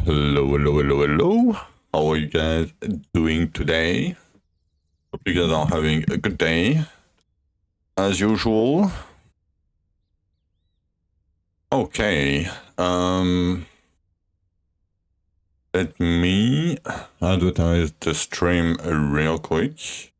Hello. How are you guys doing today? Hope you guys are having a good day, as usual. Okay, let me advertise the stream real quick.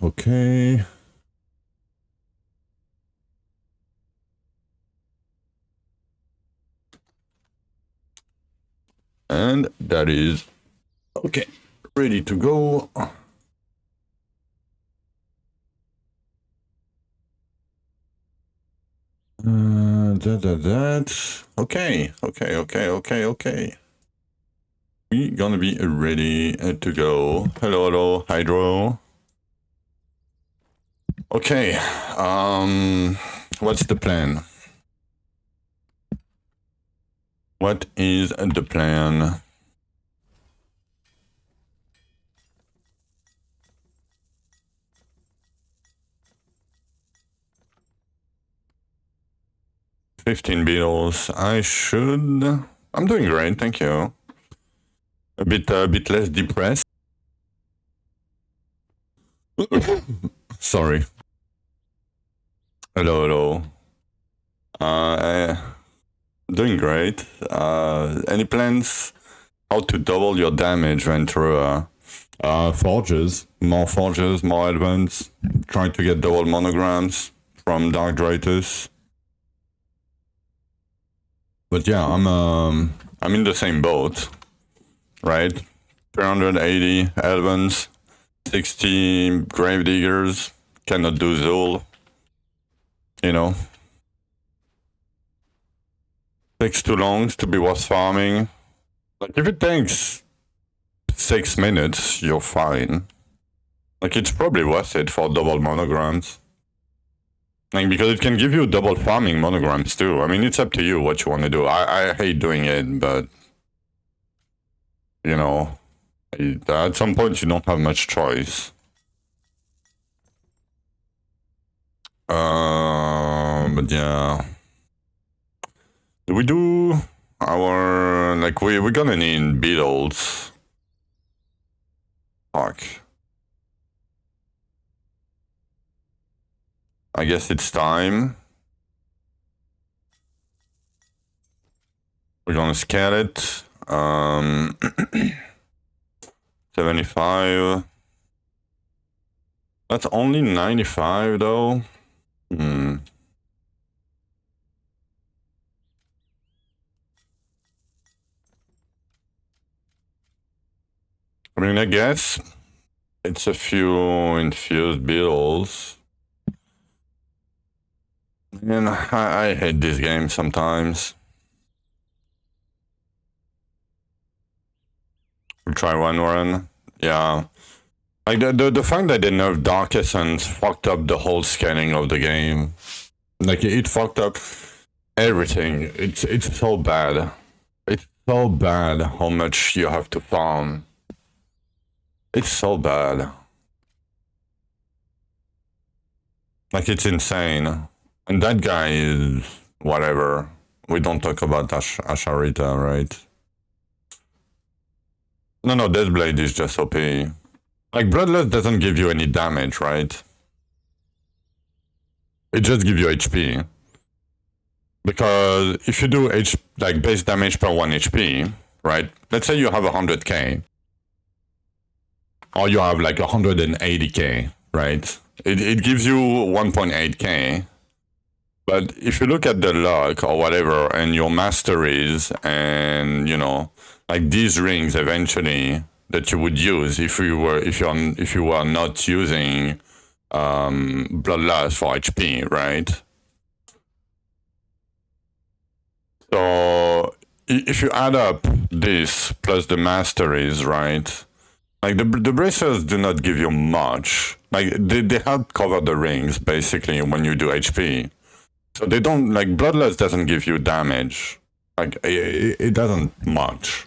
Okay. And that is okay, ready to go. Okay. We're gonna be ready to go. Hello, Hydro. Okay, what's the plan? What is the plan? $15 bills. I'm doing great, thank you. A bit less depressed. Sorry. Hello. Doing great. Any plans how to double your damage when through forges? More forges, more advance. Trying to get double monograms from Dark Drythus. But yeah, I'm in the same boat, right? 380 Elvens, 60 Gravediggers, cannot do Zul, you know. Takes too long to be worth farming. Like, if it takes 6 minutes, you're fine. Like, it's probably worth it for double monograms. Like, because it can give you double farming monograms too. I mean, it's up to you what you want to do. I hate doing it, but, you know, at some point you don't have much choice. But yeah. Do we do our, like, we're gonna need beetles. Fuck. I guess it's time. We're gonna scale it. 75. That's only 95 though. I mean, I guess it's a few infused beetles. And I hate this game sometimes. We'll try one run. Yeah. Like, the fact that they nerfed Dark Essence fucked up the whole scaling of the game. Like, it fucked up everything. It's so bad. It's so bad how much you have to farm. It's so bad. Like, it's insane. And that guy is whatever. We don't talk about Asharita, right? No, Deathblade is just OP. Like, Bloodlust doesn't give you any damage, right? It just gives you HP. Because if you do like base damage per 1 HP, right? Let's say you have 100k. Or you have like 180k, right? It gives you 1.8k. But if you look at the luck or whatever, and your masteries, and you know, like these rings eventually that you would use if you were not using Bloodlust for HP, right? So if you add up this plus the masteries, right? Like the bracers do not give you much. Like they help cover the rings basically when you do HP. So they don't, like, Bloodlust doesn't give you damage. Like, it doesn't much.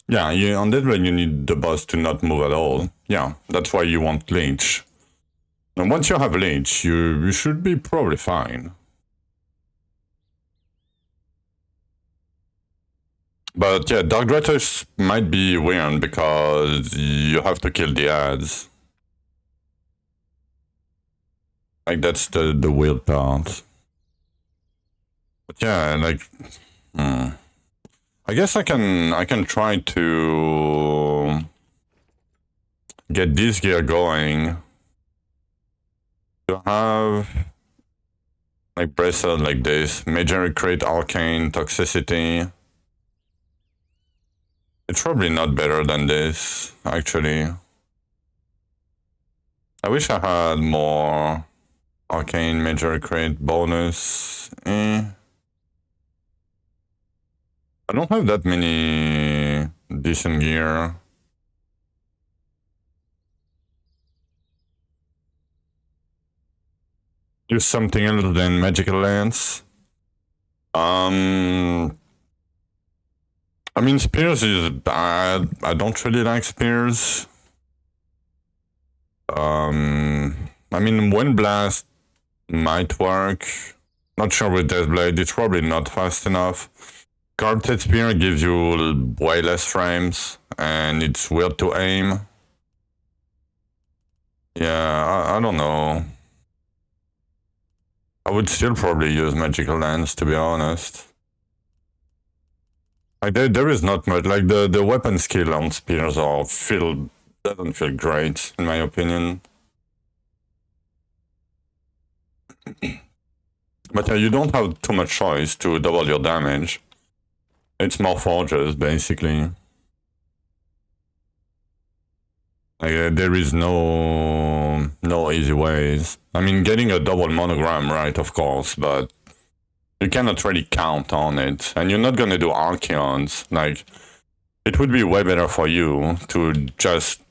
Yeah, on that way you need the boss to not move at all. Yeah, that's why you want Leech. And once you have Leech, you should be probably fine. But yeah, Dark Drythus might be weird because you have to kill the ads. Like that's the weird part. But yeah, like I guess I can try to get this gear going. To have like bracelet like this, Magery Arcane Toxicity. It's probably not better than this, actually. I wish I had more Arcane Magery bonus. I don't have that many decent gear. Use something other than Magical Lance. I mean, Spears is bad. I don't really like Spears. I mean, Wind Blast might work. Not sure with Deathblade. It's probably not fast enough. Carpeted Spear gives you way less frames, and it's weird to aim. Yeah, I don't know. I would still probably use Magical Lance, to be honest. Like there is not much. Like the weapon skill on spears doesn't feel great in my opinion. But yeah, you don't have too much choice to double your damage. It's more forges basically. Like there is no easy ways. I mean, getting a double monogram, right? Of course, but you cannot really count on it, and you're not gonna do Archeons. Like, it would be way better for you to just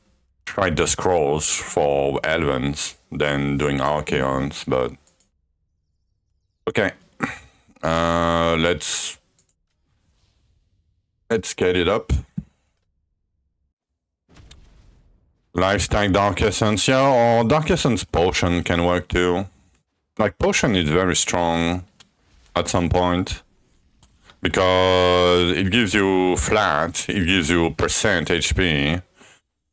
try the scrolls for Elvens than doing Archeons, but... Okay. Let's get it up. Lifestyle Dark Essence, yeah, or Dark Essence Potion can work too. Like, Potion is very strong at some point. Because it gives you flat, it gives you percent HP,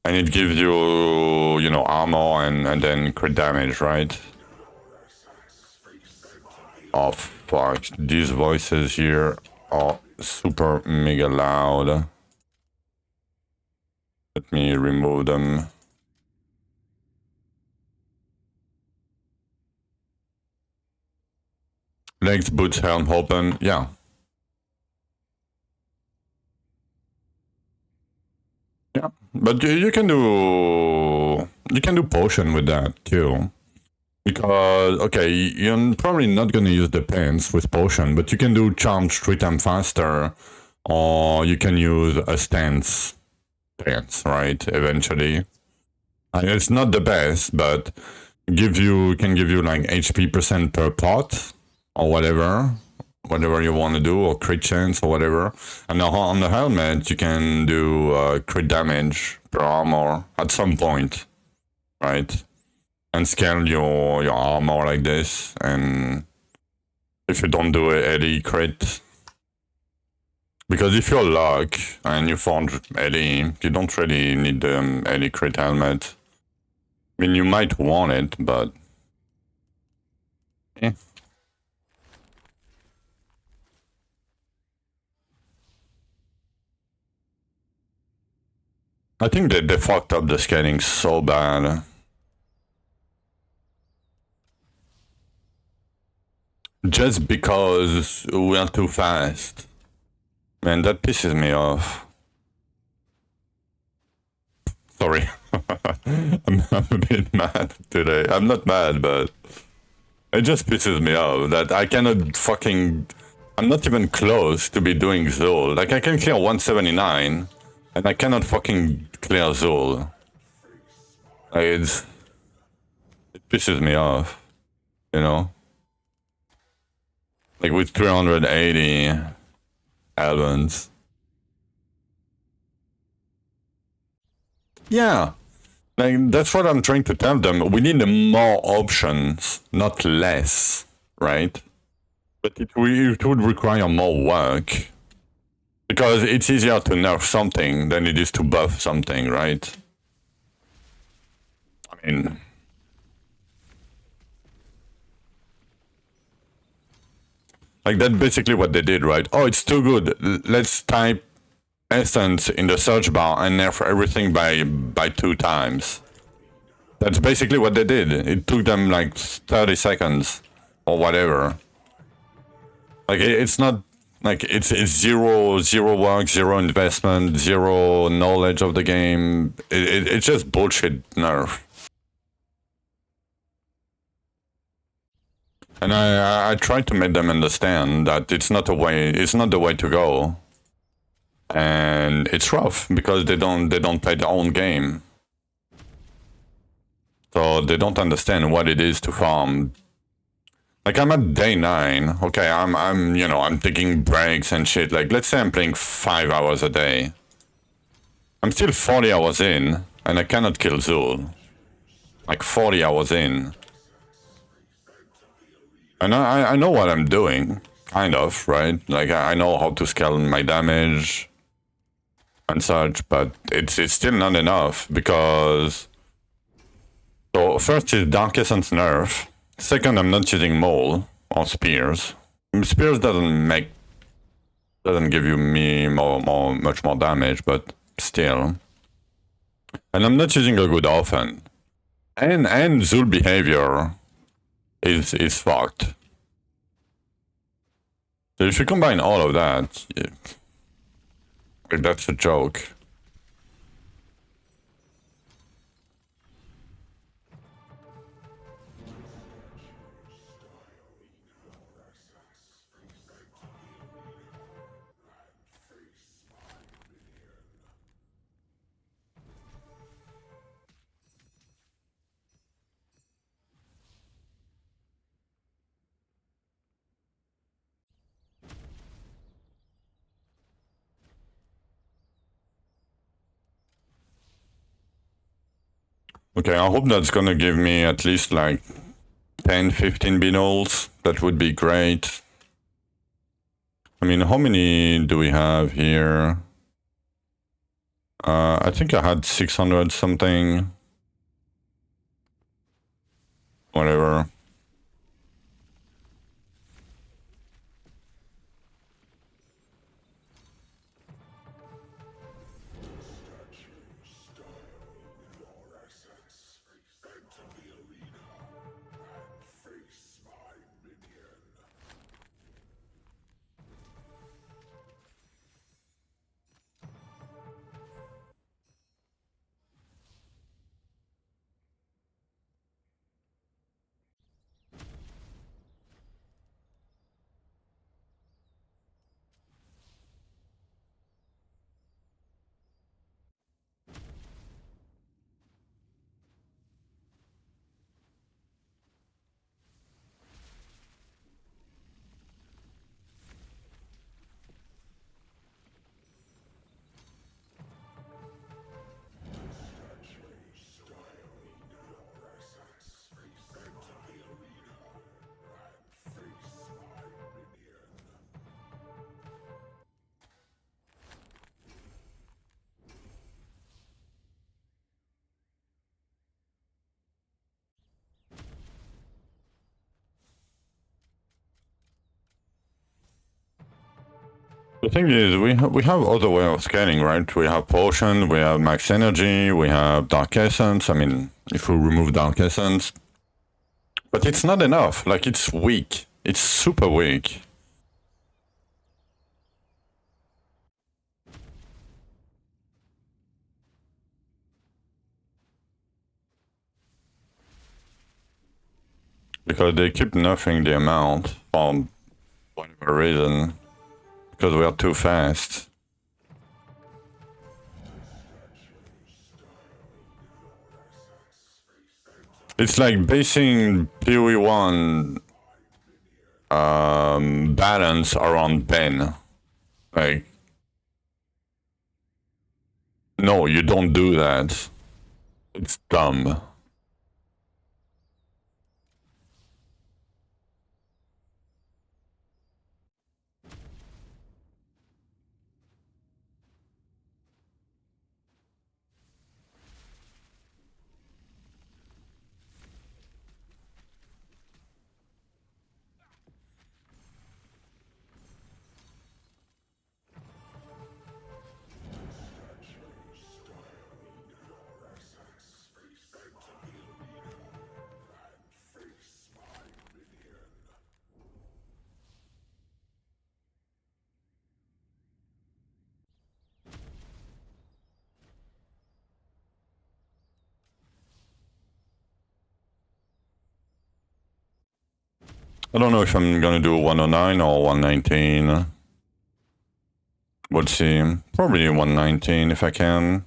and it gives you, you know, armor and then crit damage, right? Oh fuck, these voices here are super mega loud. Let me remove them. Legs, boots, helm, open, yeah. Yeah, but you can do potion with that too. Because, okay, you're probably not gonna use the pants with potion, but you can do charge 3 times faster, or you can use a stance pants, right, eventually. And it's not the best, but can give you like HP percent per pot, or whatever you want to do, or crit chance, or whatever. And on the helmet, you can do crit damage per armor at some point, right? And scale your armor like this, and if you don't do a LE crit, because if you're luck and you forge LE, you don't really need the LE crit helmet. I mean, you might want it, but eh. I think that they fucked up the scaling so bad. Just because we are too fast. Man, that pisses me off. Sorry. I'm a bit mad today. I'm not mad, but it just pisses me off that I cannot fucking... I'm not even close to be doing Zul. Like, I can clear 179, and I cannot fucking clear Zul. Like, it pisses me off, you know? Like, with 380 albums. Yeah. Like, that's what I'm trying to tell them. We need more options, not less, right? But it would require more work. Because it's easier to nerf something than it is to buff something, right? I mean... Like, that's basically what they did, right? Oh, it's too good. Let's type Essence in the search bar and nerf everything by 2 times. That's basically what they did. It took them like 30 seconds or whatever. Like, it's not like it's zero work, zero investment, zero knowledge of the game. It's just bullshit nerf. And I try to make them understand that it's not the way to go. And it's rough because they don't play their own game. So they don't understand what it is to farm. Like, I'm at day 9. Okay, I'm taking breaks and shit. Like, let's say I'm playing 5 hours a day. I'm still 40 hours in, and I cannot kill Zul. Like, 40 hours in. And I know what I'm doing, kind of, right? Like, I know how to scale my damage and such, but it's still not enough, because... So, first is Dark Essence nerf. Second, I'm not using Mole or Spears. Spears doesn't give you much more damage, but still. And I'm not using a good offense. And Zul behavior is fucked. So if you combine all of that, that's a joke. Okay, I hope that's gonna give me at least like 10, 15 binoles. That would be great. I mean, how many do we have here? I think I had 600 something. Whatever. The thing is, we have other way of scaling, right? We have Potion, we have Max Energy, we have Dark Essence. I mean, if we remove Dark Essence. But it's not enough. Like, it's weak. It's super weak. Because they keep nerfing the amount for whatever reason. Because we are too fast. It's like basing PoE1 balance around Ben. Like, no, you don't do that. It's dumb. I don't know if I'm gonna do 109 or 119. We'll see. Probably 119 if I can.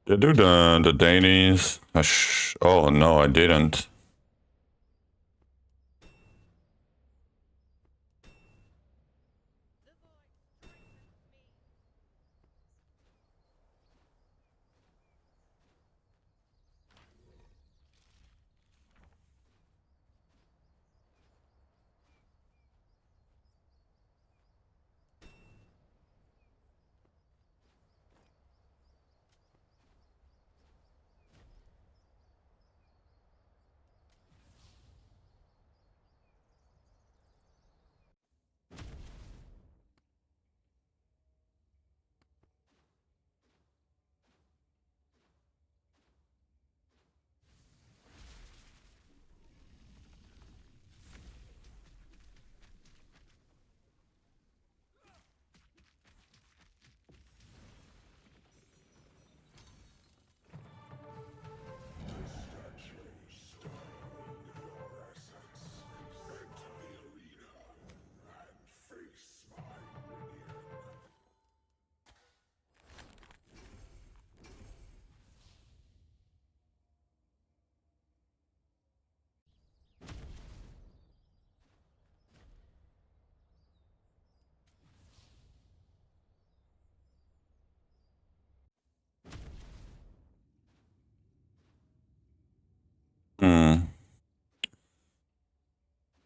Did I do the dailies? Oh no, I didn't.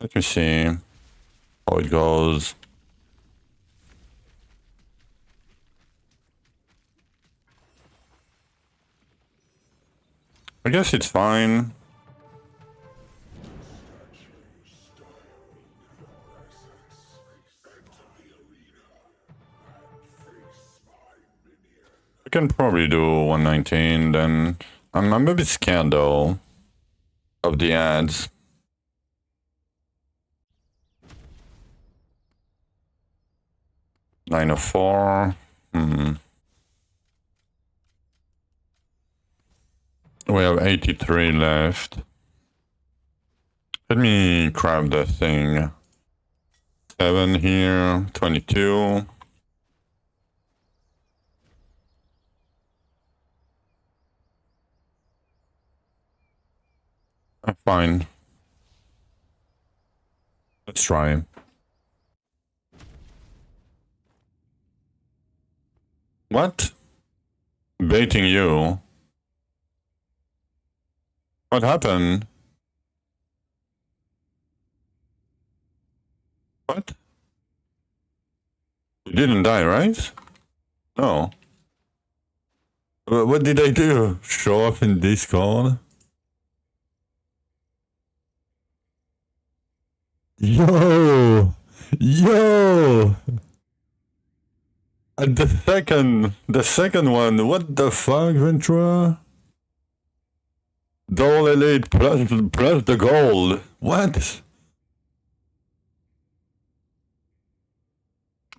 Let me see how it goes. I guess it's fine. I can probably do 119 then. I'm a bit scared though of the ads. Nine of 4. We have 83 left. Let me grab the thing. 7 here, 22. Fine. Let's try. What? Baiting you? What happened? What? You didn't die, right? No. What did I do? Show up in Discord? Yo! Yo! And the second one, what the fuck, Ventura? Double elite plus the gold. What?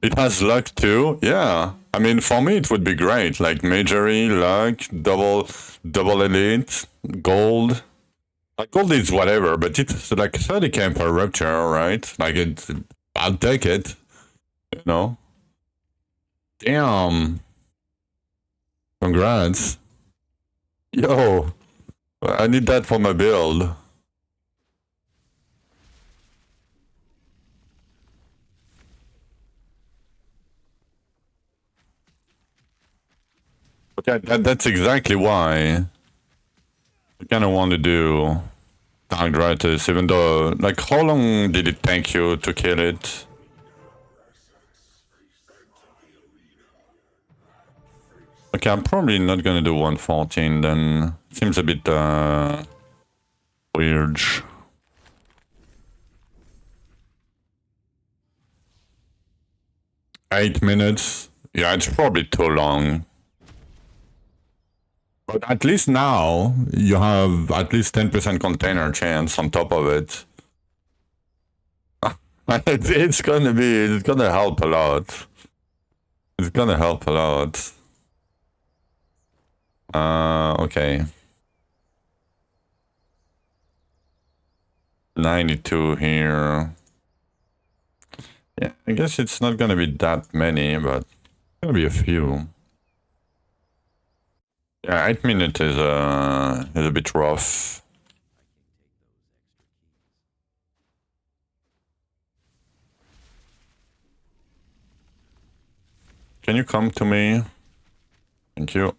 It has luck too? Yeah. I mean, for me, it would be great. Like Magery, luck, double elite, gold. Like gold is whatever, but it's like 30k per rupture, right? Like I'll take it. You know. Damn. Congrats. Yo, I need that for my build. But yeah, that's exactly why I kind of want to do Dark Drythus, even though, like, how long did it take you to kill it? Okay, I'm probably not gonna do 114 then. Seems a bit weird. Eight minutes? Yeah, it's probably too long. But at least now, you have at least 10% container chance on top of it. It's gonna help a lot. It's gonna help a lot. Okay. 92 here. Yeah, I guess it's not gonna be that many, but it's gonna be a few. Yeah, 8 minutes is a bit rough. Can you come to me? Thank you.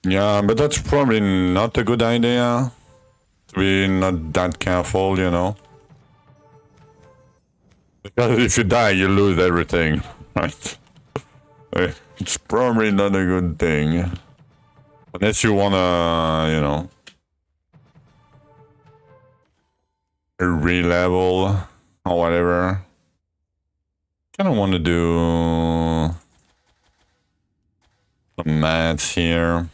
Yeah, but that's probably not a good idea. To be not that careful, you know. Because if you die, you lose everything, right? It's probably not a good thing. Unless you wanna, you know, re-level or whatever. Kinda wanna do some mats here.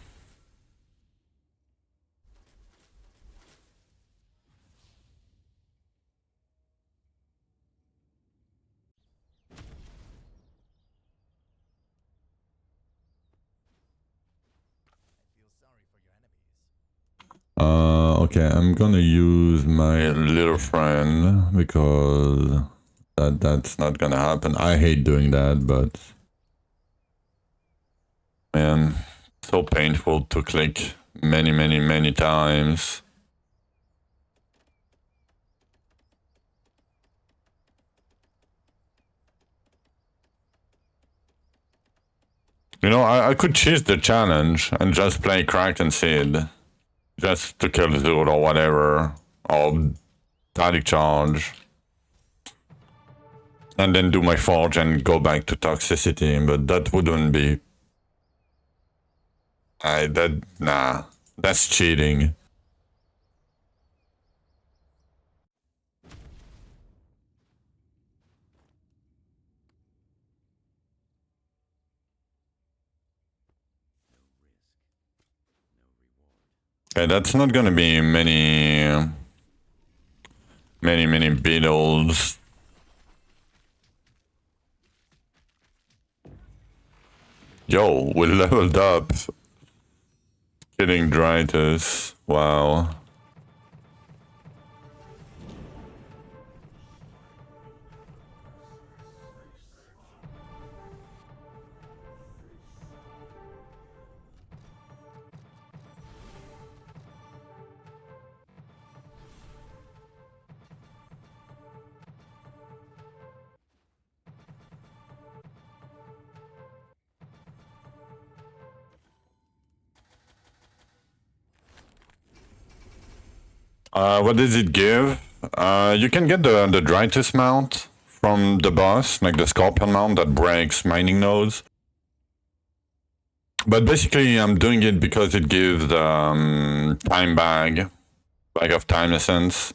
Okay, I'm gonna use my little friend because that's not gonna happen. I hate doing that, but man, so painful to click many times. You know, I could cheese the challenge and just play Cracked and Seed. Just to kill Zul or whatever. Or Static Charge. And then do my Forge and go back to Toxicity. But that wouldn't be... Nah. That's cheating. Okay, that's not gonna be many beetles. Yo, we leveled up. Killing Drythus. Wow. What does it give? You can get the Drythus mount from the boss, like the Scorpion mount that breaks mining nodes. But basically, I'm doing it because it gives time bag of time essence.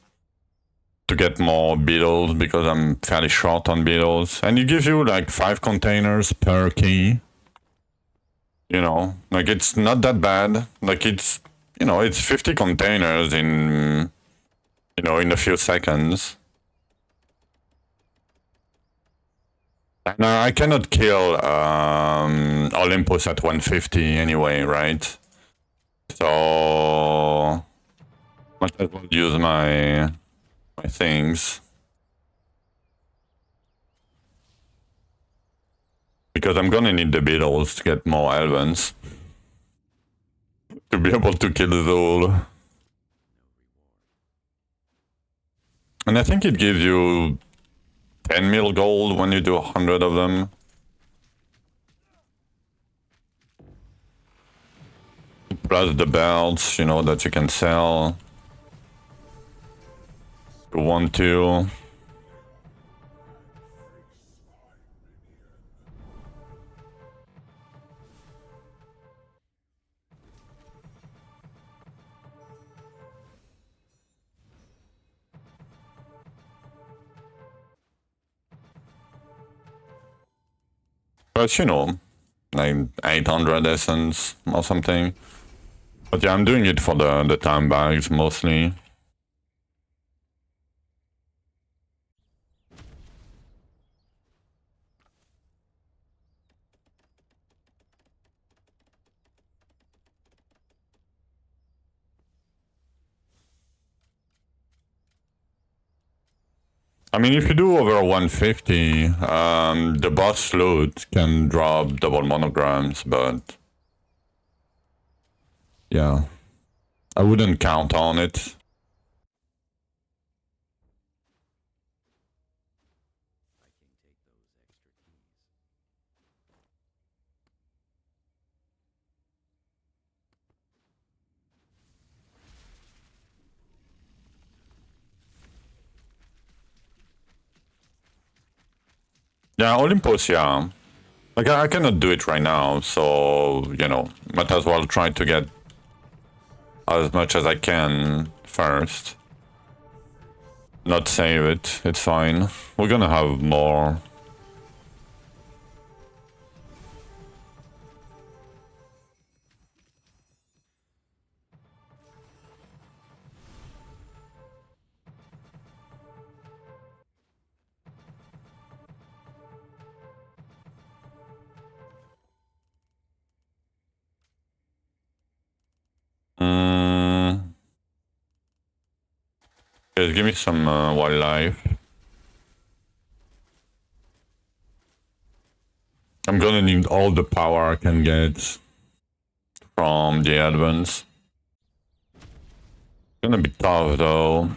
to get more beetles because I'm fairly short on beetles. And it gives you like 5 containers per key. You know, like it's not that bad. Like it's, you know, it's 50 containers in, you know, in a few seconds. And I cannot kill Olympus at 150 anyway, right? So might as well use my things. Because I'm gonna need the beetles to get more Elvens. To be able to kill Zul. And I think it gives you 10 mil gold when you do 100 of them. Plus the belts, you know, that you can sell. You want to. But you know, like 800 essence or something. But yeah, I'm doing it for the time bags mostly. I mean, if you do over 150, the boss loot can drop double monograms, but yeah, I wouldn't count on it. Yeah, Olympus, yeah. Like, I cannot do it right now, so, you know, might as well try to get as much as I can first. Not save it, it's fine. We're gonna have more. Guys, give me some wildlife. I'm gonna need all the power I can get from the advance. Gonna be tough though.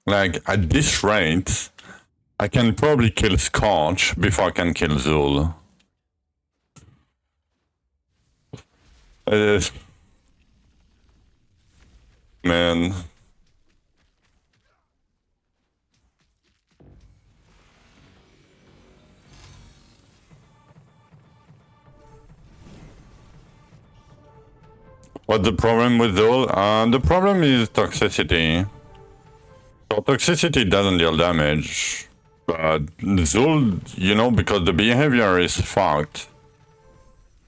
Like, at this rate, I can probably kill Scorch before I can kill Zul. Man. What's the problem with Zul? The problem is toxicity. So toxicity doesn't deal damage. But Zul, you know, because the behavior is fucked.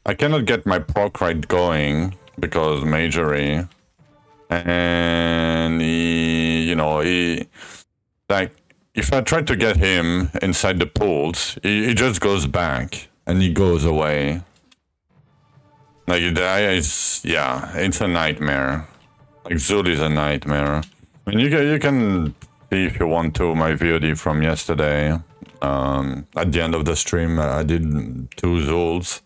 I cannot get my proc right going because Magery. And he, like, if I try to get him inside the pools, he just goes back and he goes away. Like, it's a nightmare. Like, Zul is a nightmare. I mean, you can see if you want to my VOD from yesterday. At the end of the stream, I did 2 Zuls.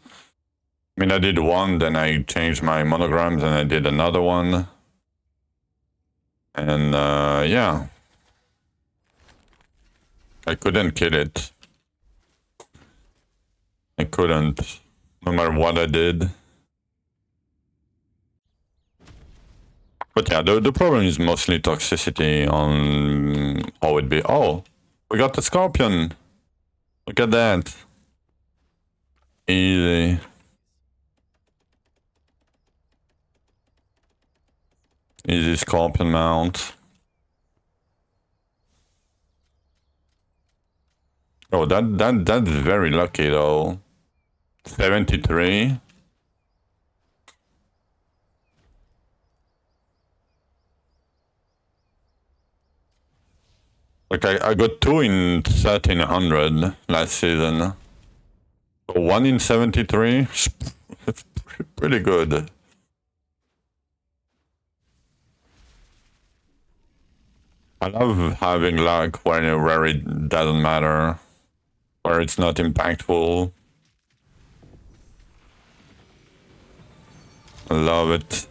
I mean, I did one, then I changed my monograms, and I did another one. And, yeah. I couldn't kill it. I couldn't, no matter what I did. But yeah, the problem is mostly toxicity on how it be. Oh, we got the Scorpion. Look at that. Easy. Easy Scorpion mount. Oh, that's very lucky though. 73. Like, I got 2 in 1300 last season. So 1 in 73? That's pretty good. I love having luck where it doesn't matter. Where it's not impactful. I love it.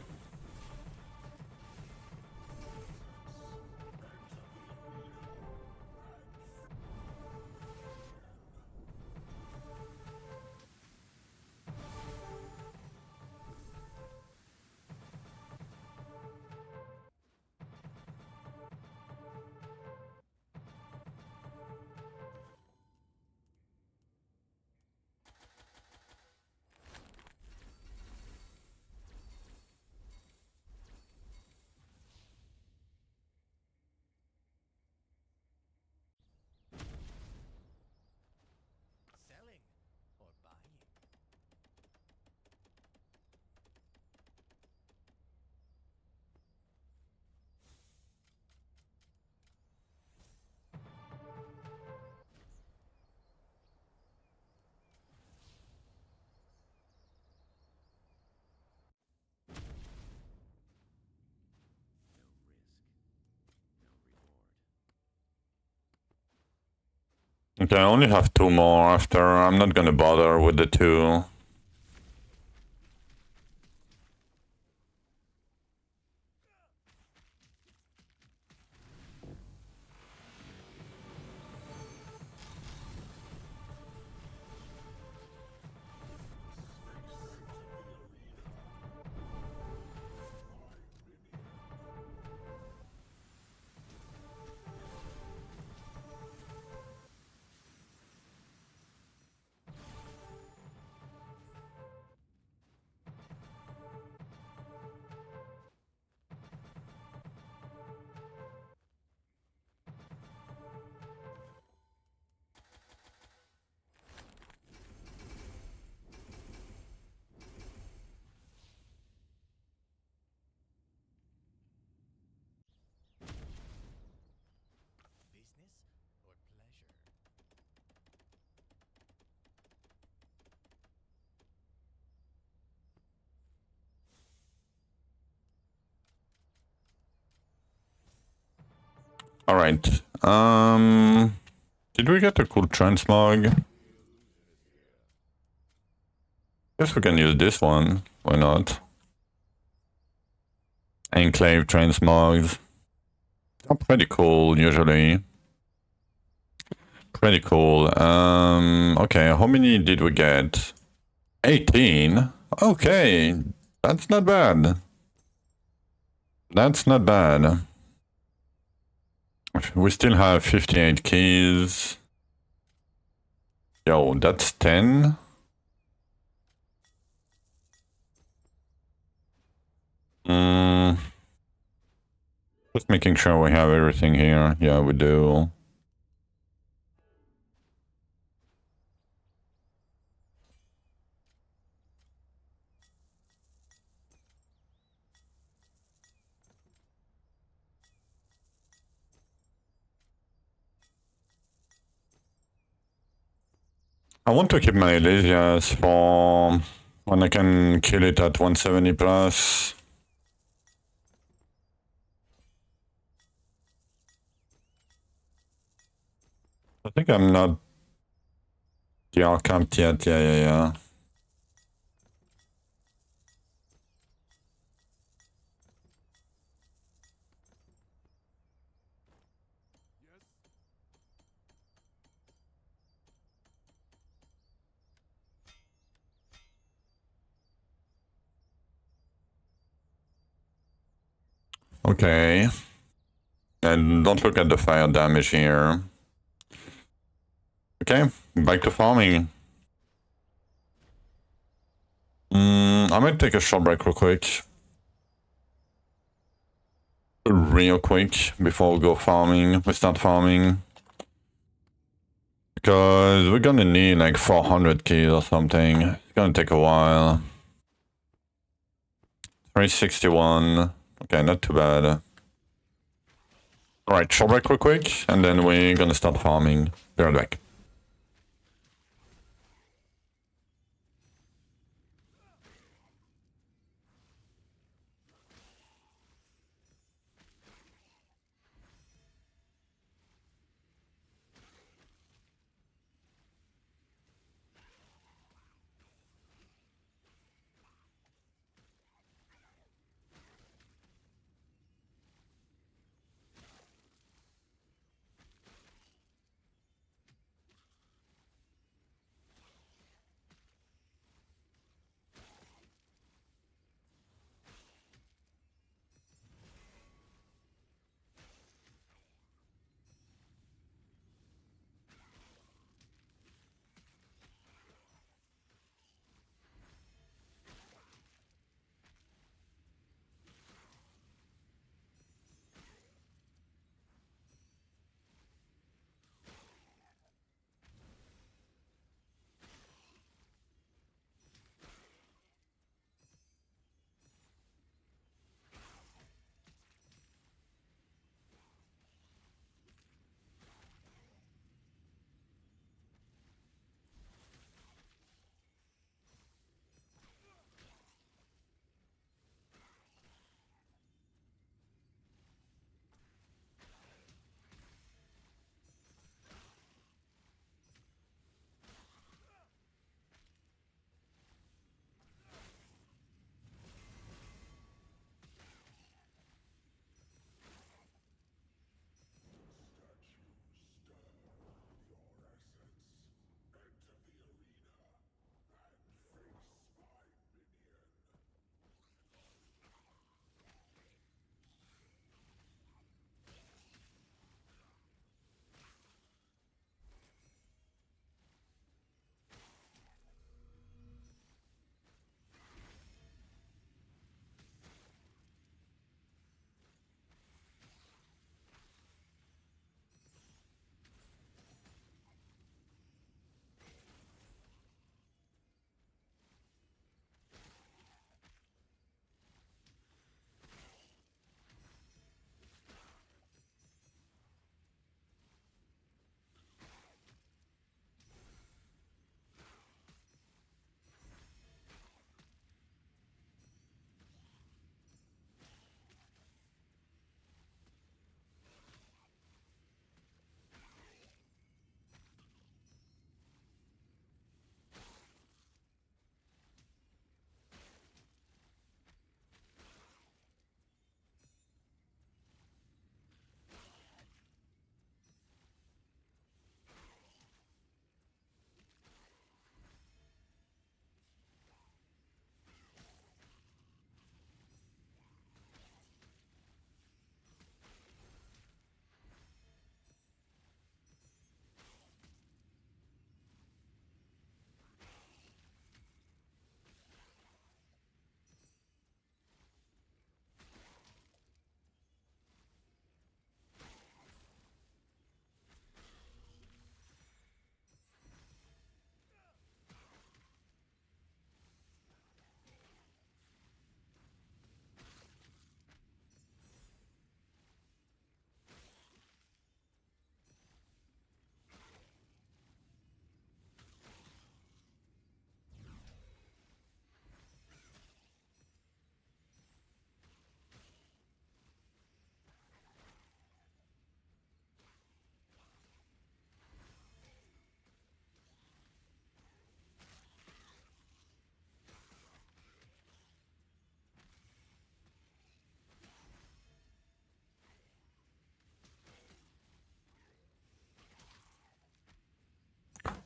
Okay, I only have 2 more after. I'm not gonna bother with the 2. Alright. Did we get a cool transmog? Guess we can use this one. Why not? Enclave transmogs. Oh, pretty cool, usually. Pretty cool. Okay, how many did we get? 18? Okay, that's not bad. That's not bad. We still have 58 keys. Yo, that's 10. Just making sure we have everything here. Yeah, we do. I want to keep my Elysias for when I can kill it at 170 plus. I think I'm not the camped yet. Yeah. Okay. And don't look at the fire damage here. Okay, back to farming. I might take a short break real quick. Real quick before we go farming. We start farming. Because we're gonna need like 400 keys or something. It's gonna take a while. 361. Okay, not too bad. Alright, short break real quick, and then we're gonna start farming. Be right back.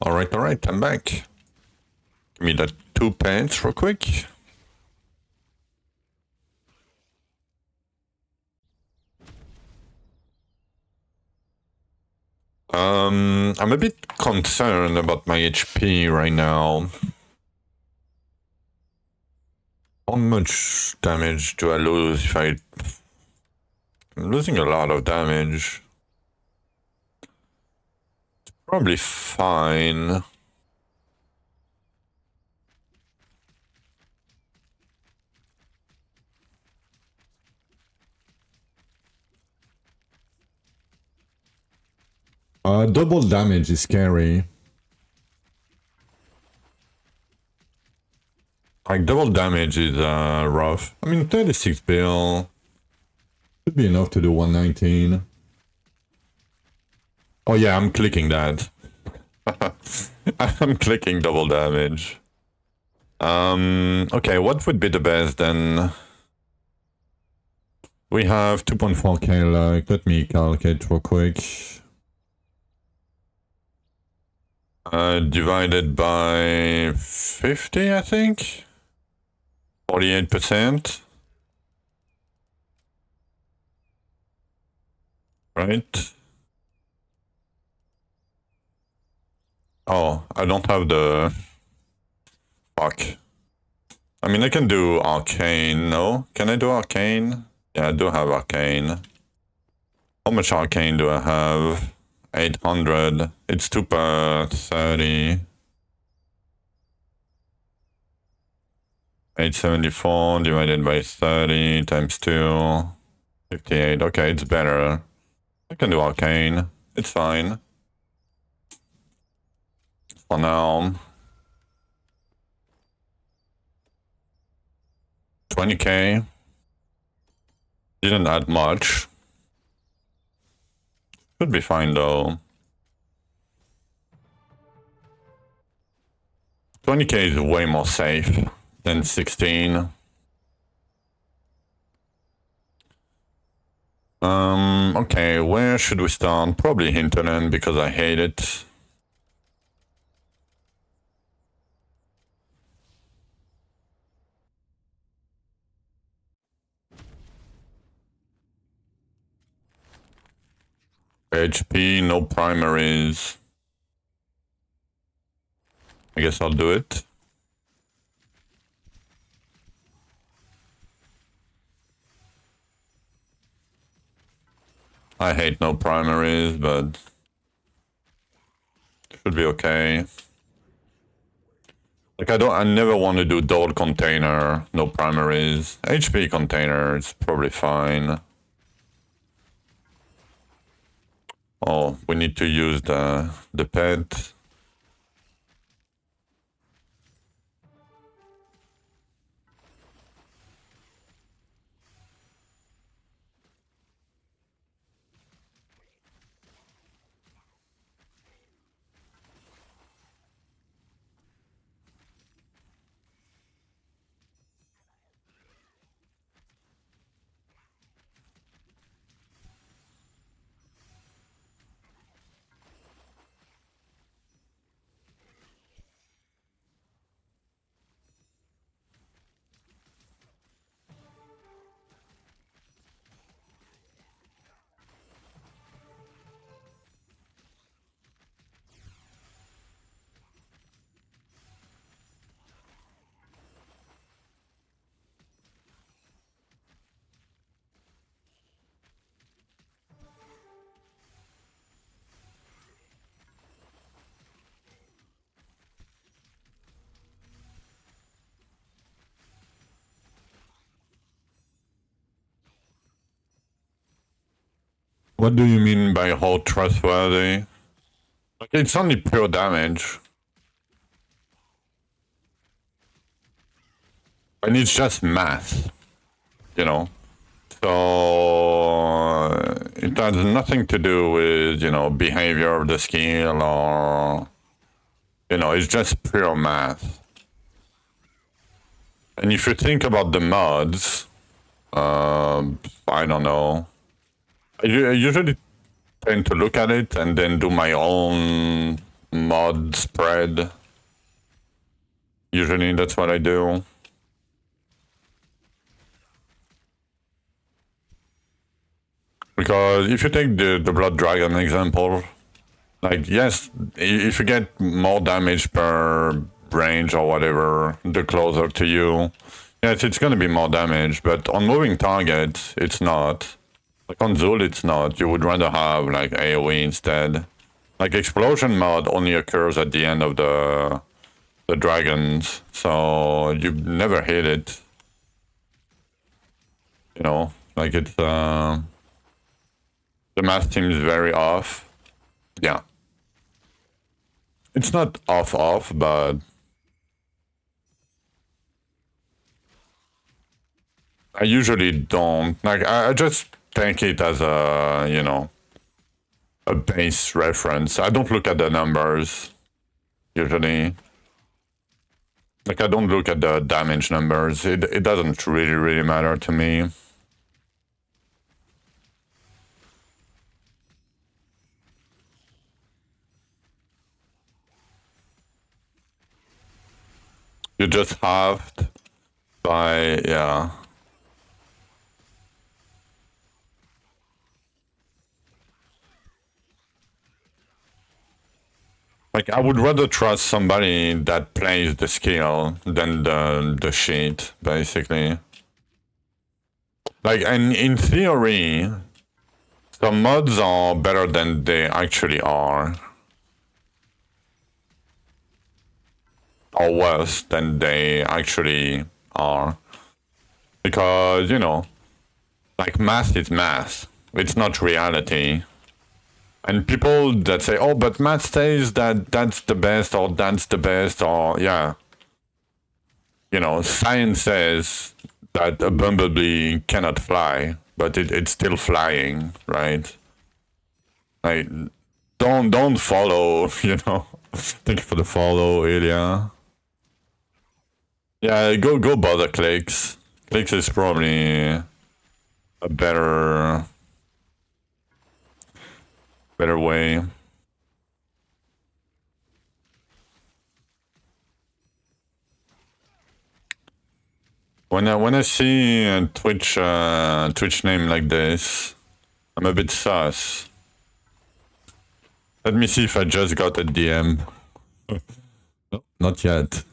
Alright, I'm back. Give me that 2 pence real quick. I'm a bit concerned about my HP right now. How much damage do I lose if I'm losing a lot of damage. Probably fine. Double damage is scary. Like, double damage is rough. I mean, 36 bill. Should be enough to do 119. Oh yeah, I'm clicking that. I'm clicking double damage. Okay, what would be the best then? We have 2.4k luck. Let me calculate real quick. Divided by 50, I think. 48%. Right? Oh, I don't have the... Fuck. I mean, I can do arcane, no? Can I do arcane? Yeah, I do have arcane. How much arcane do I have? 800. It's 2 per 30. 874 divided by 30 times 2. 58. Okay, it's better. I can do arcane. It's fine. For now. 20k. Didn't add much. Should be fine though. 20k is way more safe than 16. Okay, where should we start? Probably Hinterland because I hate it. HP, no primaries. I guess I'll do it. I hate no primaries, but should be okay. Like I never want to do double container, no primaries. HP container is probably fine. Oh, we need to use the pet. What do you mean by how trustworthy? Like, it's only pure damage. And it's just math, you know? So it has nothing to do with, you know, behavior of the skill or, you know, it's just pure math. And if you think about the mods, I don't know. I usually tend to look at it and then do my own mod spread. Usually that's what I do. Because if you take the Blood Dragon example, like, yes, if you get more damage per range or whatever, the closer to you, yes, it's gonna be more damage, but on moving targets, it's not. Like on Zul, it's not. You would rather have like AoE instead. Like explosion mod only occurs at the end of the dragons, so you never hit it. You know, like it's the math seems very off. Yeah. It's not off, but I usually don't. Like, I just take it as a, you know, a base reference. I don't look at the numbers, usually. Like, I don't look at the damage numbers. It doesn't really matter to me. You just halved by, yeah. Like, I would rather trust somebody that plays the skill than the sheet, basically. Like, and in theory, some mods are better than they actually are. Or worse than they actually are. Because, you know, like math is math. It's not reality. And people that say, oh, but math says that that's the best or that's the best or, yeah. You know, science says that a bumblebee cannot fly, but it's still flying, right? Like, don't follow, you know. Thank you for the follow, Ilya. Yeah, go bother clicks. Clicks is probably a better way. When I see a Twitch name like this, I'm a bit sus. Let me see if I just got a DM. No, not yet.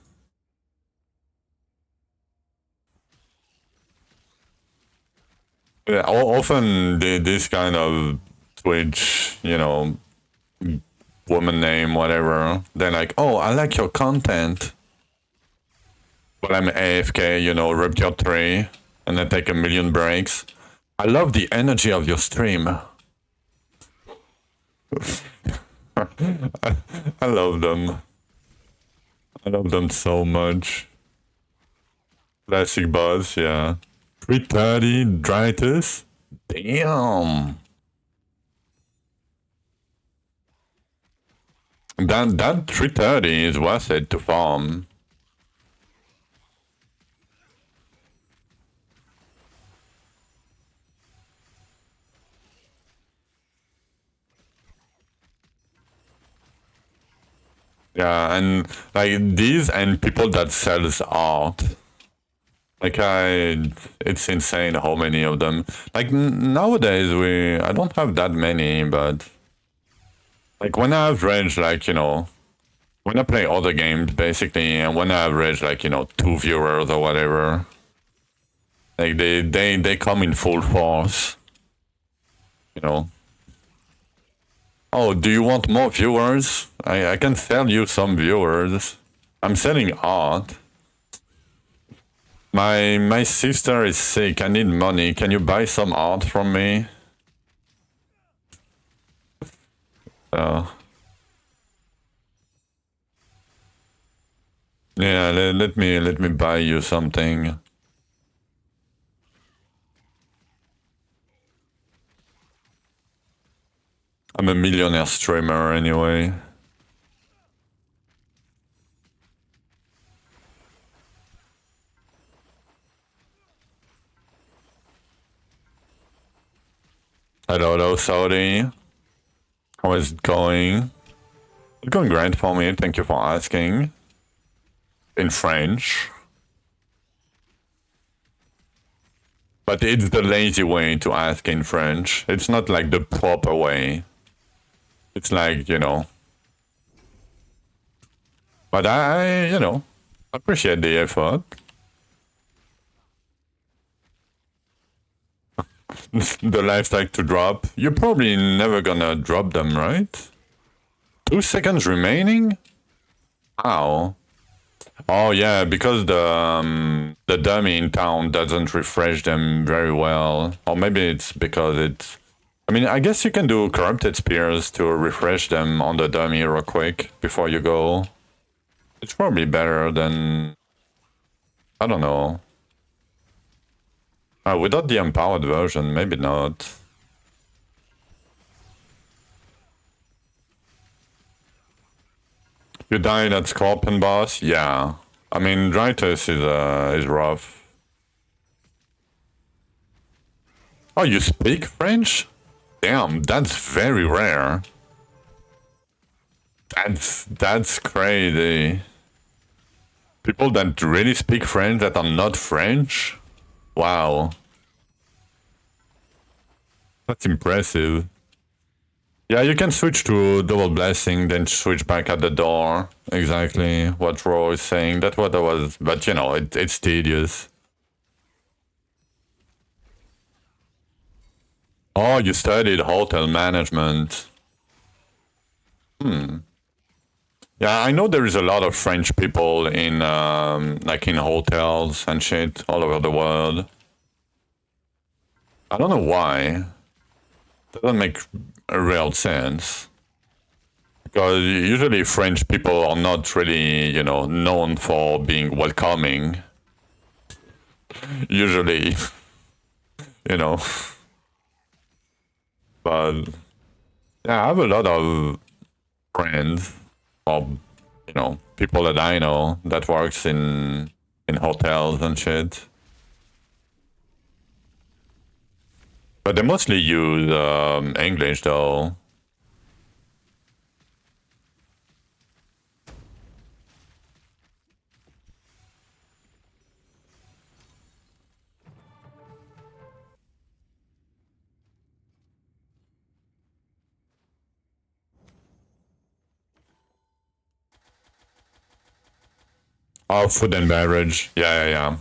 Yeah, often this kind of Twitch, you know, woman name, whatever, they're like, oh, I like your content. But I'm AFK, you know, ripped your tree, and then take a million breaks. I love the energy of your stream. I love them. I love them so much. Classic boss, yeah. 330 Drythus? Damn. That 330 is worth it to farm. Yeah, and like these and people that sells art. Like it's insane how many of them. Like nowadays I don't have that many, but like when I average like, you know, when I play other games basically, and when I average like, you know, 2 viewers or whatever, like they come in full force, you know. Oh, do you want more viewers? I can sell you some viewers. I'm selling art. My sister is sick. I need money. Can you buy some art from me? Oh. Yeah, let me buy you something. I'm a millionaire streamer anyway. Hello, Saudi. How is it going? It's going great for me. Thank you for asking. In French. But it's the lazy way to ask in French. It's not like the proper way. It's like, you know. But I you know, appreciate the effort. The lifestyle to drop. You're probably never gonna drop them, right? 2 seconds remaining? Ow. Oh yeah, because the dummy in town doesn't refresh them very well. Or maybe it's because it's... I mean, I guess you can do corrupted spears to refresh them on the dummy real quick before you go. It's probably better than... I don't know. Without the empowered version, maybe not. You died at Scorpion boss? Yeah. I mean, Drythus is rough. Oh, you speak French? Damn, that's very rare. That's crazy. People that really speak French that are not French? Wow. That's impressive. Yeah, you can switch to double blessing, then switch back at the door. Exactly what Ro is saying. That's what I was... But, you know, it's tedious. Oh, you studied hotel management. Yeah, I know there is a lot of French people in, like in hotels and shit all over the world. I don't know why. Doesn't make a real sense. Because usually French people are not really, you know, known for being welcoming. Usually, you know. But yeah, I have a lot of friends or, you know, people that I know that works in hotels and shit. But they mostly use English though. Oh, food and beverage. Yeah.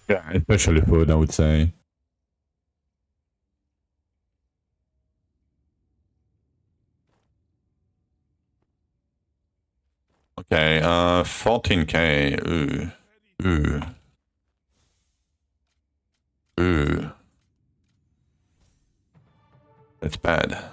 Yeah, especially food, I would say. Okay, 14k. Ooh. Ooh. Ooh. That's bad.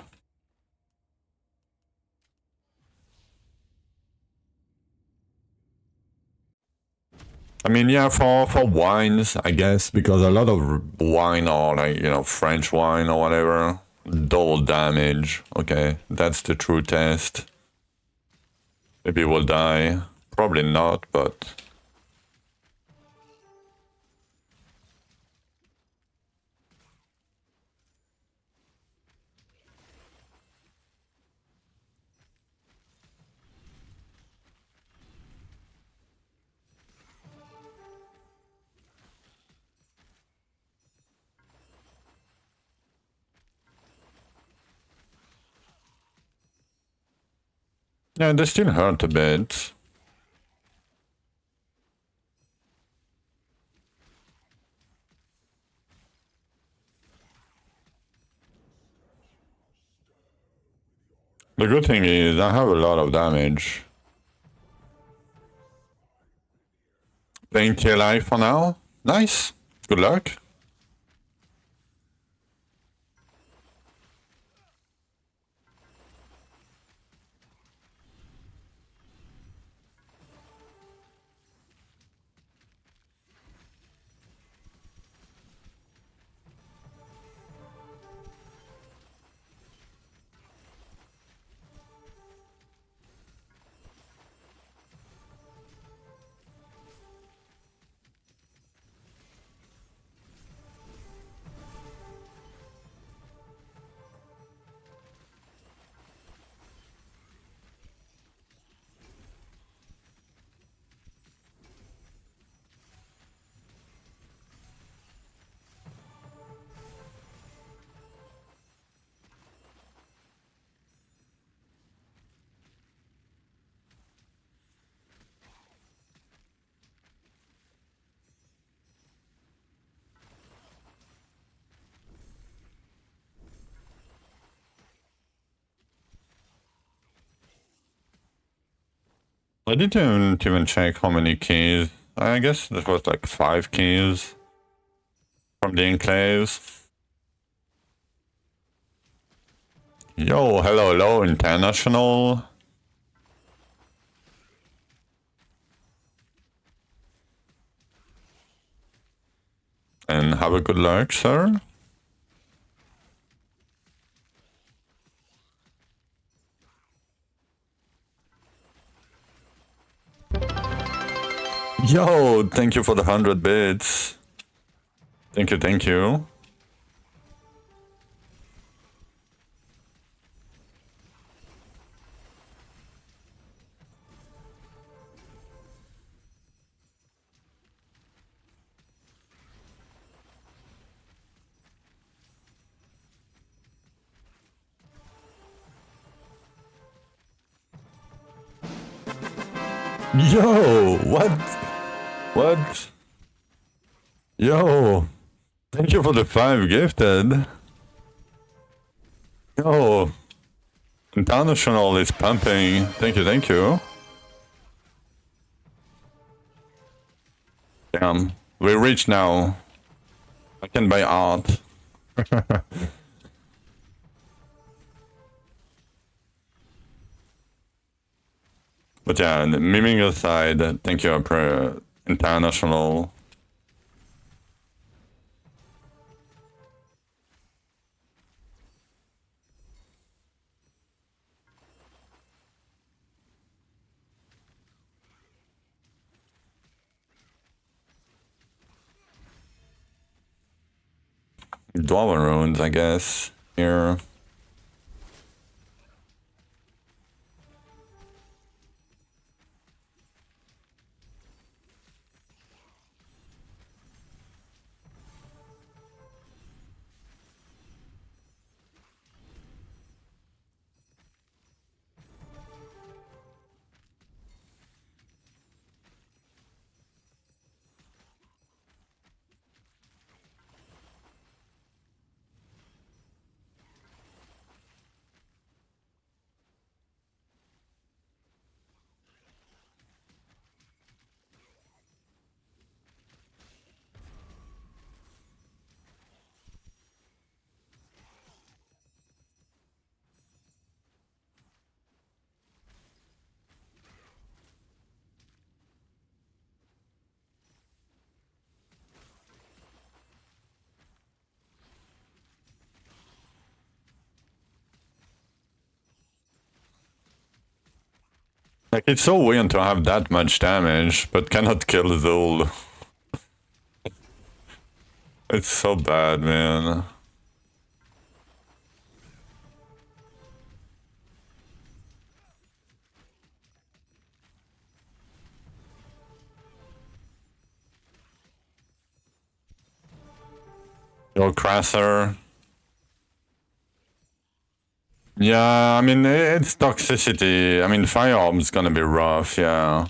I mean, yeah, for wines, I guess, because a lot of wine or like, you know, French wine or whatever, double damage. Okay, that's the true test. Maybe we'll die. Probably not, but... Yeah, they still hurt a bit. The good thing is I have a lot of damage. Playing TLI for now. Nice. Good luck. I didn't even check how many keys. I guess it was like 5 keys from the enclaves. Yo, hello, international. And have a good luck, sir. Yo, thank you for the 100 bits. Thank you, thank you. Yo, what? What? Yo, thank you for the 5 gifted. Yo, international is pumping. Thank you, thank you. Damn, we're rich now. I can buy art. But yeah, miming aside, thank you, international. Dwarven runes, I guess. Here. Like, it's so weird to have that much damage, but cannot kill Zul. It's so bad, man. Yo, Crasser. Yeah, I mean, it's toxicity. I mean, firearm's gonna be rough, yeah.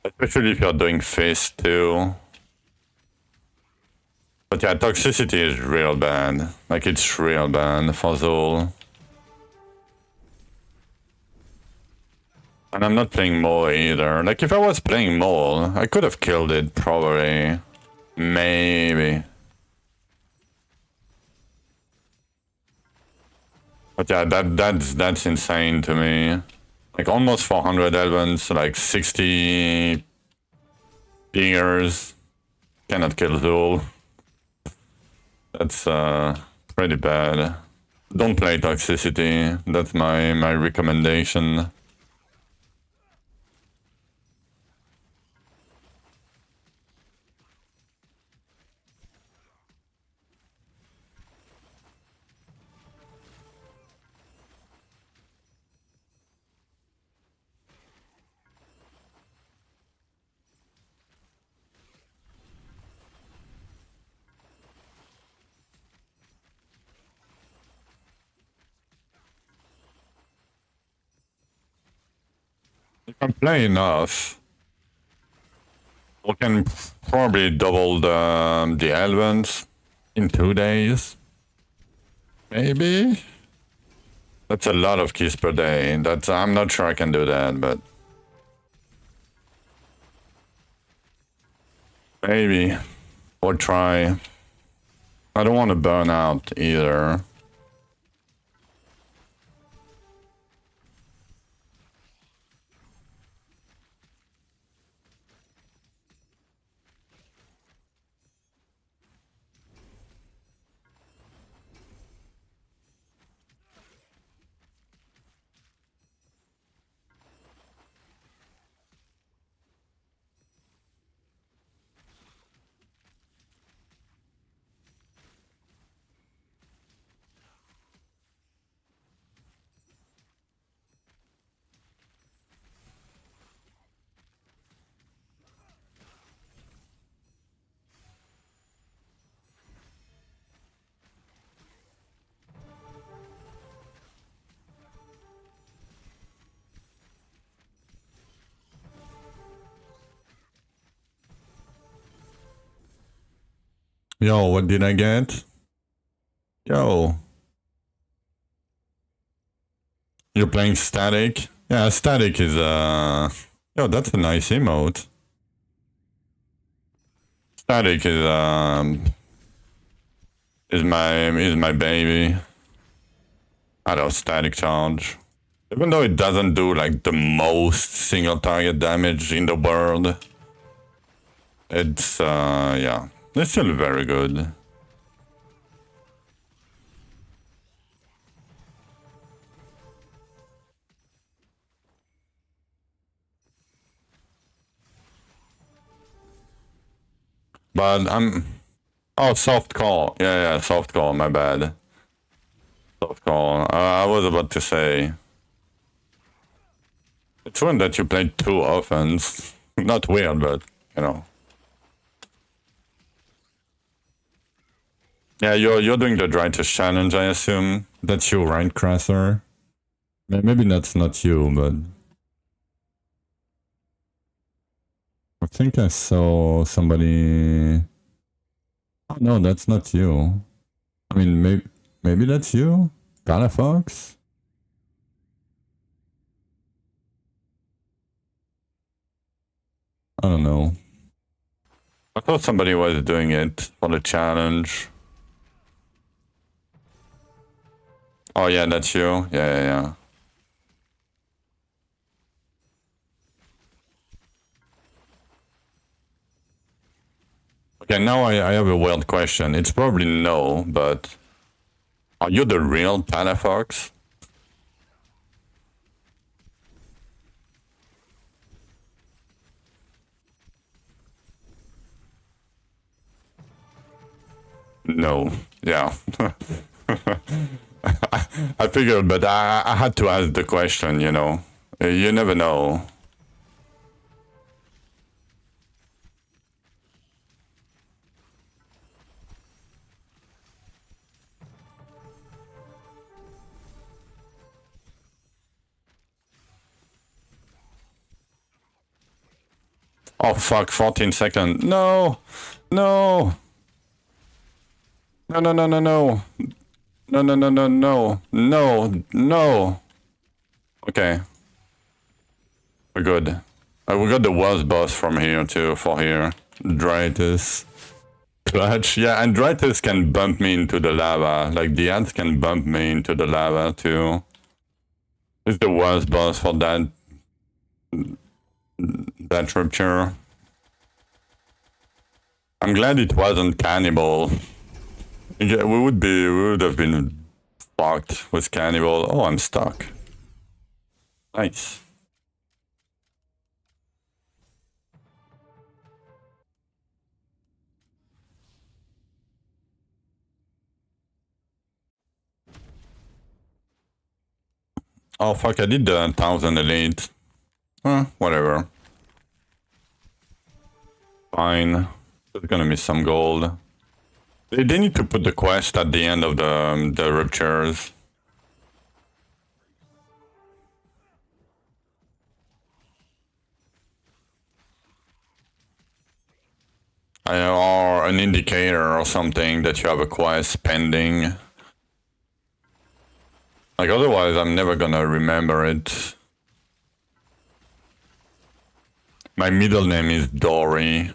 Especially if you're doing fist too. But yeah, toxicity is real bad. Like, it's real bad for Zul. And I'm not playing Mole either. Like, if I was playing Mole, I could have killed it, probably. Maybe. But yeah, that's insane to me. Like, almost 400 Elvens, like 60 pingers. Cannot kill Zul. That's pretty bad. Don't play toxicity. That's my recommendation. If I play enough, we can probably double the Elvens in 2 days. Maybe? That's a lot of keys per day. I'm not sure I can do that, but Maybe. Or try. I don't want to burn out either. Yo, what did I get? Yo. You're playing Static? Yeah, Static is, Yo, that's a nice emote. Static is my baby. I don't know, Static Charge. Even though it doesn't do, like, the most single target damage in the world, it's, yeah. It's still very good. But I'm... Oh, soft call. Yeah, soft call, my bad. Soft call. I was about to say... It's one that you played too often. Not weird, but, you know. Yeah, you're doing the Drythus challenge, I assume. That's you, right, Crasser? Maybe that's not you, but... I think I saw somebody... Oh, no, that's not you. I mean, maybe that's you? Palafox? I don't know. I thought somebody was doing it for the challenge. Oh yeah, that's you? Yeah. Okay, now I have a weird question. It's probably no, but... Are you the real Palafox? No. Yeah. I figured, but I had to ask the question, you know. You never know. Oh fuck, 14 seconds. No! No! No. No. Okay. We're good. We got the worst boss from here too, for here. Drythus. Clutch. Yeah, and Drythus can bump me into the lava. Like, the ants can bump me into the lava too. It's the worst boss for that rupture. I'm glad it wasn't cannibal. Yeah, we would have been fucked with cannibal. Oh, I'm stuck. Nice. Oh fuck, I did the 1000 elite. Whatever. Fine. Just gonna miss some gold. They need to put the quest at the end of the ruptures. Or an indicator or something that you have a quest pending. Like, otherwise I'm never gonna remember it. My middle name is Dory.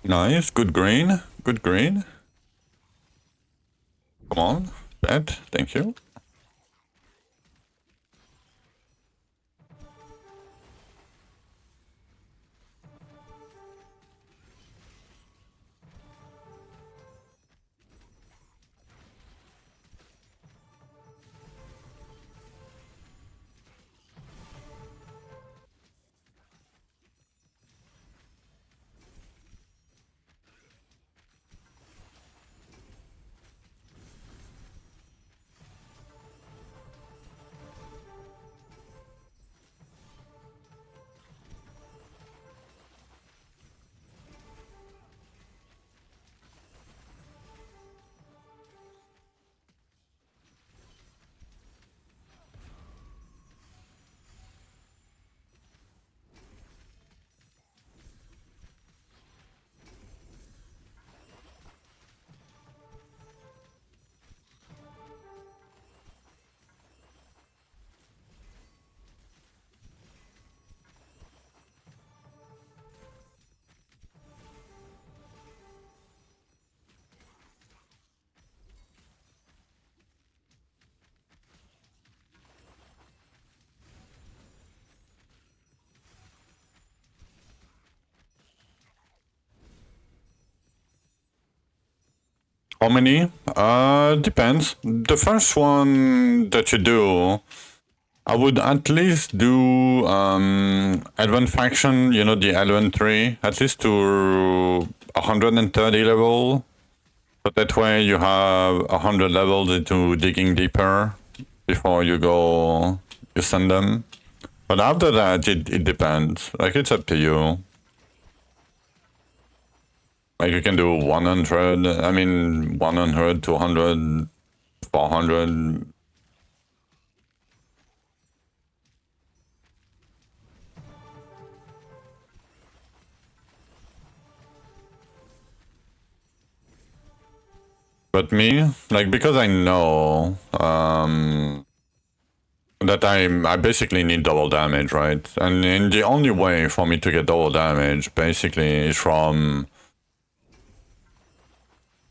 Nice, good green, good green. Come on, bet, thank you. How many? Depends. The first one that you do, I would at least do Advent Faction, you know, the Advent 3, at least to 130 level. But that way you have 100 levels into digging deeper before you send them. But after that, it depends. Like, it's up to you. Like, you can do 100, I mean, 100, 200, 400. But me, like, because I know that I basically need double damage, right? And the only way for me to get double damage basically is from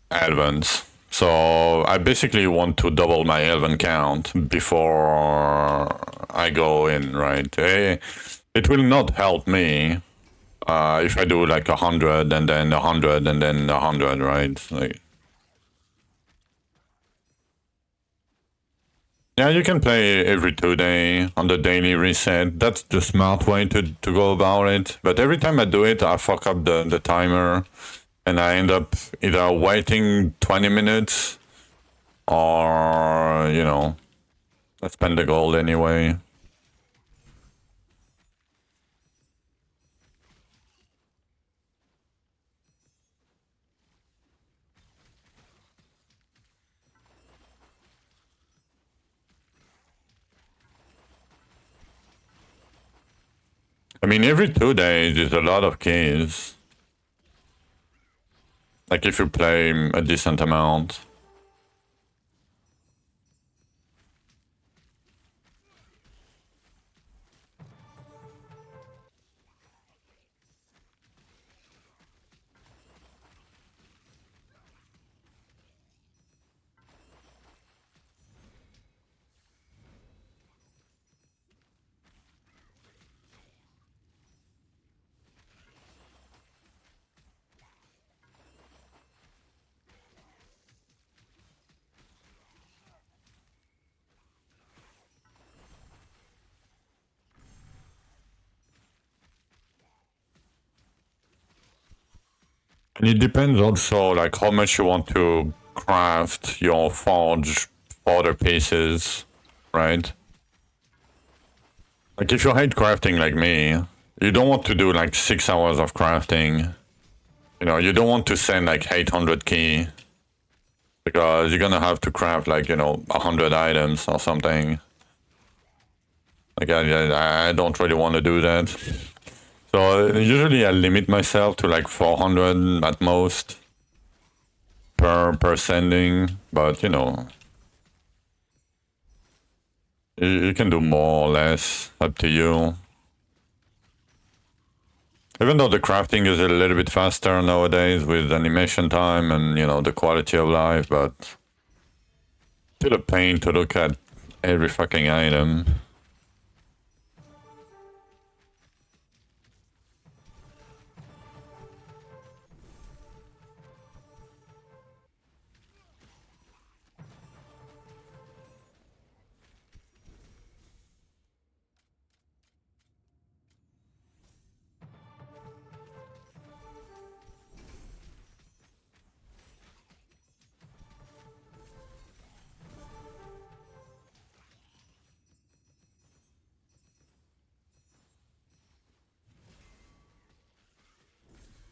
Advance. So I basically want to double my Elven count before I go in, right? It will not help me if I do like 100 and then 100 and then 100, right? Like, yeah, you can play every 2 day on the daily reset. That's the smart way to go about it. But every time I do it, I fuck up the timer and I end up either waiting 20 minutes or, you know, I spend the gold anyway. I mean, every 2 days is a lot of keys. Like if you play a decent amount. And it depends also like how much you want to craft your forge fodder pieces, right? Like if you hate crafting like me, you don't want to do like 6 hours of crafting. You know, you don't want to send like 800 key because you're gonna have to craft like, you know, 100 items or something. Like I don't really want to do that. So usually I limit myself to like 400 at most per sending, but you know, you can do more or less, up to you. Even though the crafting is a little bit faster nowadays with animation time and, you know, the quality of life, but still a pain to look at every fucking item.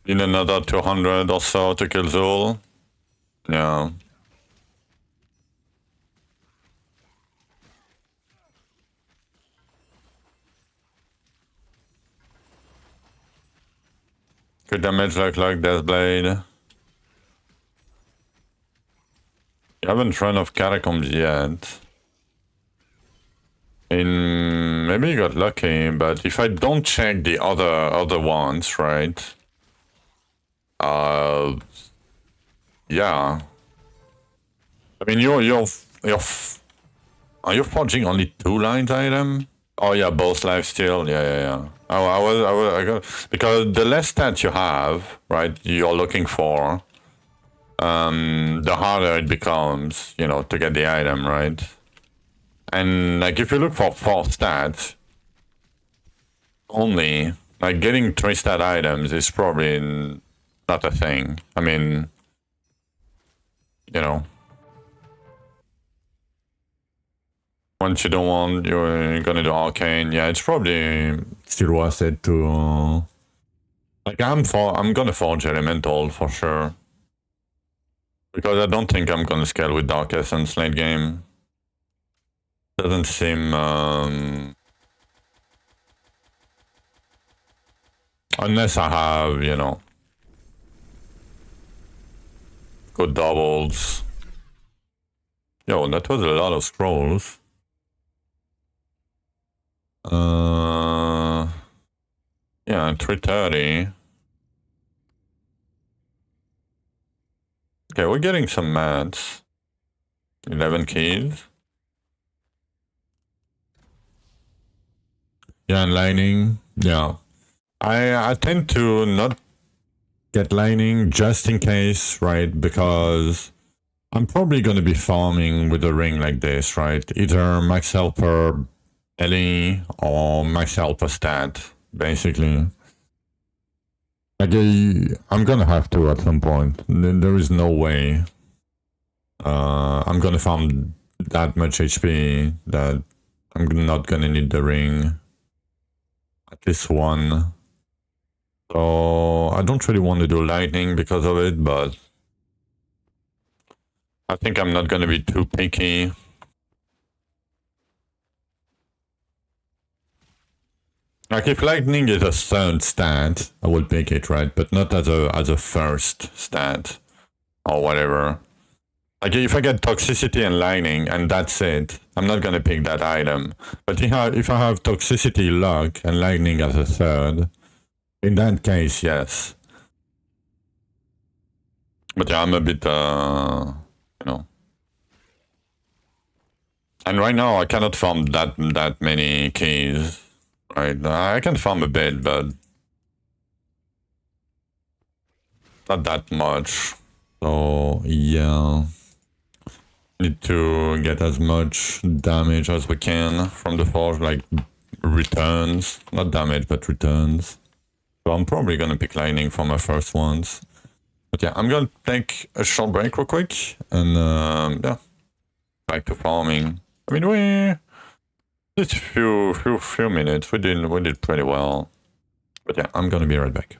In another 200 or so to kill Zul. Yeah. Good damage like Death Blade. You haven't run off Catacombs yet. Maybe you got lucky, but if I don't check the other ones, right? Yeah. I mean, are you forging only 2 lines item? Oh yeah, both life steal. Yeah. I got, because the less stats you have, right? You're looking for, the harder it becomes, you know, to get the item, right? And like if you look for 4 stats only, like getting 3 stat items is probably not a thing. I mean, you know, once you don't want, you're gonna do arcane. Yeah, it's probably still worth it to. Like I'm gonna forge elemental for sure, because I don't think I'm gonna scale with Dark Essence late game. Doesn't seem unless I have, you know, good doubles. Yo, that was a lot of scrolls. Yeah, 330. Okay, we're getting some mats. 11 keys. Yeah, and lining. Yeah. I tend to not get lining just in case, right? Because I'm probably going to be farming with a ring like this, right? Either max helper LE or max helper stat, basically. Like, I'm going to have to at some point. There is no way I'm going to farm that much HP that I'm not going to need the ring. At least one. So I don't really want to do lightning because of it, but I think I'm not going to be too picky. Like if lightning is a third stat, I will pick it, right? But not as a first stat or whatever. Like if I get toxicity and lightning and that's it, I'm not gonna pick that item. But if I have toxicity, luck, and lightning as a third, in that case, yes. But yeah, I'm a bit, you know. And right now I cannot farm that many keys. Right, I can farm a bit, but not that much. So yeah, need to get as much damage as we can from the forge, like returns, not damage but returns. So I'm probably gonna pick lightning for my first ones. But yeah, I'm gonna take a short break real quick and yeah, back to farming. I mean, just a few minutes. We did pretty well. But yeah, I'm gonna be right back.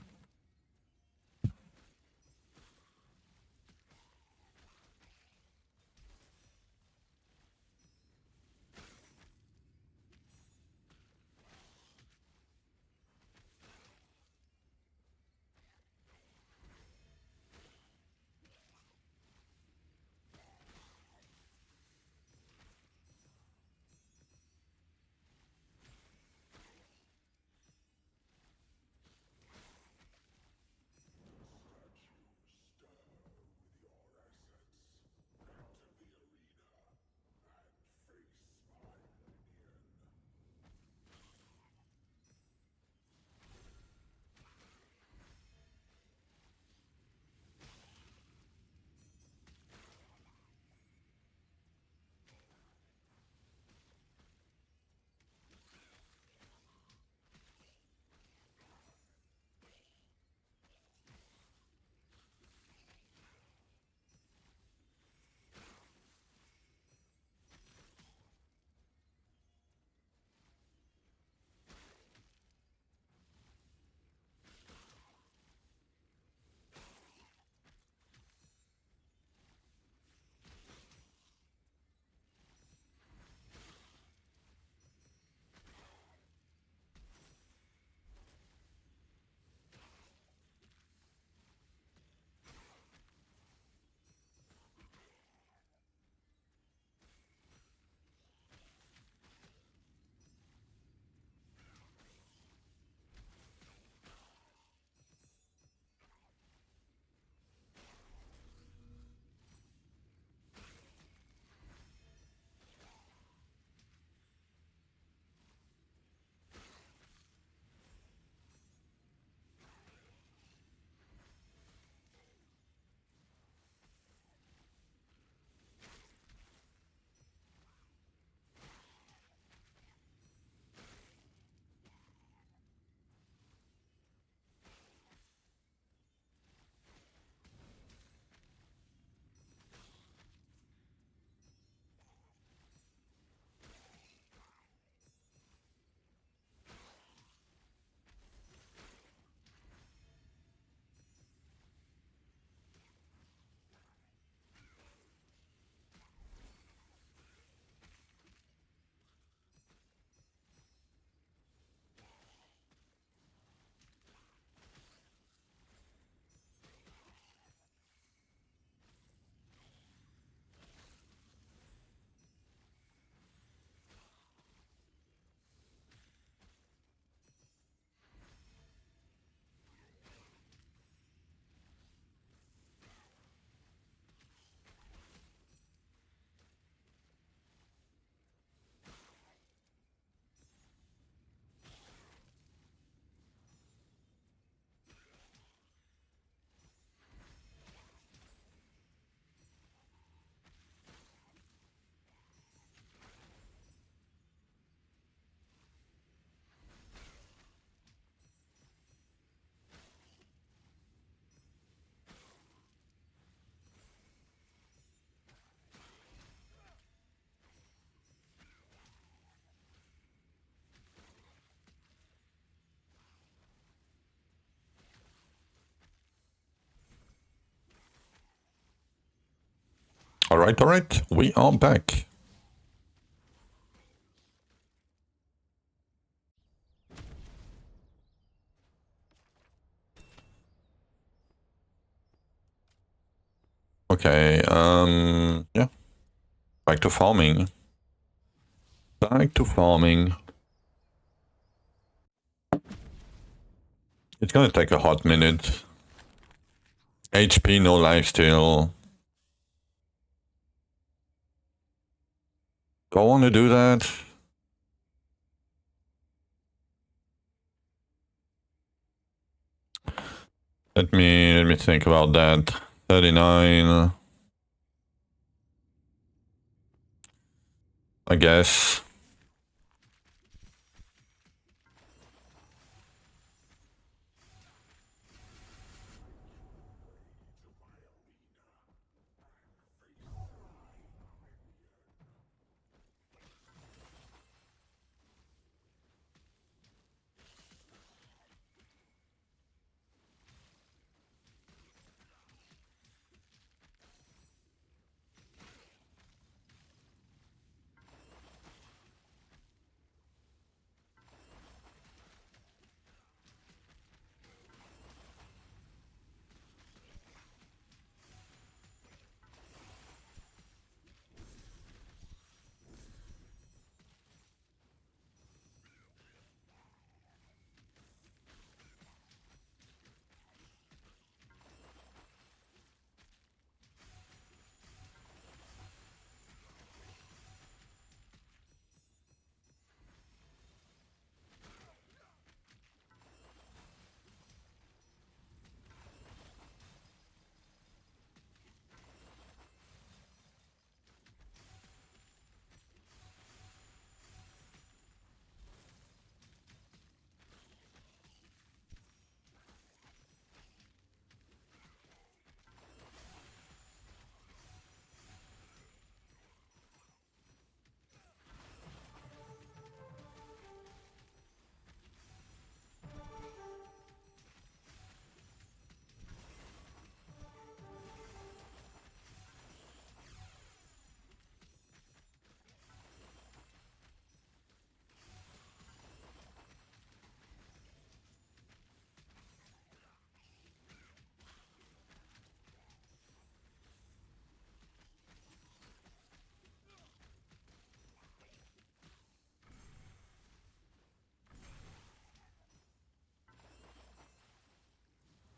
All right. We are back. Okay, yeah. Back to farming. Back to farming. It's gonna take a hot minute. HP, no lifesteal. Do I want to do that? Let me think about that. 39. I guess.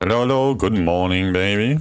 Hello, good morning, baby.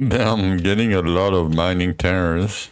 I'm getting a lot of mining terrors.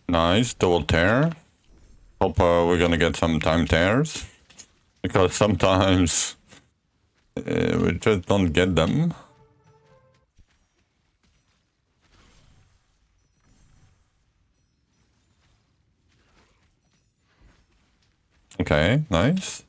Nice, double tear. Hope we're gonna get some time tears. Because sometimes we just don't get them. Okay, nice.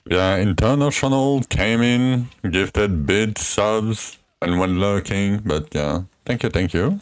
Yeah, International came in, gifted bid subs, and went lurking, but yeah. Thank you, thank you.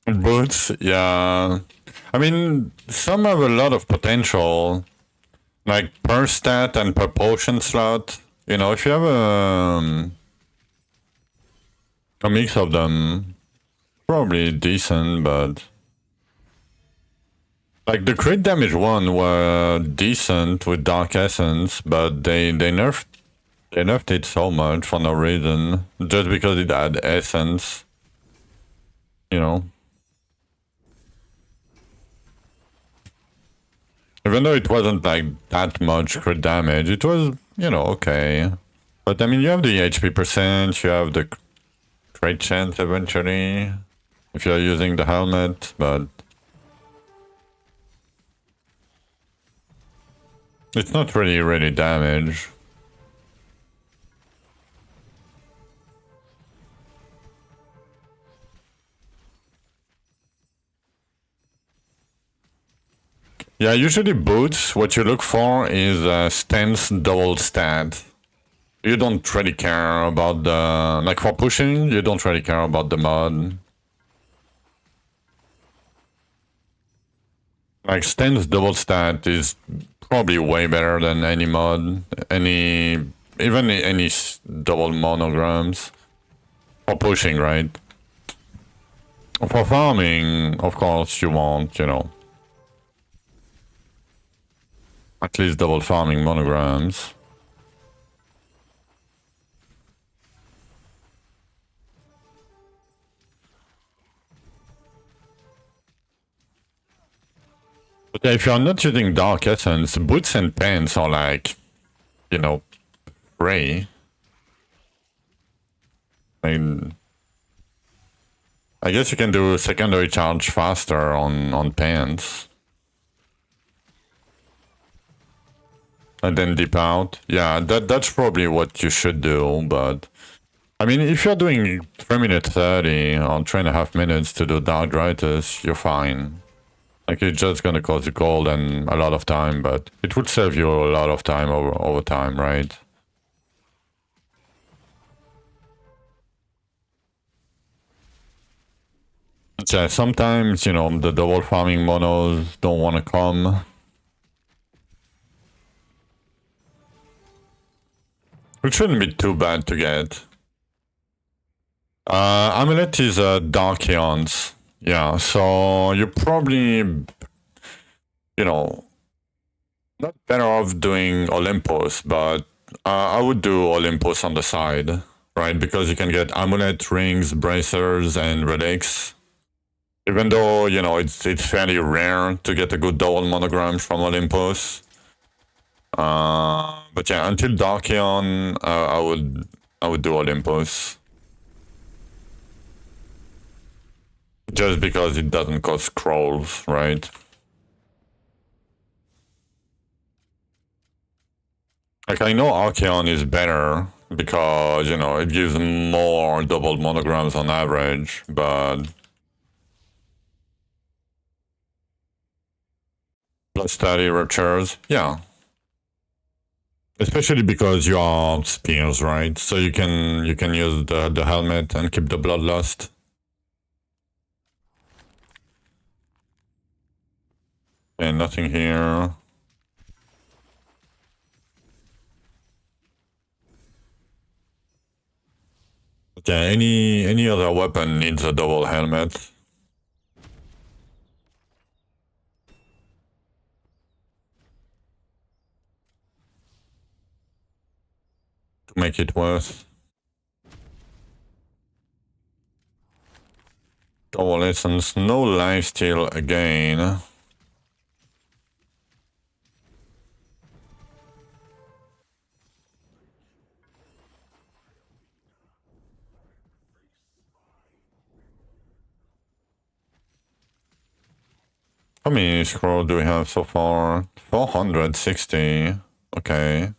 Boots, yeah. I mean, some have a lot of potential, like per stat and per potion slot. You know, if you have a mix of them, probably decent, but like the crit damage one were decent with Dark Essence, but they nerfed it so much for no reason, just because it had essence. You know. Even though it wasn't like that much crit damage, it was, okay. But I mean, you have the HP percent, you have the crit chance eventually, if you're using the helmet, but it's not really damage. Yeah, usually boots, what you look for is a stance double stat. You don't really care about the... Like for pushing, you don't really care about the mod. Like stance double stat is probably way better than any mod. Even any double monograms. For pushing, right? For farming, of course, you want, at least double farming monograms. But if you're not using Dark Essence, boots and pants are like, free. I mean, I guess you can do secondary charge faster on pants. And then dip out. Yeah, that's probably what you should do, but... I mean, if you're doing 3 minutes 30 or 3.5 minutes to do Dark Drythus, you're fine. Like, it's just gonna cost you gold and a lot of time, but it would save you a lot of time over time, right? Yeah, sometimes, the double farming monos don't want to come. It shouldn't be too bad to get. Amulet is Dark Eons. Yeah, so you're probably, not better off doing Olympus, but I would do Olympus on the side, right? Because you can get Amulet, Rings, Bracers, and Relics. Even though, it's fairly rare to get a good double monogram from Olympus. But yeah, until Darkion, I would do Olympus. Just because it doesn't cost scrolls, right? Like, I know Archeon is better because, it gives more double monograms on average, but... Plus 30 ruptures, yeah. Especially because you are spears, right? So you can use the helmet and keep the bloodlust. And nothing here. Okay, any other weapon needs a double helmet. To make it worth. Double essence, no lifesteal again. How many scrolls do we have so far? 460. Okay.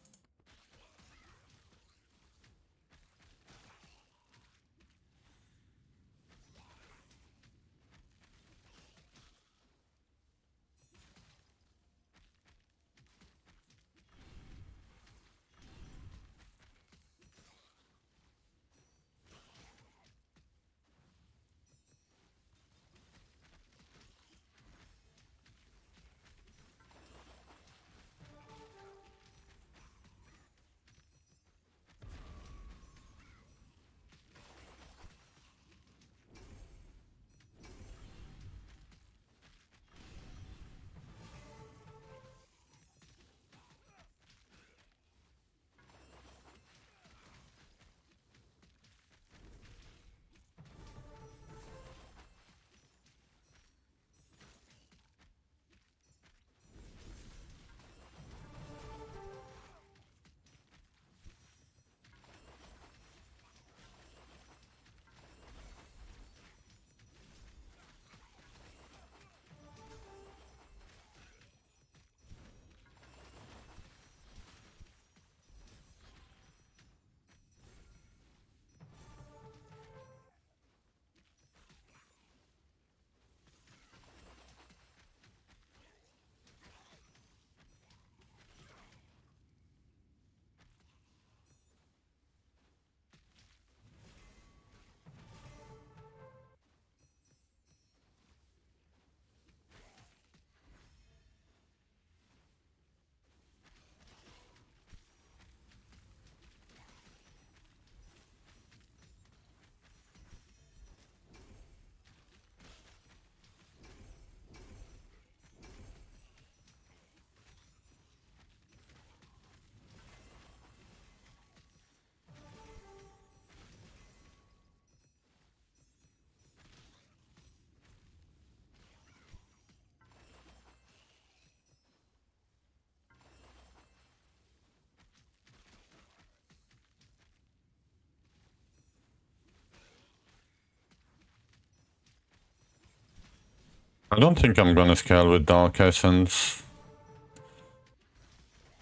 I don't think I'm gonna scale with Dark Essence.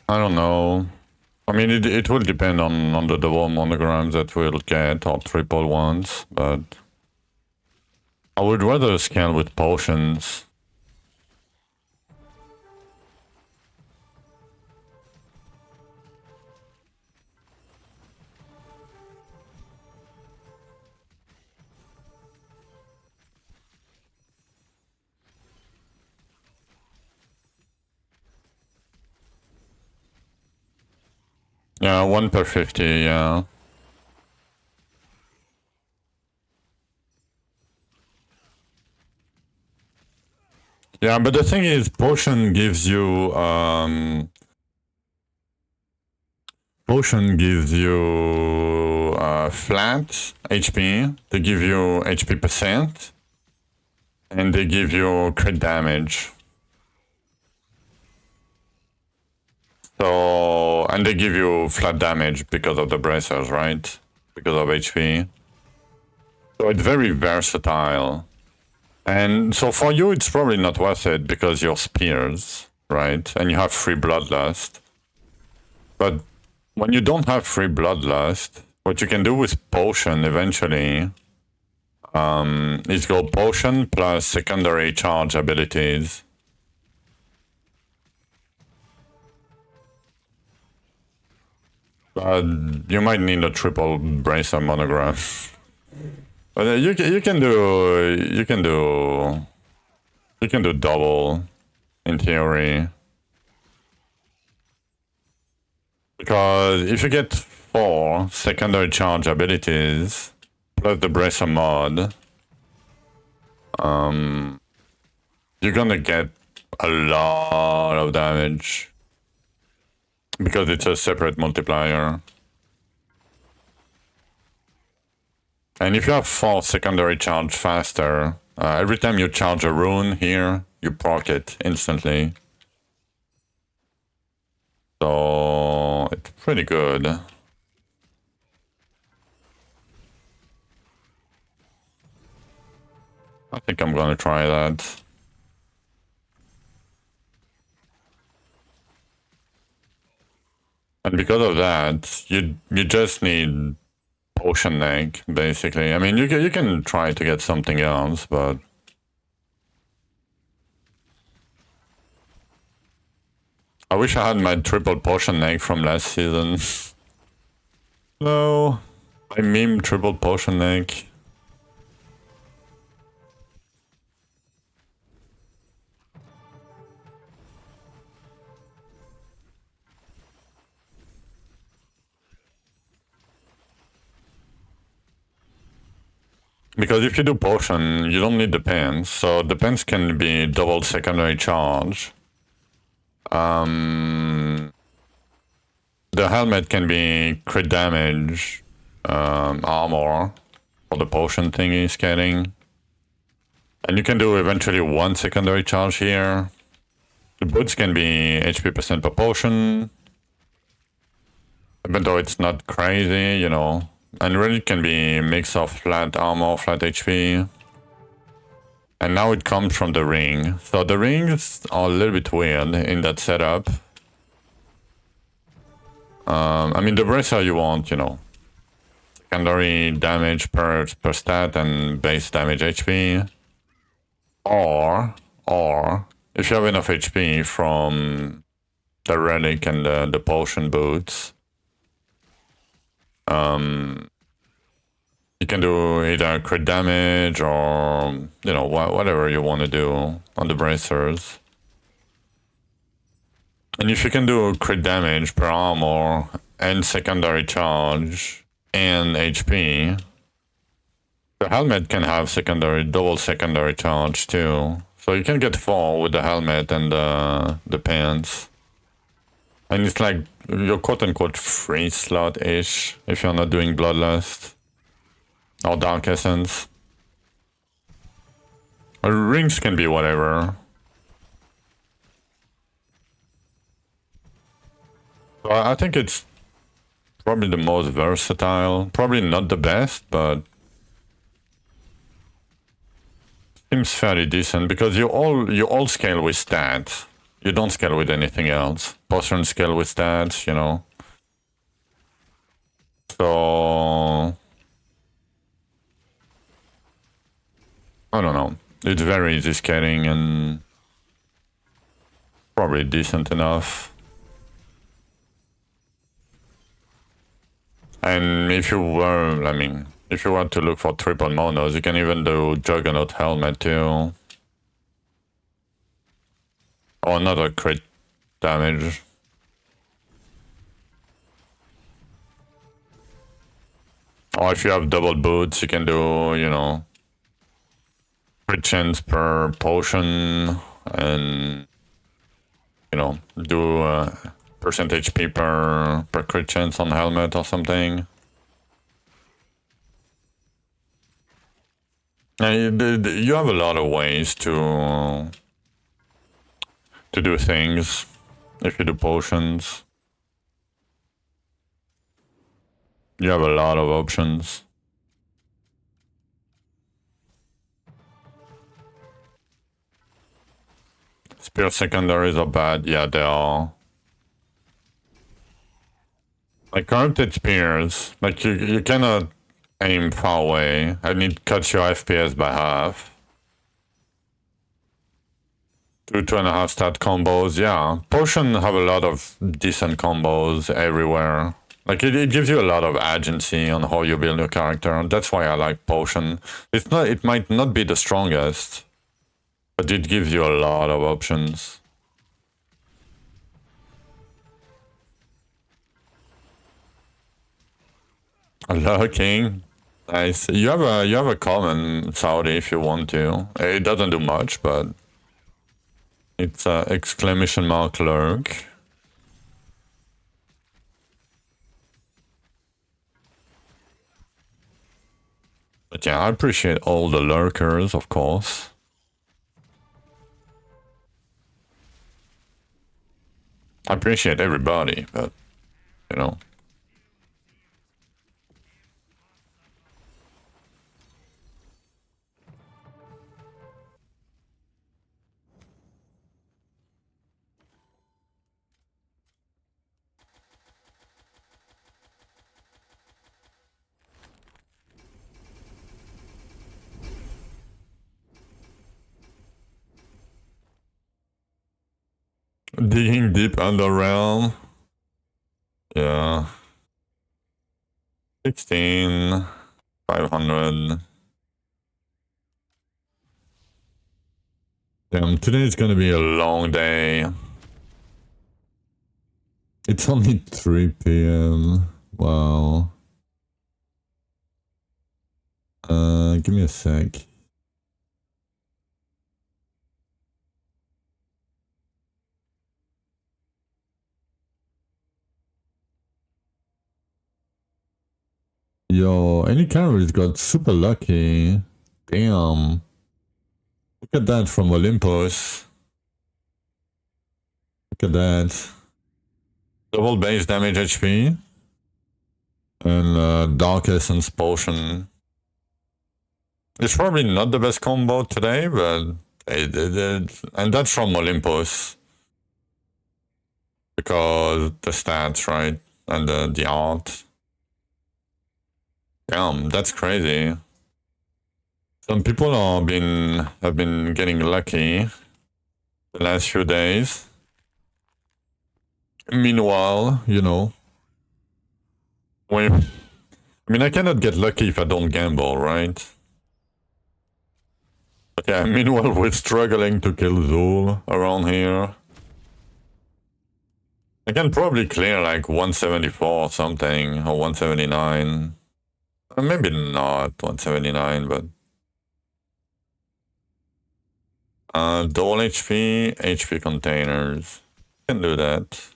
I don't know. I mean, it will depend on the double monograms that we'll get, or triple ones, but I would rather scale with potions. Yeah, 1 per 50, yeah. Yeah, but the thing is, potion gives you, flat HP, they give you HP percent, and they give you crit damage. So, and they give you flat damage because of the bracers, right? Because of HP. So it's very versatile. And so for you, it's probably not worth it because you're spears, right? And you have free bloodlust. But when you don't have free bloodlust, what you can do with potion eventually is go potion plus secondary charge abilities. But you might need a triple bracer monogram. But you can do double in theory. Because if you get 4 secondary charge abilities plus the bracer mod, you're gonna get a lot of damage because it's a separate multiplier. And if you have 4 secondary charge faster, every time you charge a rune here, you proc it instantly. So it's pretty good. I think I'm gonna try that. And because of that, you just need potion egg, basically. I mean, you can try to get something else, but I wish I had my triple potion egg from last season. No, I meme triple potion egg. Because if you do potion, you don't need the pens. So the pens can be double secondary charge. The helmet can be crit damage, armor, for the potion thingy is getting. And you can do eventually 1 secondary charge here. The boots can be HP percent per potion. Even though it's not crazy, you know. And really it can be a mix of flat armor, flat HP. And now it comes from the ring. So the rings are a little bit weird in that setup. I mean, the bracer you want, you know, secondary damage per stat and base damage HP. Or if you have enough HP from the relic and the potion boots, you can do either crit damage or, you know, whatever you want to do on the bracers. And if you can do crit damage per armor and secondary charge and HP, the helmet can have double secondary charge too. So you can get 4 with the helmet and the pants. And it's like your quote-unquote free slot-ish if you're not doing Bloodlust or Dark Essence. Rings can be whatever. So I think it's probably the most versatile. Probably not the best, but Seems fairly decent because you all scale with stats. You don't scale with anything else. Potion scale with stats, you know. So I don't know. It's very easy scaling and probably decent enough. And if you were, I mean, if you want to look for triple monos, you can even do Juggernaut Helmet too. Or another crit damage. Or if you have double boots, you can do, you know, crit chance per potion and, you know, do percentage P per crit chance on helmet or something. And you have a lot of ways to do things if you do potions. You have a lot of options. Spear secondaries are bad. Yeah, they are. Like corrupted spears, like you cannot aim far away and it cuts your FPS by half. 2.5 stat combos, yeah. Potion have a lot of decent combos everywhere. Like it gives you a lot of agency on how you build your character, and that's why I like Potion. It might not be the strongest, but it gives you a lot of options. Lurking. Nice. You have a common Saudi if you want to. It doesn't do much, but it's exclamation mark lurk. But yeah, I appreciate all the lurkers, of course. I appreciate everybody, but you know. Digging deep underrealm. Yeah. 16,500. Damn, today's gonna be a long day. It's only 3 p.m. Wow. Give me a sec. Yo, any calories got super lucky. Damn. Look at that from Olympus. Look at that. Double base damage HP. And Dark Essence Potion. It's probably not the best combo today, but and that's from Olympus. Because the stats, right? And the art. Damn, that's crazy. Some people have been getting lucky the last few days. Meanwhile, you know, I mean, I cannot get lucky if I don't gamble, right? But yeah, meanwhile, we're struggling to kill Zul around here. I can probably clear like 174 or something, or 179. Maybe not 179, but... dual HP containers. Can do that.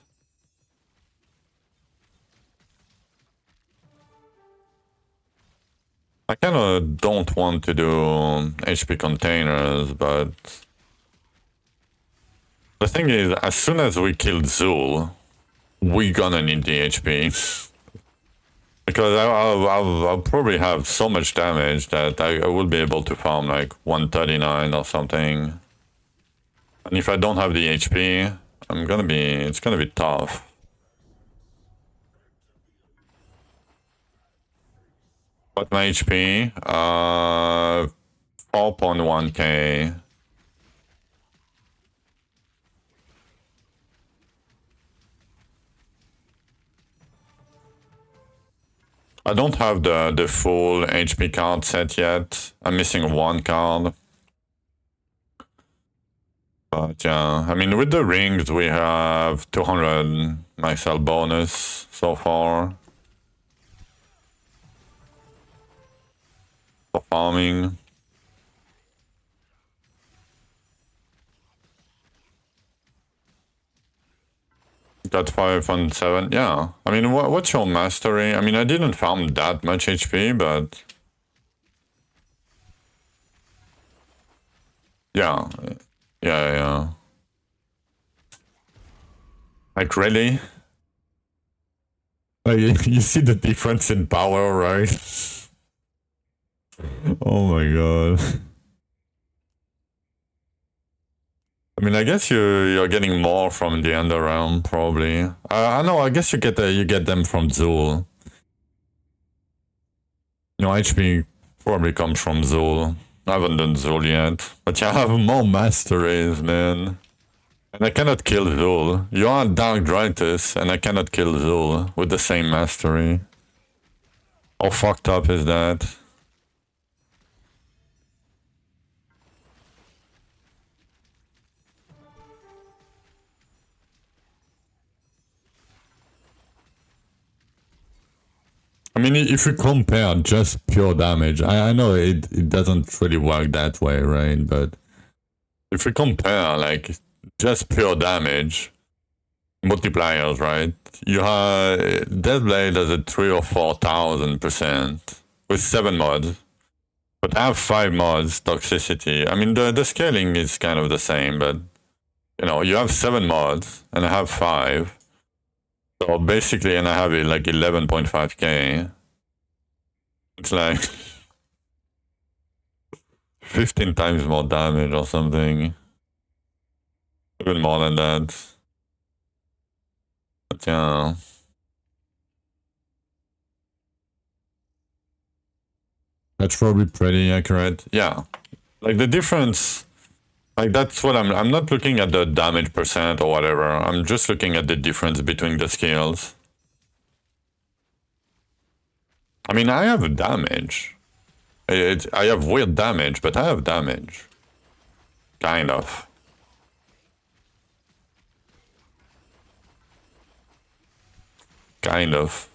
I kind of don't want to do HP containers, but... The thing is, as soon as we kill Zul, we're gonna need the HP. Because I'll probably have so much damage that I will be able to farm like 139 or something. And if I don't have the HP, it's gonna be tough. What's my HP? 4.1k. I don't have the full HP card set yet. I'm missing one card. But yeah, I mean, with the rings, we have 200 myself bonus so far for farming. Got 5.7. Yeah. I mean, what's your mastery? I mean, I didn't farm that much HP, but yeah. Yeah. Like, really? You see the difference in power, right? Oh my god. I mean, I guess you're getting more from the Underrealm, probably. I know. I guess you get them from Zul. You know, HP probably comes from Zul. I haven't done Zul yet, but yeah, I have more masteries, man. And I cannot kill Zul. You are Dark Drythus, and I cannot kill Zul with the same mastery. How fucked up is that? I mean, if you compare just pure damage, I know it doesn't really work that way, right? But if we compare, like, just pure damage, multipliers, right? You have Deathblade does it 3 or 4,000% with 7 mods. But I have 5 mods, Toxicity. I mean, the scaling is kind of the same, but, you know, you have 7 mods, and I have 5. So basically, and I have it like 11.5k. It's like 15 times more damage or something. Even more than that. But yeah. That's probably pretty accurate. Yeah. Like the difference, like that's what I'm not looking at the damage percent or whatever. I'm just looking at the difference between the skills. I mean, I have damage. I have weird damage, but I have damage. Kind of. Kind of.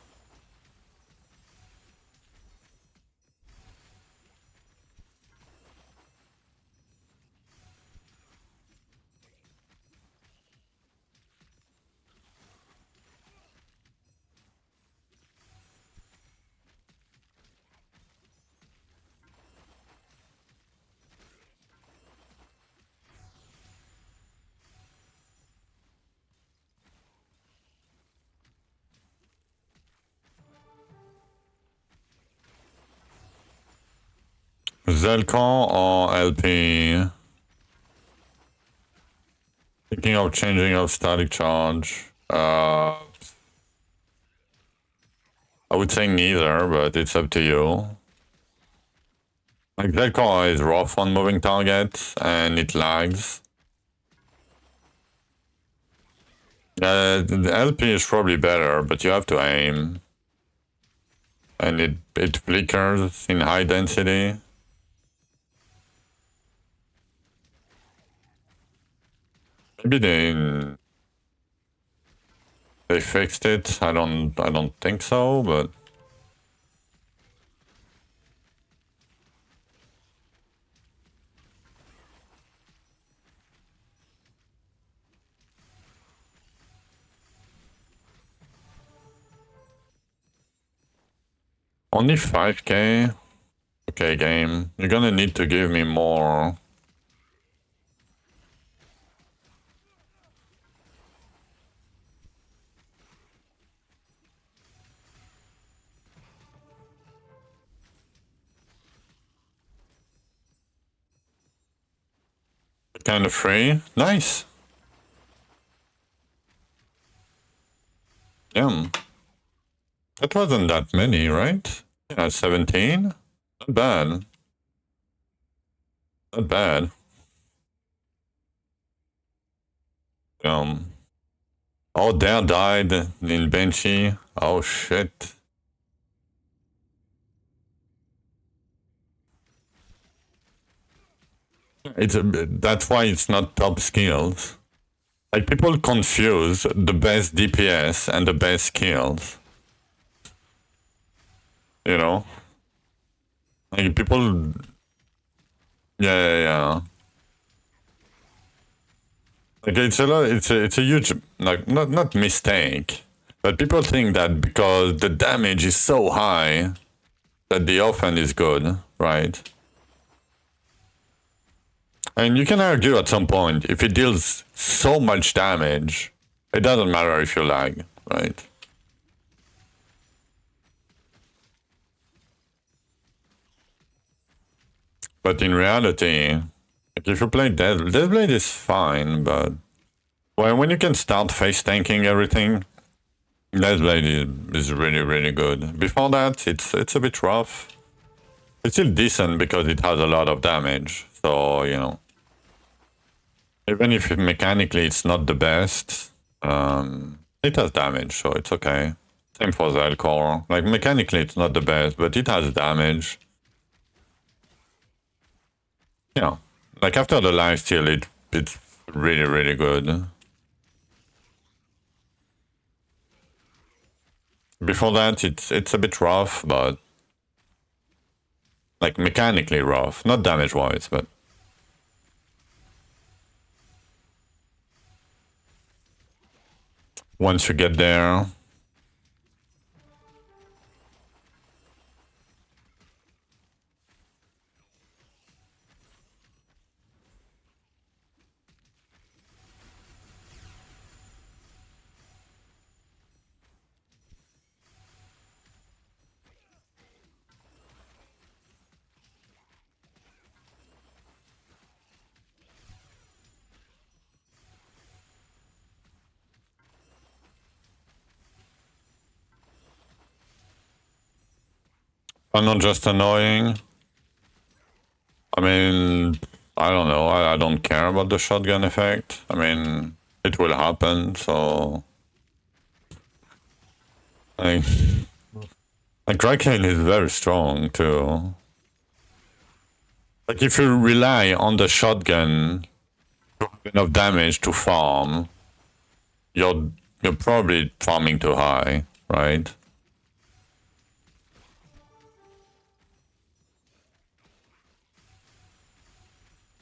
Zelcon or LP? Thinking of changing of static charge. I would say neither, but it's up to you. Like Zelcon is rough on moving targets and it lags. The LP is probably better, but you have to aim. And it flickers in high density. Maybe they fixed it. I don't think so, but only 5k? Okay, game. You're gonna need to give me more. kind of free. Nice. Yeah. That wasn't that many, right? Yeah, 17? Not bad. Not bad. Oh, Dare died in Benchy. Oh, shit. That's why it's not top skills. Like, people confuse the best DPS and the best skills. You know? Like, people... Yeah. Like, it's a huge, like, not mistake, but people think that because the damage is so high that the offense is good, right? And you can argue at some point, if it deals so much damage, it doesn't matter if you lag, right? But in reality, like if you play Deathblade is fine, but when you can start face tanking everything, Deathblade is really, really good. Before that, it's a bit rough. It's still decent because it has a lot of damage, so, you know. Even if mechanically it's not the best, it has damage, so it's okay. Same for Zelcore. Like, mechanically it's not the best, but it has damage. Yeah. Like, after the lifesteal, it's really, really good. Before that, it's a bit rough, but... like, mechanically rough. Not damage-wise, but... once you get there... are not just annoying. I mean, I don't know. I don't care about the shotgun effect. I mean, it will happen, so... like Drythus is very strong, too. Like, if you rely on the shotgun to have enough damage to farm, you're probably farming too high, right?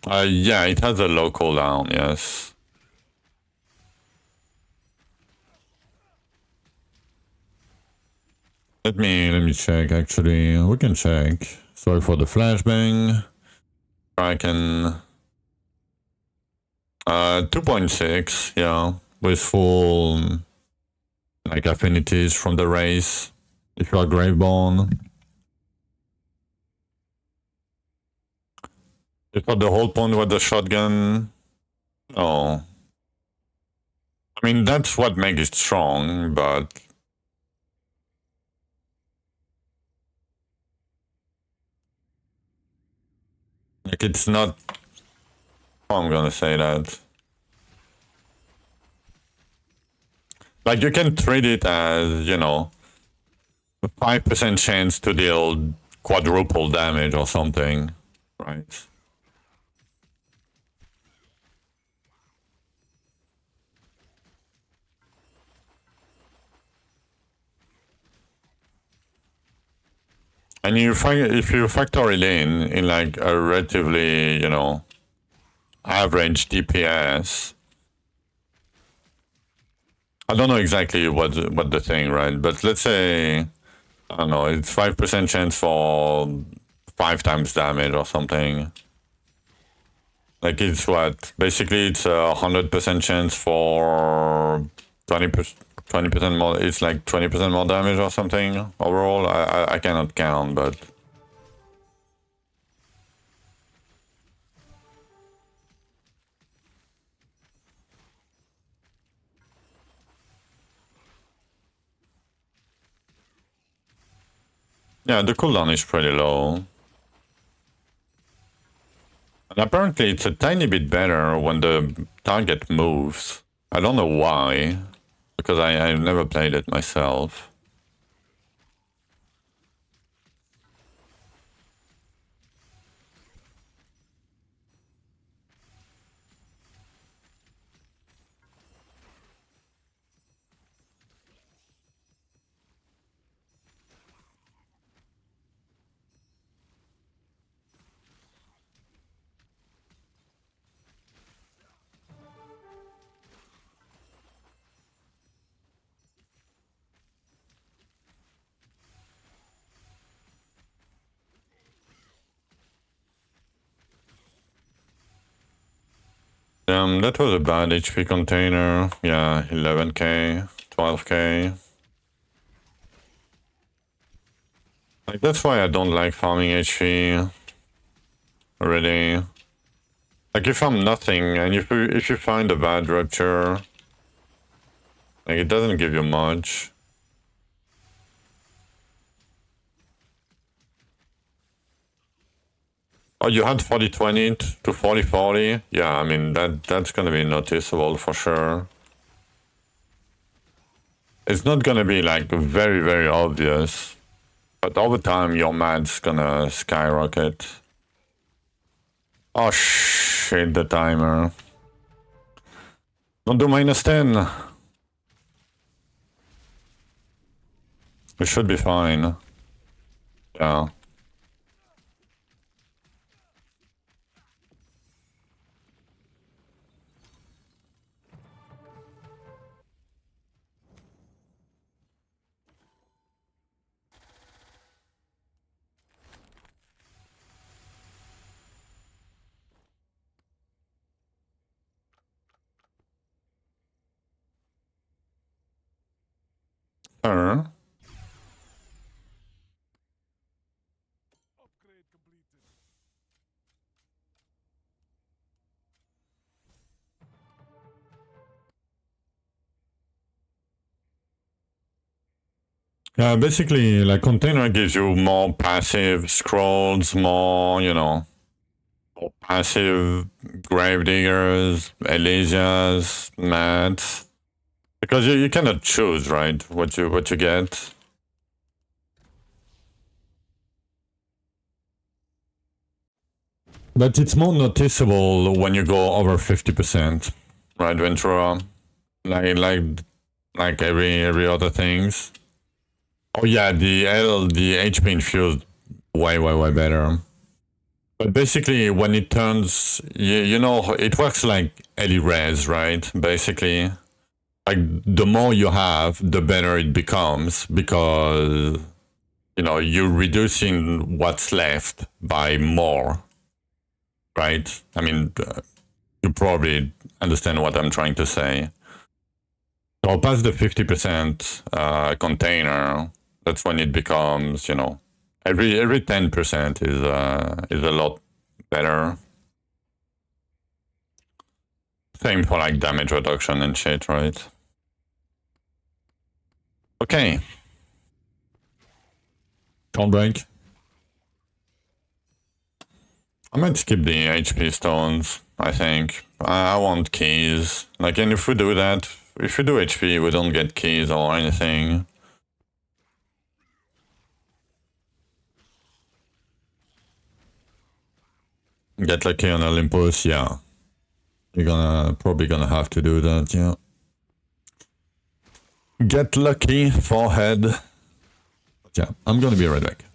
Yeah, it has a low cooldown, yes. Let me check, actually. We can check. Sorry for the flashbang. Kraken... 2.6, yeah. With full, like, affinities from the race. If you are Graveborn. You thought the whole point with the shotgun? No. I mean, that's what makes it strong, but... like, it's not... how I'm gonna say that. Like, you can treat it as, you know, a 5% chance to deal quadruple damage or something, right? And if you factor it in like a relatively, you know, average DPS, I don't know exactly what the thing, right? But let's say, I don't know, it's 5% chance for 5 times damage or something. Like, it's what? Basically, it's a 100% chance for 20% more. It's like 20% more damage or something overall. I cannot count, but... Yeah, the cooldown is pretty low. And apparently it's a tiny bit better when the target moves. I don't know why, because I've never played it myself. That was a bad HP container. Yeah, 11k, 12k. Like, that's why I don't like farming HP. Really. Like, if I'm nothing, and if you find a bad rupture, like, it doesn't give you much. Oh, you had 40-20 to 40-40? Yeah, I mean, that's gonna be noticeable for sure. It's not gonna be, like, very, very obvious. But over time, your mat's gonna skyrocket. Oh, shit, the timer. Don't do -10. We should be fine. Yeah. Sure. Yeah, basically, like, container gives you more passive scrolls, more, you know, more passive gravediggers, Elysias, mats. Because you cannot choose, right, what you get. But it's more noticeable when you go over 50%, right, Ventura? Like every other things. Oh yeah, the HP infused way better. But basically, when it turns, you know, it works like Ellie Res, right? Basically, like the more you have, the better it becomes because you know you're reducing what's left by more, right? I mean, you probably understand what I'm trying to say. So past the 50% container, that's when it becomes, you know, every 10% is a lot better. Same for like damage reduction and shit, right? Okay. Can't break. I might skip the HP stones, I think. I want keys. Like, and if we do that, if we do HP, we don't get keys or anything. Get lucky on Olympus, yeah. You're probably gonna have to do that, yeah. Get lucky, forehead. Yeah, I'm gonna be right back.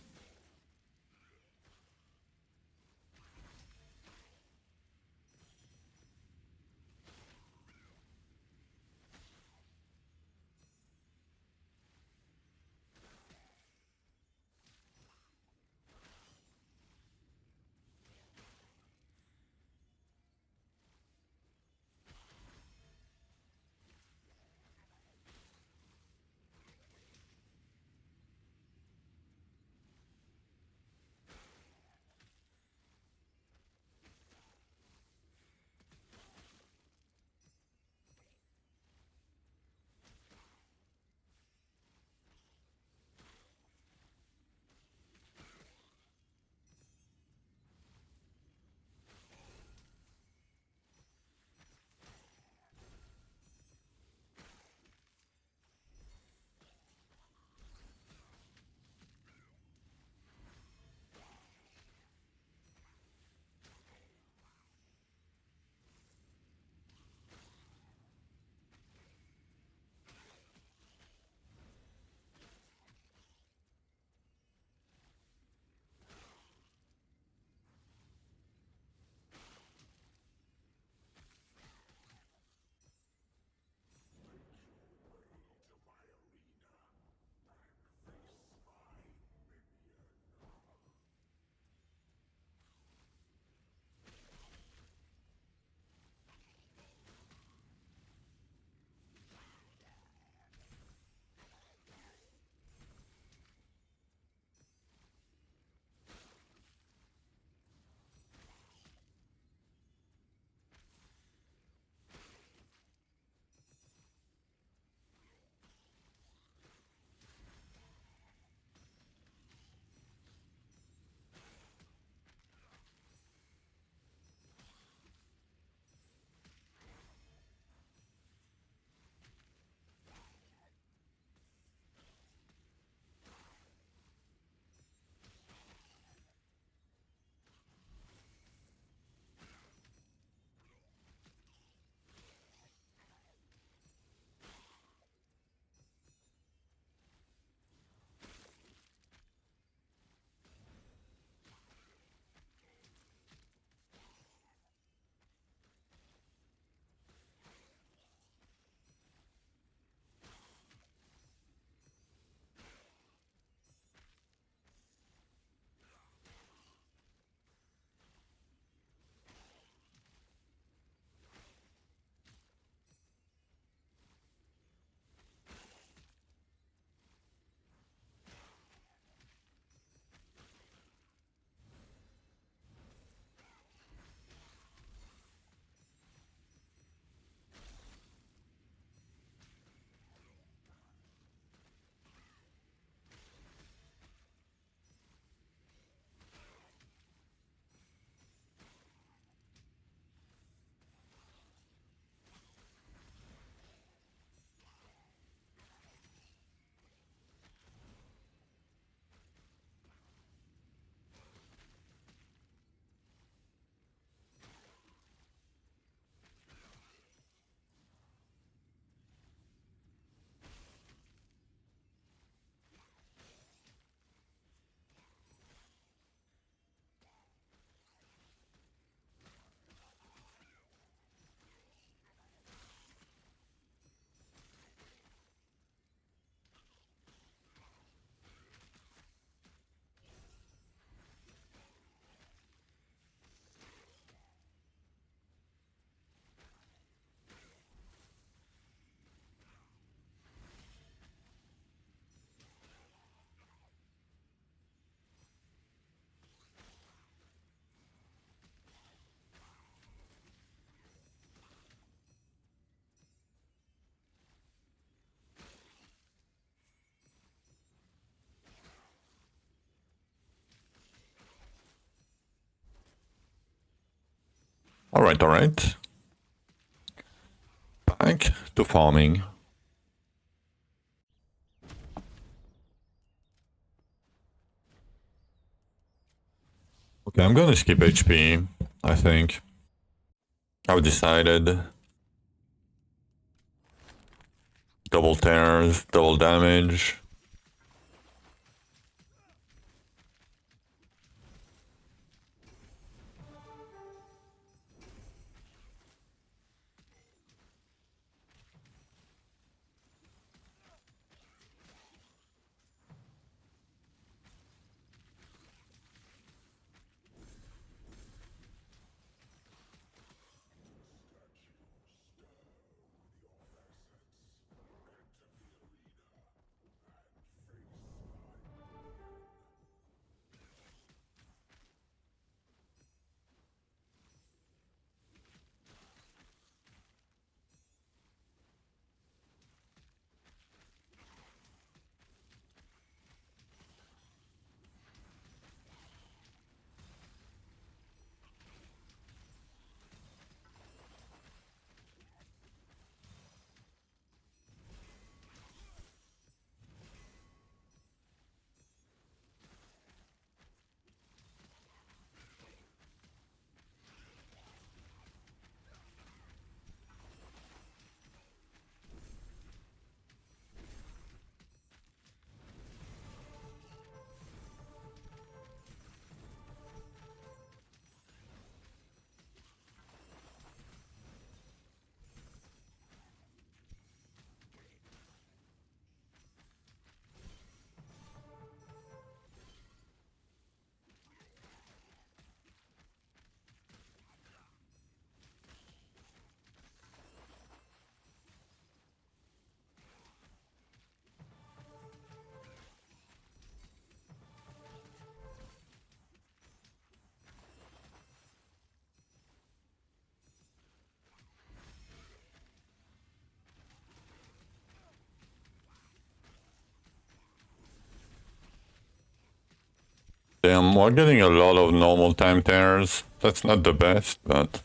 Alright, alright. Back to farming. Okay, I'm gonna skip HP, I think. I've decided. Double tears, double damage. Damn, we're getting a lot of normal time tears. That's not the best, but...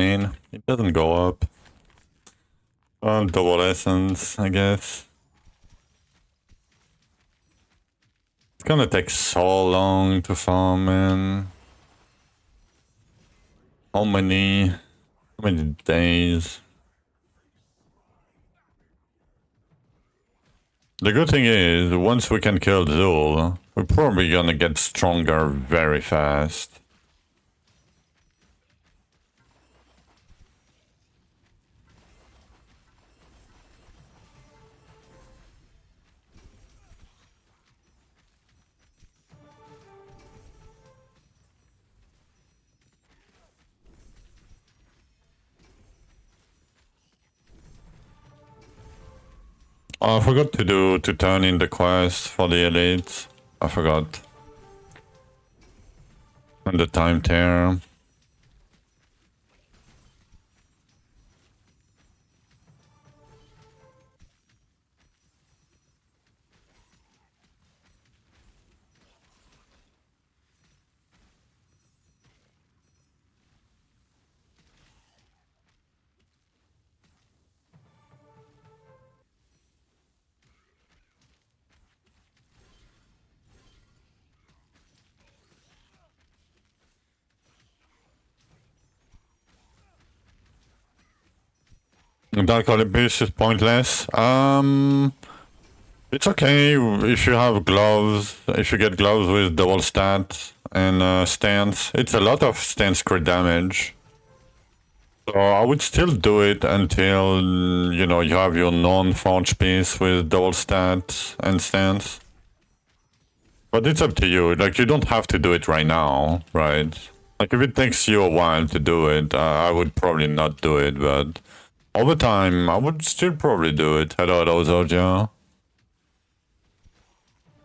mean, it doesn't go up. Double essence, I guess. It's gonna take so long to farm, man. How many days? The good thing is, once we can kill Zul, we're probably gonna get stronger very fast. Oh, I forgot to turn in the quest for the elites. I forgot. And the time tear. Dark Olympus is pointless. It's okay if you have gloves, if you get gloves with double stat and stance. It's a lot of stance crit damage. So I would still do it until, you know, you have your non-forge piece with double stat and stance. But it's up to you. Like, you don't have to do it right now, right? Like, if it takes you a while to do it, I would probably not do it, but over time, I would still probably do it. Hello, Zolja.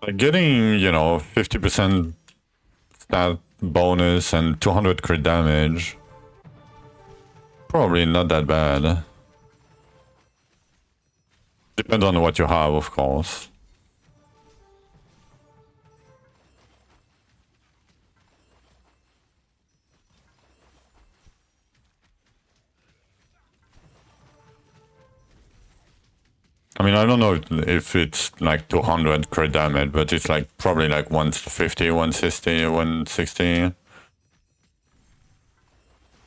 Like, getting, you know, 50% stat bonus and 200 crit damage, probably not that bad. Depends on what you have, of course. I mean, I don't know if it's like 200 crit damage, but it's like probably like 150, 160, 160.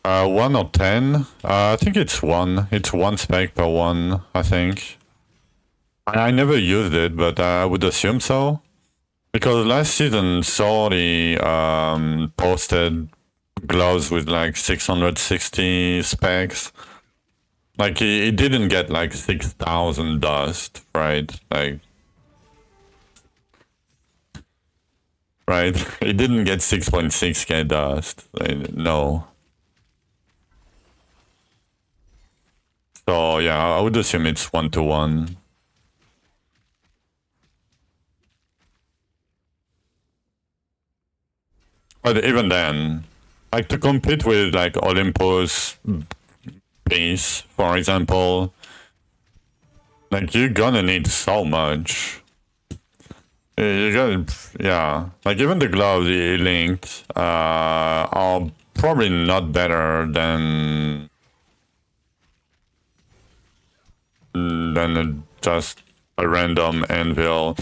1 or 10? I think it's 1. It's 1 spec per 1, I think. I never used it, but I would assume so. Because last season, Sorry posted gloves with like 660 specs. Like, he didn't get like 6,000 dust, right? Like, right? He didn't get 6.6k dust. Like, no. So, yeah, I would assume it's 1-to-1. But even then, like, to compete with like Olympus piece, for example, like, you're gonna need so much. You gotta, yeah. Like, even the gloves he linked are probably not better than just a random anvil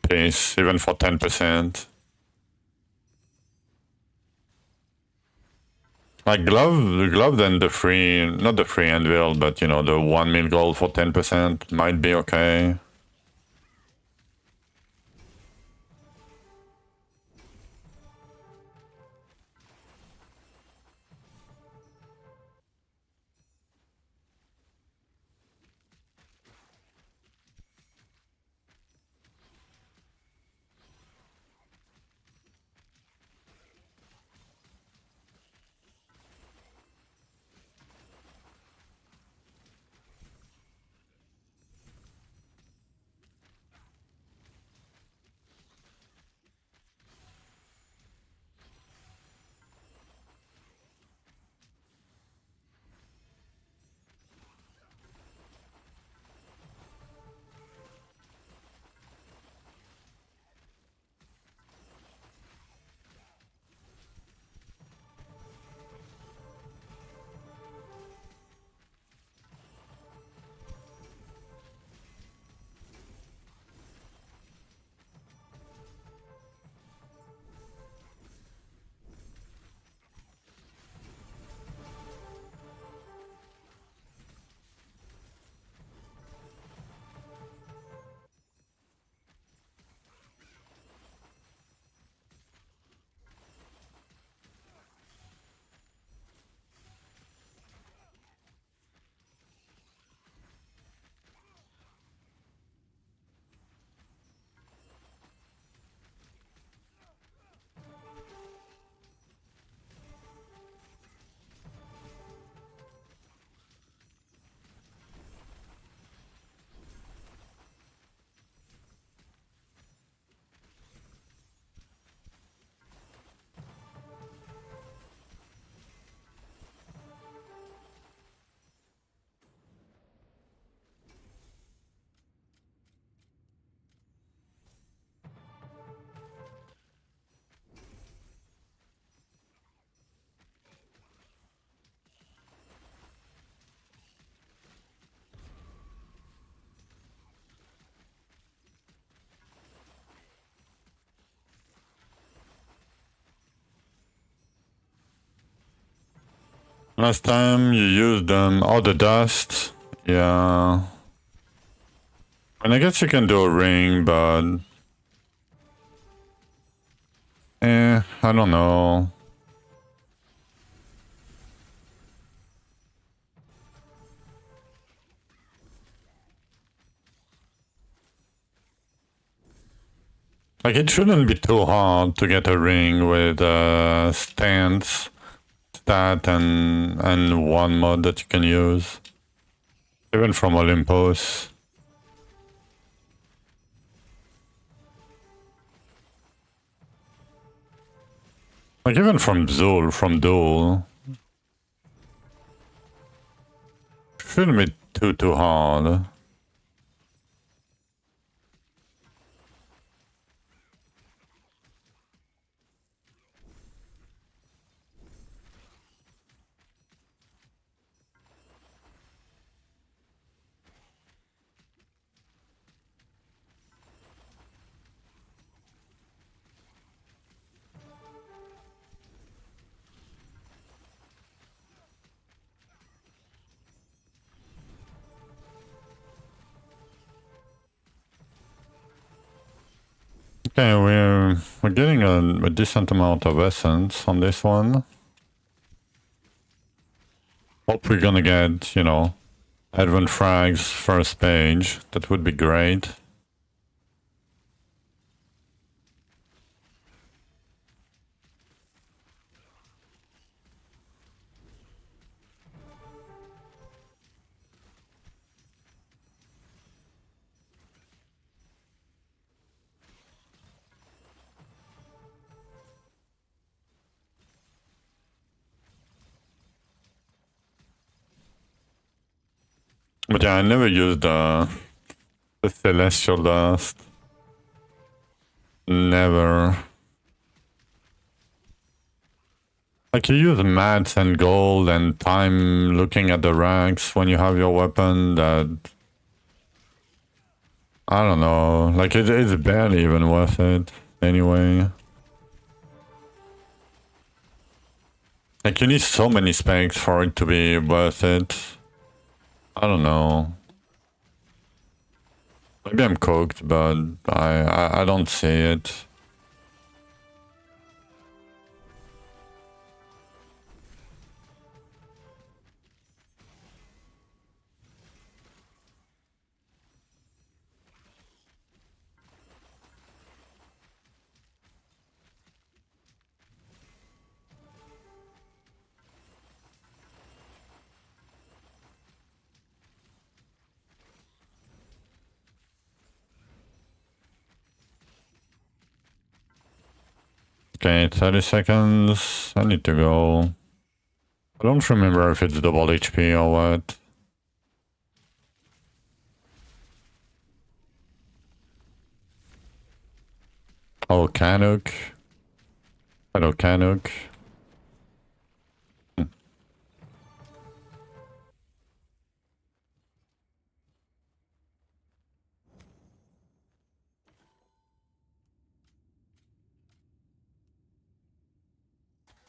piece, even for 10%. Like, the glove and the free, not the free anvil, but, you know, the 1 mil gold for 10% might be okay. Last time you used them. Oh, the dust. Yeah. And I guess you can do a ring, but... I don't know. Like, it shouldn't be too hard to get a ring with stance, stat, and one mod that you can use. Even from Olympus. Like, even from Zul, from Duel. Shouldn't be too hard. Okay, we're getting a decent amount of essence on this one. Hope we're gonna get, you know, Advent Frags first page. That would be great. But yeah, I never used the Celestial Dust. Never. Like, you use mats and gold and time looking at the ranks when you have your weapon that... I don't know, like it's barely even worth it anyway. Like, you need so many specs for it to be worth it. I don't know. Maybe I'm cooked, but I don't see it. Okay, 30 seconds. I need to go. I don't remember if it's double HP or what. Oh, Canuck. Hello, Canuck.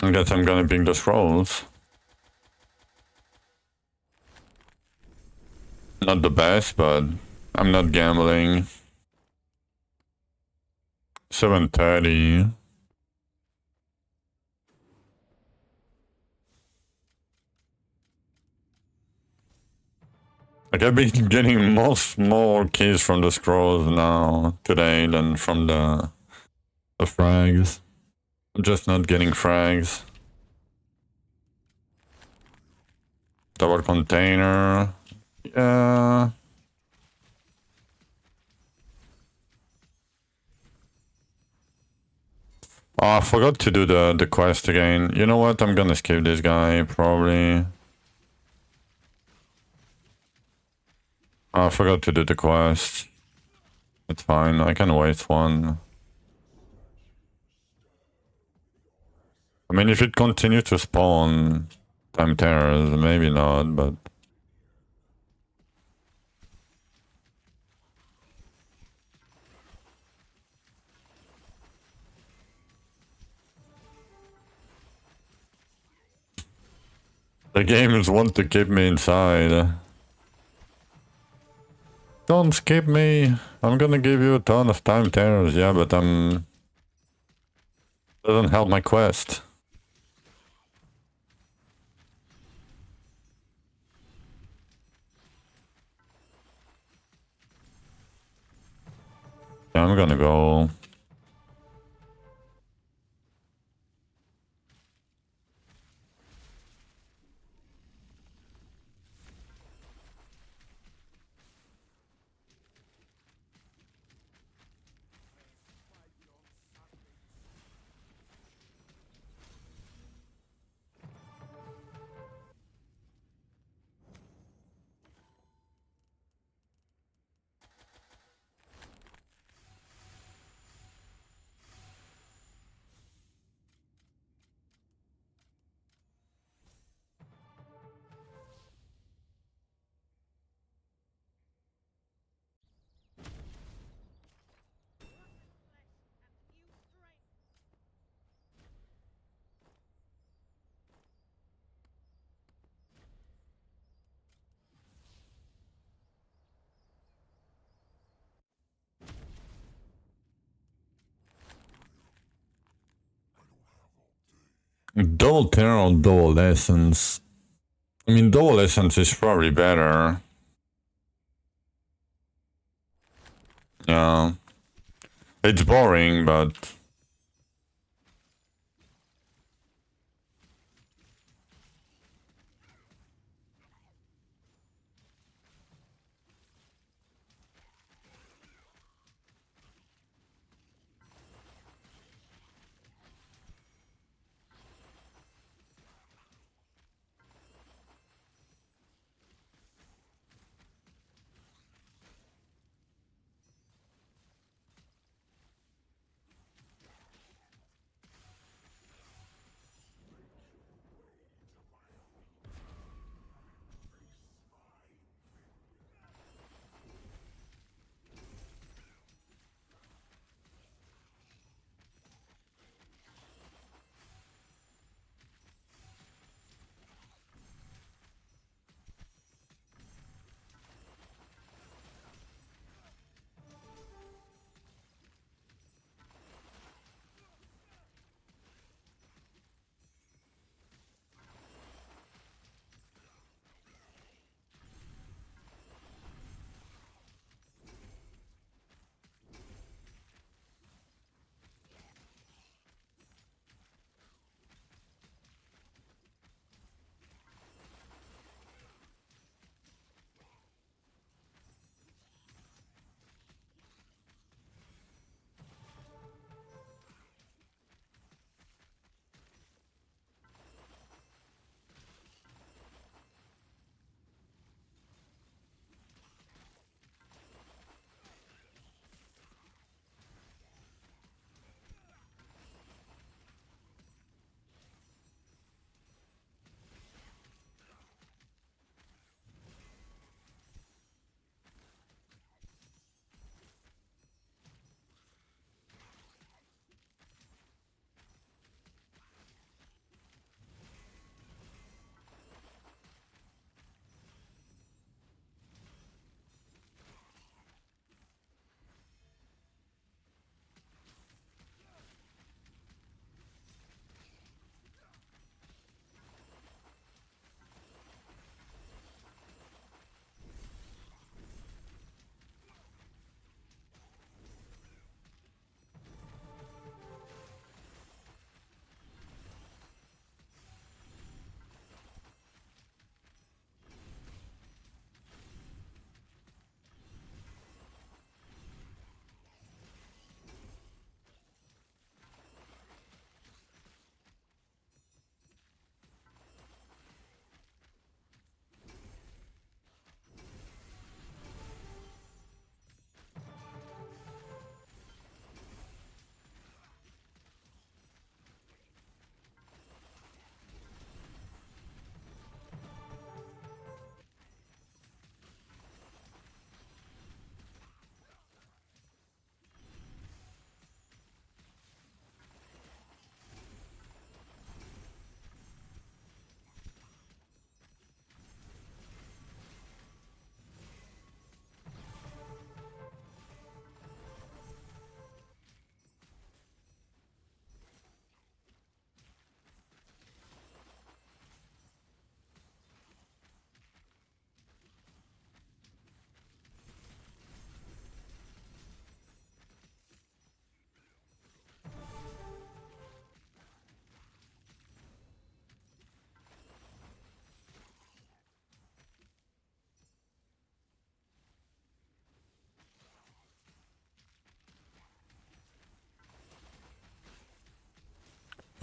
I guess I'm gonna pick the scrolls. Not the best, but I'm not gambling. 730. Like, I've been getting more keys from the scrolls now today than from the frags. I'm just not getting frags. Double container. Yeah. Oh, I forgot to do the quest again. You know what? I'm gonna skip this guy, probably. Oh, I forgot to do the quest. It's fine, I can wait one. I mean, if it continues to spawn time terrors, maybe not, but... The games want to keep me inside. Don't skip me. I'm gonna give you a ton of time terrors, yeah, but doesn't help my quest. Yeah, I'm gonna go. Double terror, double essence. I mean, double essence is probably better. Yeah. It's boring, but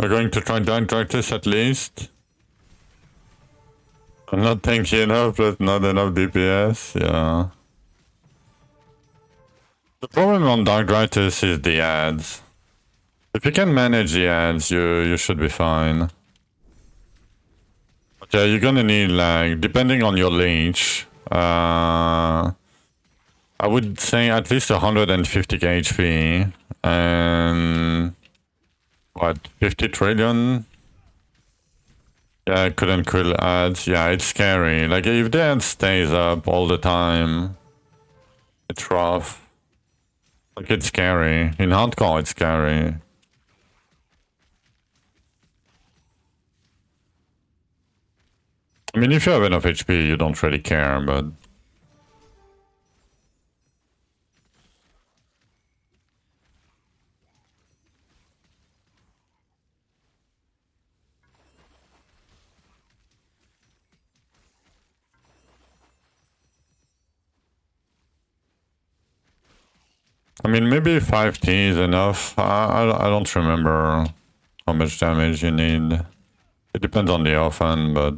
We're going to try Drythus at least. I'm not tanky enough, but not enough DPS, yeah. The problem on Drythus is the ads. If you can manage the ads, you should be fine. But yeah, you're gonna need, like, depending on your leech, I would say at least 150 HP and what, 50 trillion? Yeah, I couldn't kill ads. Yeah, it's scary. Like, if the ad stays up all the time, it's rough. Like, it's scary. In hardcore, it's scary. I mean, if you have enough HP, you don't really care, but... I mean, maybe 5T is enough. I don't remember how much damage you need. It depends on the offhand, but...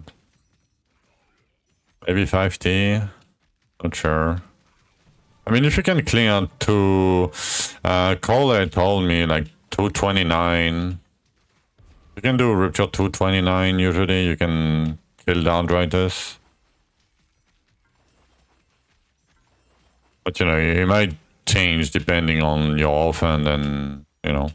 Maybe 5T? Not sure. I mean, if you can clear to... Cole told me, like, 229. You can do Rupture 229 usually, you can kill down Drythus. But, you know, it might change depending on your offhand and, you know.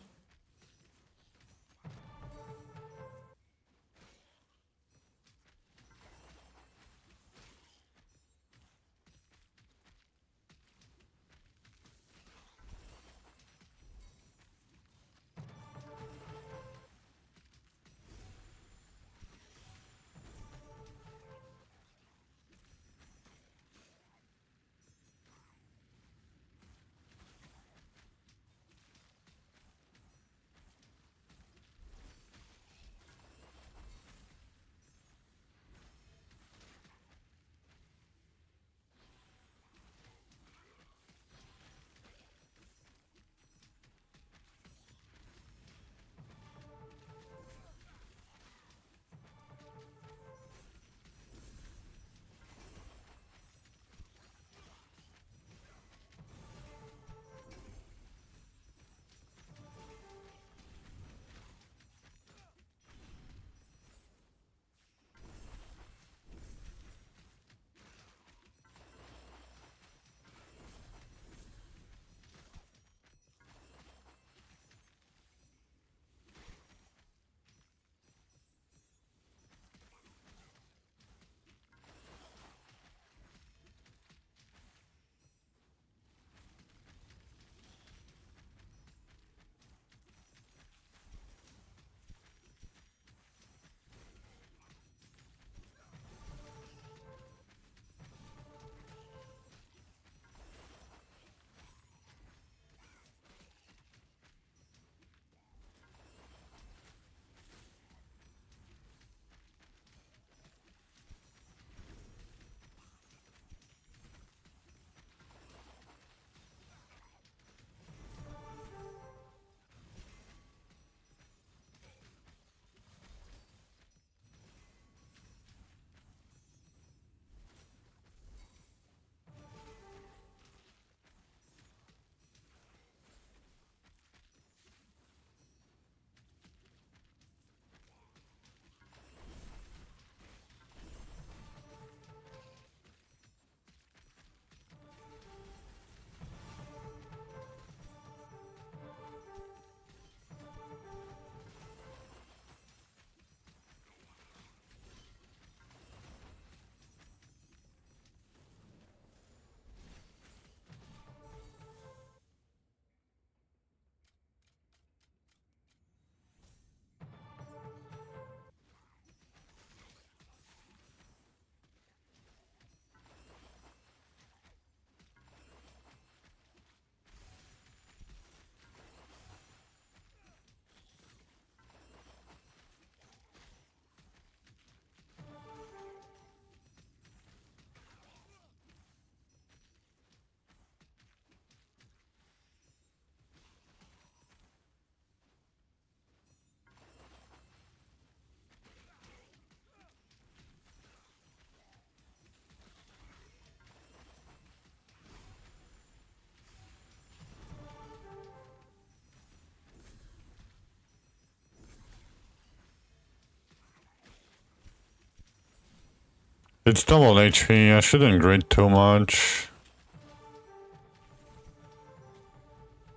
It's double HP, I shouldn't grid too much.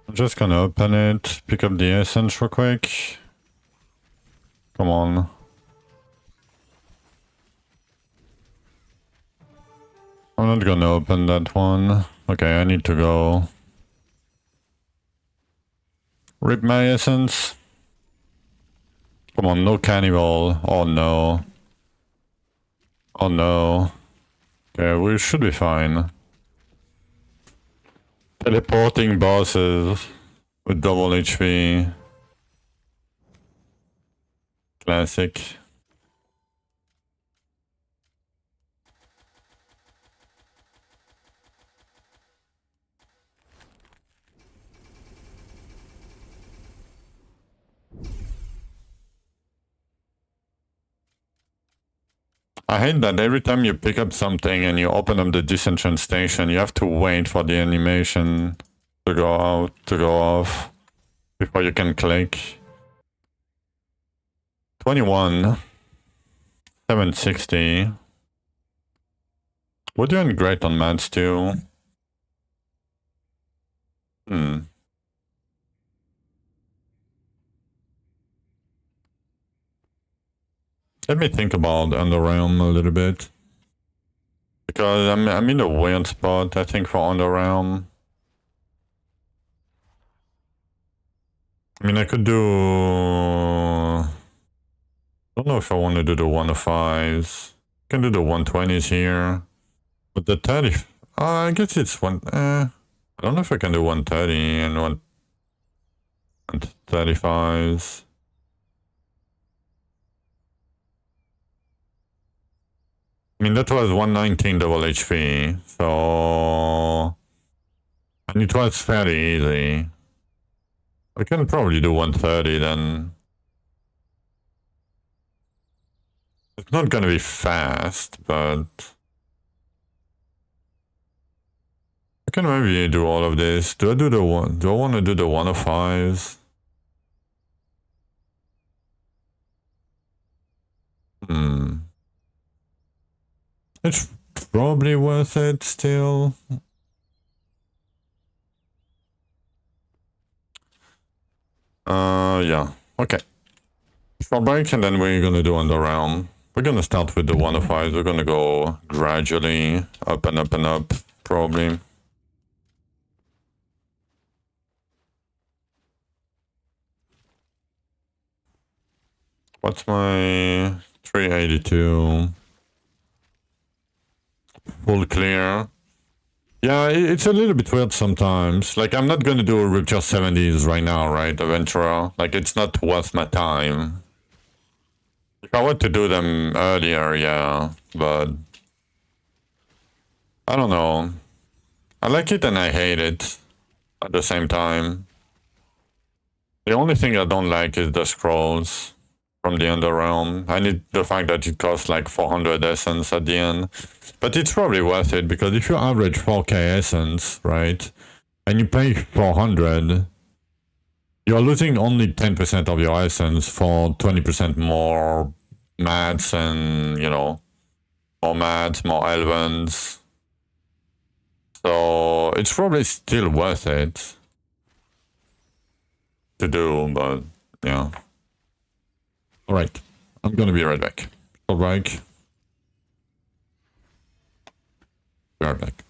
I'm just gonna open it, pick up the essence real quick. Come on. I'm not gonna open that one. Okay, I need to go. Rip my essence. Come on, no cannibal. Oh no. Oh no. Okay, we should be fine. Teleporting bosses with double HP. Classic. I hate that every time you pick up something and you open up the disenchant station, you have to wait for the animation to go out, to go off, before you can click. 21. 760. We're doing great on mats too. Let me think about Underrealm a little bit. Because I'm in a weird spot, I think, for Underrealm. I mean, I could do... I don't know if I want to do the 105s. I can do the 120s here. But the 30... I guess it's one... I don't know if I can do 130 and 135s. I mean, that was 119 double HP, so... And it was fairly easy. I can probably do 130 then. It's not gonna be fast, but... I can maybe do all of this. Do I do the one? Do I want to do the 105s? It's probably worth it still. Yeah. Okay. Short break and then we're gonna do Underrealm. We're gonna start with the 105s. We're gonna go gradually up and up and up, probably. What's my 382? Full clear. Yeah, it's a little bit weird sometimes. Like, I'm not gonna do a Rupture 70s right now, right? Adventurer. Like, it's not worth my time. If I were to do them earlier, yeah, but... I don't know. I like it and I hate it at the same time. The only thing I don't like is the scrolls from the Underrealm. I need the fact that it costs like 400 essence at the end. But it's probably worth it, because if you average 4k essence, right, and you pay 400, you're losing only 10% of your essence for 20% more mats and, you know, more mats, more elvens. So it's probably still worth it to do, but yeah. Alright, I'm gonna be right back. Alright. Be right back.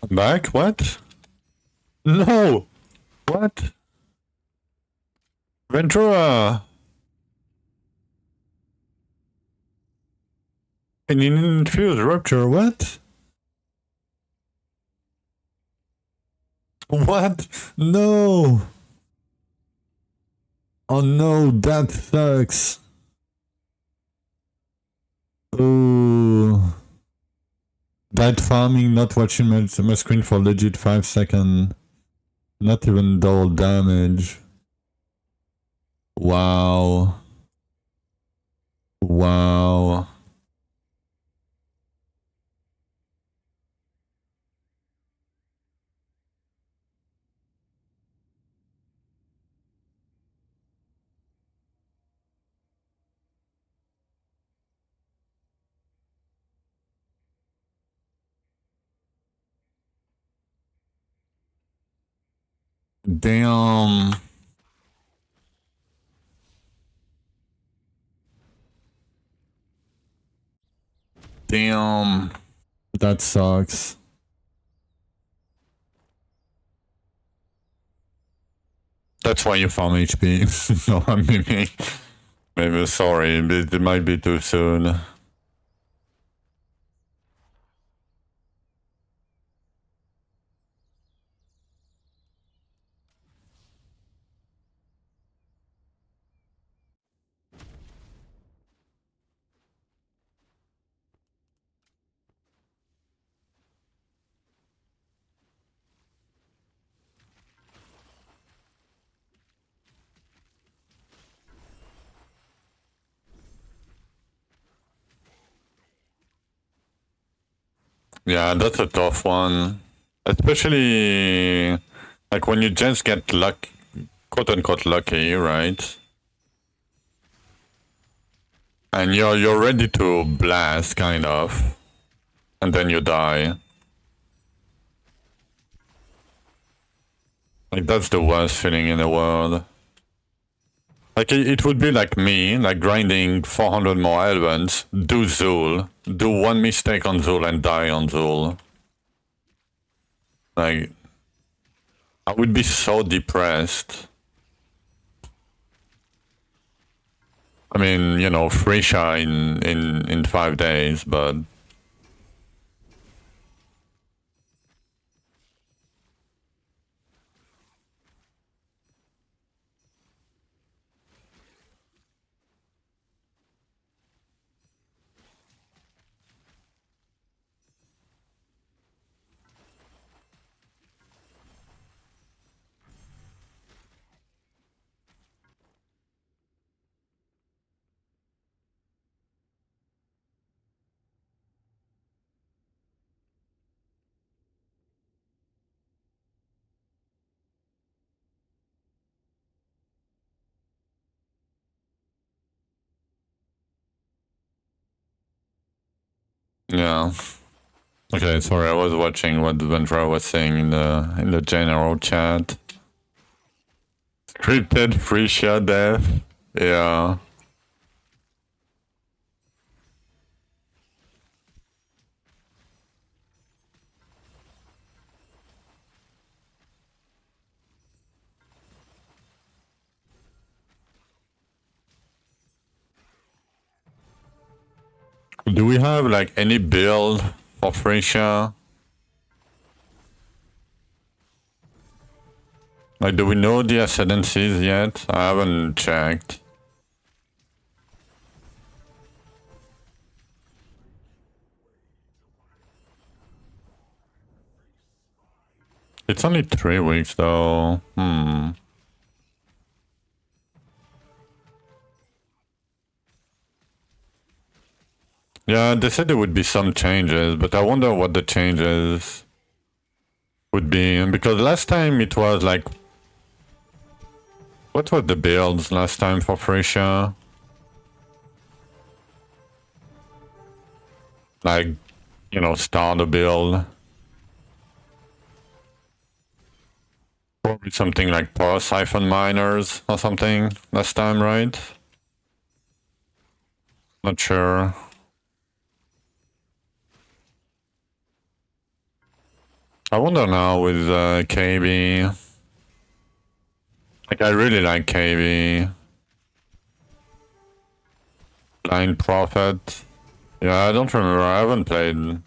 Back? What? No! What? Ventura! An infused rupture, what? What? No! Oh no, that sucks. Oh. Died farming, not watching my screen for legit 5 seconds. Not even double damage. Wow. Wow. Damn. Damn. That sucks. That's why you farm HP. No, I'm maybe sorry, but it might be too soon. Yeah, that's a tough one. Especially like when you just get luck, quote unquote lucky, right? And you're ready to blast, kind of, and then you die. Like that's the worst feeling in the world. Like it would be like me, like grinding 400 more elements, do Zul, do one mistake on Zul and die on Zul. Like, I would be so depressed. I mean, you know, Frisha in 5 days, but yeah. Okay, sorry, I was watching what Ventra was saying in the general chat. Scripted Frisha death. Yeah. Do we have like any build for Frisha? Like, do we know the ascendancies yet? I haven't checked. It's only 3 weeks though. Yeah, they said there would be some changes, but I wonder what the changes would be. Because last time it was like... What were the builds last time for Frisha? Like, you know, starter build. Probably something like Power Siphon Miners or something last time, right? Not sure. I wonder now with KB. Like, I really like KB. Blind Prophet. Yeah, I don't remember. I haven't played.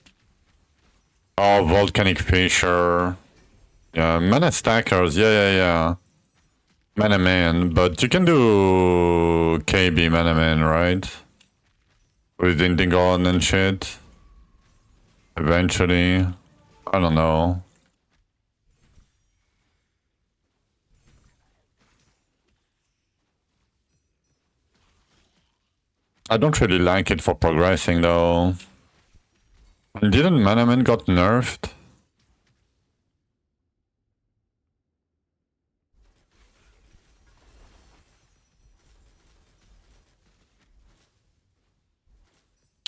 Oh, Volcanic Fisher. Yeah, Mana Stackers. Yeah. Mana Man. But you can do KB Mana Man, right? With Indigon and shit. Eventually. I don't know. I don't really like it for progressing though. And didn't Mana Man got nerfed?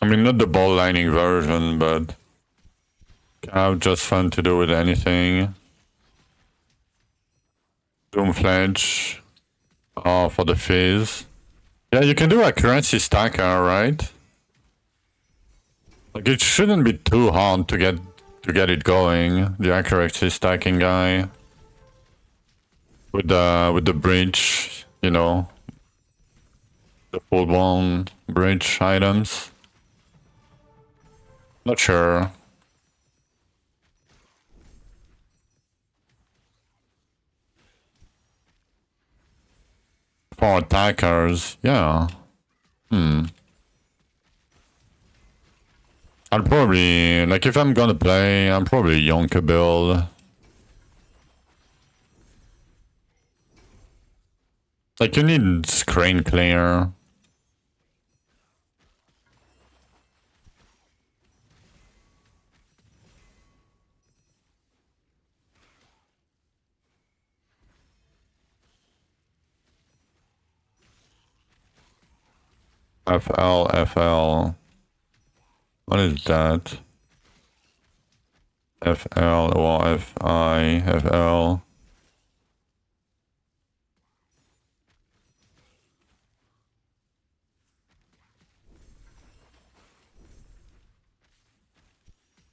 I mean, not the ball lining version, but kind of just fun to do with anything. Doomfledge. Oh, for the fizz. Yeah, you can do accuracy stacker, right? Like, it shouldn't be too hard to get it going. The accuracy stacking guy with the bridge, you know, the full blown bridge items. Not sure. For attackers, yeah. I'll probably, like, if I'm gonna play, I'm probably Yonka build. Like, you need screen clear. FL. What is that? FL or FI, FL.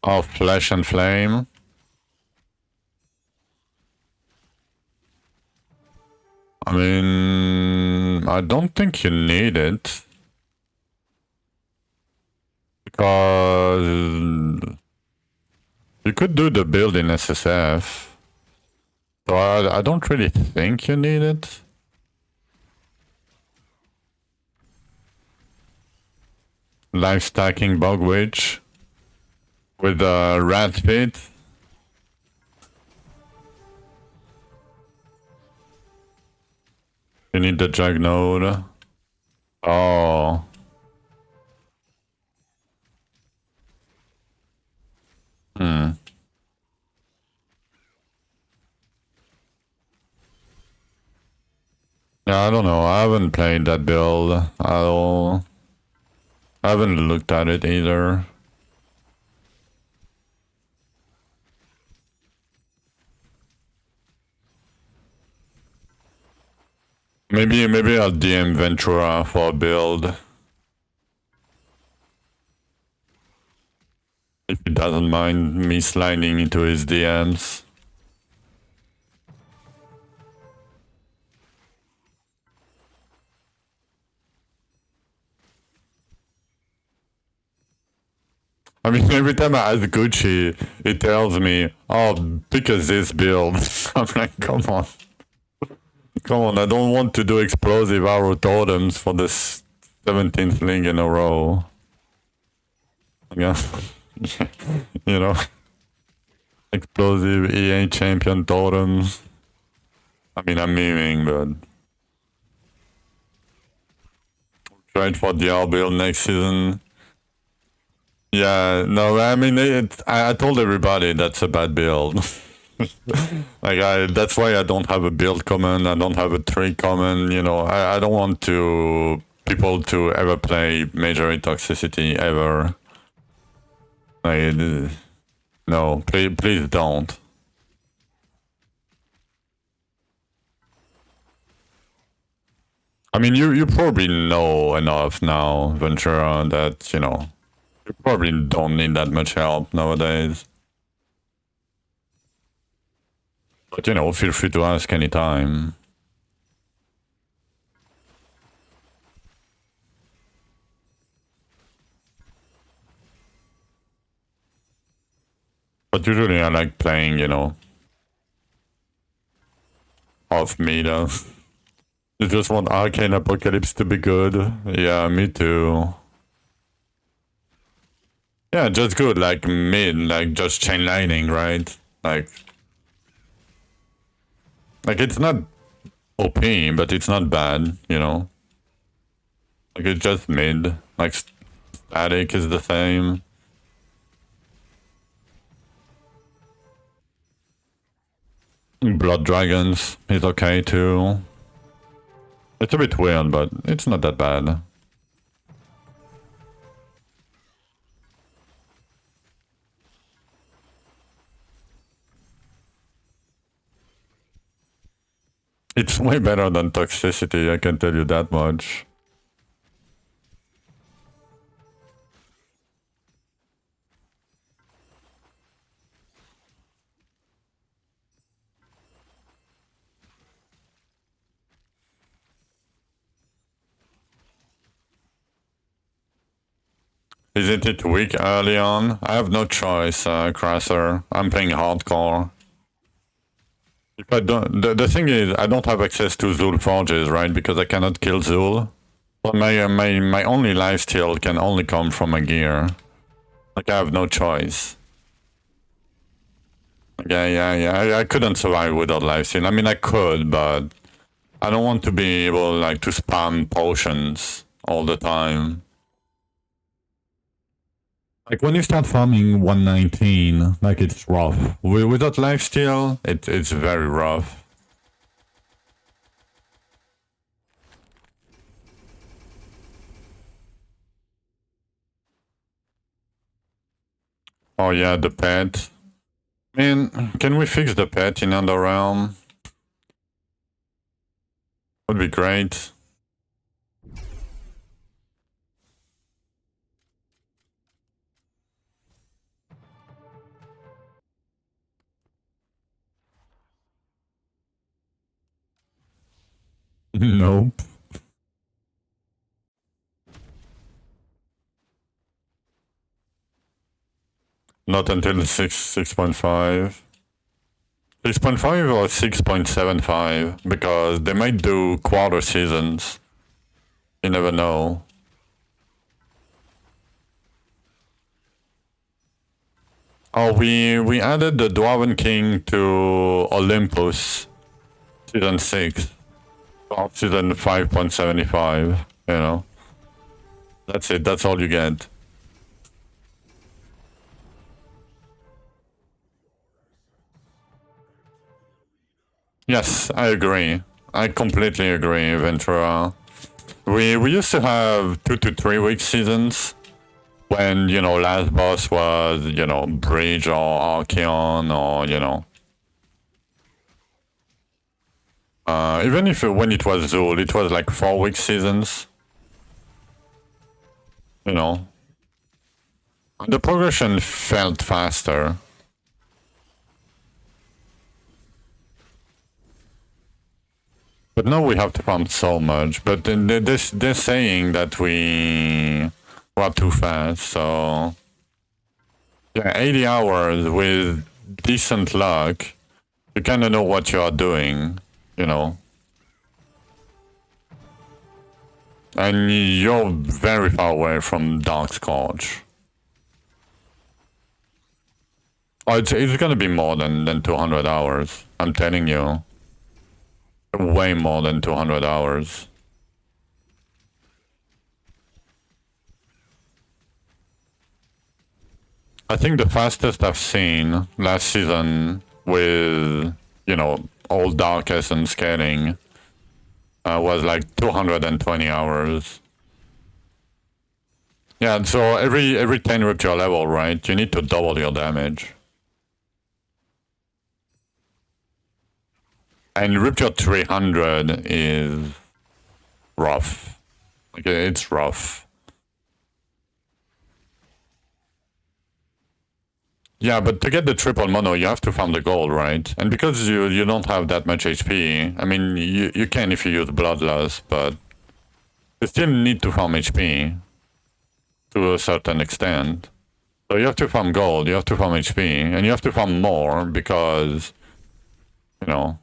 Oh, Flesh and Flame. I mean, I don't think you need it. Because you could do the build in SSF. So I don't really think you need it. Life stacking Bug Witch with a Rat Pit. You need the Jugnode. Oh. Yeah, I don't know. I haven't played that build at all. I haven't looked at it either. Maybe I'll DM Ventura for a build. If he doesn't mind me sliding into his DMs. I mean, every time I ask Gucci, he tells me, oh, because this build. I'm like, come on. Come on, I don't want to do explosive arrow totems for the 17th link in a row. Yeah. You know? Explosive EA champion totems. I mean, I'm memeing, but... Tried for the build next season. Yeah, no, I mean, I told everybody that's a bad build. Like, that's why I don't have a build command, I don't have a trick command, you know, I don't want people to ever play Magery Toxicity, ever. Like, no, please don't. I mean, you probably know enough now, Ventura, that, you know, you probably don't need that much help nowadays. But you know, feel free to ask anytime. But usually I like playing, you know, off meta. You just want Arcane Apocalypse to be good. Yeah, me too. Yeah, just good, like mid, like just chain lightning, right? Like it's not OP, but it's not bad, you know? Like it's just mid. Like static is the same. Blood Dragons is okay too. It's a bit weird, but it's not that bad. It's way better than Toxicity, I can tell you that much. Isn't it weak early on? I have no choice, Crasser. I'm playing hardcore. If I don't, the thing is, I don't have access to Zul Forges, right? Because I cannot kill Zul. But my only lifesteal can only come from a gear. Like, I have no choice. Yeah. I couldn't survive without lifesteal. I mean, I could, but I don't want to be able, like, to spam potions all the time. Like, when you start farming 119, like, it's rough. Without lifesteal, it's very rough. Oh yeah, the pet. Man, can we fix the pet in Underrealm? Would be great. Nope. Not until 6.5. 6.5 or 6.75, because they might do quarter seasons. You never know. Oh, we added the Dwarven King to Olympus, season 6. Season 5.75, you know. That's it, that's all you get. Yes, I agree. I completely agree, Ventura. We used to have 2 to 3 week seasons when, you know, last boss was, you know, Bridge or Archeon or, you know. Even if when it was Zul, it was like 4 week seasons. You know. The progression felt faster. But now we have to pump so much. But they're saying that we are too fast, so... Yeah, 80 hours with decent luck, you kind of know what you are doing, you know. And you're very far away from Dark Scourge. Oh, it's gonna be more than 200 hours, I'm telling you. Way more than 200 hours. I think the fastest I've seen last season with, you know, all Dark Essence scaling was like 220 hours. Yeah, so every 10 rupture level, right, you need to double your damage. And rupture 300 is rough. Like, it's rough. Yeah, but to get the triple mono, you have to farm the gold, right? And because you don't have that much HP, I mean, you can if you use Bloodlust, but you still need to farm HP to a certain extent. So you have to farm gold, you have to farm HP, and you have to farm more because, you know,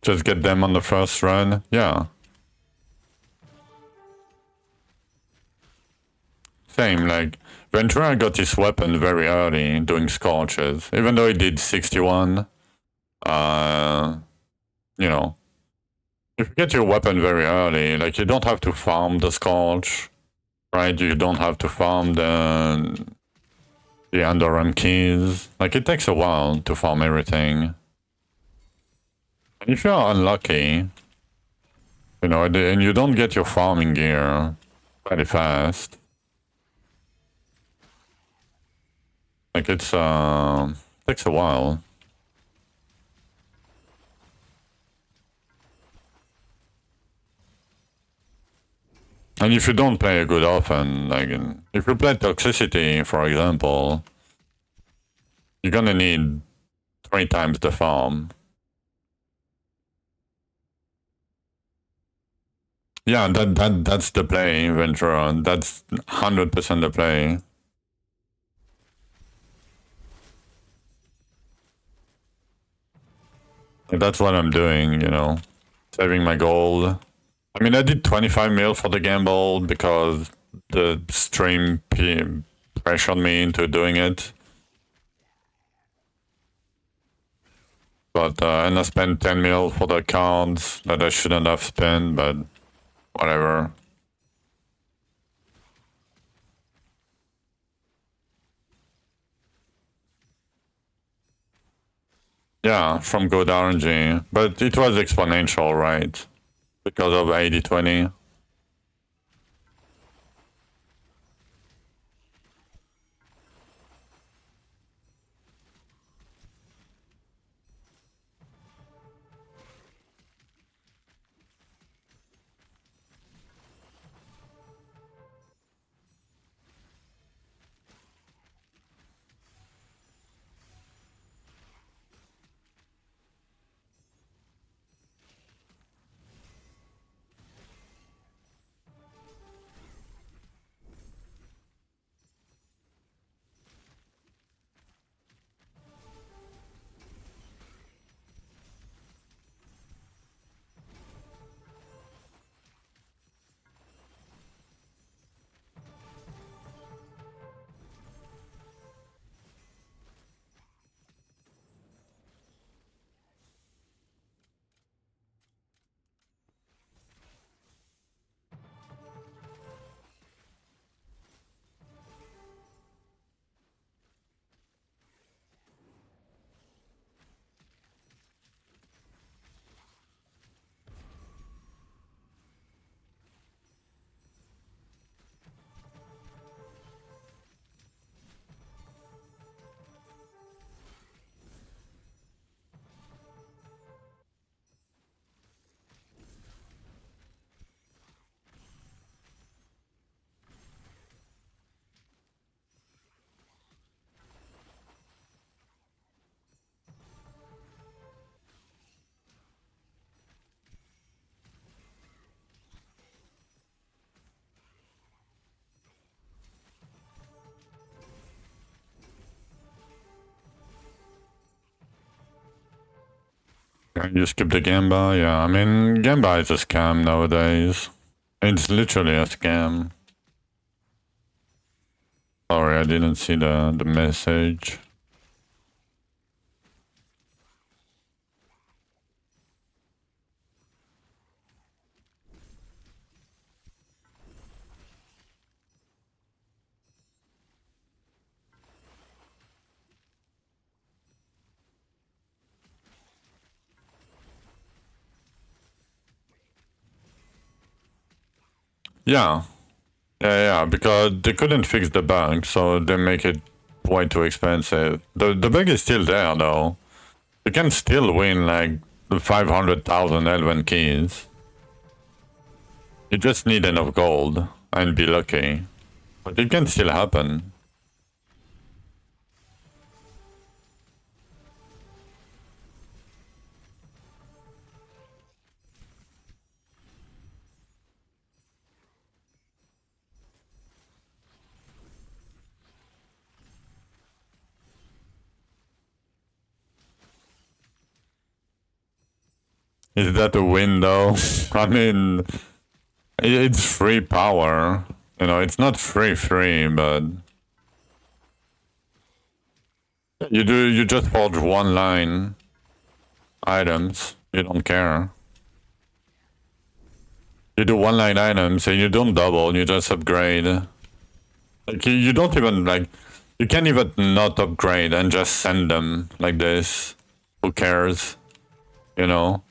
just get them on the first run. Yeah. Same, like, Ventura got his weapon very early doing Scorches. Even though he did 61, you know, if you get your weapon very early, like, you don't have to farm the Scorch, right? You don't have to farm the underrun keys. Like, it takes a while to farm everything. And if you're unlucky, you know, and you don't get your farming gear very fast, like, it's, takes a while. And if you don't play a good often, like, if you play Toxicity, for example, you're gonna need 3 times the farm. Yeah, that's the play, Ventura. That's 100% the play. That's what I'm doing, you know, saving my gold. I mean, I did 25 mil for the gamble because the stream pressured me into doing it. But, and I spent 10 mil for the cards that I shouldn't have spent, but whatever. Yeah, from good RNG. But it was exponential, right? Because of 80-20. You skip the Gamba? Yeah, I mean, Gamba is a scam nowadays. It's literally a scam. Sorry, I didn't see the message. Yeah. Yeah, because they couldn't fix the bug, so they make it way too expensive. The bug is still there, though. You can still win, like, the 500,000 Elven keys. You just need enough gold and be lucky. But it can still happen. Is that a window? I mean, it's free power. You know, it's not free, but you just forge one line items. You don't care. You do one line items and you don't double. You just upgrade. Like you don't even like. You can't even not upgrade and just send them like this. Who cares? You know.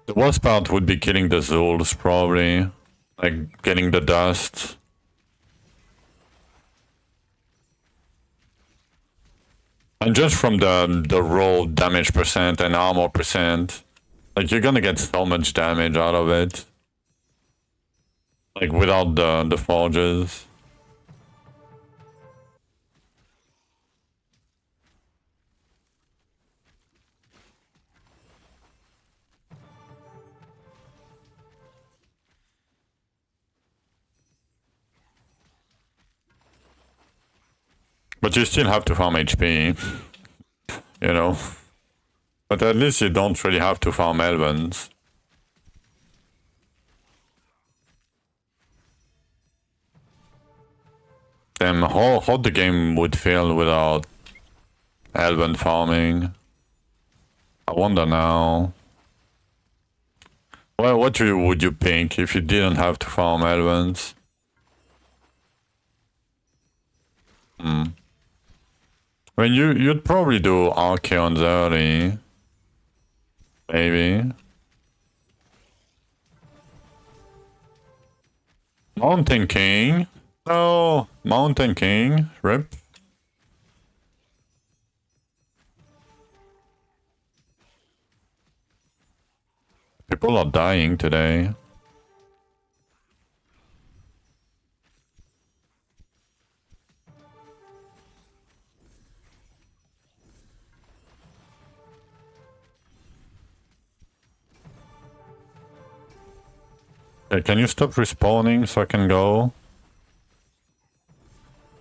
The worst part would be killing the Zulls, probably. Like, getting the dust. And just from the raw damage percent and armor percent, like, you're gonna get so much damage out of it. Like, without the forges. But you still have to farm HP, you know. But at least you don't really have to farm Elvens. Damn, how the game would feel without Elven farming. I wonder now. Well, what would you pick if you didn't have to farm Elvens? I mean, you'd probably do Archeons early. Maybe. Mountain King? No, Mountain King. Rip. People are dying today. Okay, can you stop respawning so I can go?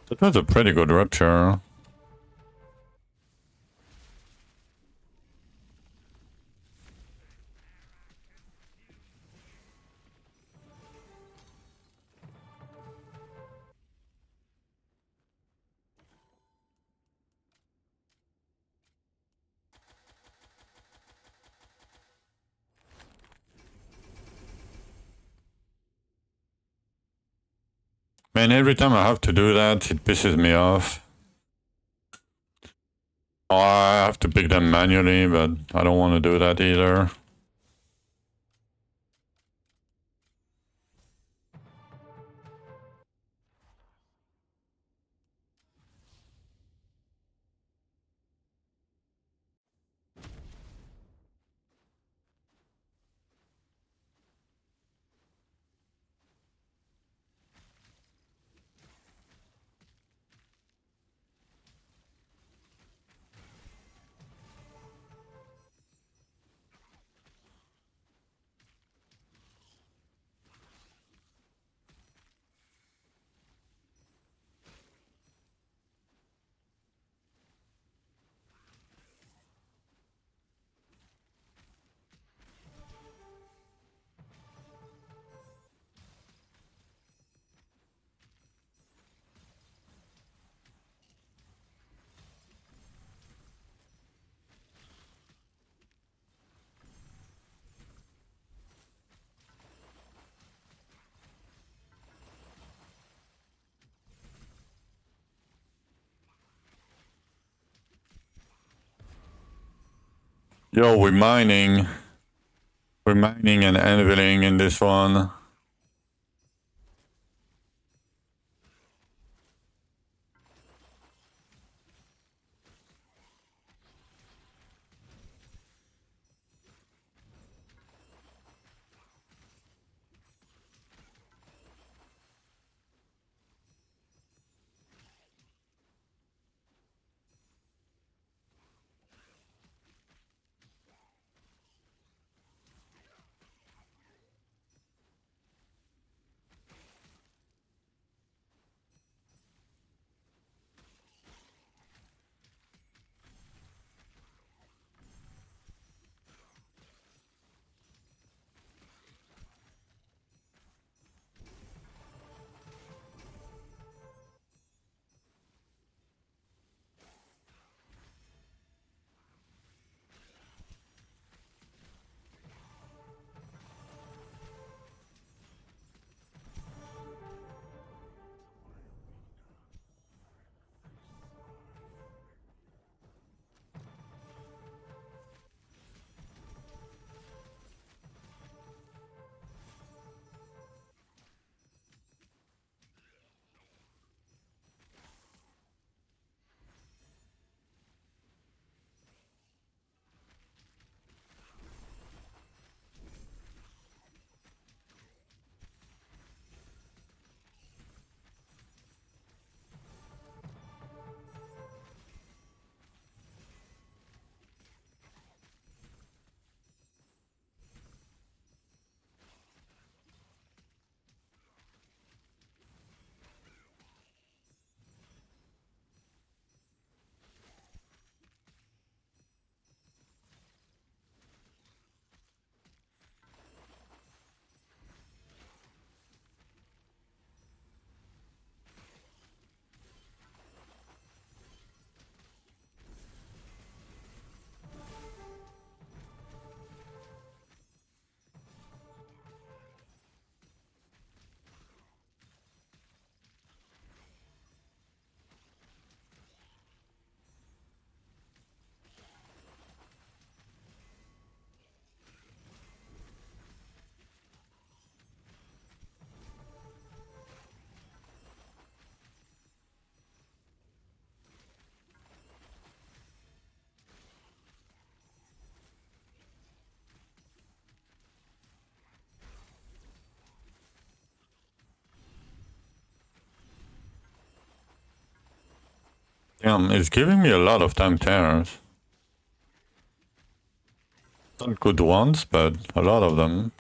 That was a pretty good rupture. Man, every time I have to do that, it pisses me off. Oh, I have to pick them manually, but I don't want to do that either. Yo, we're mining. We're mining and anviling in this one. Damn, it's giving me a lot of time tears. Not good ones, but a lot of them.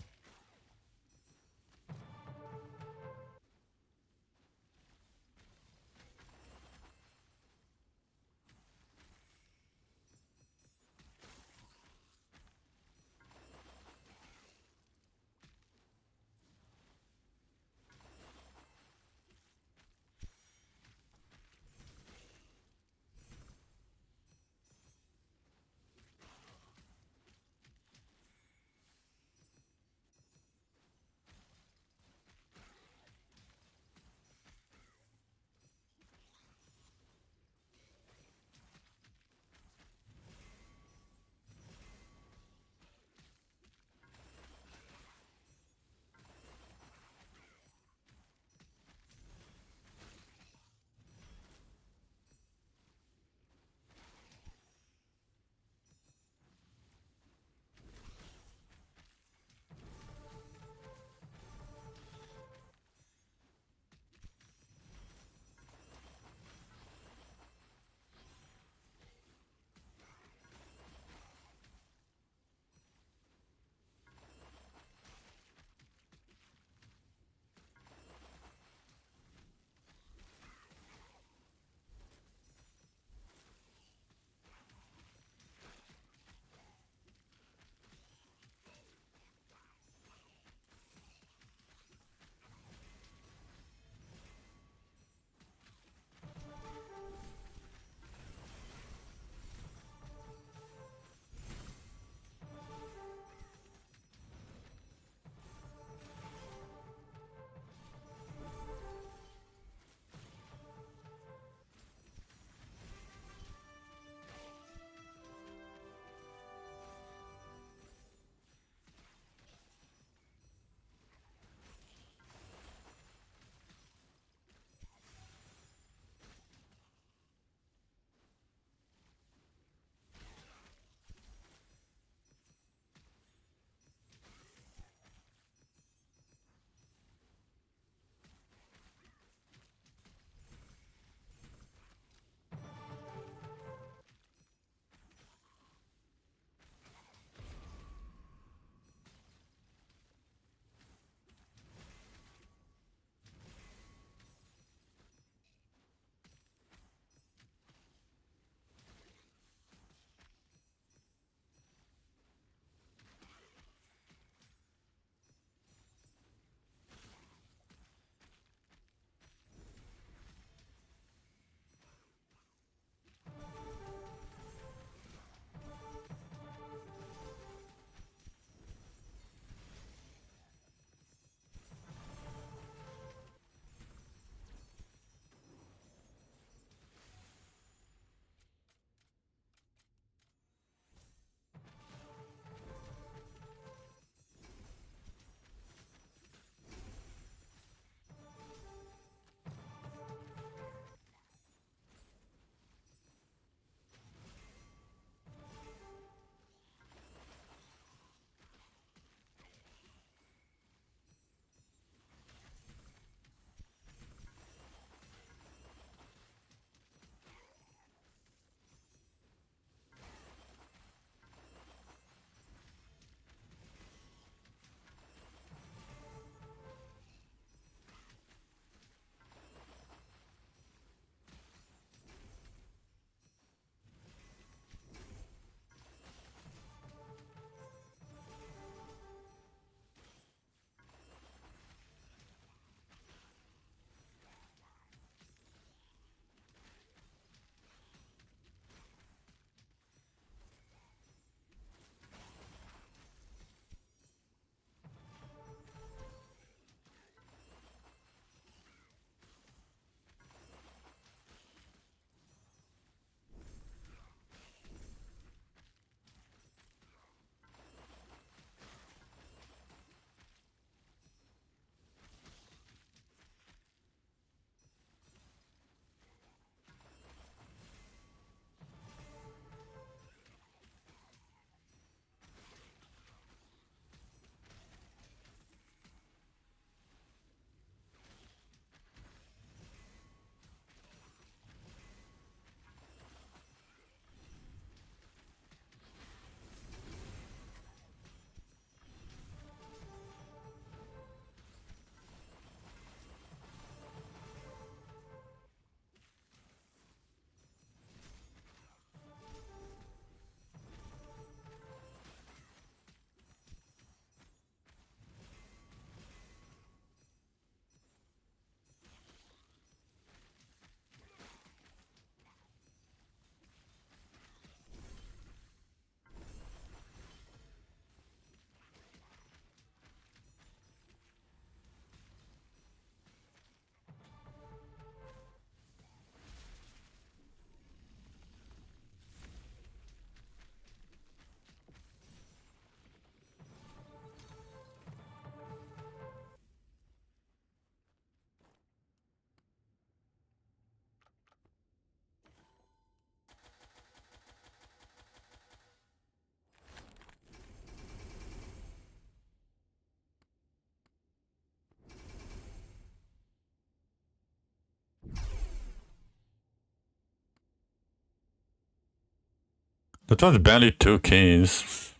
That was barely 2 keys.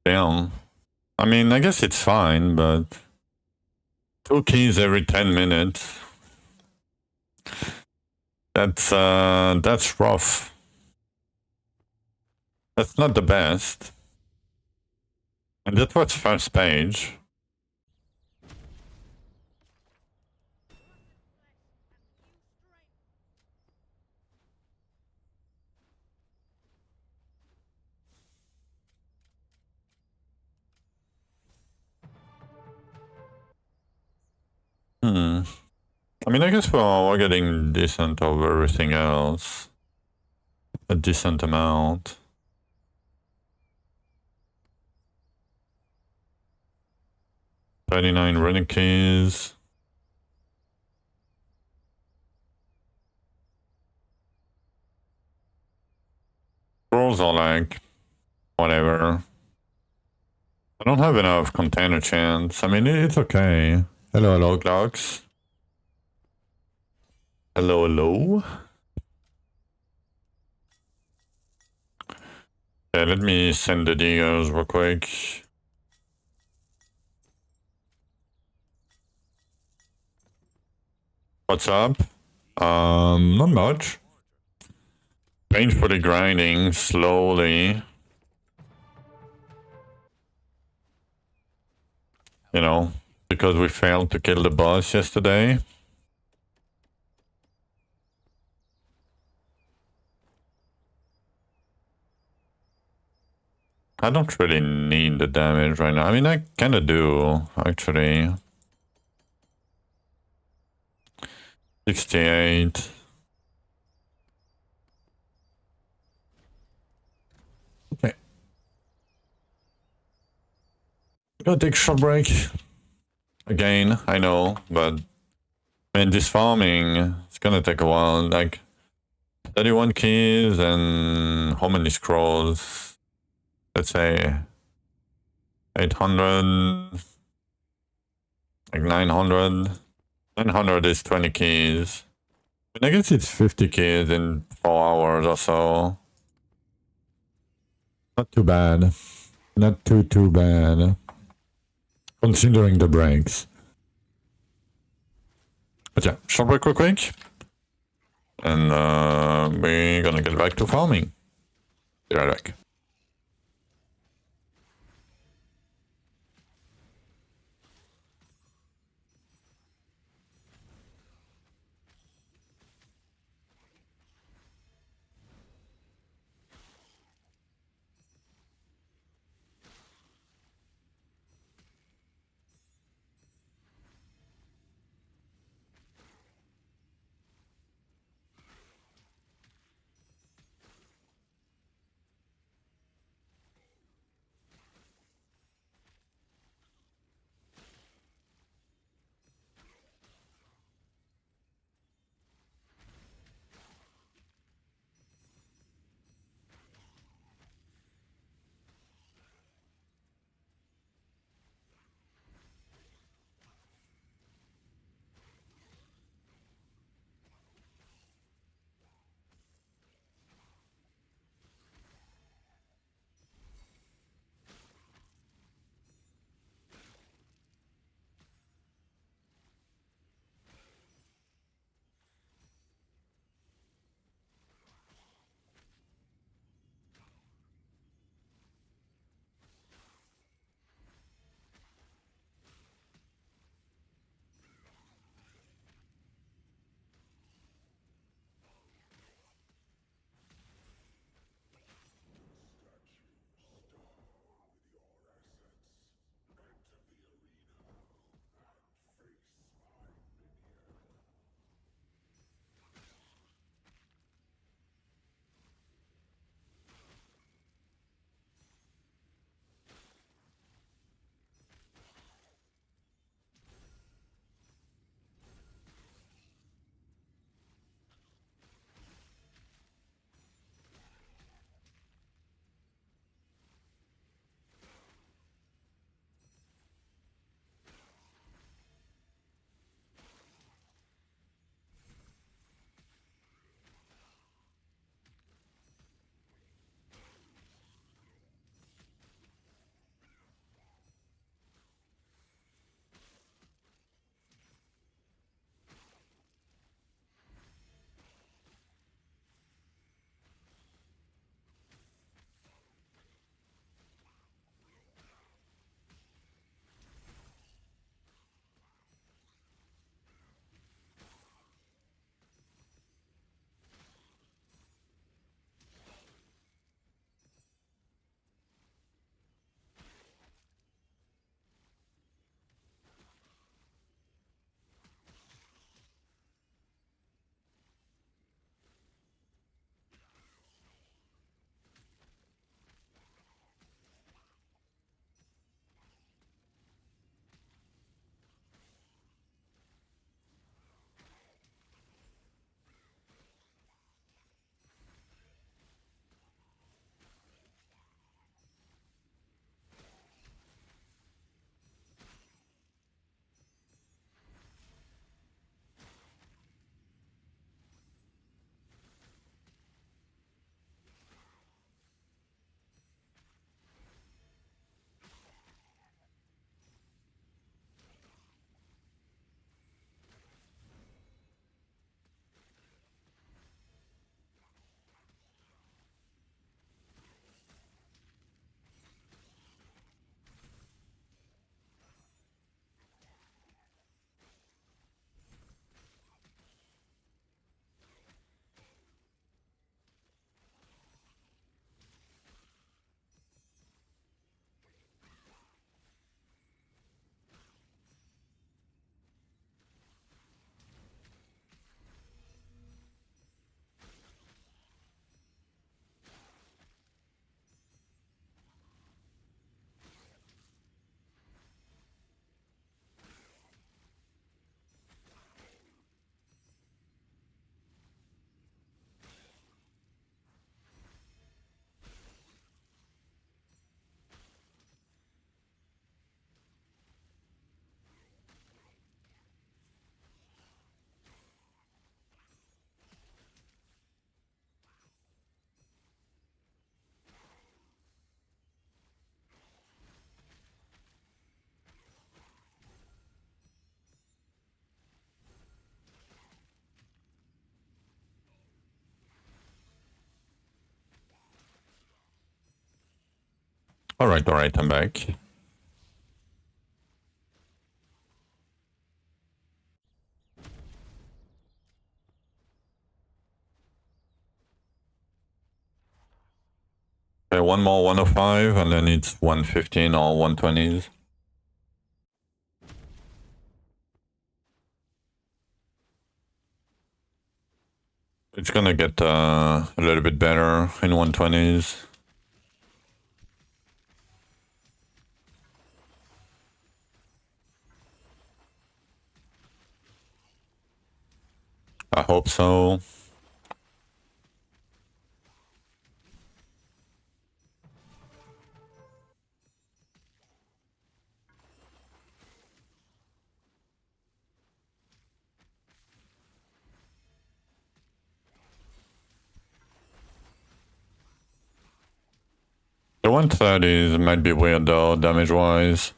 Damn. I mean, I guess it's fine, but 2 keys every 10 minutes. That's rough. That's not the best. And that was first page. I mean, I guess we're getting decent of everything else. A decent amount. $39 running keys. Rolls are like, whatever. I don't have enough container chance. I mean, it's okay. Hello, clocks. Hello. Yeah, let me send the diggers real quick. What's up? Not much. Painfully grinding, slowly. You know, because we failed to kill the boss yesterday. I don't really need the damage right now. I mean, I kinda do, actually. 68. Okay. Gotta take a short break. Again, I know, but man, this farming, it's gonna take a while. Like 31 keys and how many scrolls? Let's say 800, like 900. 900 is 20 keys. And I guess it's 50 keys in 4 hours or so. Not too bad. Not too bad. Considering the breaks. But yeah, short break real quick. And we're gonna get back to farming. Be right back. Alright, I'm back. Okay, one more 105 and then it's 115 or 120s. It's gonna get a little bit better in 120s. I hope so. The 130s might be weird though, damage-wise.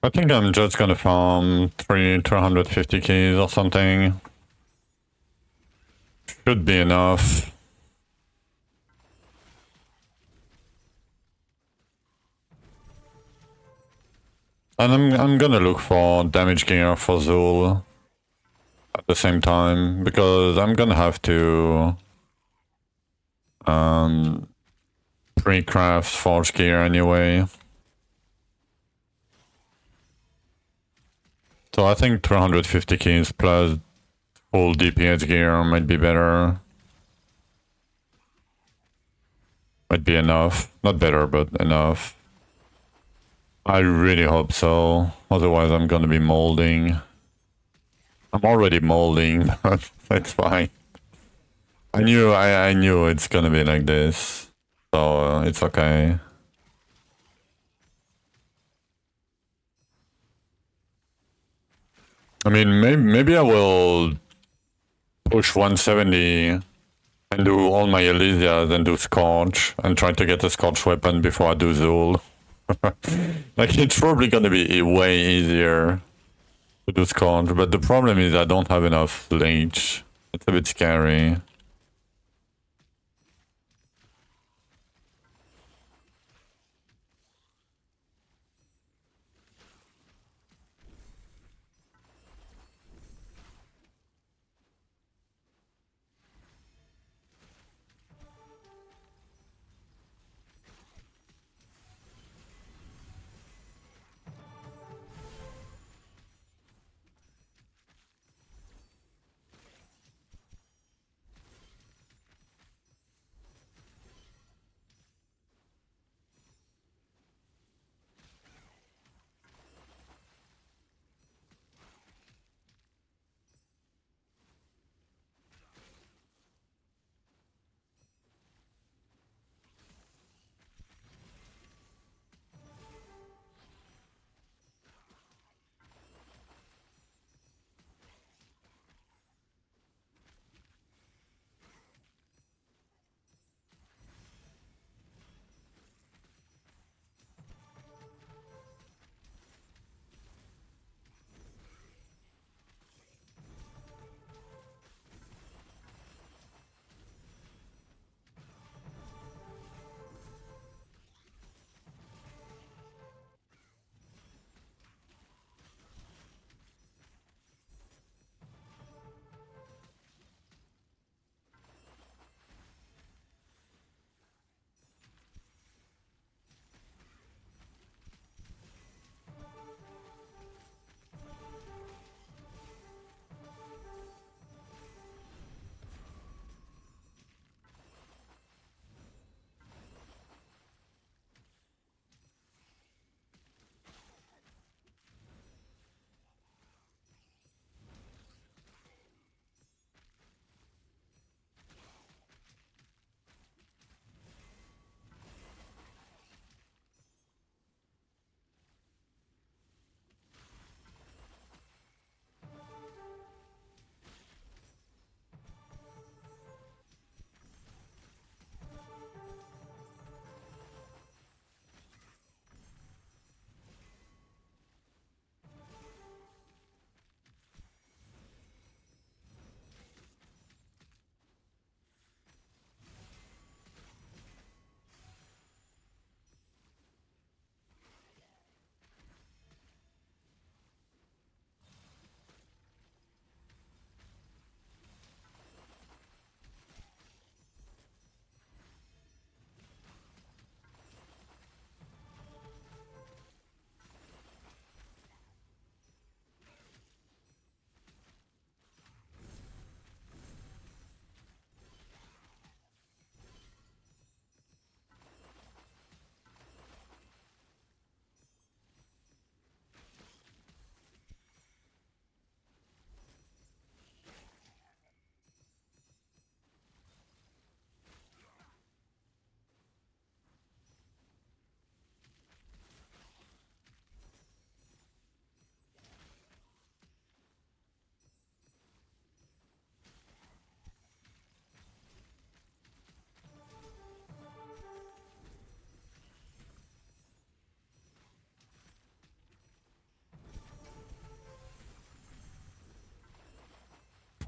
I think I'm just gonna farm 250 keys or something. Should be enough. And I'm gonna look for damage gear for Zul at the same time, because I'm gonna have to pre-craft forge gear anyway. So I think 350 keys plus full DPS gear might be better. Might be enough. Not better, but enough. I really hope so. Otherwise I'm gonna be molding. I'm already molding, but it's fine. I knew it's gonna be like this. So it's okay. I mean, maybe I will push 170 and do all my Elysias and do Scorch and try to get a Scorch weapon before I do Zul. Like, it's probably gonna be way easier to do Scorch, but the problem is I don't have enough leech. It's a bit scary.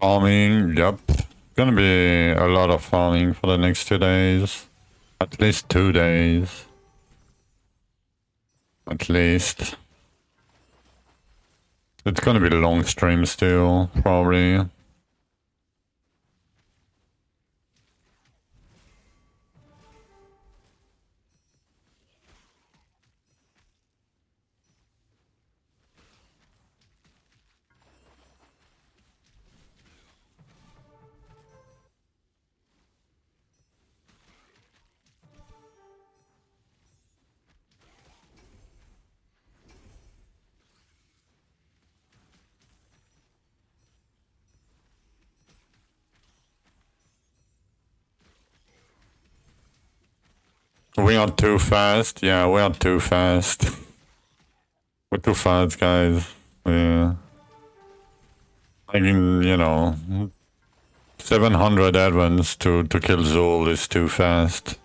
Farming, yep. Gonna be a lot of farming for the next 2 days. At least 2 days. At least. It's gonna be long streams still, probably. We are too fast. Yeah, we are too fast. We're too fast, guys. Yeah. I mean, you know, 700 advance to kill Zul is too fast.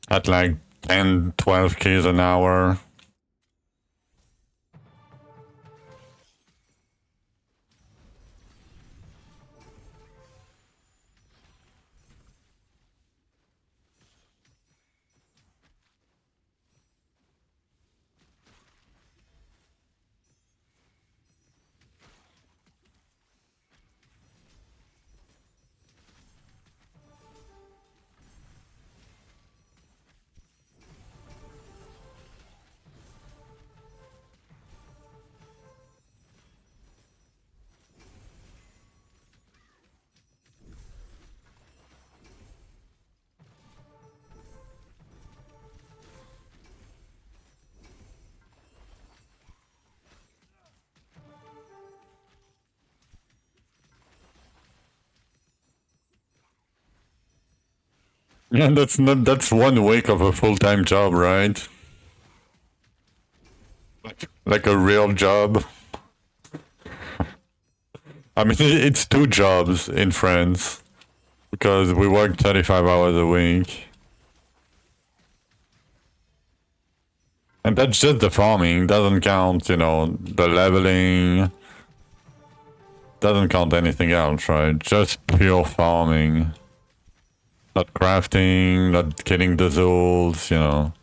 At like 10, 12 keys an hour. Yeah, that's 1 week of a full-time job, right? Like a real job. I mean, it's 2 jobs in France because we work 35 hours a week. And that's just the farming, doesn't count, you know, the leveling. Doesn't count anything else, right? Just pure farming. Not crafting, not killing the Zuls, you know.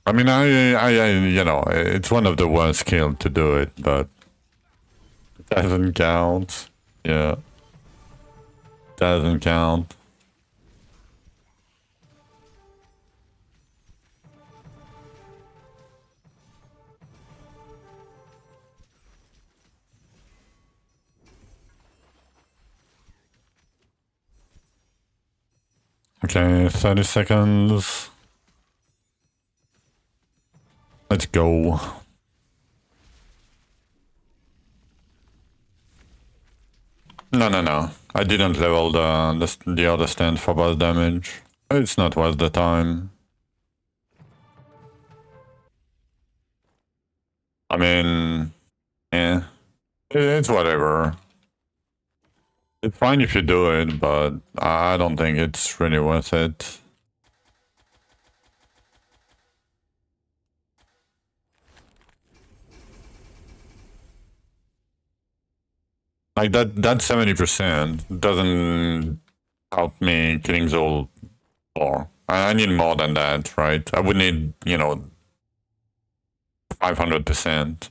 I mean, you know, it's one of the worst skills to do it, but it doesn't count. Yeah. Doesn't count. Okay, 30 seconds. Let's go. No. I didn't level the other stand for boss damage. It's not worth the time. I mean, yeah, it's whatever. It's fine if you do it, but I don't think it's really worth it. Like that 70% doesn't help me killing Zol more. I need more than that, right? I would need, you know, 500%.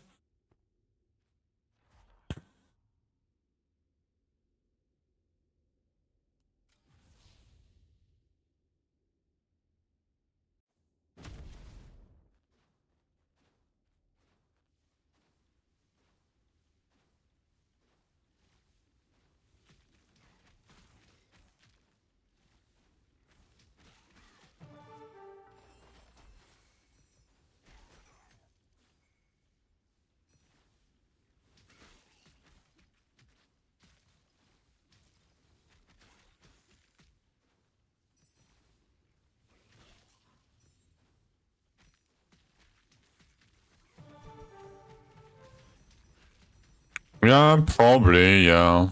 Yeah, probably, yeah.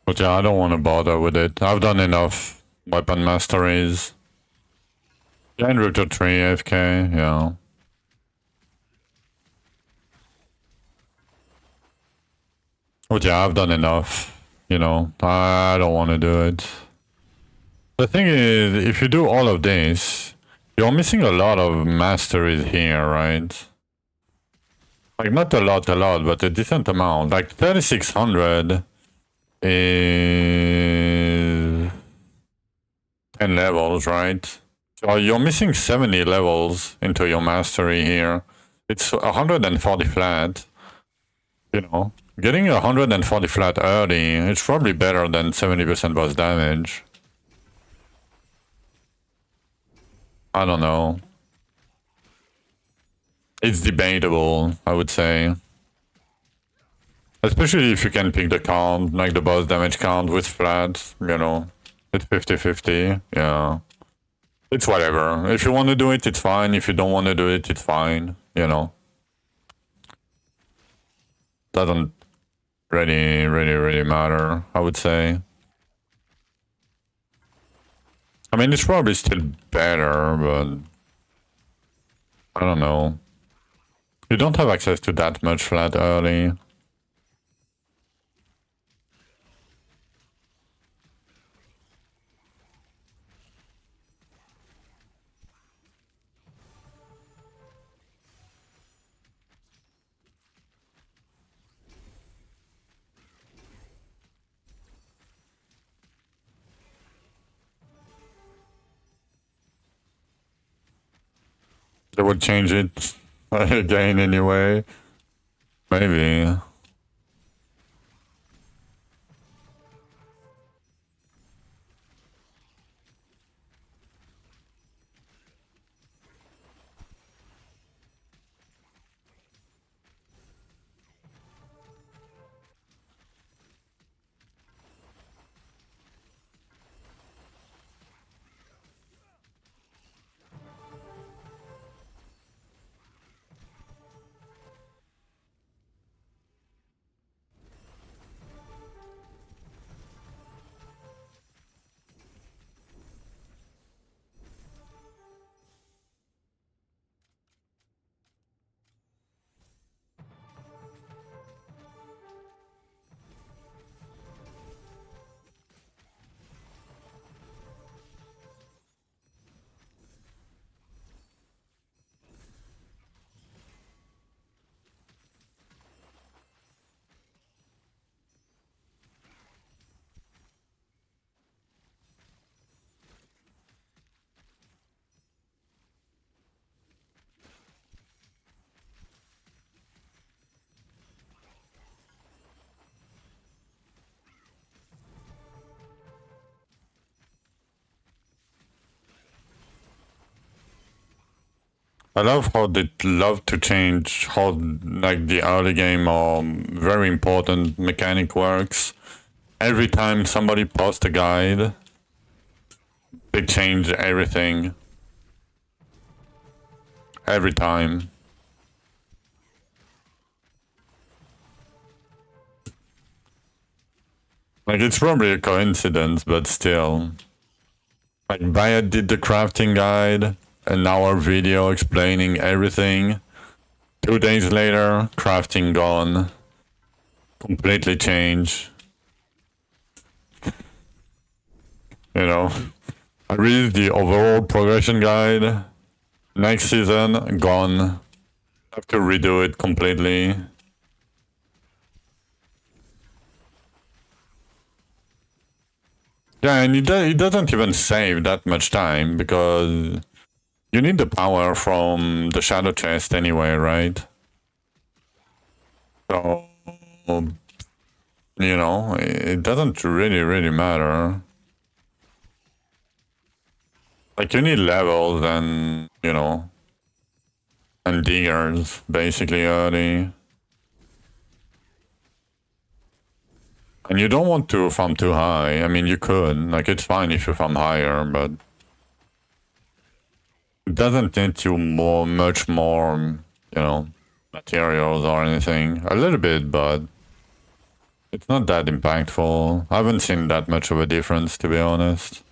But yeah, I don't want to bother with it. I've done enough weapon masteries. Yeah, in Victor 3, AFK, yeah. But yeah, I've done enough. You know, I don't want to do it. The thing is, if you do all of this, you're missing a lot of masteries here, right? Like, not a lot, but a decent amount. Like, 3600 is 10 levels, right? So you're missing 70 levels into your mastery here. It's 140 flat. You know, getting 140 flat early, it's probably better than 70% boss damage. I don't know. It's debatable, I would say. Especially if you can pick the count, like the boss damage count with flat, you know. It's 50-50, yeah. It's whatever. If you want to do it, it's fine. If you don't want to do it, it's fine, you know. Doesn't really matter, I would say. I mean, it's probably still better, but I don't know. You don't have access to that much flat early. They would change it again anyway. Maybe. I love how they love to change how like the early game or very important mechanic works. Every time somebody posts a guide, they change everything. Every time. Like, it's probably a coincidence, but still. Like, Bayat did the crafting guide, an hour video explaining everything. 2 days later, crafting gone. Completely changed. You know, I read the overall progression guide. Next season, gone. Have to redo it completely. Yeah, and it doesn't even save that much time because you need the power from the shadow chest anyway, right? So, you know, it doesn't really matter. Like, you need levels and, you know, and diggers, basically, early. And you don't want to farm too high. I mean, you could. Like, it's fine if you farm higher, but it doesn't need you much more, you know, materials or anything. A little bit, but It's not that impactful. I haven't seen that much of a difference, to be honest.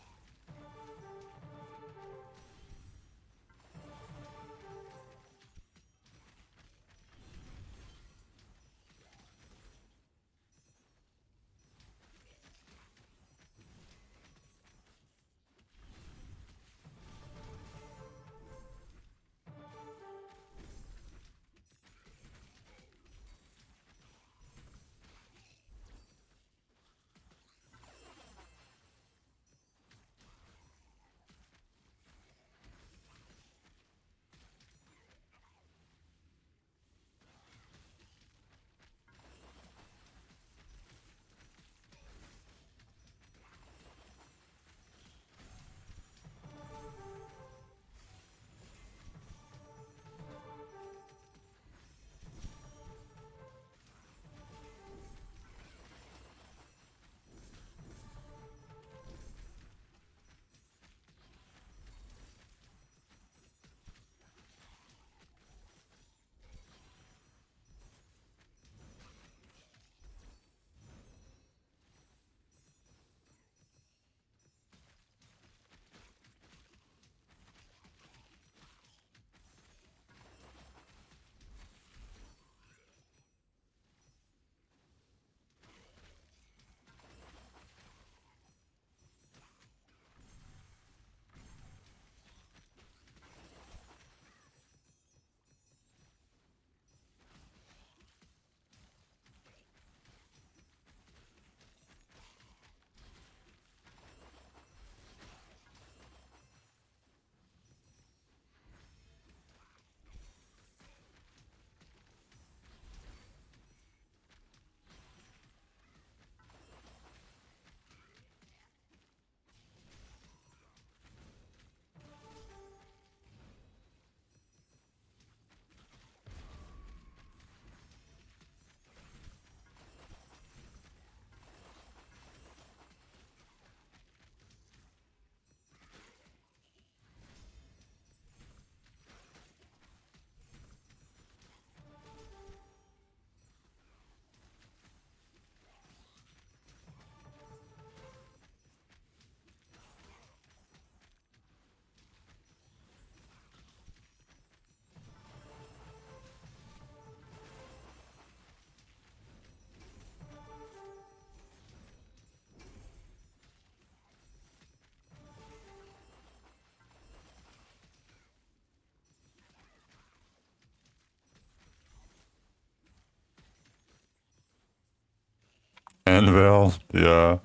Anvil, yeah.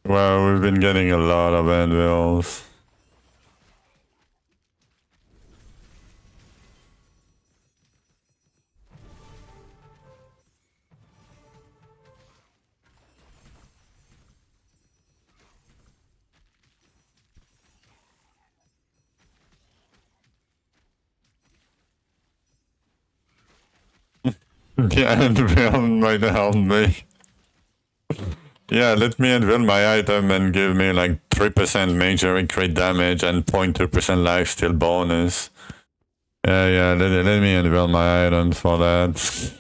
Well, we've been getting a lot of anvils. The anvil might help me. Yeah, let me unveil my item and give me like 3% Magery crit damage and 0.2% lifesteal bonus. Yeah, let me unveil my items for that.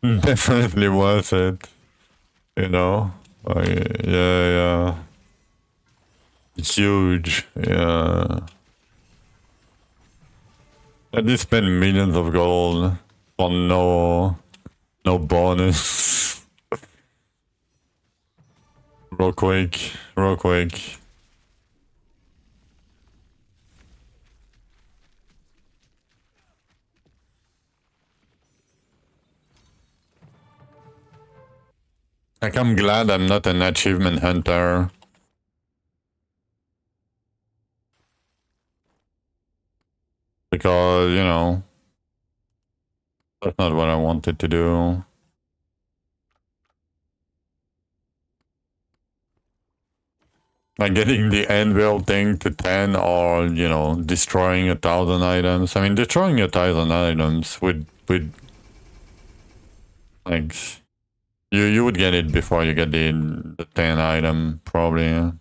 Definitely worth it. You know? Yeah. It's huge. Yeah. I did spend millions of gold for no bonus. Real quick. Like, I'm glad I'm not an achievement hunter. Because, you know, that's not what I wanted to do. Like getting the anvil thing to 10 or, you know, destroying 1,000 items. I mean, destroying 1,000 items would like, you would get it before you get the 10 item, probably.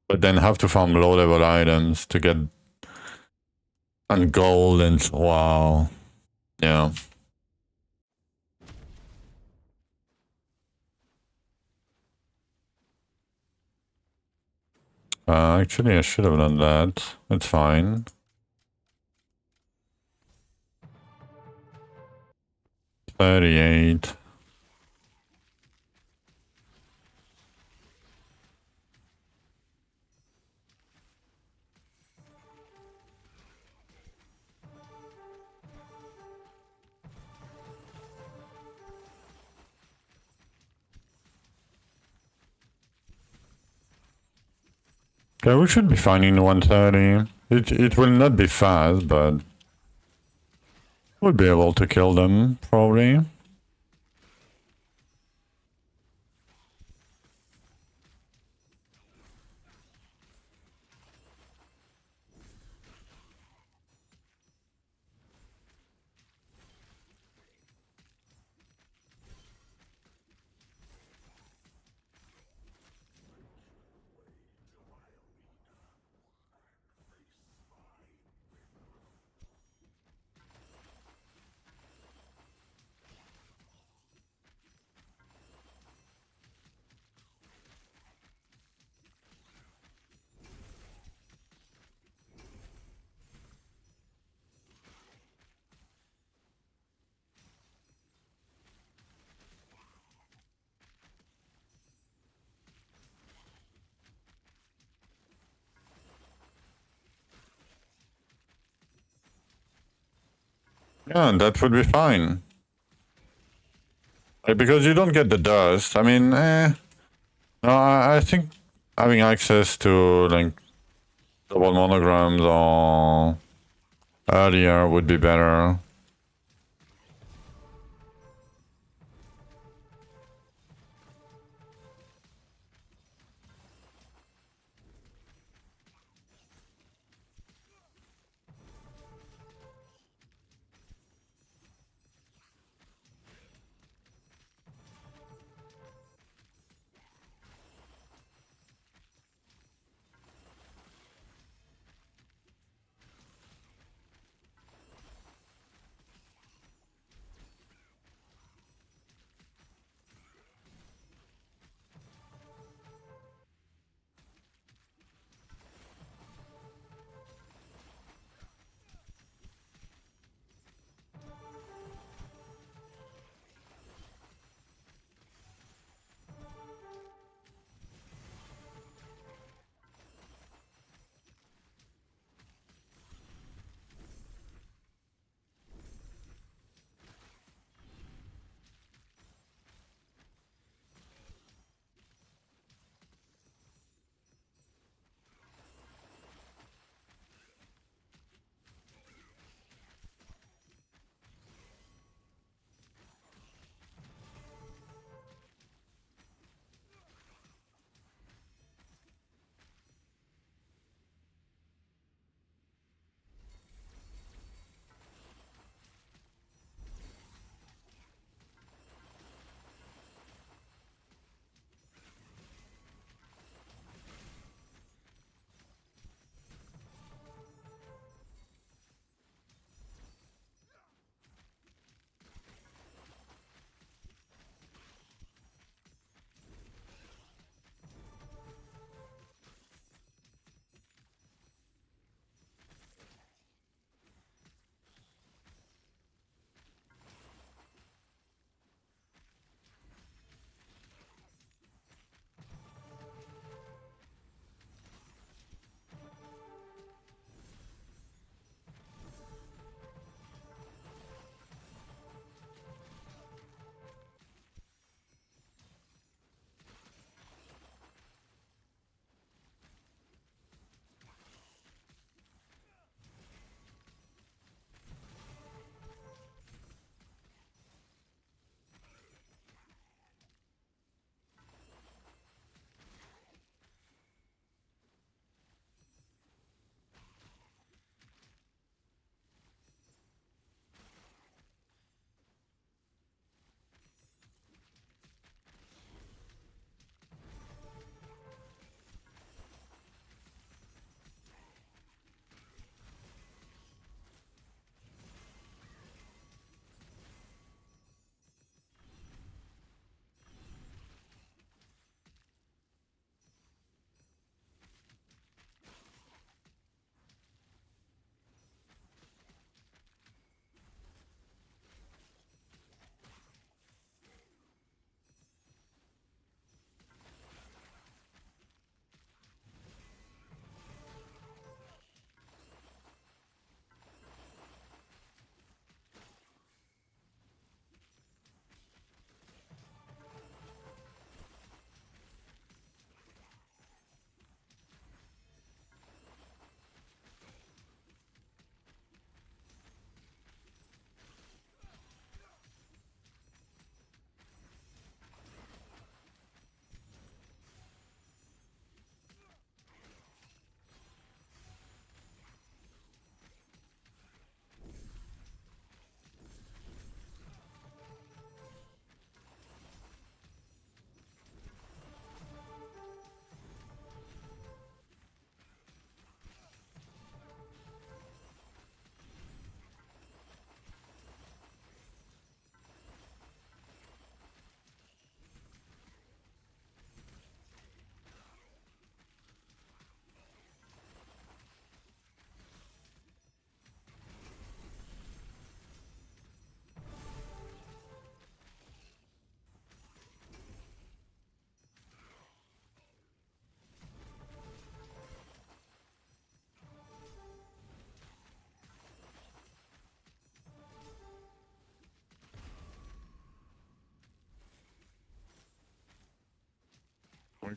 But then have to farm low level items to get and gold and wow. Yeah. Actually, I should have done that. It's fine. $38. Okay, we should be finding the 130. It will not be fast, but we'll be able to kill them, probably. Yeah, that would be fine. Because you don't get the dust. I mean, no, I think having access to like double monograms or earlier would be better.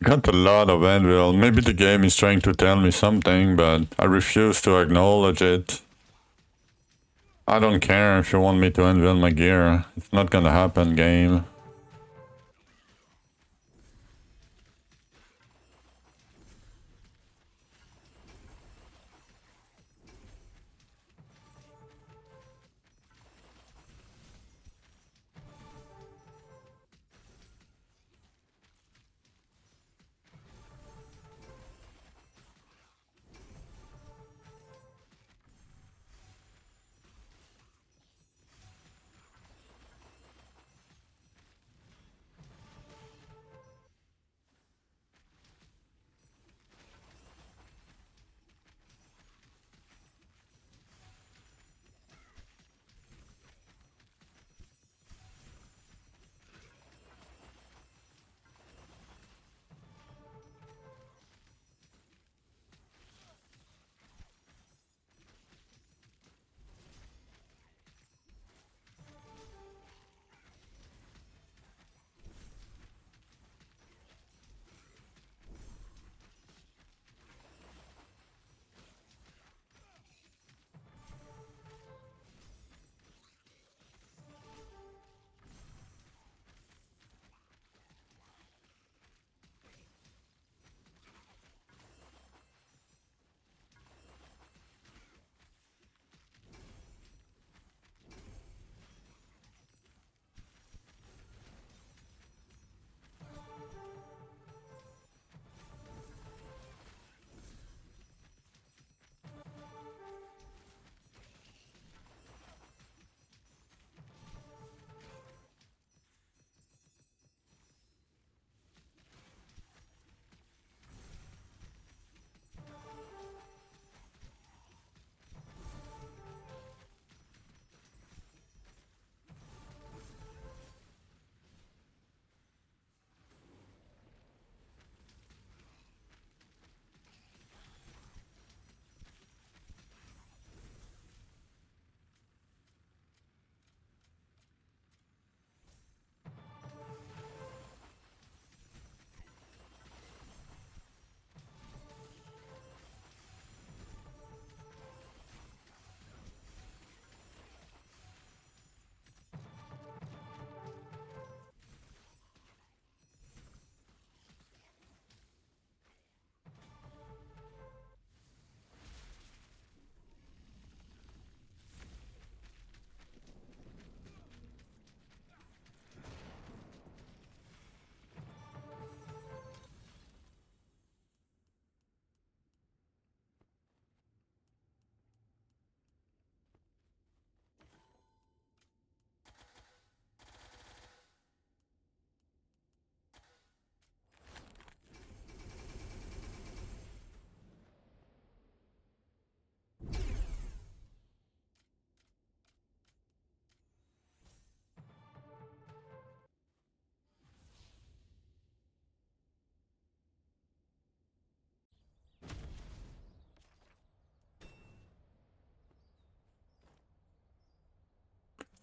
Got a lot of anvil. Maybe the game is trying to tell me something, but I refuse to acknowledge it. I don't care if you want me to anvil my gear. It's not gonna happen, game.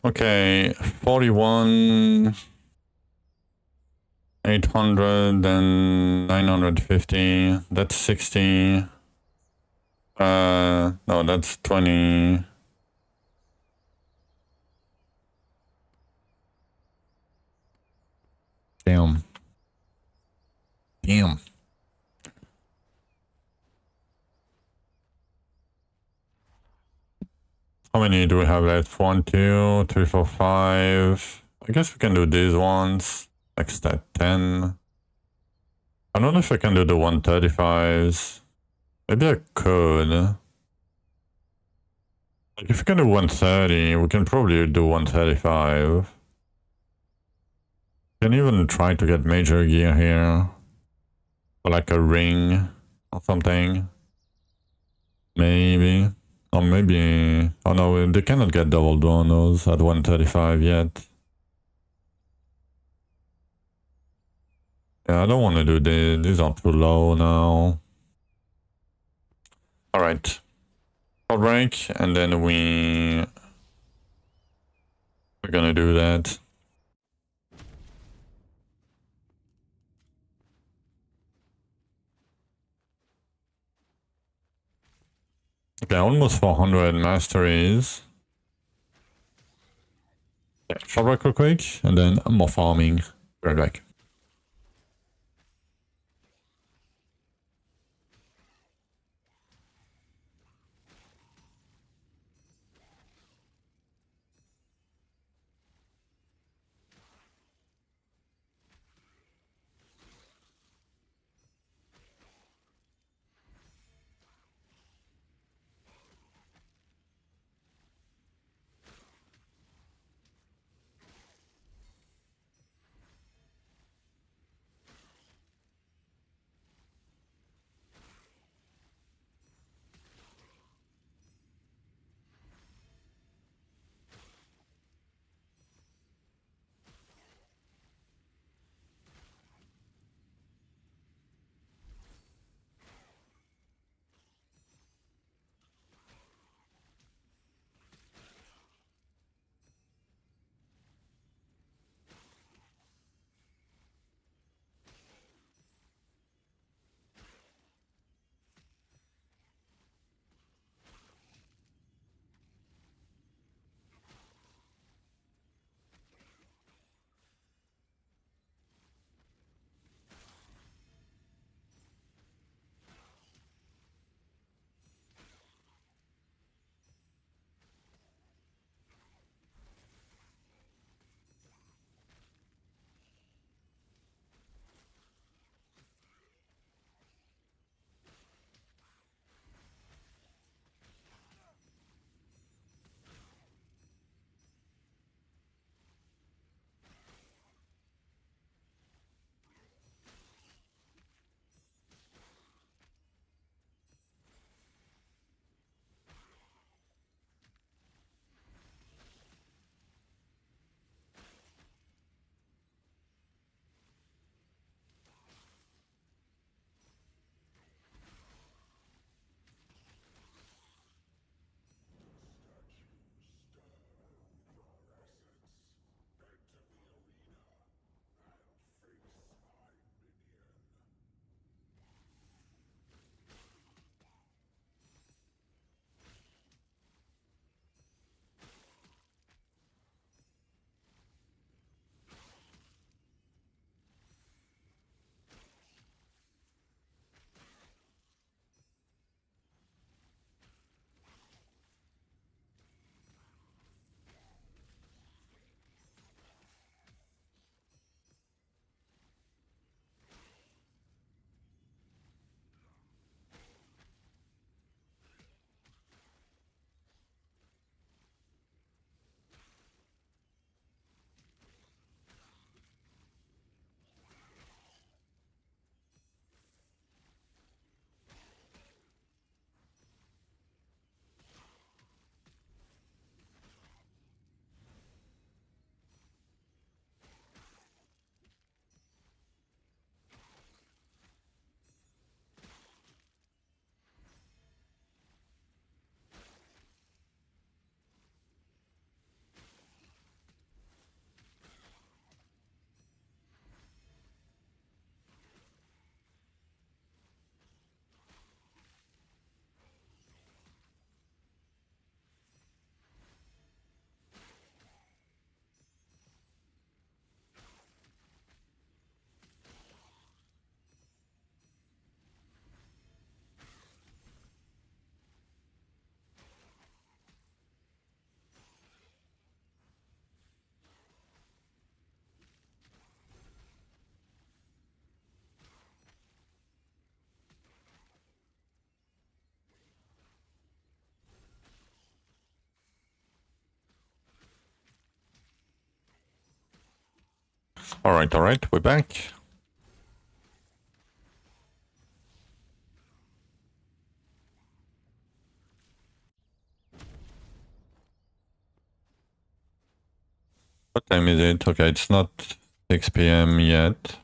Okay, 41, 800, and 950. That's 60. No, that's 20. Damn. Damn. How many do we have left? 1, 2, 3, 4, 5. I guess we can do these ones. Like stat 10. I don't know if I can do the 135s. Maybe I could. Like if we can do 130, we can probably do 135. Can even try to get major gear here. Or like a ring or something. Maybe. Or maybe... Oh no, they cannot get double donos at 135 yet. Yeah, I don't want to do this. These are too low now. Alright. Short break, and then we're gonna do that. Okay, almost 400 masteries. Yeah, short break real quick, and then more farming. Be right back. All right, we're back. What time is it? Okay, it's not 6 p.m. yet.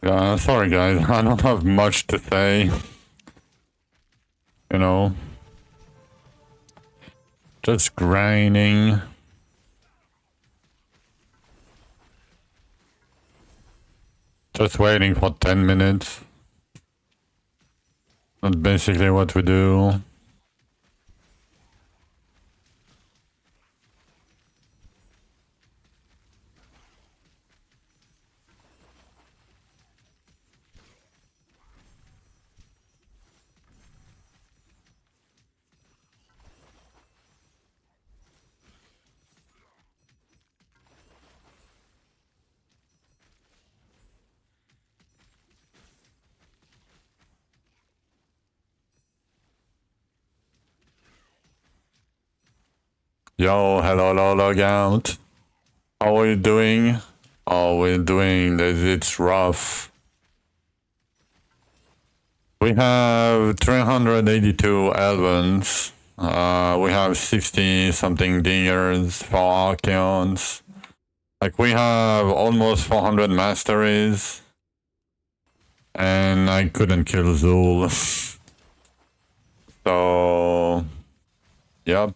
Sorry guys, I don't have much to say. You know, just grinding. Just waiting for 10 minutes. That's basically what we do. Yo, hello, logout. How are you doing? How are we doing? It's rough. We have 382 Elvens. We have 60 something dingers for Archeons. Like, we have almost 400 masteries. And I couldn't kill Zul. So, yep.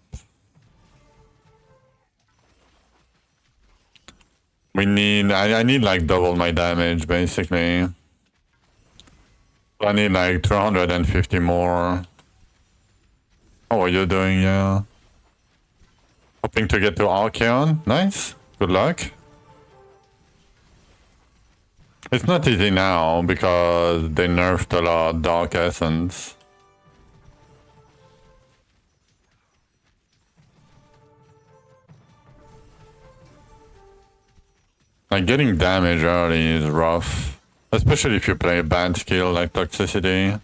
I need like double my damage, basically. I need like 350 more. How are you doing, yeah? Hoping to get to Archeon? Nice. Good luck. It's not easy now because they nerfed a lot Dark Essence. Like, getting damage early is rough. Especially if you play a bad skill like Toxicity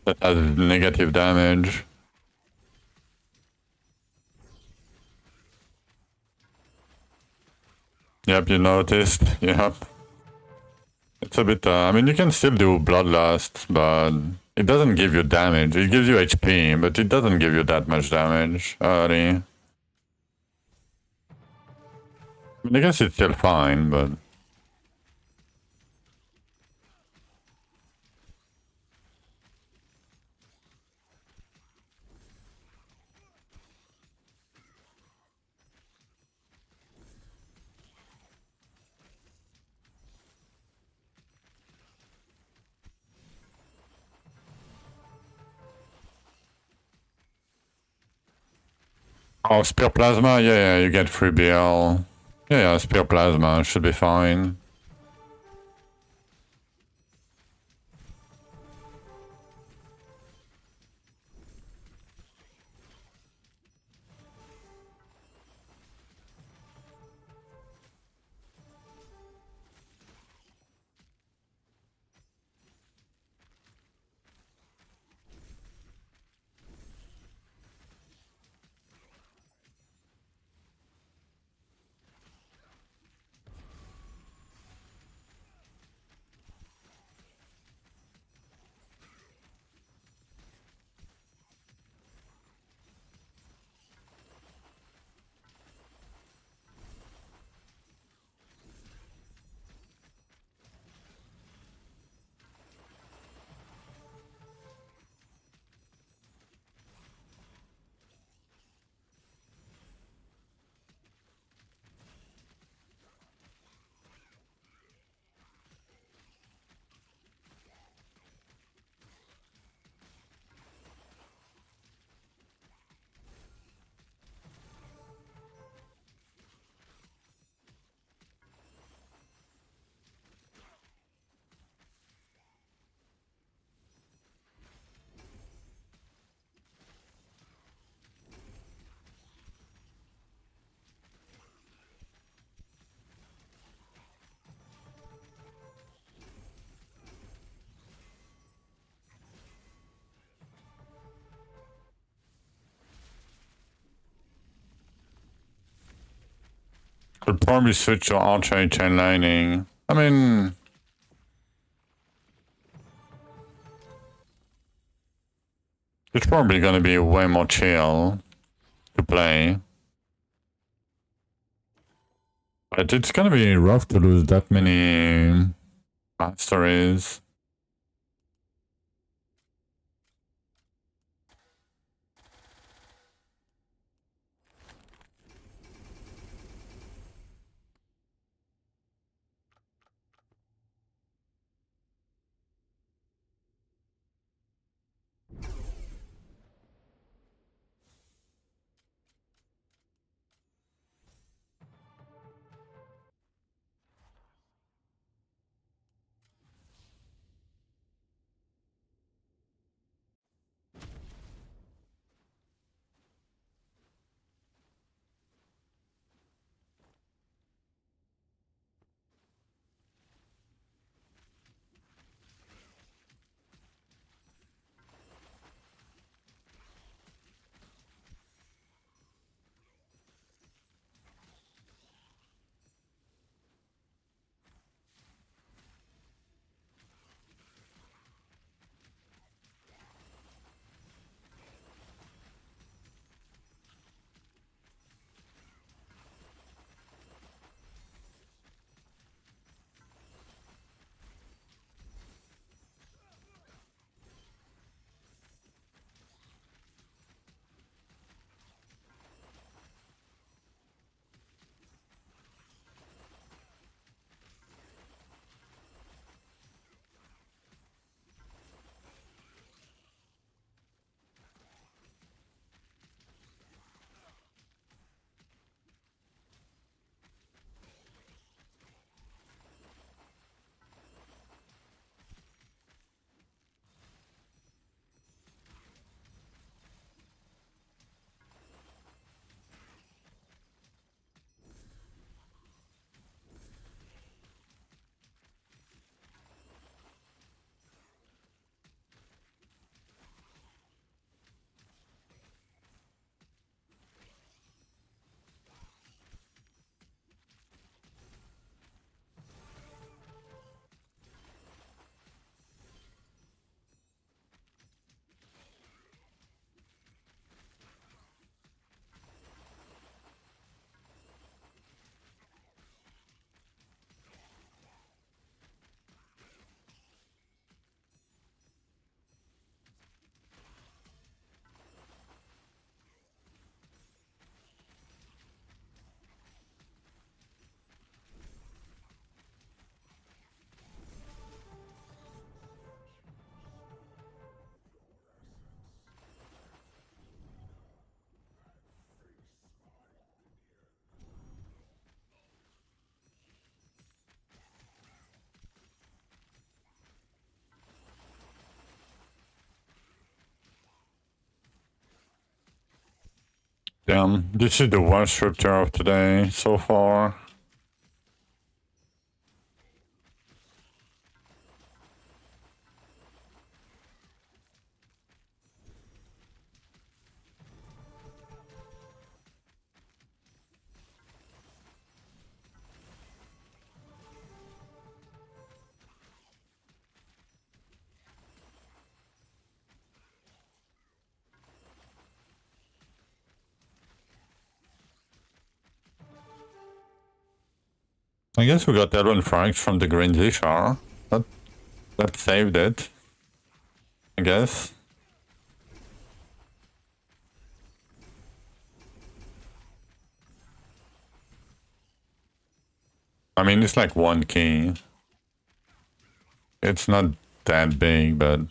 that has negative damage. Yep, you noticed. Yep. It's a bit, I mean, you can still do Bloodlust, but it doesn't give you damage. It gives you HP, but it doesn't give you that much damage early. I mean, I guess it's still fine, but... Oh, Spear Plasma? Yeah, you get free BL. Yeah, Spear Plasma should be fine. Could probably switch to Archery Chain Lightning. I mean... It's probably gonna be way more chill to play. But it's gonna be rough to lose that many Masteries. Damn, this is the worst rupture of today so far. I guess we got that one frags from the green Zishar. That saved it. I guess. I mean, it's like one key. It's not that big, but...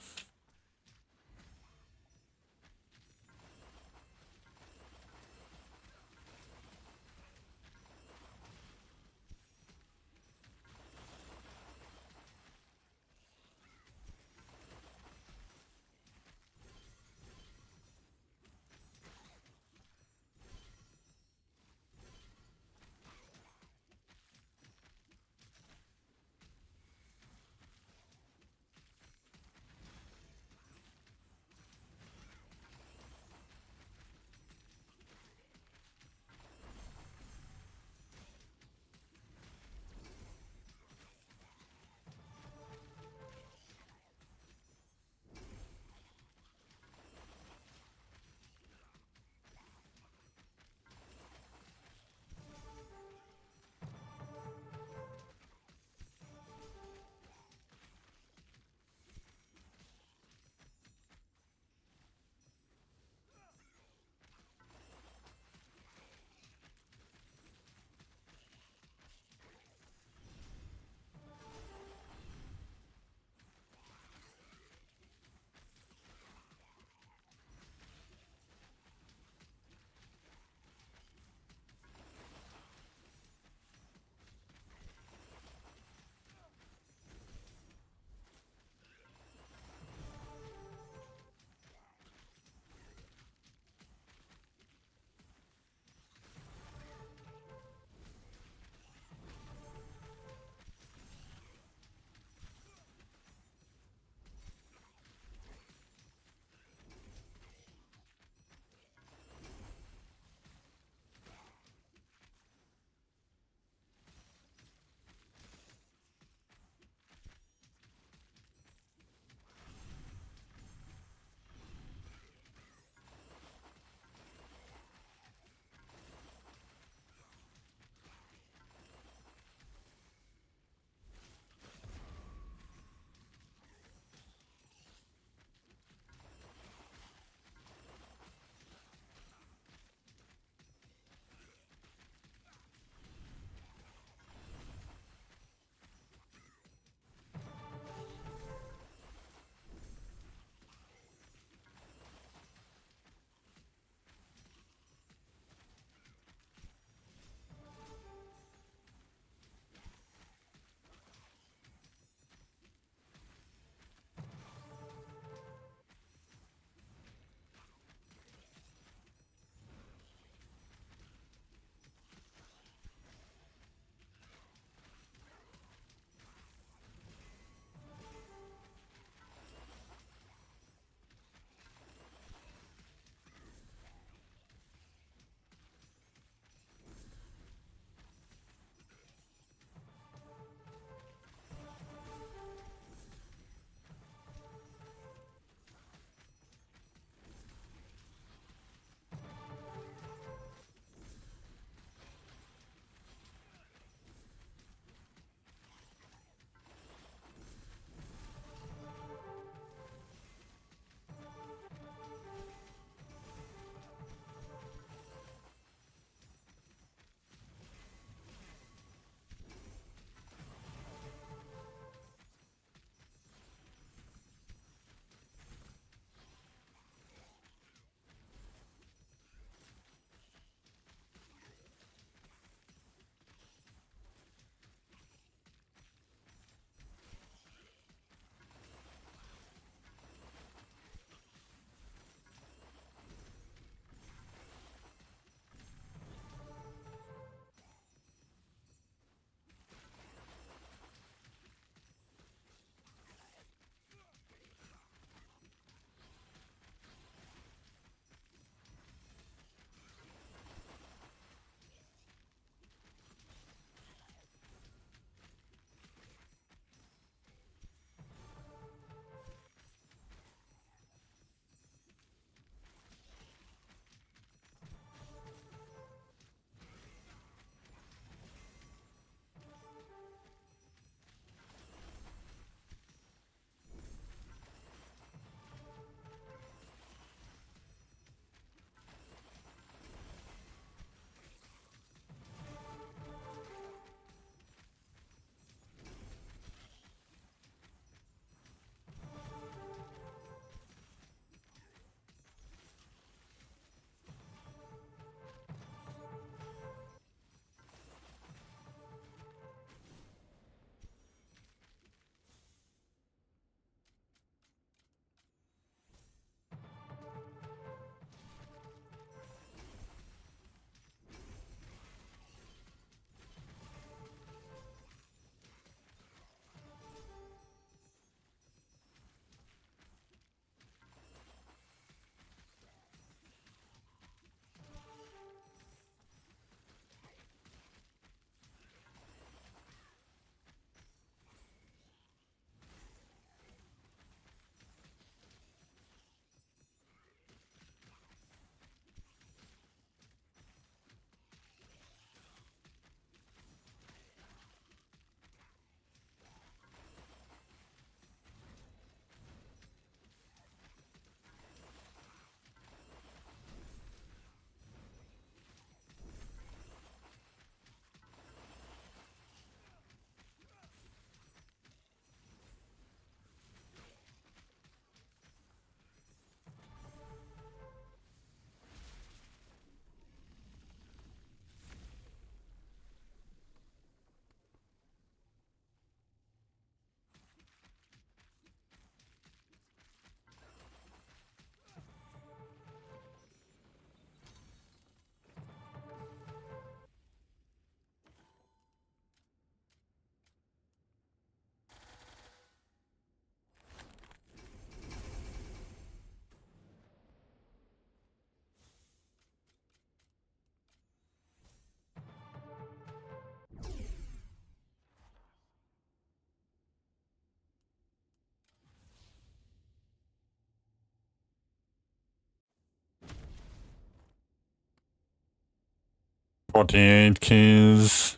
48 keys,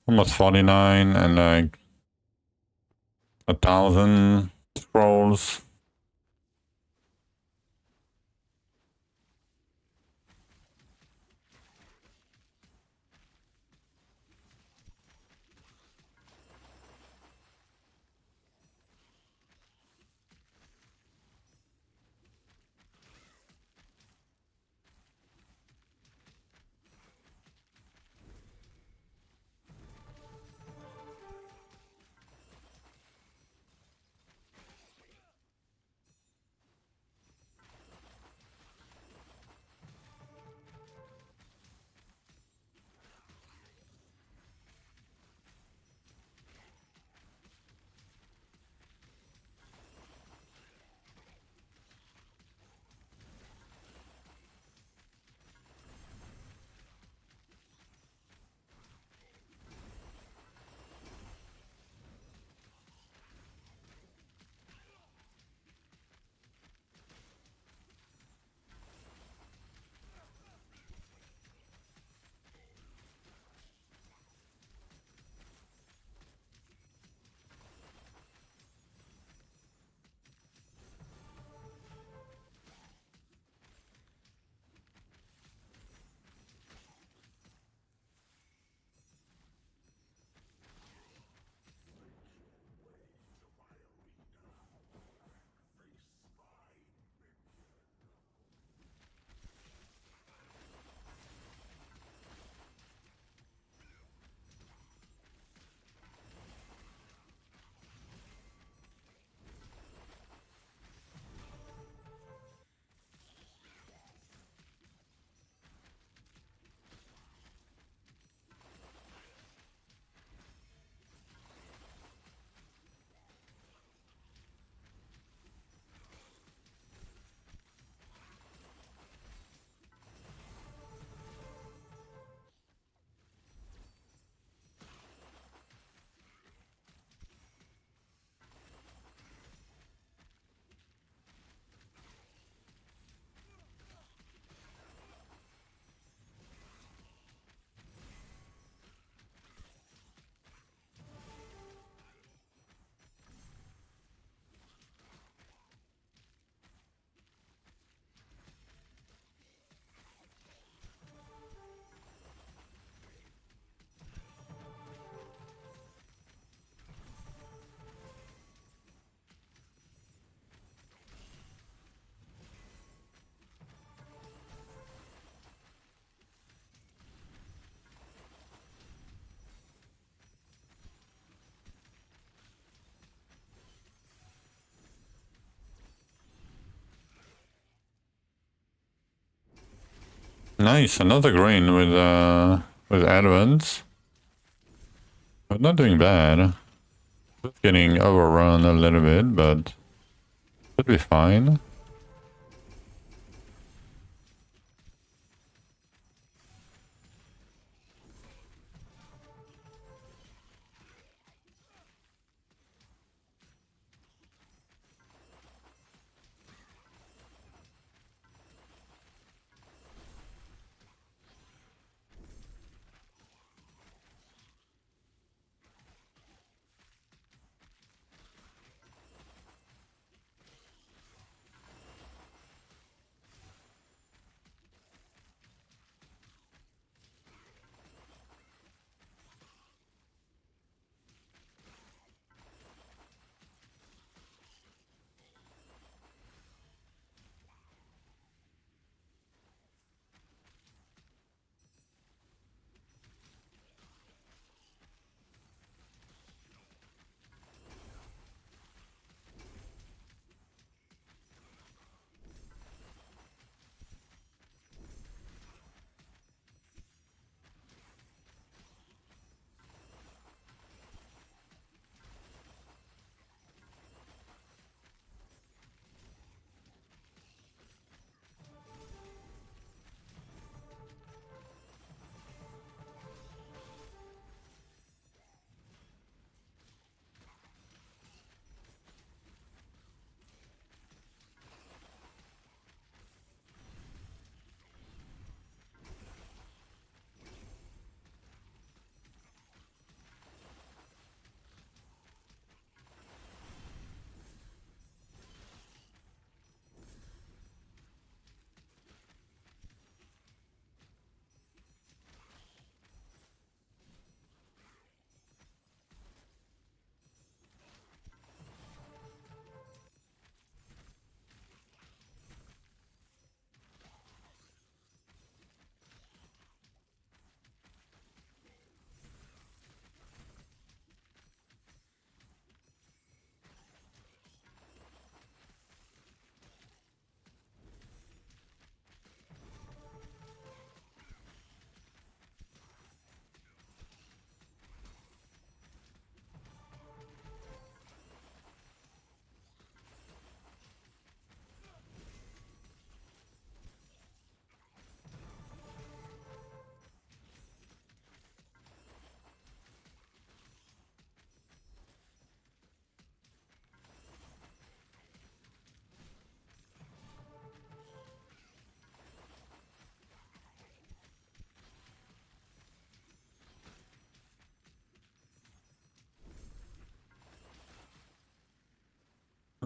almost 49, and like 1,000 scrolls. Nice, another green with advance. But not doing bad. Just getting overrun a little bit, but should be fine.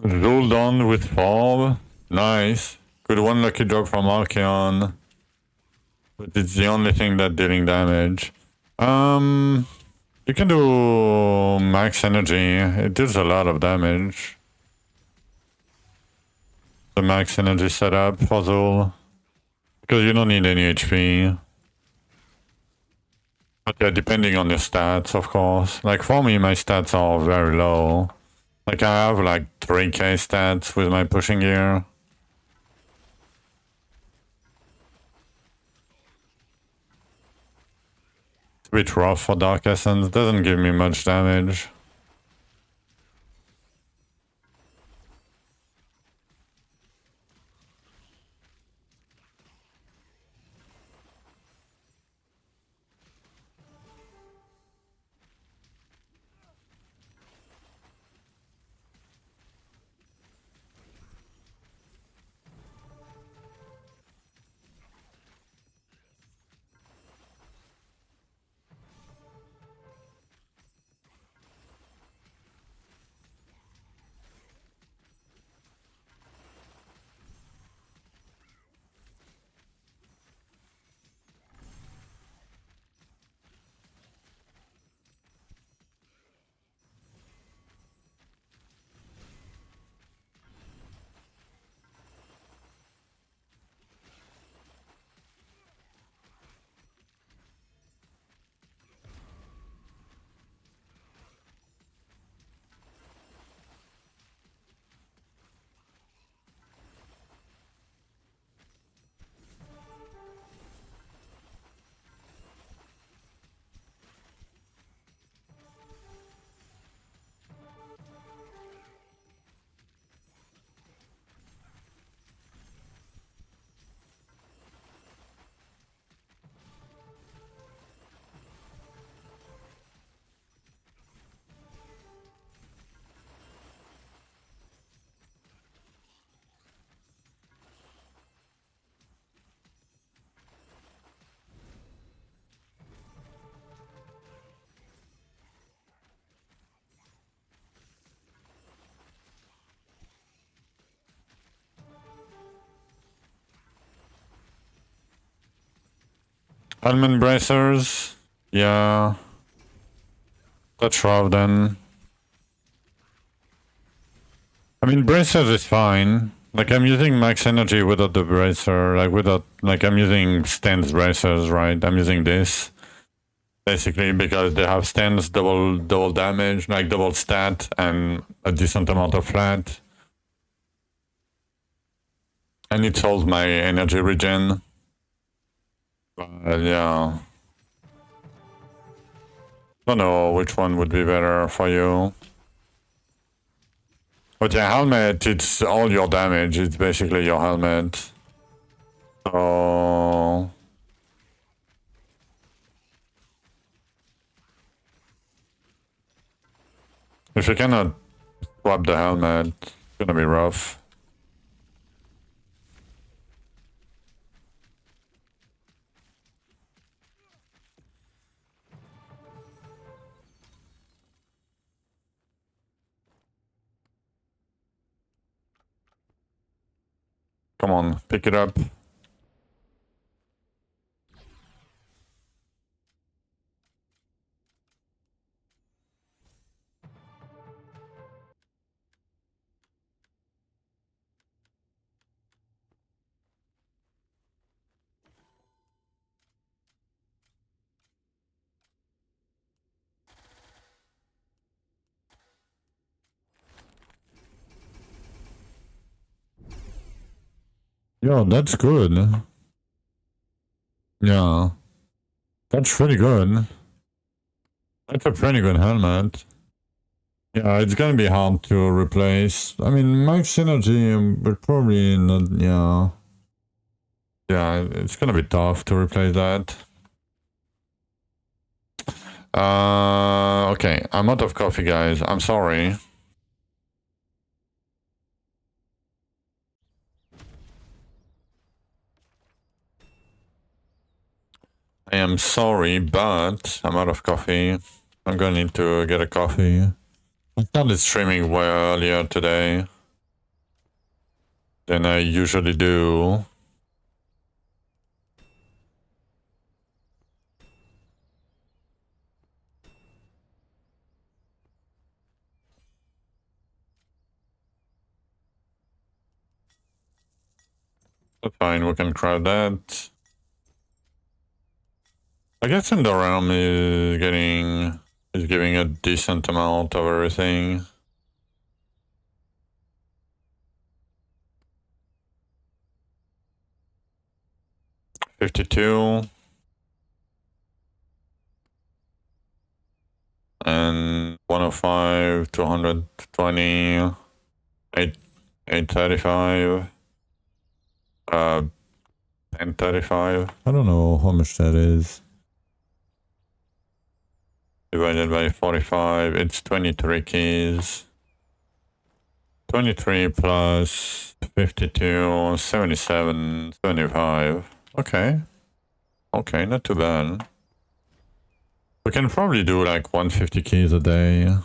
Zul'Don with Forb. Nice. Good one lucky drop from Archeon. But it's the only thing that's dealing damage. You can do max energy. It deals a lot of damage. The max energy setup for Zul. Because you don't need any HP. But yeah, depending on your stats, of course. Like for me, my stats are very low. Like I have like 3k stats with my pushing gear. It's a bit rough for Dark Essence. Doesn't give me much damage. Almond bracers. Yeah. That's rough then. I mean, bracers is fine. Like, I'm using max energy without the bracer. Like, I'm using stance bracers, right? I'm using this. Basically, because they have stance, double damage, like double stat, and a decent amount of flat. And it solves my energy regen. But yeah. Don't know which one would be better for you. But yeah, helmet, it's all your damage. It's basically your helmet. So... if you cannot swap the helmet, it's gonna be rough. Come on, pick it up. Yo, that's good. Yeah. That's pretty good. That's a pretty good helmet. Yeah, it's gonna be hard to replace. I mean, max energy, but probably not, yeah. Yeah, it's gonna be tough to replace that. Okay, I'm out of coffee, guys. I'm sorry. I am sorry, but I'm out of coffee. I'm gonna need to get a coffee. I started streaming way earlier today. than I usually do. That's fine, we can crowd that. I guess in the realm is giving a decent amount of everything. $52 and 105, 220, 835, 1035. I don't know how much that is. Divided by 45, it's 23 keys. 23 plus 52, 77, 75. Okay. Okay, not too bad. We can probably do like 150 keys a day.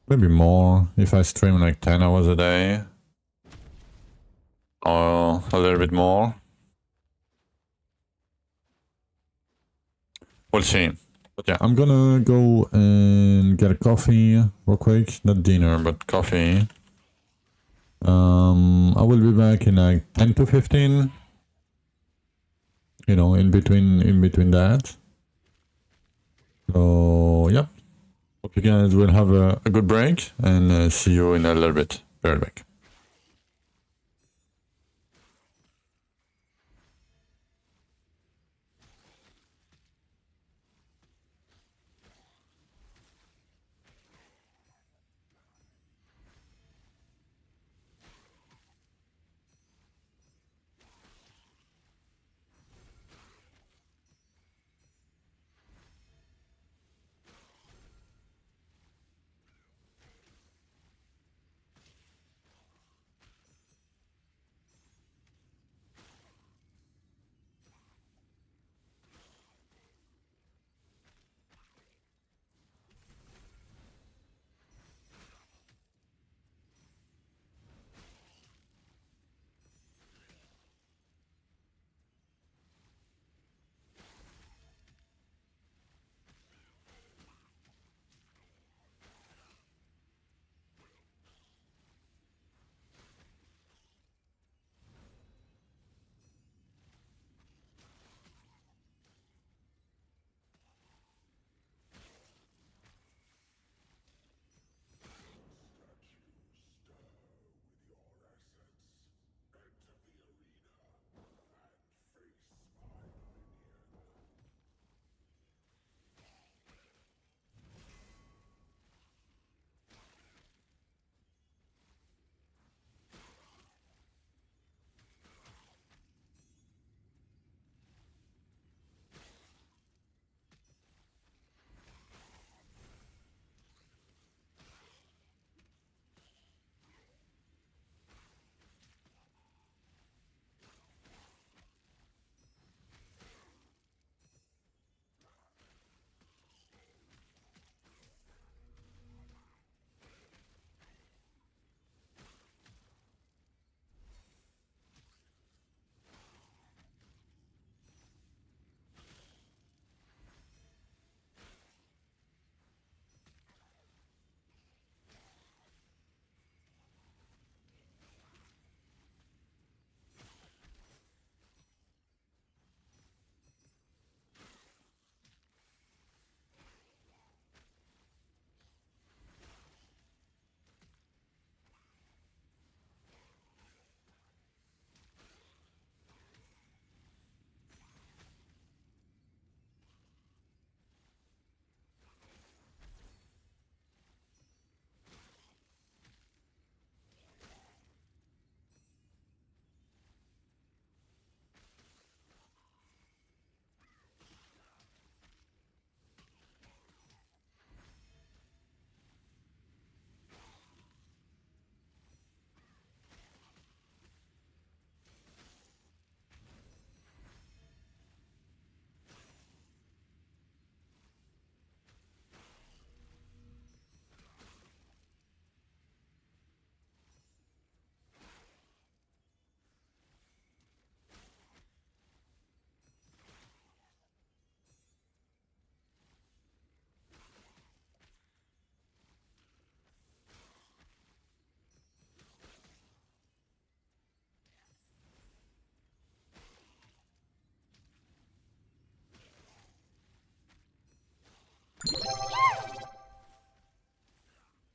Maybe more if I stream like 10 hours a day. Or a little bit more. We'll see. But yeah, I'm gonna go and get a coffee real quick. Not dinner, but coffee. I will be back in like 10 to 15. You know, in between that. So, yeah. Hope you guys will have a good break and see you in a little bit. Be right back.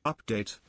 Update.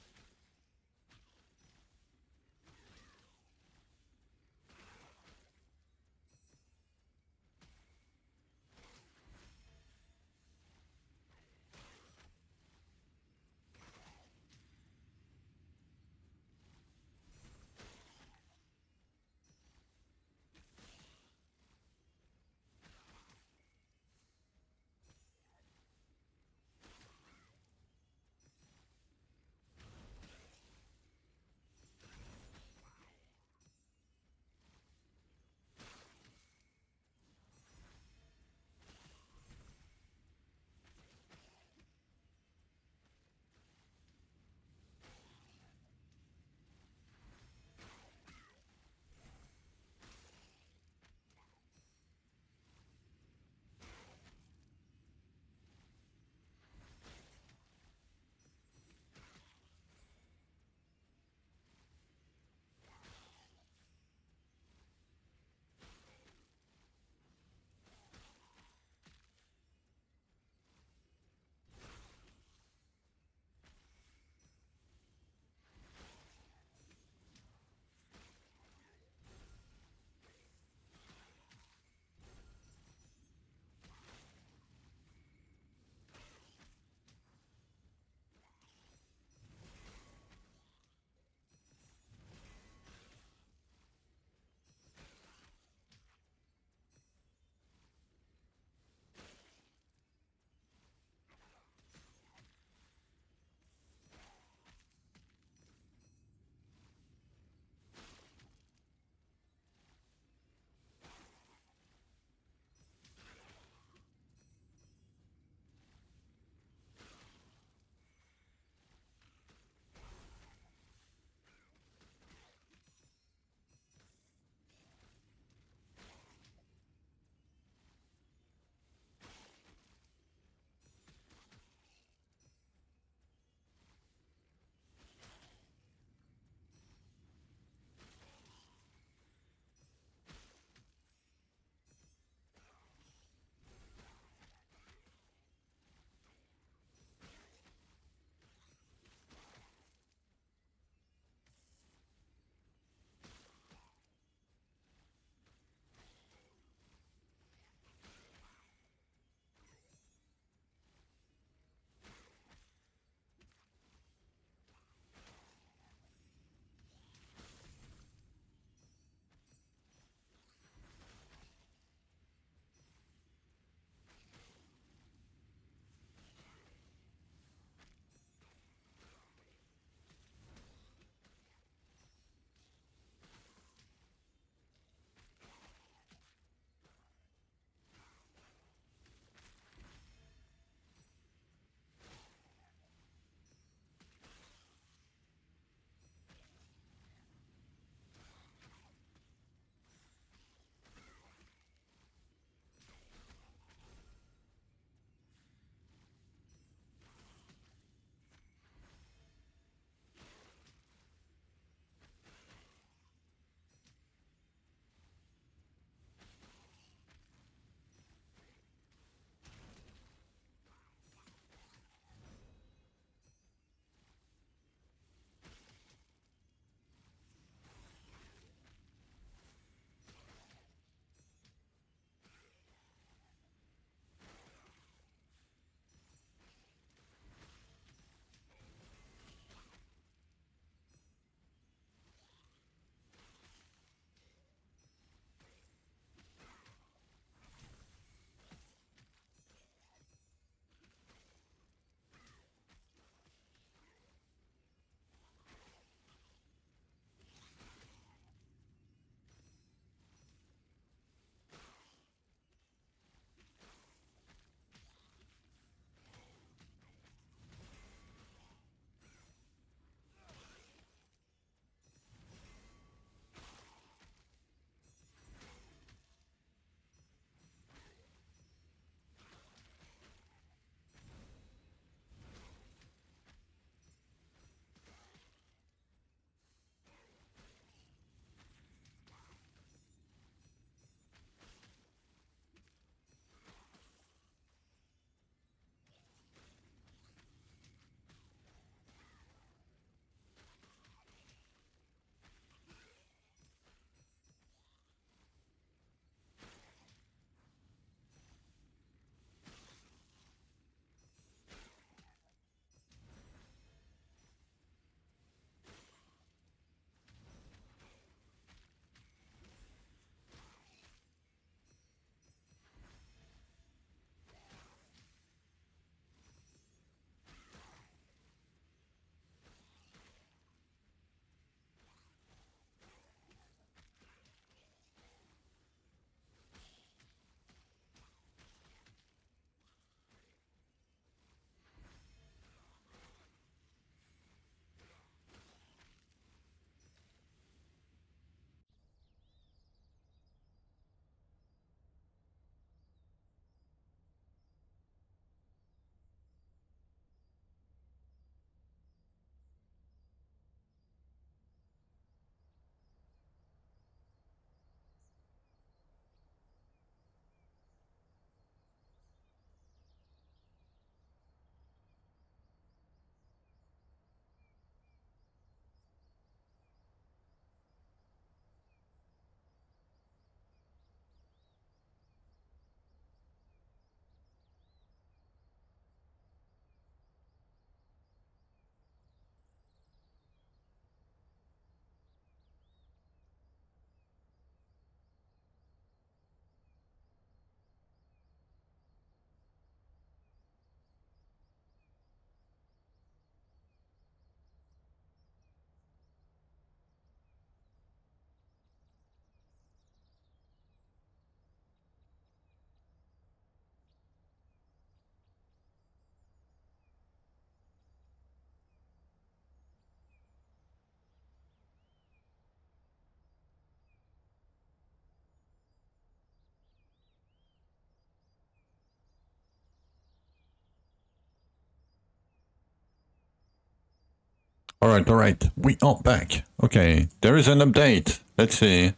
Alright. We are back. Okay, there is an update. Let's see.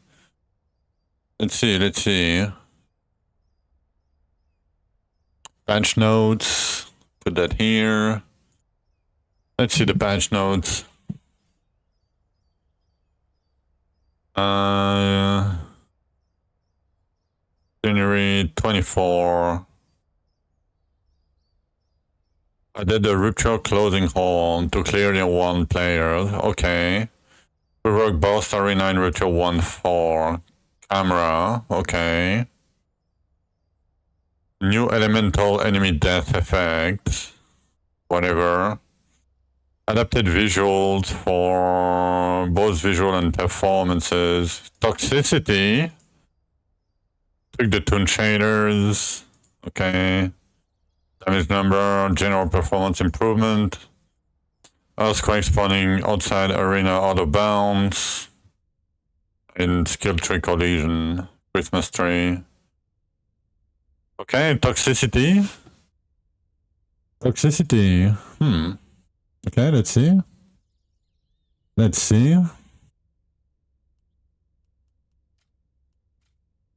Patch notes. Put that here. Let's see the patch notes. January 24. I did the rupture closing hold to clear the one player. Okay. Rework boss Arena in rupture 1-4. Camera. Okay. New elemental enemy death effect. Whatever. Adapted visuals for both visual and performances. Toxicity. Took the toon shaders. Okay. Damage number, general performance improvement. Earthquake spawning outside arena auto bounce. In skill tree collision. Christmas tree. Okay, toxicity. Okay, let's see.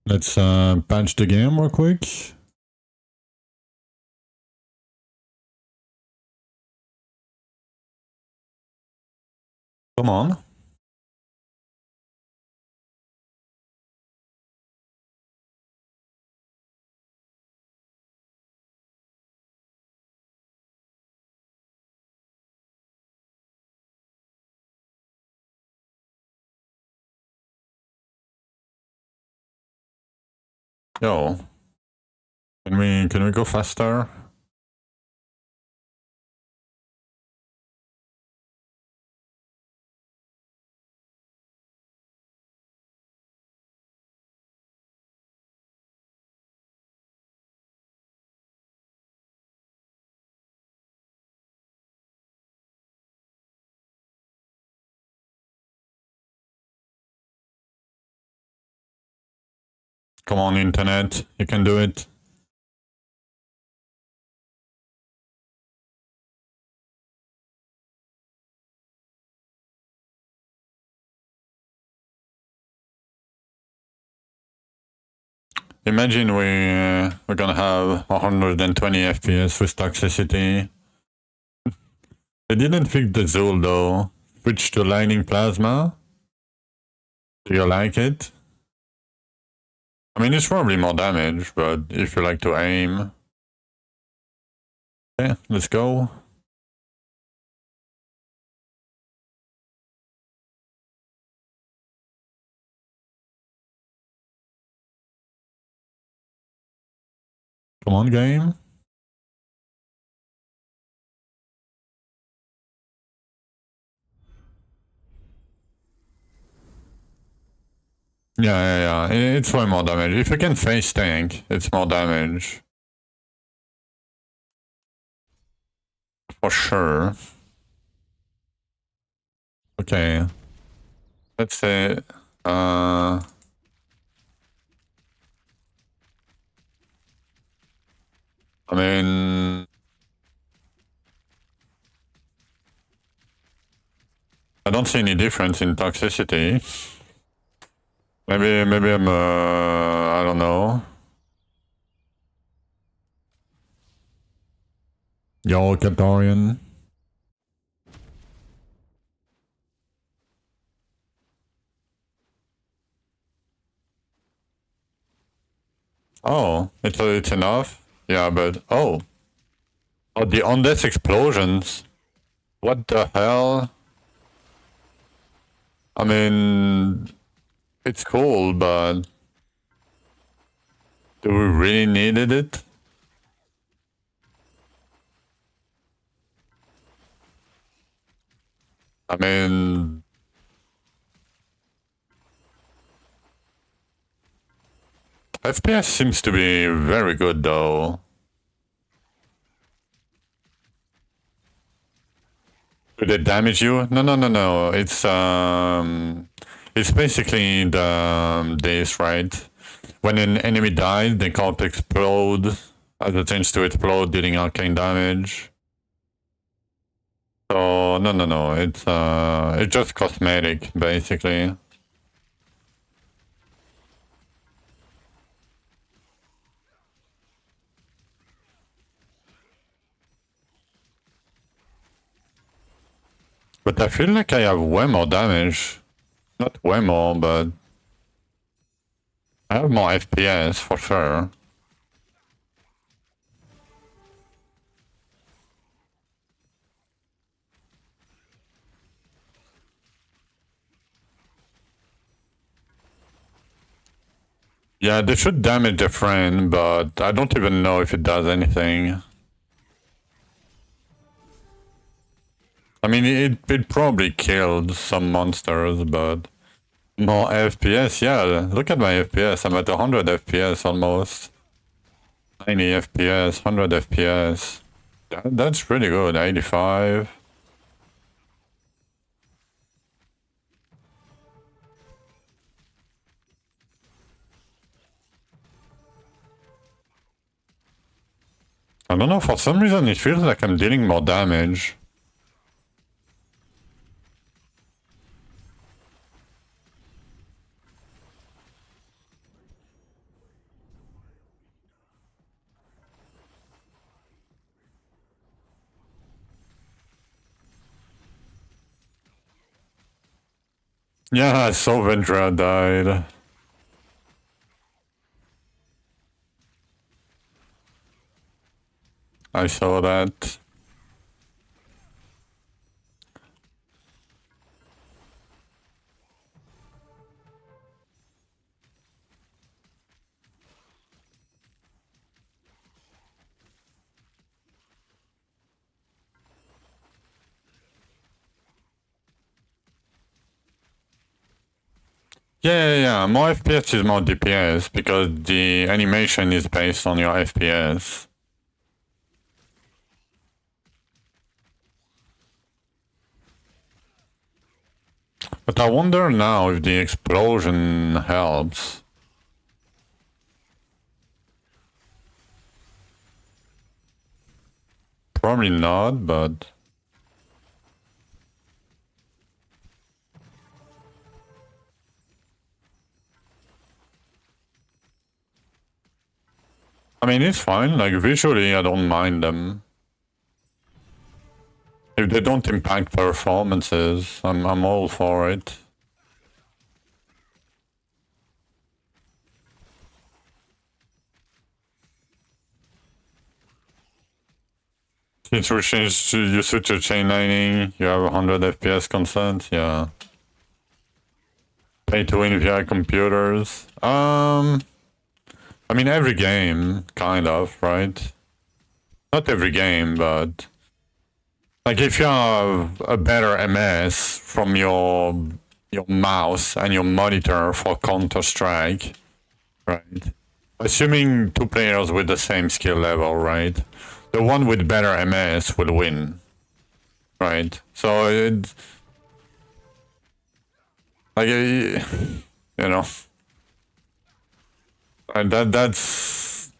Let's patch the game real quick. Come on. Yo. Can we go faster? Come on, internet. You can do it. Imagine we're gonna have 120 FPS with toxicity. They didn't fix the Zul though. Switch to lightning plasma. Do you like it? I mean, it's probably more damage, but if you like to aim. Okay, let's go. Come on, game. Yeah. It's way more damage. If you can face tank, it's more damage. For sure. Okay. Let's say, I mean, I don't see any difference in toxicity. Maybe I'm, I don't know. Yo, Captorian. Oh, it's enough? Yeah, but, oh, the on-death explosions. What the hell? I mean, it's cool, but do we really needed it? I mean, FPS seems to be very good though. Do they damage you? No. It's basically this, right? When an enemy dies, they can't explode. Has a chance to explode, dealing arcane damage. So no. It's just cosmetic basically. But I feel like I have way more damage. Not way more, but I have more FPS for sure. Yeah, they should damage a friend, but I don't even know if it does anything. I mean, it probably killed some monsters, but more FPS, yeah. Look at my FPS. I'm at 100 FPS almost. 90 FPS, 100 FPS. That's pretty good. 85. I don't know, for some reason it feels like I'm dealing more damage. Yeah, I saw Ventra died. I saw that. Yeah. More FPS is more DPS because the animation is based on your FPS. But I wonder now if the explosion helps. Probably not, but... I mean, it's fine. Like, visually, I don't mind them. If they don't impact performances, I'm all for it. Since we changed, you switch to chain lightning, you have 100 FPS consent, yeah. Pay to win via computers. I mean, every game, kind of, right? Not every game, but... Like, if you have a better MS from your mouse and your monitor for Counter-Strike, right? Assuming two players with the same skill level, right? The one with better MS will win, right? So, it's... Like, you know... And that's...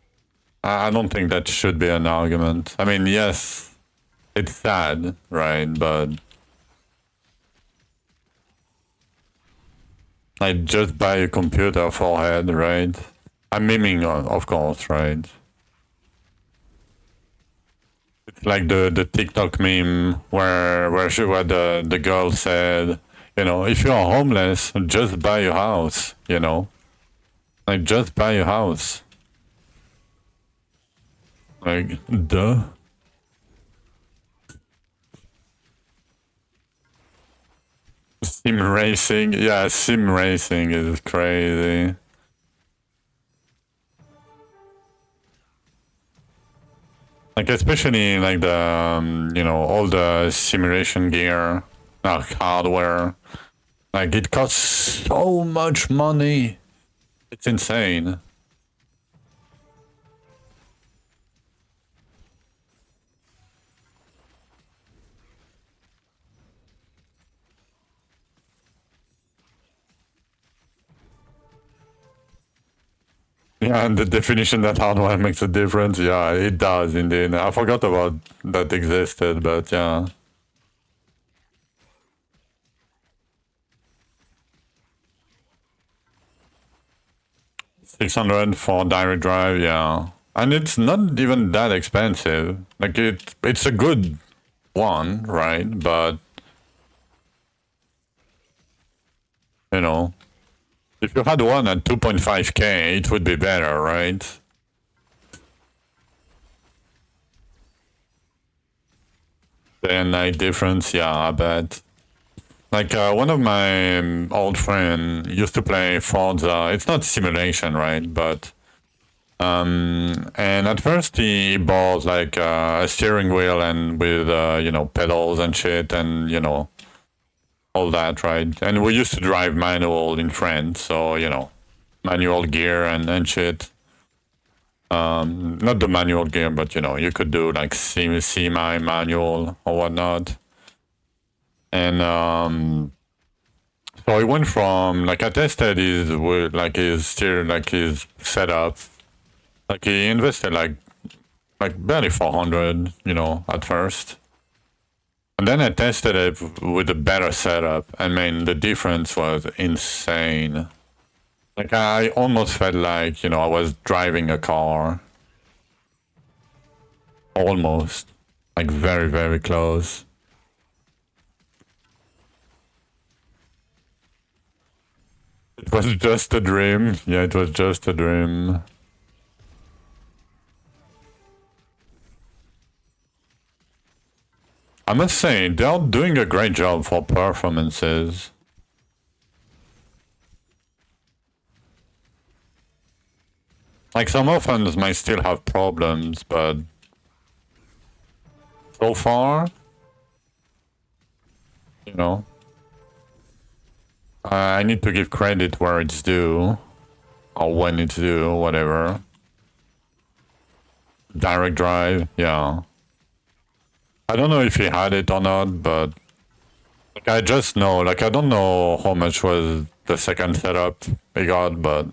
I don't think that should be an argument. I mean, yes, it's sad, right? But... Like, just buy a computer forehead, right? I'm miming, of course, right? It's like the TikTok meme where the girl said, you know, if you're homeless, just buy a house, you know? Like, just buy a house. Like, duh. Sim racing, yeah, sim racing is crazy. Like, especially like the you know, all the simulation gear, hardware. Like, it costs so much money. It's insane. Yeah, and the definition that hardware makes a difference, yeah, it does indeed. I forgot about that existed, but yeah. 600 for direct drive, yeah. And it's not even that expensive. Like it's a good one, right? But you know, if you had one at 2.5k, it would be better, right? Day and night difference, yeah, I bet. Like one of my old friend used to play Forza. It's not simulation, right? But and at first he bought like a steering wheel and with pedals and shit and all that, right? And we used to drive manual in France, so manual gear and shit. Not the manual gear, but you could do like semi manual or whatnot. And so he went from like I tested his setup. Like he invested like barely 400, at first. And then I tested it with a better setup. I mean, the difference was insane. Like I almost felt like, I was driving a car. Almost. Like very, very close. It was just a dream. Yeah, it was just a dream. I must say, they're doing a great job for performances. Like some orphans might still have problems, but so far, I need to give credit where it's due, or when it's due, whatever. Direct drive, yeah. I don't know if he had it or not, but like I just know, like I don't know how much was the second setup he got, but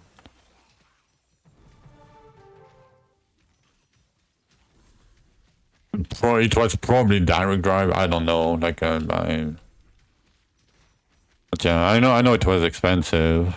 it was probably direct drive. I don't know, like but yeah, I know it was expensive.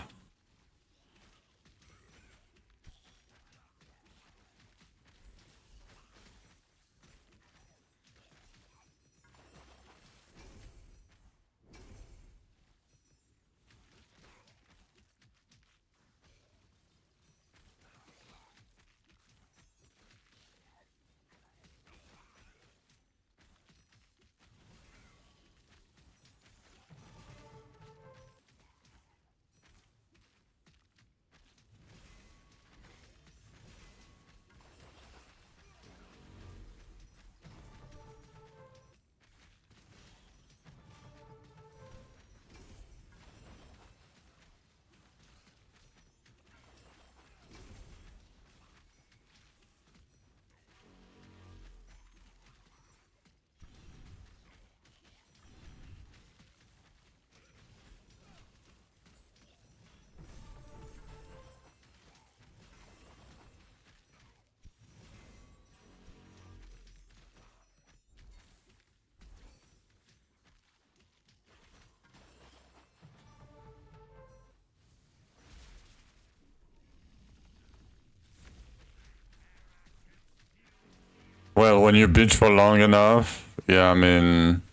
Well, when you bitch for long enough, yeah, I mean,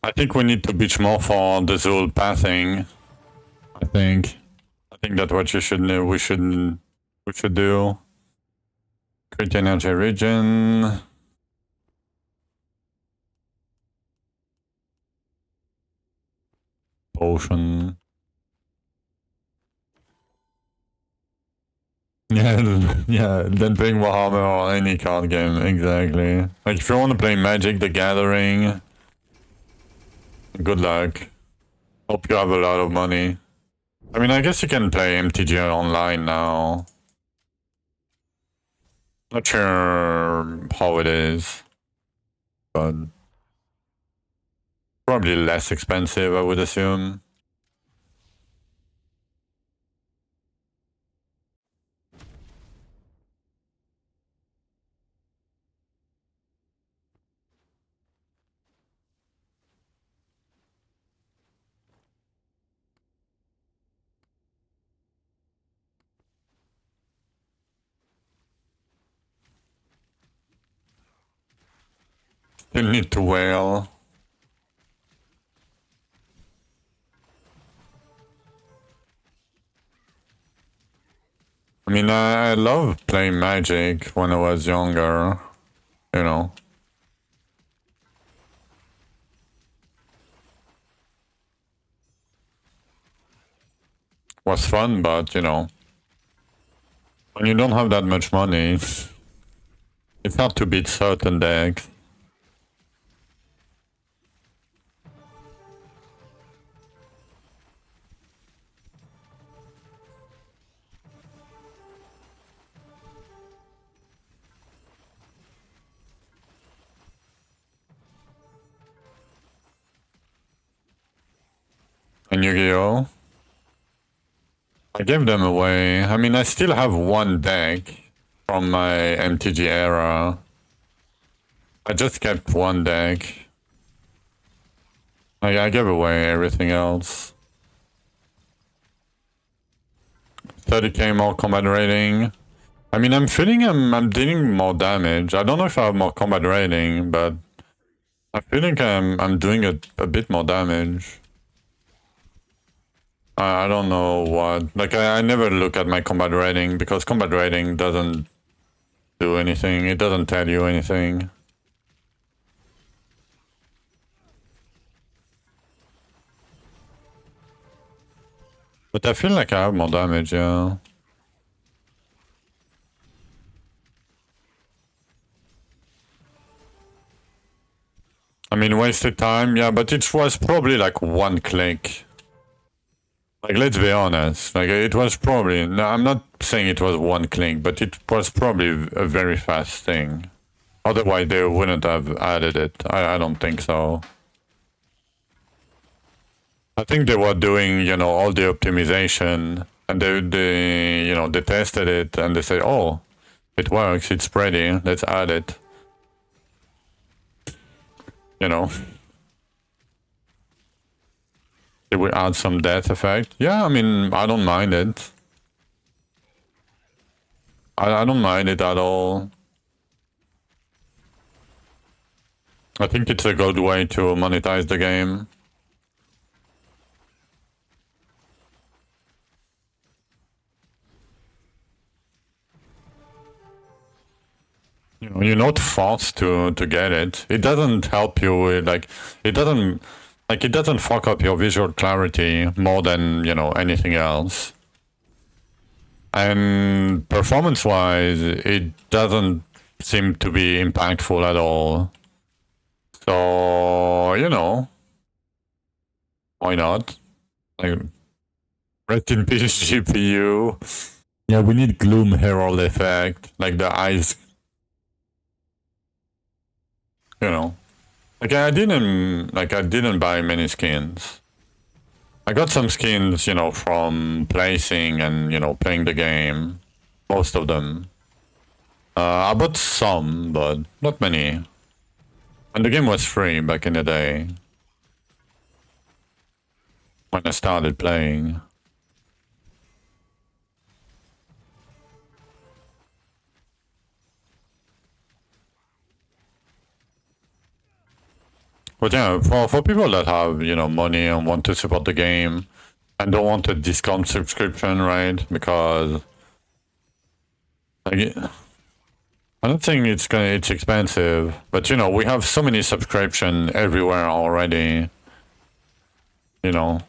I think we need to bitch more for the Zul pathing. I think that's what you should know. We should do. Create energy region. Potion. Yeah, yeah, then playing Warhammer or any card game, exactly. Like if you want to play Magic the Gathering, good luck. Hope you have a lot of money. I mean, I guess you can play MTG online now. Not sure how it is, but probably less expensive, I would assume. Still need to whale. I mean, I loved playing Magic when I was younger, you know. Was fun, but, you know, when you don't have that much money, it's hard to beat certain decks. And Yu-Gi-Oh! I gave them away. I mean, I still have one deck from my MTG era. I just kept one deck. I gave away everything else. 30k more combat rating. I mean, I'm feeling I'm dealing more damage. I don't know if I have more combat rating, but I feel like I'm doing a bit more damage. I don't know what. Like, I never look at my combat rating because combat rating doesn't do anything. It doesn't tell you anything. But I feel like I have more damage, yeah. I mean, wasted time, yeah, but it was probably like one click. Like, let's be honest. Like, it was probably... No, I'm not saying it was one click, but it was probably a very fast thing. Otherwise, they wouldn't have added it. I don't think so. I think they were doing, you know, all the optimization, and they you know, they tested it, and they say, oh, it works, it's pretty, let's add it. You know. Did we add some death effect? Yeah, I mean, I don't mind it. I don't mind it at all. I think it's a good way to monetize the game. You know, you're not forced to get it. It doesn't help you with, like, it doesn't fuck up your visual clarity more than, you know, anything else. And performance-wise, it doesn't seem to be impactful at all. So, you know, why not? Like, rest in peace, GPU. Yeah, we need Gloom Herald effect, like the eyes. You know, like I didn't buy many skins. I got some skins, you know, from placing and, you know, playing the game. Most of them. I bought some, but not many. And the game was free back in the day. When I started playing. But yeah, for people that have, you know, money and want to support the game and don't want a discount subscription, right? Because like, I don't think it's expensive, but you know, we have so many subscription everywhere already. You know.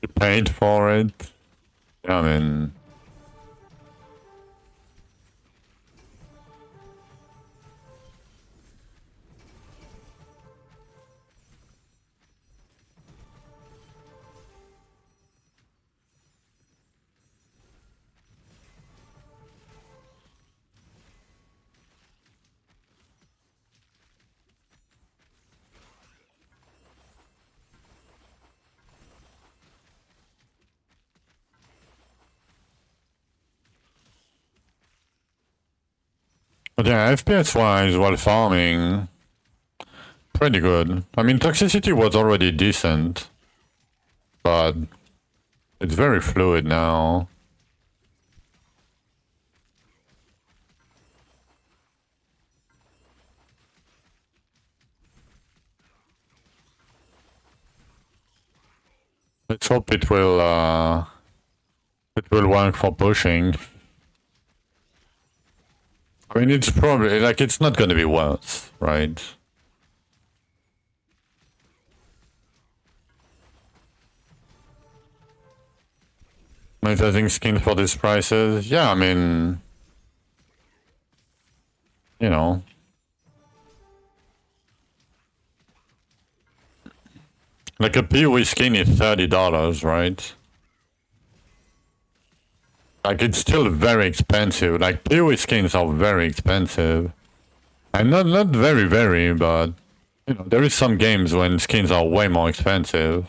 You paid for it. I mean, but yeah, FPS wise, while farming, pretty good. I mean, Toxicity was already decent, but it's very fluid now. Let's hope it will work for pushing. I mean, it's probably, like, it's not gonna be worse, right? Monetizing skins for these prices? Yeah, I mean, you know. Like a PoE skin is $30, right? Like, it's still very expensive. Like, PoE skins are very expensive. And not very, but, you know, there is some games when skins are way more expensive.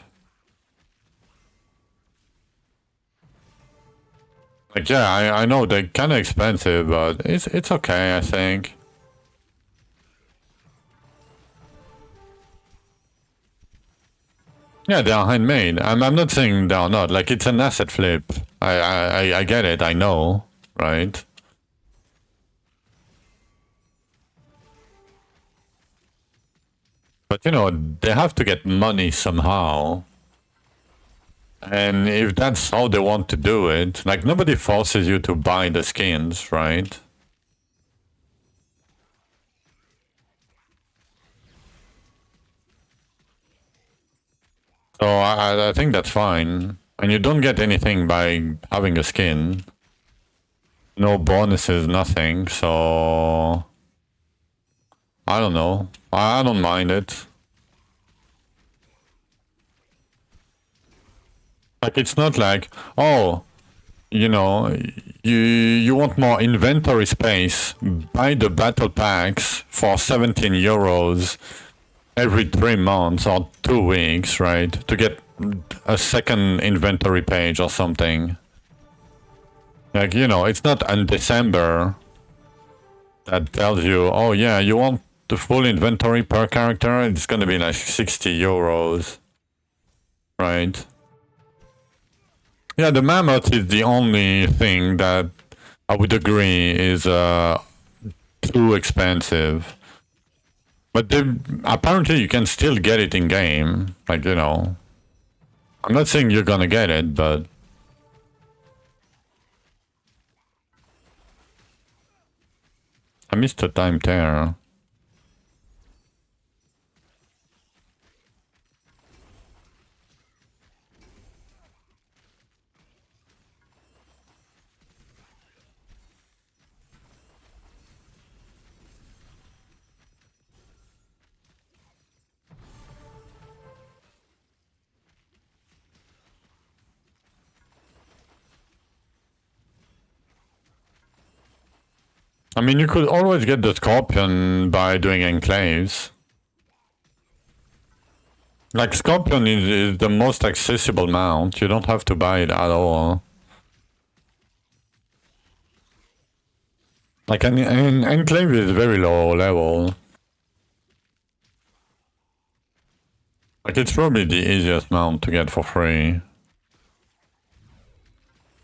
Like, yeah, I know they're kind of expensive, but it's okay, I think. Yeah, they are handmade. I'm not saying they are not. Like, it's an asset flip. I get it. I know, right? But, you know, they have to get money somehow. And if that's how they want to do it, like, nobody forces you to buy the skins, right? So I think that's fine. And you don't get anything by having a skin. No bonuses, nothing, so... I don't know. I don't mind it. Like, it's not like, oh, you know, you want more inventory space, buy the battle packs for 17 euros every 3 months or 2 weeks, right? To get a second inventory page or something. Like, you know, it's not in December that tells you, oh yeah, you want the full inventory per character, it's gonna be like 60 euros, right? Yeah, the mammoth is the only thing that I would agree is too expensive. But apparently you can still get it in game. Like, you know, I'm not saying you're gonna get it, but I missed the time there. I mean, you could always get the Scorpion by doing enclaves. Like, Scorpion is the most accessible mount. You don't have to buy it at all. Like, an enclave is very low level. Like, it's probably the easiest mount to get for free.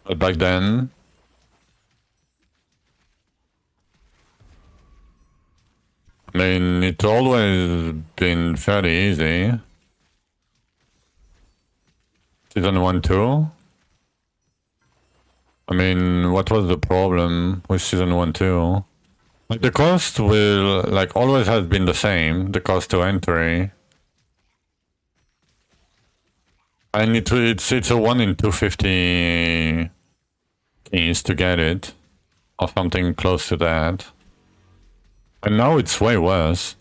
But back then... I mean, it's always been fairly easy. Season 1 too? I mean, what was the problem with Season 1 too? Like, the cost will, like, always has been the same, the cost to entry. And it's a 1 in 250 keys to get it. Or something close to that. And now it's way worse.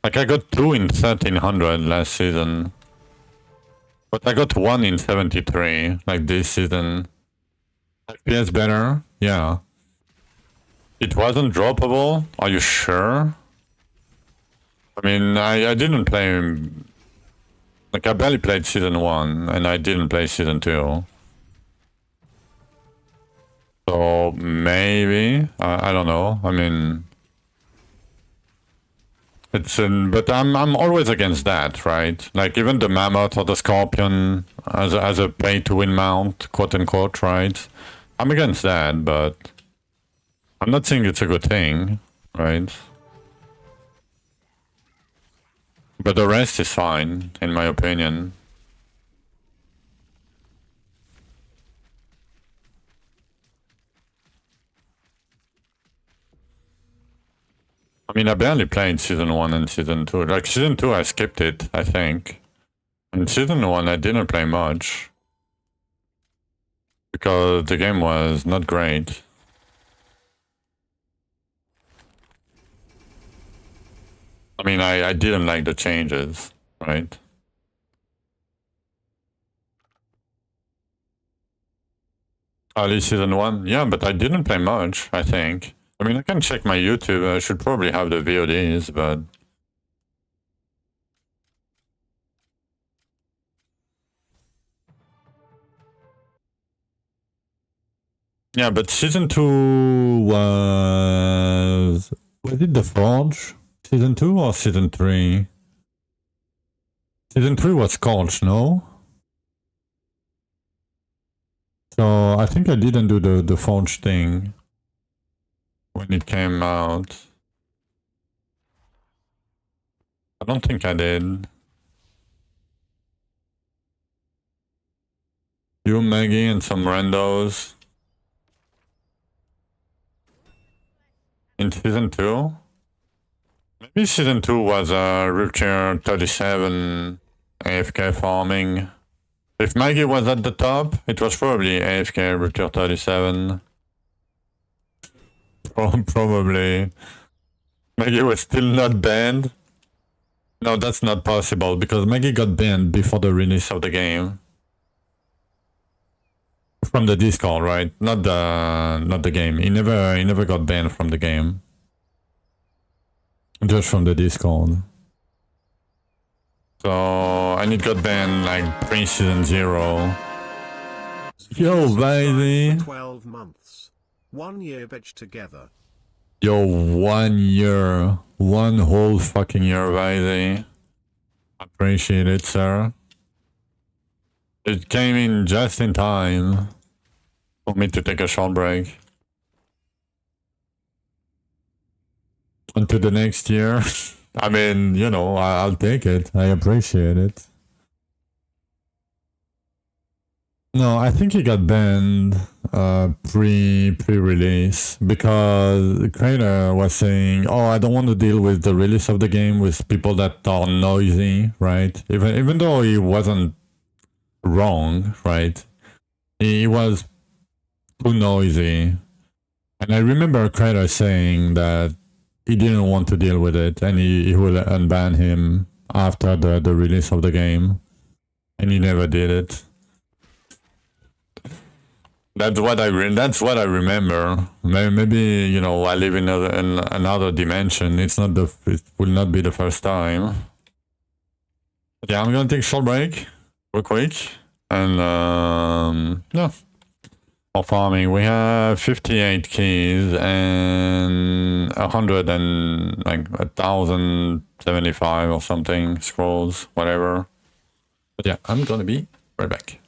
Like, I got 2 in 1300 last season. But I got 1 in 73, like, this season. FPS better? Yeah. It wasn't droppable? Are you sure? I mean, I didn't play... Like, I barely played Season 1, and I didn't play Season 2. So, maybe? I don't know. I mean... but I'm always against that, right? Like, even the Mammoth or the Scorpion as a pay-to-win mount, quote-unquote, right? I'm against that, but... I'm not saying it's a good thing, right? But the rest is fine, in my opinion. I mean, I barely played season 1 and season 2. Like, season 2, I skipped it, I think. And season 1, I didn't play much. Because the game was not great. I mean, I didn't like the changes, right? Early season 1? Yeah, but I didn't play much, I think. I mean, I can check my YouTube. I should probably have the VODs, but... Yeah, but season 2 was... Was it The Forge? Season 2 or season 3? Season 3 was Scorch, no? So I think I didn't do the Forge thing when it came out. I don't think I did. You, Maggie, and some randos. In season 2? Maybe season 2 was Rupture 37 AFK farming. If Maggie was at the top, it was probably AFK Rupture 37. Probably. Maggie was still not banned. No, that's not possible because Maggie got banned before the release of the game. From the Discord, right? Not the game. He never got banned from the game. Just from the Discord. So and it got banned like pre-season 0. Yo, baby. 12 months. 1 year bitch together. Yo, 1 year. 1 whole fucking year, baby. Appreciate it, sir. It came in just in time for me to take a short break. Until the next year. I mean, you know, I'll take it. I appreciate it. No, I think he got banned pre-release because the creator was saying, "Oh, I don't want to deal with the release of the game with people that are noisy, right?" Even though he wasn't wrong, right? He was too noisy, and I remember a creator saying that he didn't want to deal with it, and he will unban him after the release of the game, and he never did it. That's what I remember. Maybe you know I live in another dimension. It will not be the first time. But yeah, I'm gonna take a short break, real quick, and yeah. For farming, we have 58 keys and 100 and like 1,075 or something scrolls, whatever. But yeah, I'm gonna be right back.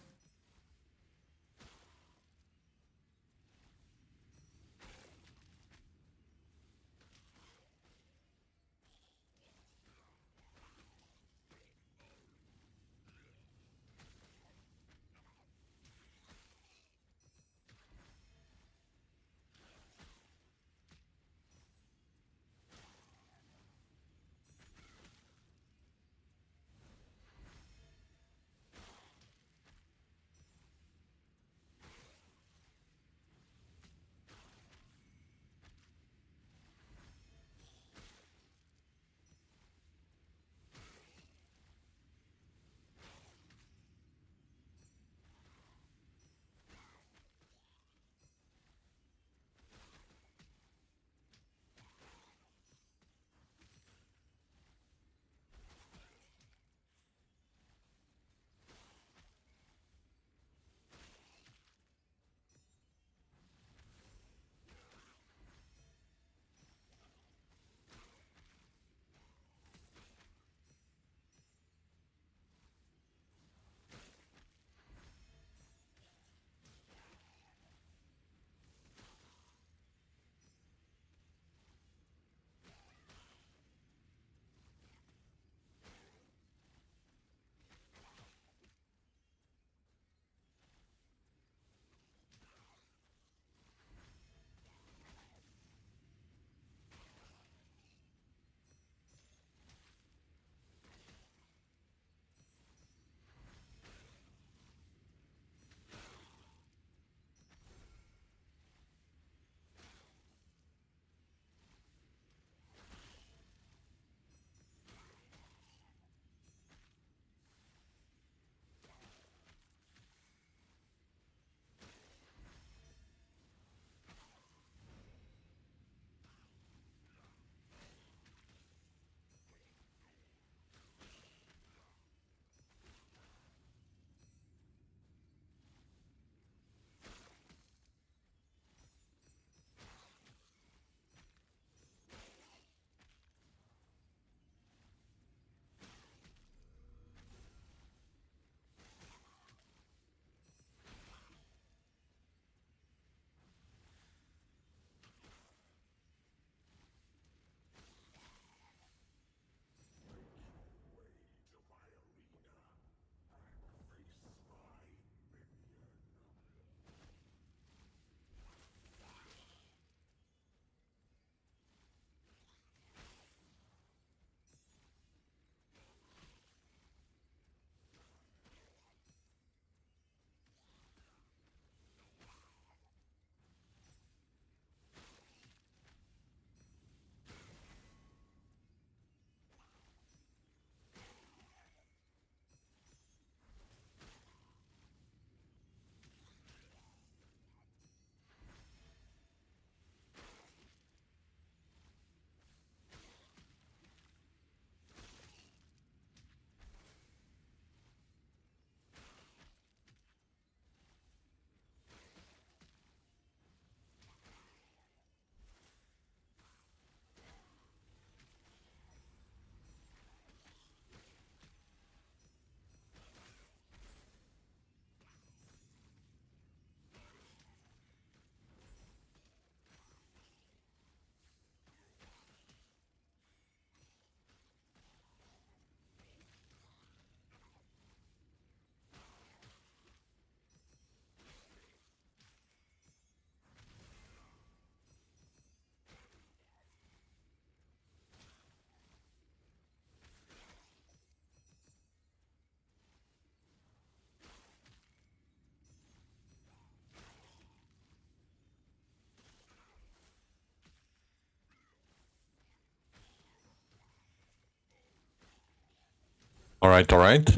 Alright,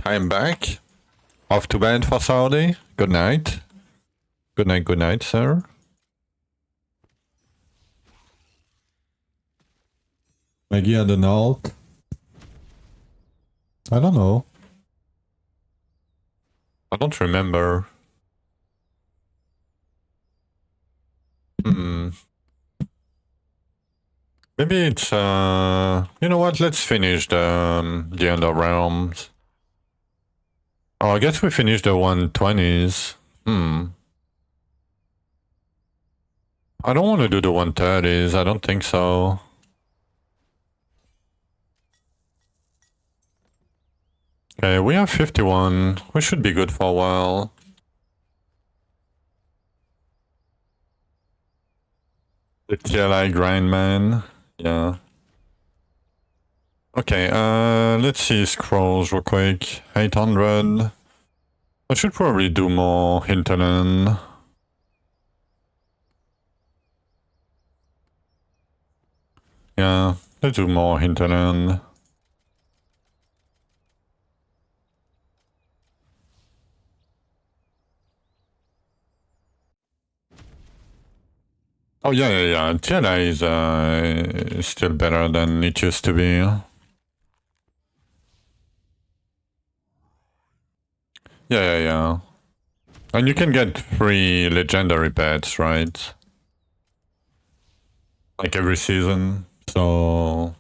I am back. Off to bed for Saudi. Good night. Good night, sir. Maggie had an alt. I don't know. I don't remember. Maybe it's you know what, let's finish the Under Realms. Oh, I guess we finished the 120s. I don't want to do the 130s, I don't think so. Okay, we have 51. We should be good for a while. The TLI grind, man. Yeah. Okay, let's see scrolls real quick. 800. I should probably do more hinterland. Yeah, let's do more hinterland. Oh yeah. TLI is still better than it used to be. Yeah. And you can get free legendary pets, right? Like every season. So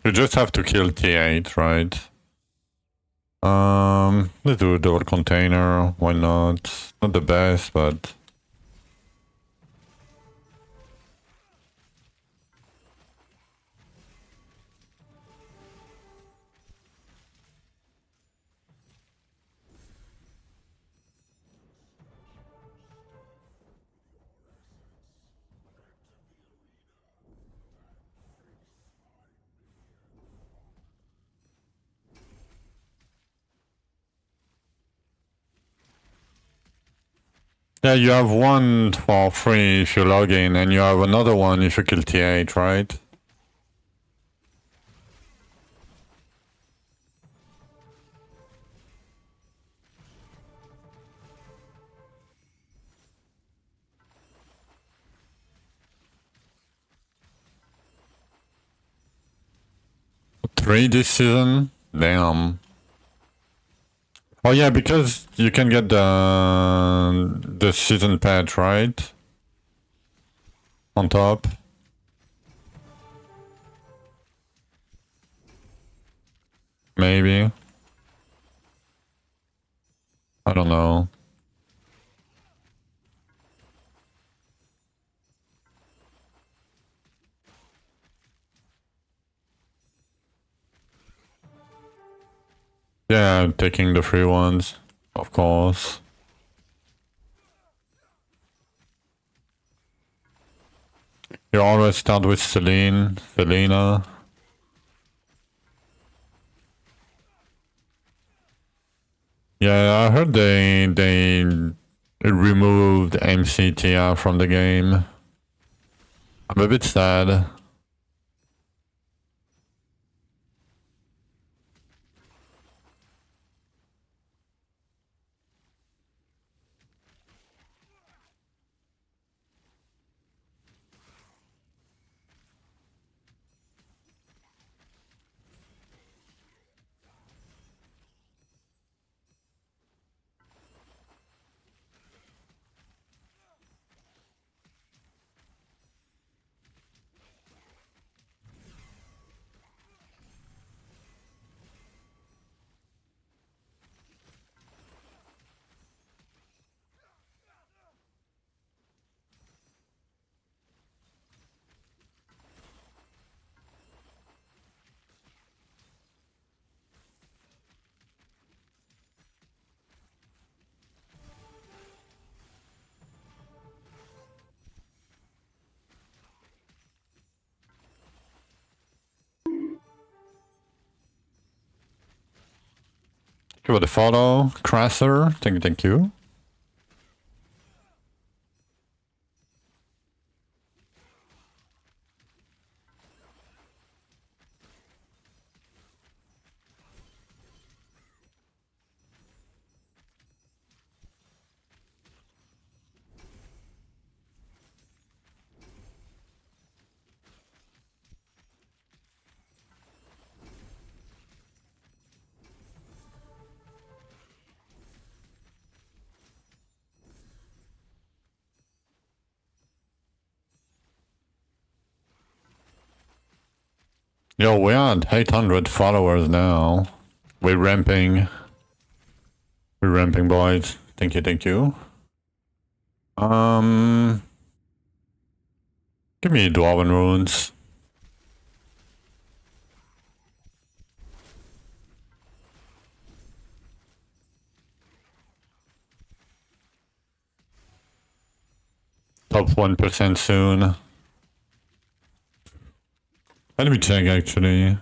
you just have to kill T8, right? Let's do a double container. Why not? Not the best, but yeah, you have one for free if you log in, and you have another one if you kill T8, right? Three this season? Damn. Oh yeah, because you can get the season patch, right? On top. Maybe. I don't know. Yeah, I'm taking the free ones, of course. You always start with Selena. Yeah, I heard they removed MCTR from the game. I'm a bit sad. Thank you for the follow, Crasser. Thank you. Yo, we're at 800 followers now. We're ramping. We're ramping, boys. Thank you, thank you. Give me Dwarven runes. Top 1% soon. Let me check actually.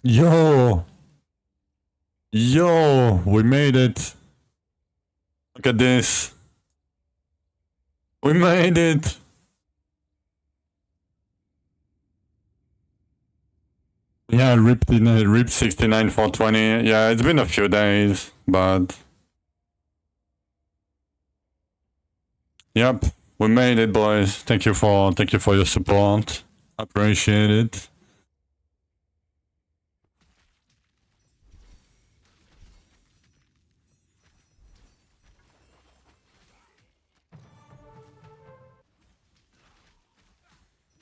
Yo! Yo! We made it! Look at this! We made it! Yeah, RIP 69 420. Yeah, it's been a few days, but... Yep, we made it, boys. Thank you for your support. Appreciate it.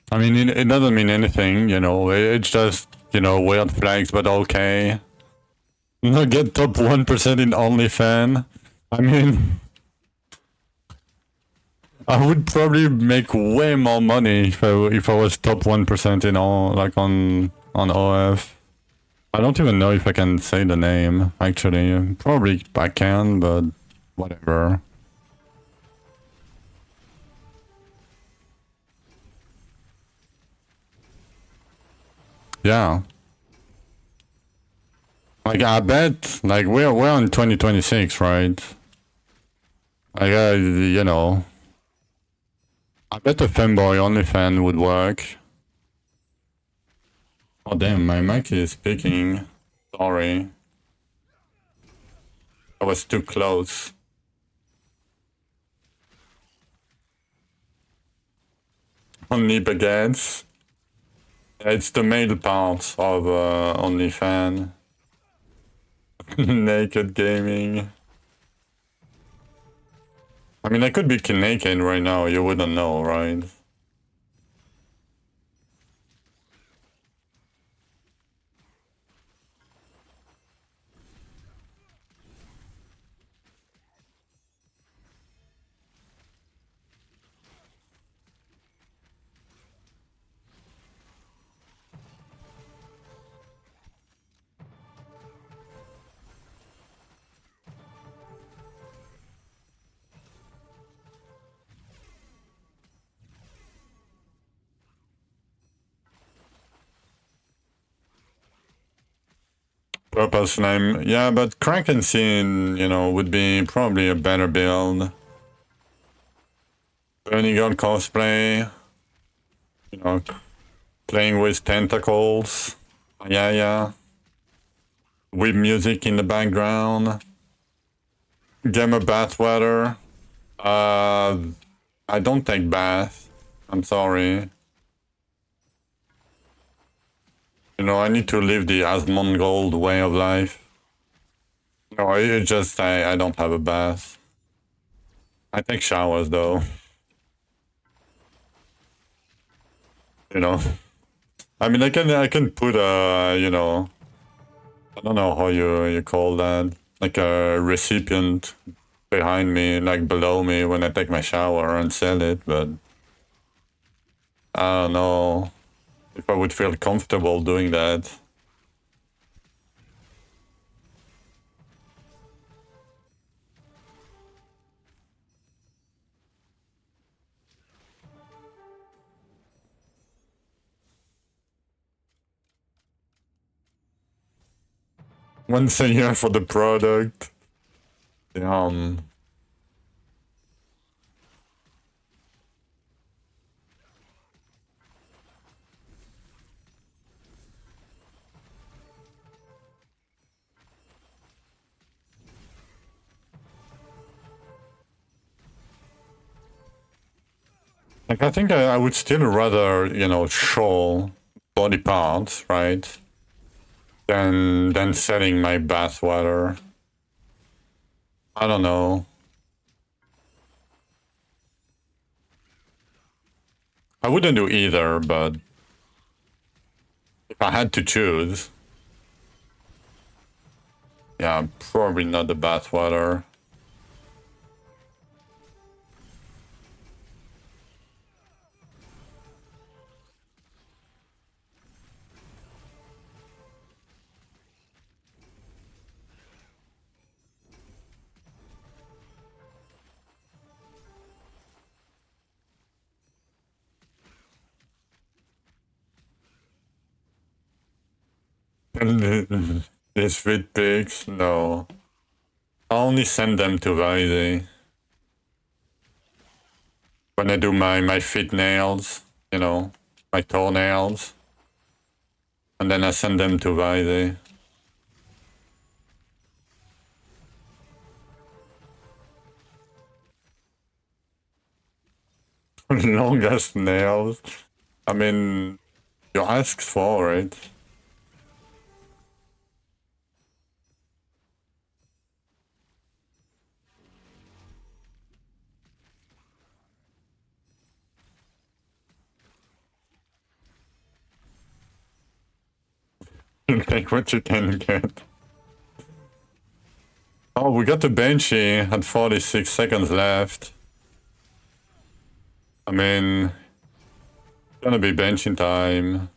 I mean, it doesn't mean anything, you know. It's just, you know, weird flags, but okay. Not get top 1% in OnlyFans. I mean, I would probably make way more money if I was top 1% in all, like on OF. I don't even know if I can say the name, actually. Probably I can, but whatever. Yeah. Like, I bet, like, we're on 2026, right? Like, you know, I bet a femboy OnlyFans would work. Oh damn, my mic is speaking. Sorry. I was too close. Only baguettes. It's the male part of OnlyFans. Naked gaming. I mean, I could be naked right now, you wouldn't know, right? Purpose name, yeah, but Kraken Scene, you know, would be probably a better build. Burning Girl cosplay, you know, playing with tentacles, yeah. With music in the background. Gamer bath weather. I don't take bath. I'm sorry. You know, I need to live the Asmongold way of life. No, it's just I don't have a bath. I take showers though. You know. I mean, I can put a, you know, I don't know how you call that, like a recipient behind me, like below me when I take my shower and sell it, but I don't know if I would feel comfortable doing that. Once a year for the product. Like, I think I would still rather, you know, troll body parts, right? Than selling my bathwater. I don't know. I wouldn't do either, but if I had to choose, yeah, probably not the bathwater. These fit pigs, no. I only send them to Vaide. When I do my feet nails, you know, my toenails. And then I send them to Vaide. Longest nails. I mean, you asked for it. Take what you can get. Oh, we got the Banshee at 46 seconds left. I mean, gonna be benching time.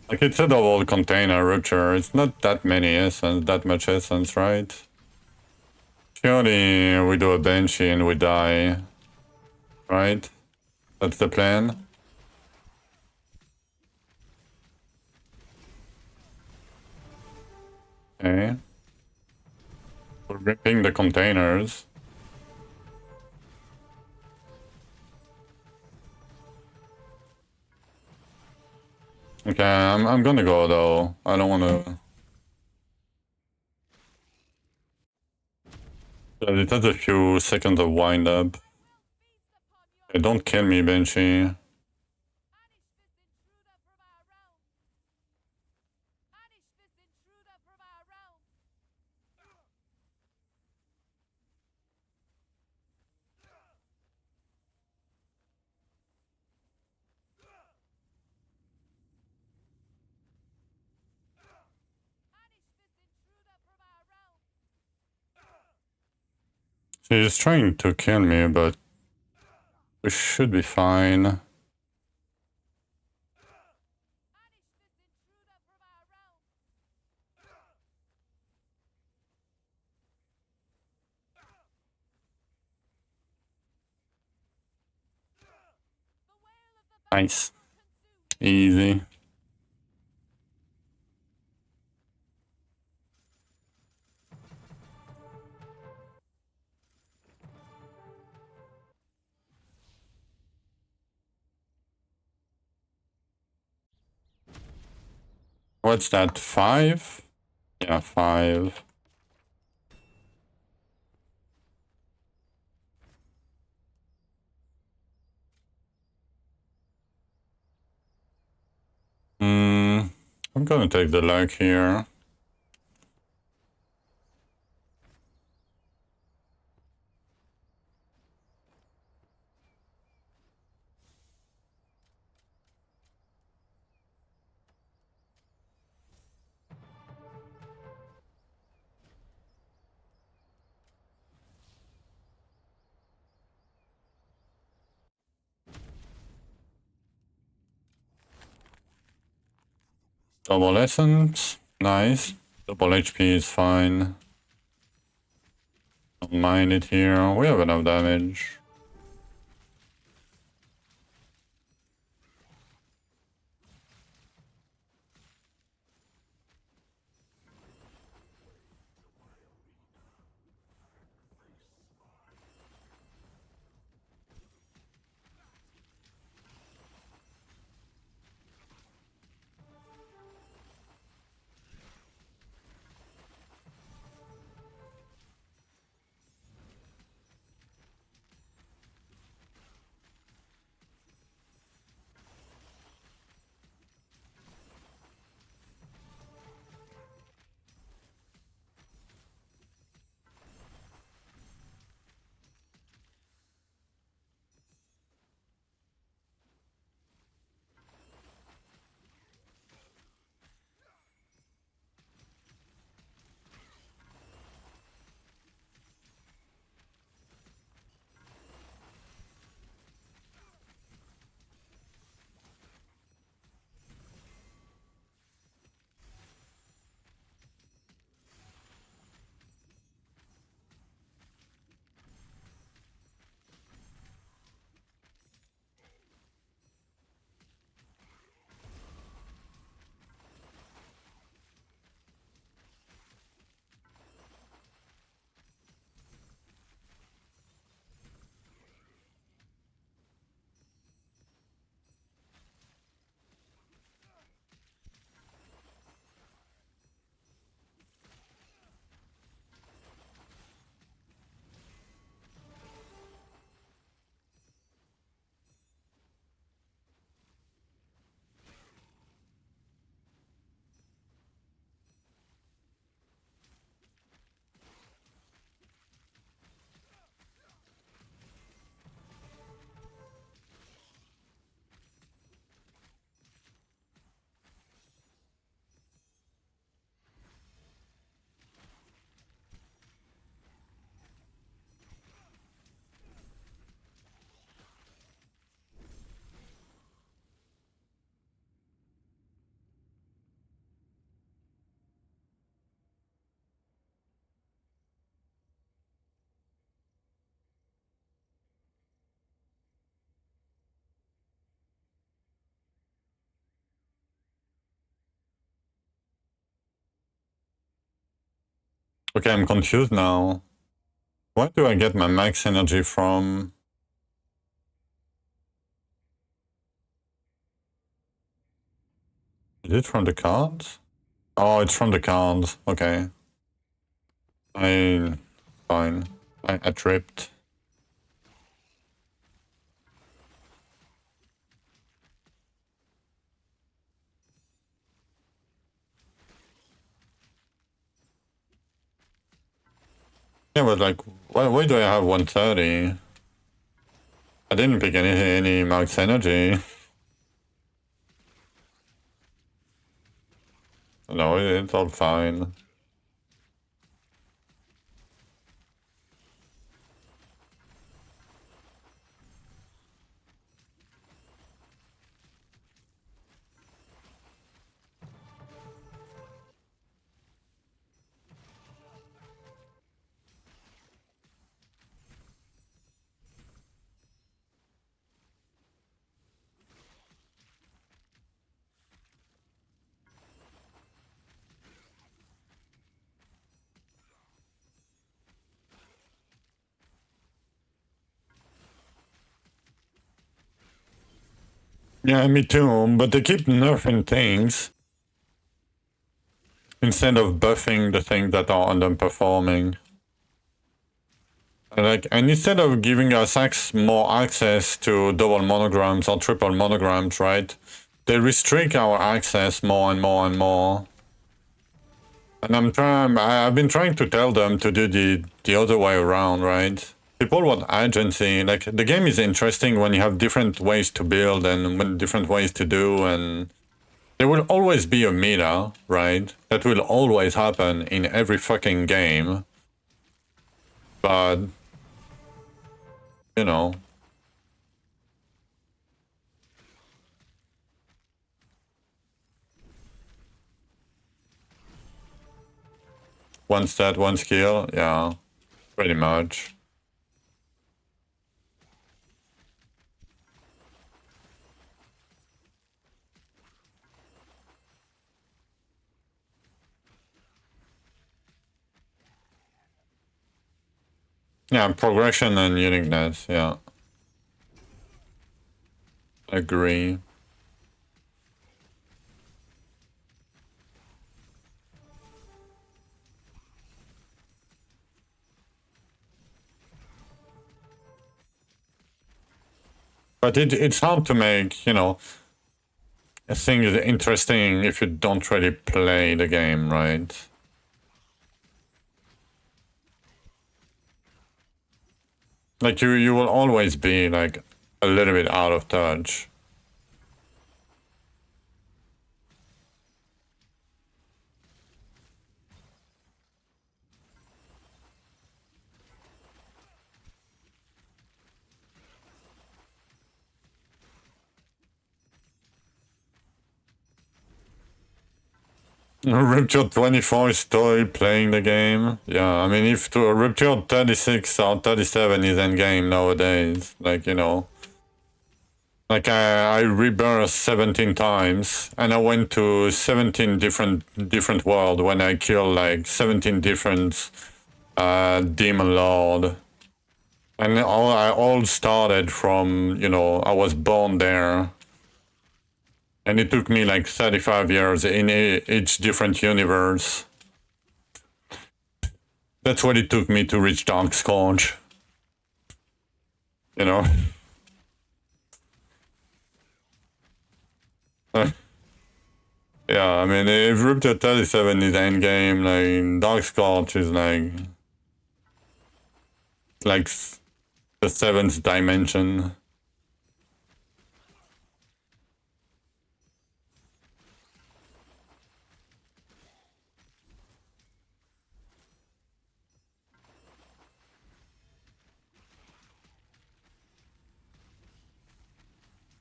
Like, it's a double container rupture. It's not that many essence, that much essence, right? Surely we do a Banshee and we die. Right? That's the plan. Okay. We're ripping the containers. Okay, I'm gonna go though. I don't wanna... It has a few seconds of wind up. Okay, don't kill me, Banshee. She's trying to kill me, but we should be fine. Nice. Easy. What's that, 5? Yeah, 5. I'm gonna take the luck here. Double essence. Nice. Double HP is fine. Don't mind it here. We have enough damage. Okay, I'm confused now. Where do I get my max energy from? Is it from the cards? Oh, it's from the cards. Okay. Fine. I tripped. Yeah, but like, why do I have 130? I didn't pick any max energy. No, it's all fine. Yeah, me too, but they keep nerfing things instead of buffing the things that are underperforming. Like, and instead of giving us more access to double monograms or triple monograms, right? They restrict our access more and more and more. And I've been trying to tell them to do the other way around, right? People want agency. Like, the game is interesting when you have different ways to build and when different ways to do, and there will always be a meta, right? That will always happen in every fucking game. But, you know. One stat, one skill, yeah. Pretty much. Yeah, progression and uniqueness, yeah. Agree. But it's hard to make, you know, a thing is interesting if you don't really play the game, right? Like, you will always be, like, a little bit out of touch. Riptide 24 is still playing the game. Yeah, I mean, if to Riptide 36 or 37 is endgame nowadays, like, you know. Like, I rebirthed 17 times, and I went to 17 different world when I killed, like, 17 different demon lord. And I all started from, you know, I was born there. And it took me like 35 years in each different universe. That's what it took me to reach Dark Scourge. You know? Yeah, I mean, if Riptide 37 is endgame, like, Dark Scourge is like the seventh dimension.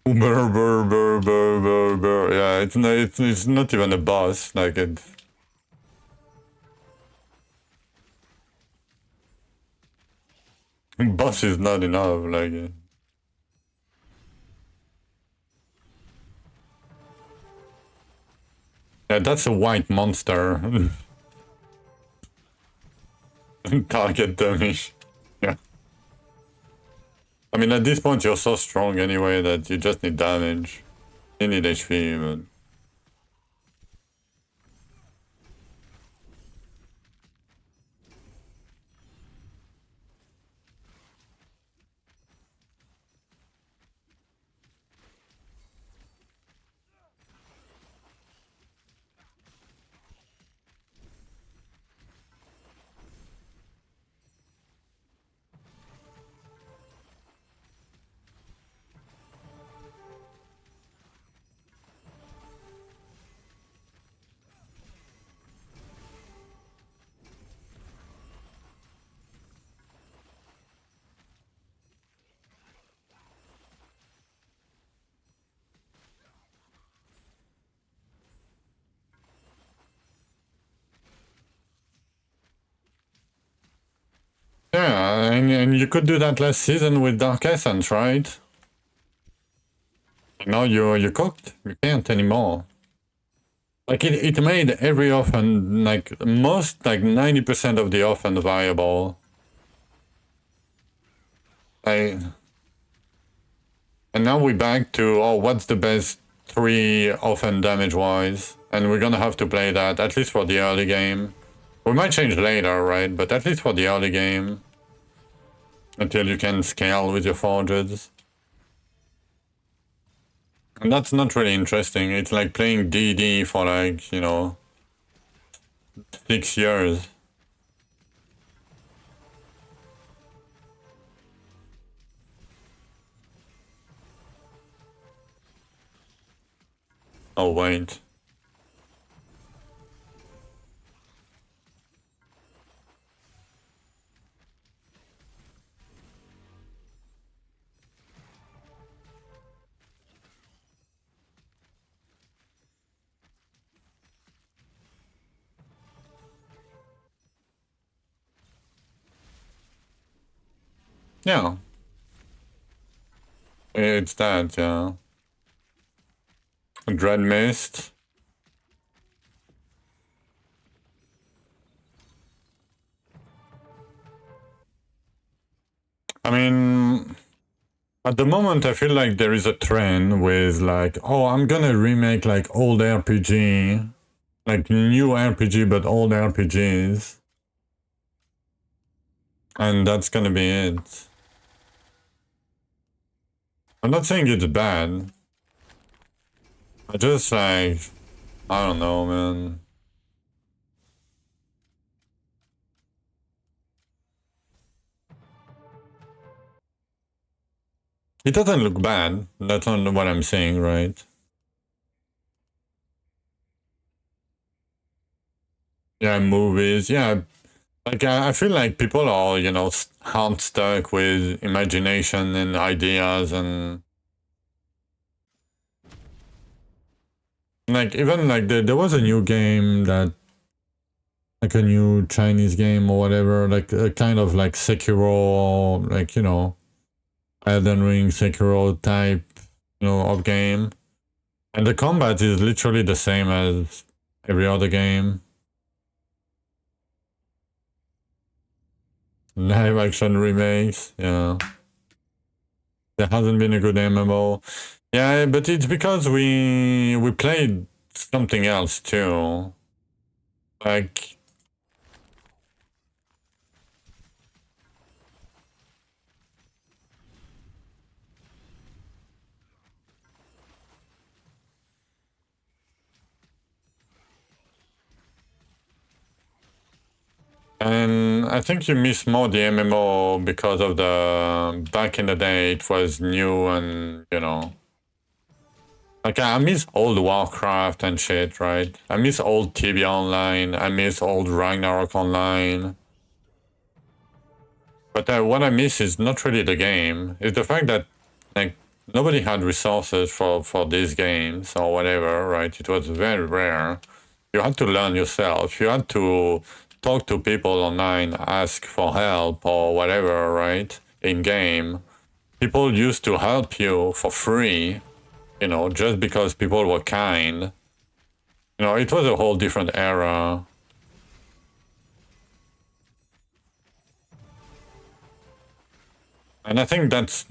Brr, brr, brr, brr, brr, brr. Yeah, it's not even a boss. Like, boss is not enough. Like, yeah, that's a white monster. Target damage. Yeah. I mean, at this point, you're so strong anyway that you just need damage. You need HP, but... Yeah, and you could do that last season with Dark Essence, right? Now you're cooked. You can't anymore. Like it made every orphan, like most, like 90% of the orphan viable. And now we're back to, oh, what's the best 3 orphan damage-wise? And we're gonna have to play that, at least for the early game. We might change later, right? But at least for the early game. Until you can scale with your forges. And that's not really interesting. It's like playing DD for like, you know, 6 years. Oh, wait. Yeah. It's that, yeah. Dread Mist. I mean, at the moment, I feel like there is a trend with like, oh, I'm gonna remake like old RPG, like new RPG, but old RPGs. And that's gonna be it. I'm not saying it's bad. I just like, I don't know, man. It doesn't look bad. That's not what I'm saying, right? Yeah, movies. Yeah, like I feel like people are, you know, hard stuck with imagination and ideas and like even like there was a new game that like a new Chinese game or whatever, like a kind of like Sekiro, like, you know, Elden Ring, Sekiro type, you know, of game. And the combat is literally the same as every other game. Live action remakes, yeah. There hasn't been a good MMO. Yeah, but it's because we played something else too. Like, and I think you miss more the MMO because of the back in the day it was new and, you know. Like I miss old Warcraft and shit, right? I miss old Tibia Online, I miss old Ragnarok Online. But what I miss is not really the game, it's the fact that like nobody had resources for these games or whatever, right? It was very rare. You had to learn yourself, you had to talk to people online, ask for help or whatever, right? In game. People used to help you for free, you know, just because people were kind. You know, it was a whole different era. And I think that's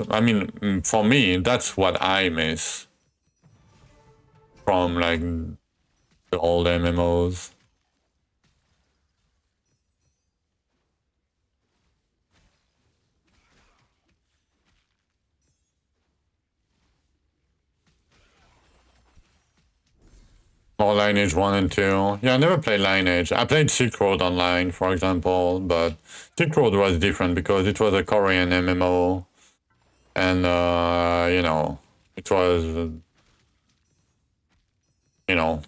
I mean, for me, that's what I miss from like the old MMOs. Or Lineage 1 and 2. Yeah, I never played Lineage. I played Silk Road Online, for example, but Silk Road was different because it was a Korean MMO. And, you know, it was, you know,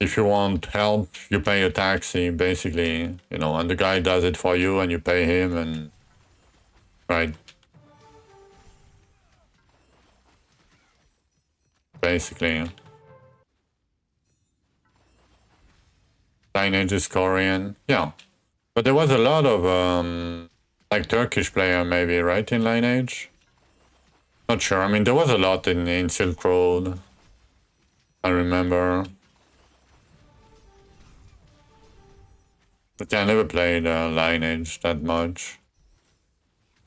if you want help, you pay a taxi, basically, you know, and the guy does it for you and you pay him and, right, basically. Lineage is Korean, yeah. But there was a lot of, like, Turkish player maybe, right, in Lineage? Not sure. I mean, there was a lot in Silk Road. I remember. But yeah, I never played Lineage that much.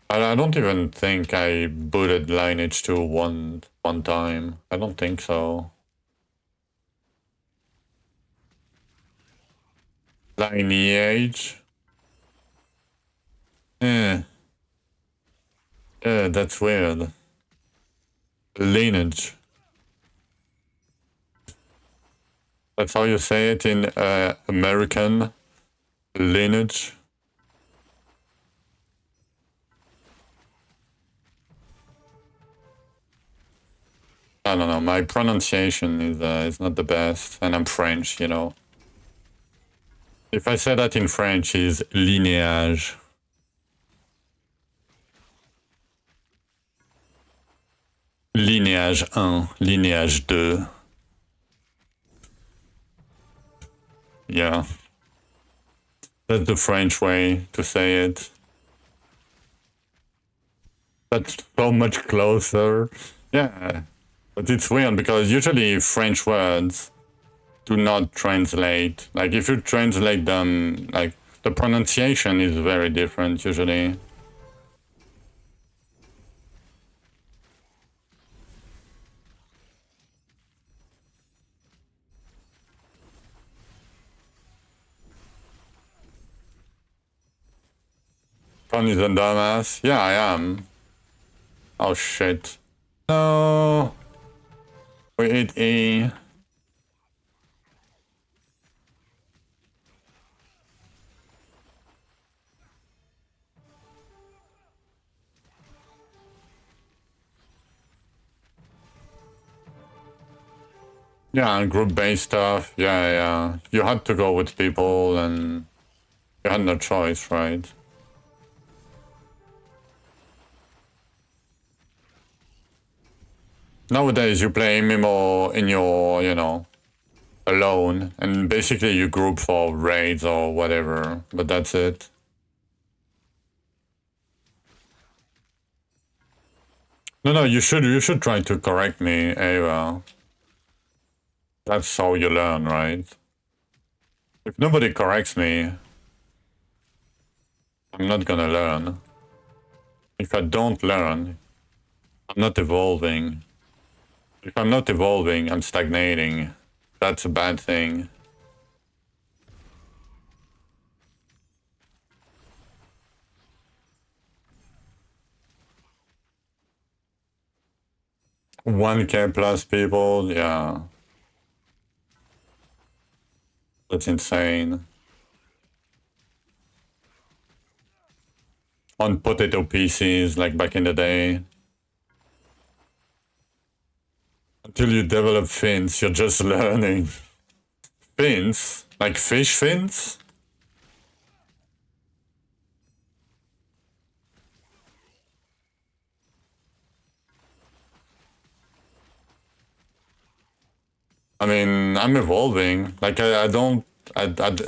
I don't even think I booted Lineage 2 one time. I don't think so. Lineage? Eh. Yeah, that's weird. Lineage. That's how you say it in American? Lineage? I don't know, my pronunciation is not the best, and I'm French, you know. If I say that in French, it's linéage. Linéage 1, linéage 2. Yeah. That's the French way to say it. That's so much closer. Yeah. But it's weird because usually French words do not translate. Like if you translate them, like the pronunciation is very different usually. Connie's a dumbass. Yeah, I am. Oh shit. No. We hit E. Yeah, and group-based stuff. Yeah, yeah. You had to go with people and you had no choice, right? Nowadays, you play MMO in your, you know, alone, and basically you group for raids or whatever, but that's it. No, you should try to correct me, Ava. That's how you learn, right? If nobody corrects me, I'm not gonna learn. If I don't learn, I'm not evolving. If I'm not evolving, I'm stagnating. That's a bad thing. $1K plus people, yeah. That's insane. On potato PCs, like back in the day. Until you develop fins, you're just learning. Fins? Like fish fins? I mean, I'm evolving. Like, I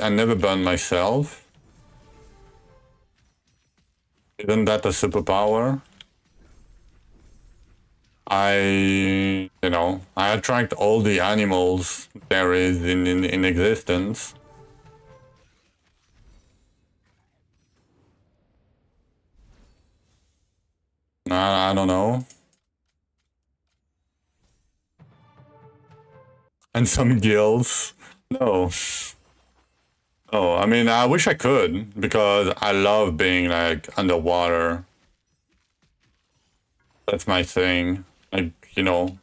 never burn myself. Isn't that a superpower? I attract all the animals there is in existence. I don't know. And some gills. No. Oh, I mean, I wish I could, because I love being, like, underwater. That's my thing. Like, you know,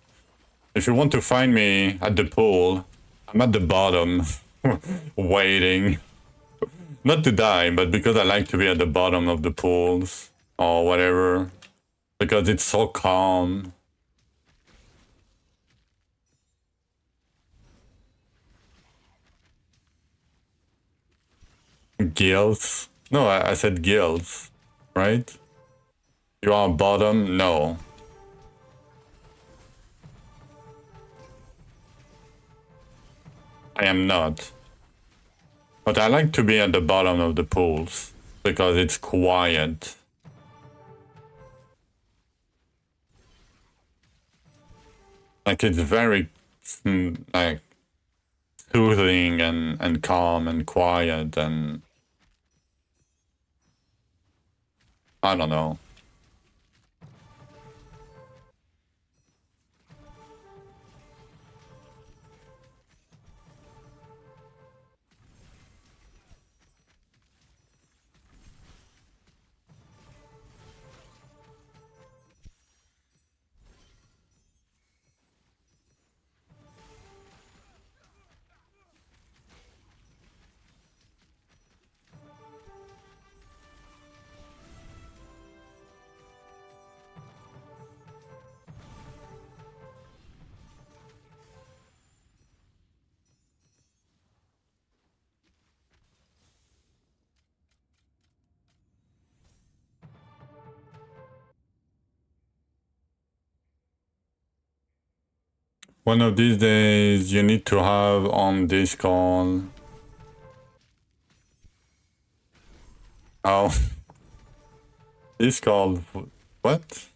if you want to find me at the pool, I'm at the bottom, waiting. Not to die, but because I like to be at the bottom of the pools, or whatever. Because it's so calm. Gills? No, I said gills, right? You are bottom? No. I am not. But I like to be at the bottom of the pools, because it's quiet. Like, it's very, like, soothing and calm and quiet and... I don't know. One of these days, you need to have on Discord. Oh. Discord. What?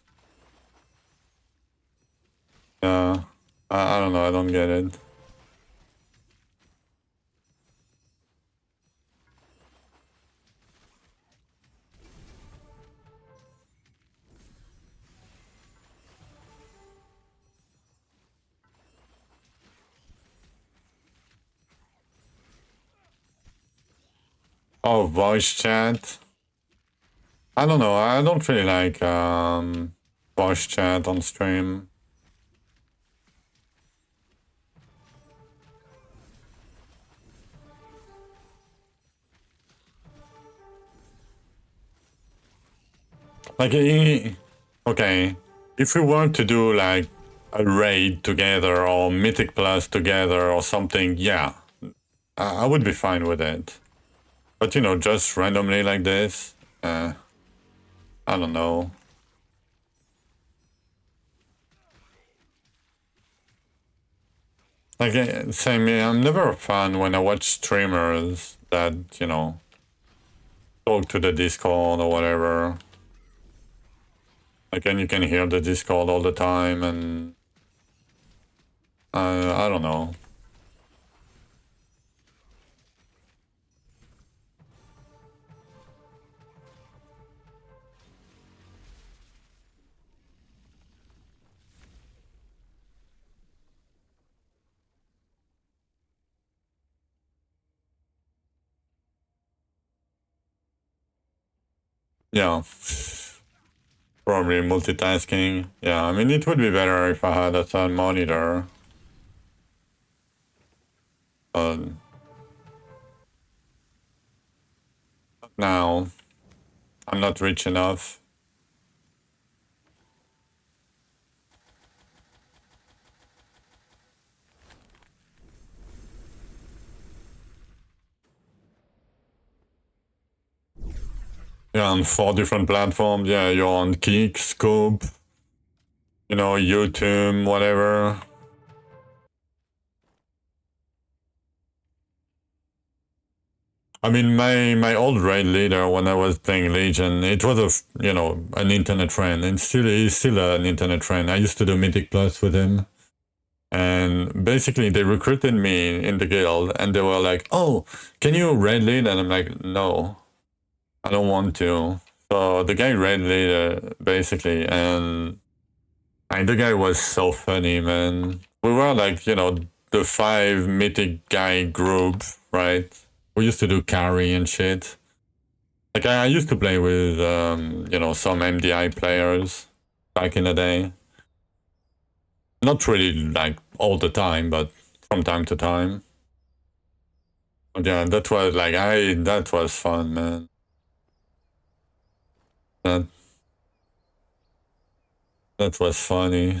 I don't know, I don't get it. Oh, voice chat? I don't know, I don't really like voice chat on stream. Like, okay, if we were to do like a raid together or Mythic Plus together or something, yeah, I would be fine with it. But, you know, just randomly like this, I don't know. Like, same, I'm never a fan when I watch streamers that, you know, talk to the Discord or whatever. Like, and you can hear the Discord all the time, and I don't know. Yeah. Probably multitasking. Yeah, I mean, it would be better if I had a third monitor. Now, I'm not rich enough. Yeah, on 4 different platforms. Yeah, you're on Kick, Scoop, you know, YouTube, whatever. I mean, my old raid leader when I was playing Legion, it was a, you know, an internet friend, and he's still an internet friend. I used to do Mythic Plus with him. And basically, they recruited me in the guild, and they were like, "Oh, can you raid lead?" And I'm like, "No, I don't want to. So the guy raid leader, basically, and the guy was so funny, man. We were like, you know, the 5 mythic guy group, right? We used to do carry and shit. Like, I used to play with, you know, some MDI players back in the day. Not really, like, all the time, but from time to time. But yeah, that was, like, that was fun, man. That was funny.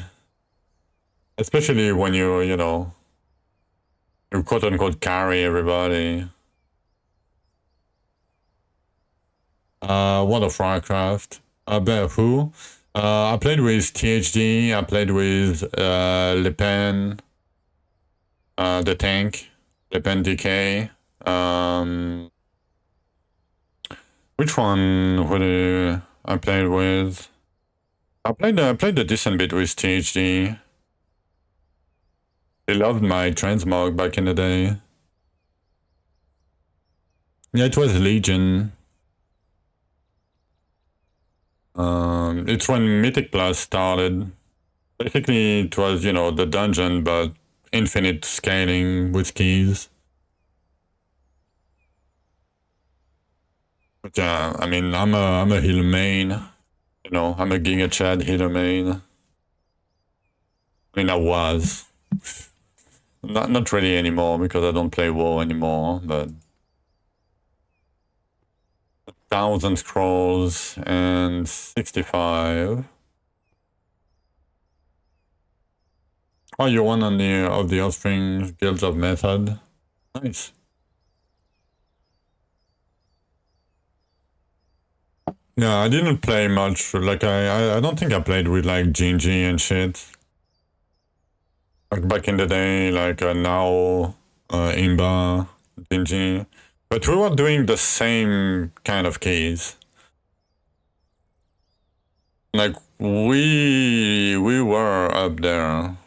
Especially when you know, you quote-unquote carry everybody. World of Warcraft. About who? I played with THD. I played with Le Pen, the tank, Le Pen DK. Which one would I played with? I played a decent bit with THD. They loved my transmog back in the day. Yeah, it was Legion. It's when Mythic Plus started. Basically, it was, you know, the dungeon, but infinite scaling with keys. But yeah, I mean, I'm a healer main. You know, I'm a Giga Chad healer main. I mean, I was. Not really anymore because I don't play WoW anymore, but 1,000 scrolls and 65. Oh, you're one on the Offspring Guilds of Method. Nice. Yeah, I didn't play much. Like I don't think I played with like Gingy and shit. Like back in the day, like now, Imba, Gingy. But we were doing the same kind of keys. Like we were up there.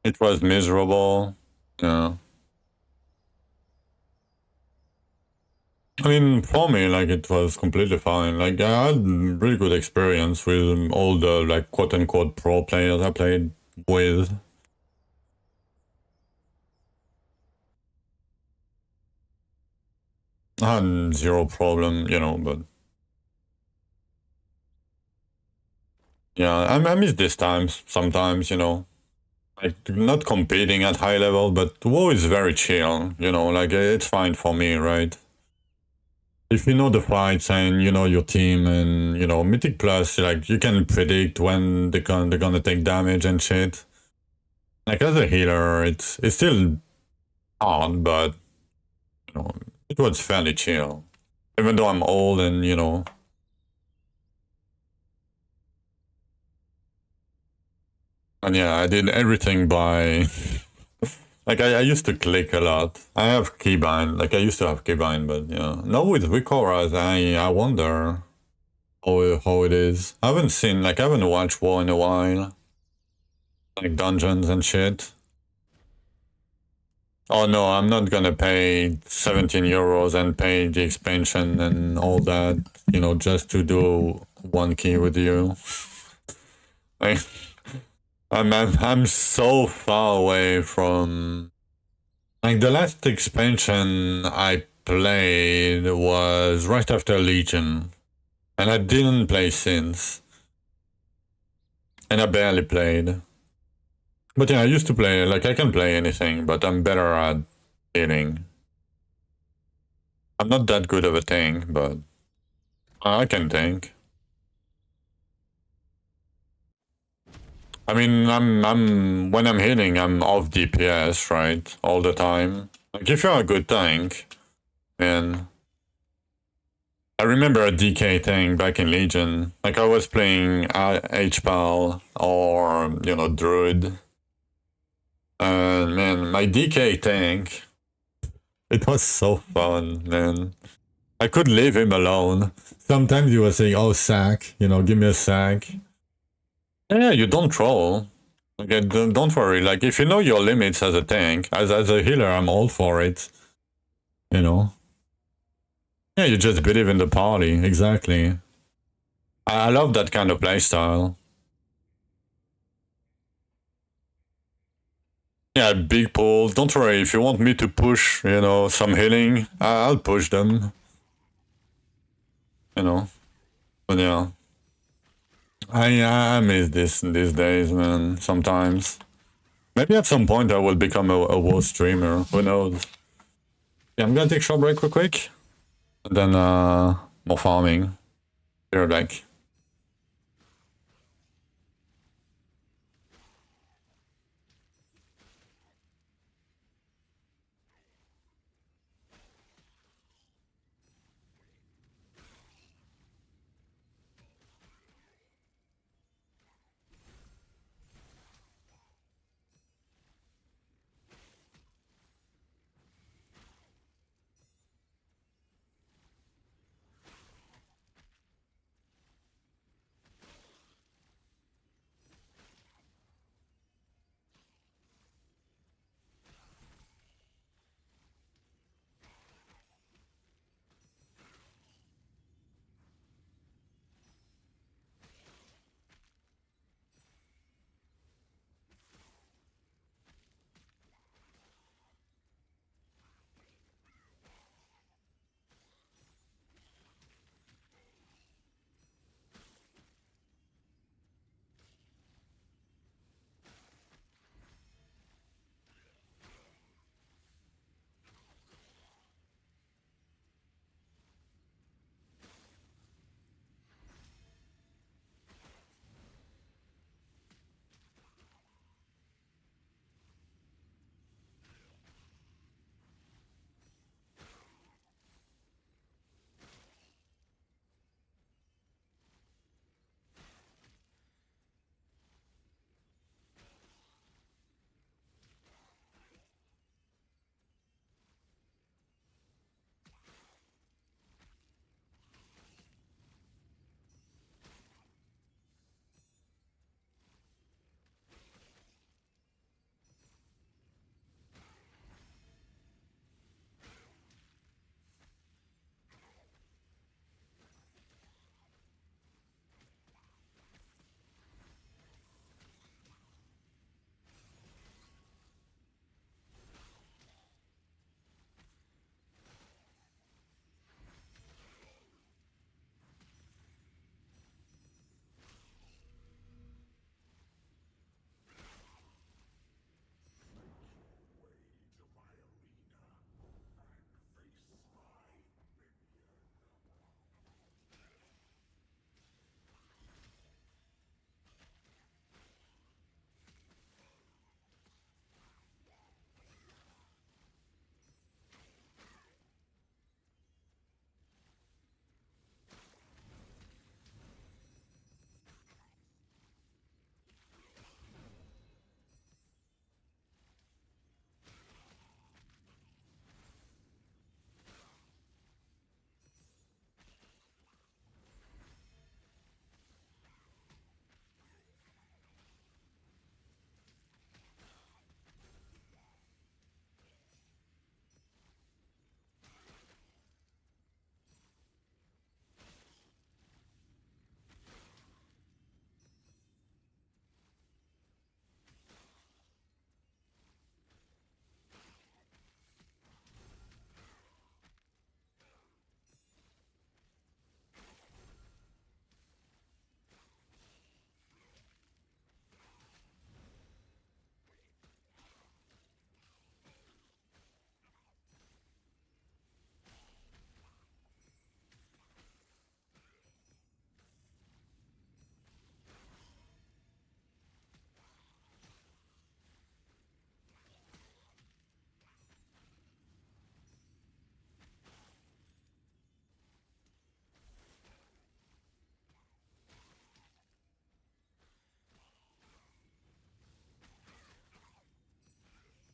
It was miserable. Yeah. I mean, for me, like, it was completely fine. Like, I had really good experience with all the, like, quote-unquote pro players I played with. I had zero problem, you know, but... Yeah, I miss these times, sometimes, you know. Like, not competing at high level, but WoW is very chill, you know, like, it's fine for me, right? If you know the fights and you know your team and, you know, Mythic Plus, like, you can predict when they're gonna take damage and shit. Like, as a healer, it's still hard, but, you know, it was fairly chill. Even though I'm old and, you know... And yeah, I did everything by... Like, I used to click a lot. I have keybind, like, I used to have keybind, but, yeah. Now with Recoras, I wonder how it is. I haven't seen, like, I haven't watched WoW in a while. Like, dungeons and shit. Oh no, I'm not gonna pay 17 euros and pay the expansion and all that, you know, just to do one key with you. Like, I'm so far away from... Like, the last expansion I played was right after Legion. And I didn't play since. And I barely played. But yeah, I used to play, like, I can play anything, but I'm better at healing. I'm not that good of a tank, but I can tank. I mean, I'm when I'm healing, I'm off DPS, right, all the time. Like, if you're a good tank, and I remember a DK tank back in Legion. Like, I was playing HPAL or, you know, Druid. And man, my DK tank, it was so fun, man. I could leave him alone. Sometimes you were saying, oh, sack, you know, give me a sack. Yeah, you don't troll. Okay, don't worry. Like, if you know your limits as a tank, as a healer, I'm all for it. You know? Yeah, you just believe in the party, exactly. I love that kind of playstyle. Yeah, big pulls. Don't worry, if you want me to push, you know, some healing, I'll push them. You know. But yeah. I miss this these days, man, sometimes. Maybe at some point I will become a WoW streamer, who knows. Yeah, I'm gonna take a short break real quick. And then more farming. Be right back.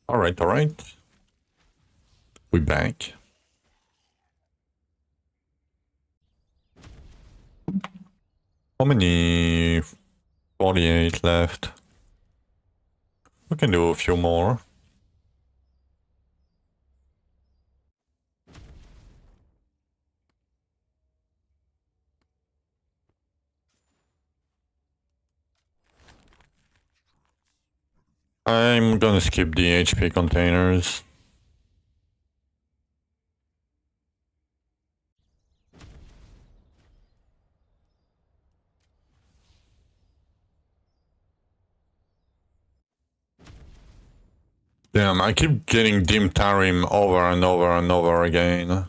Alright, alright. We back. How many 48 left? We can do a few more. I'm gonna skip the HP containers. Damn, I keep getting Dim Tarim over and over and over again.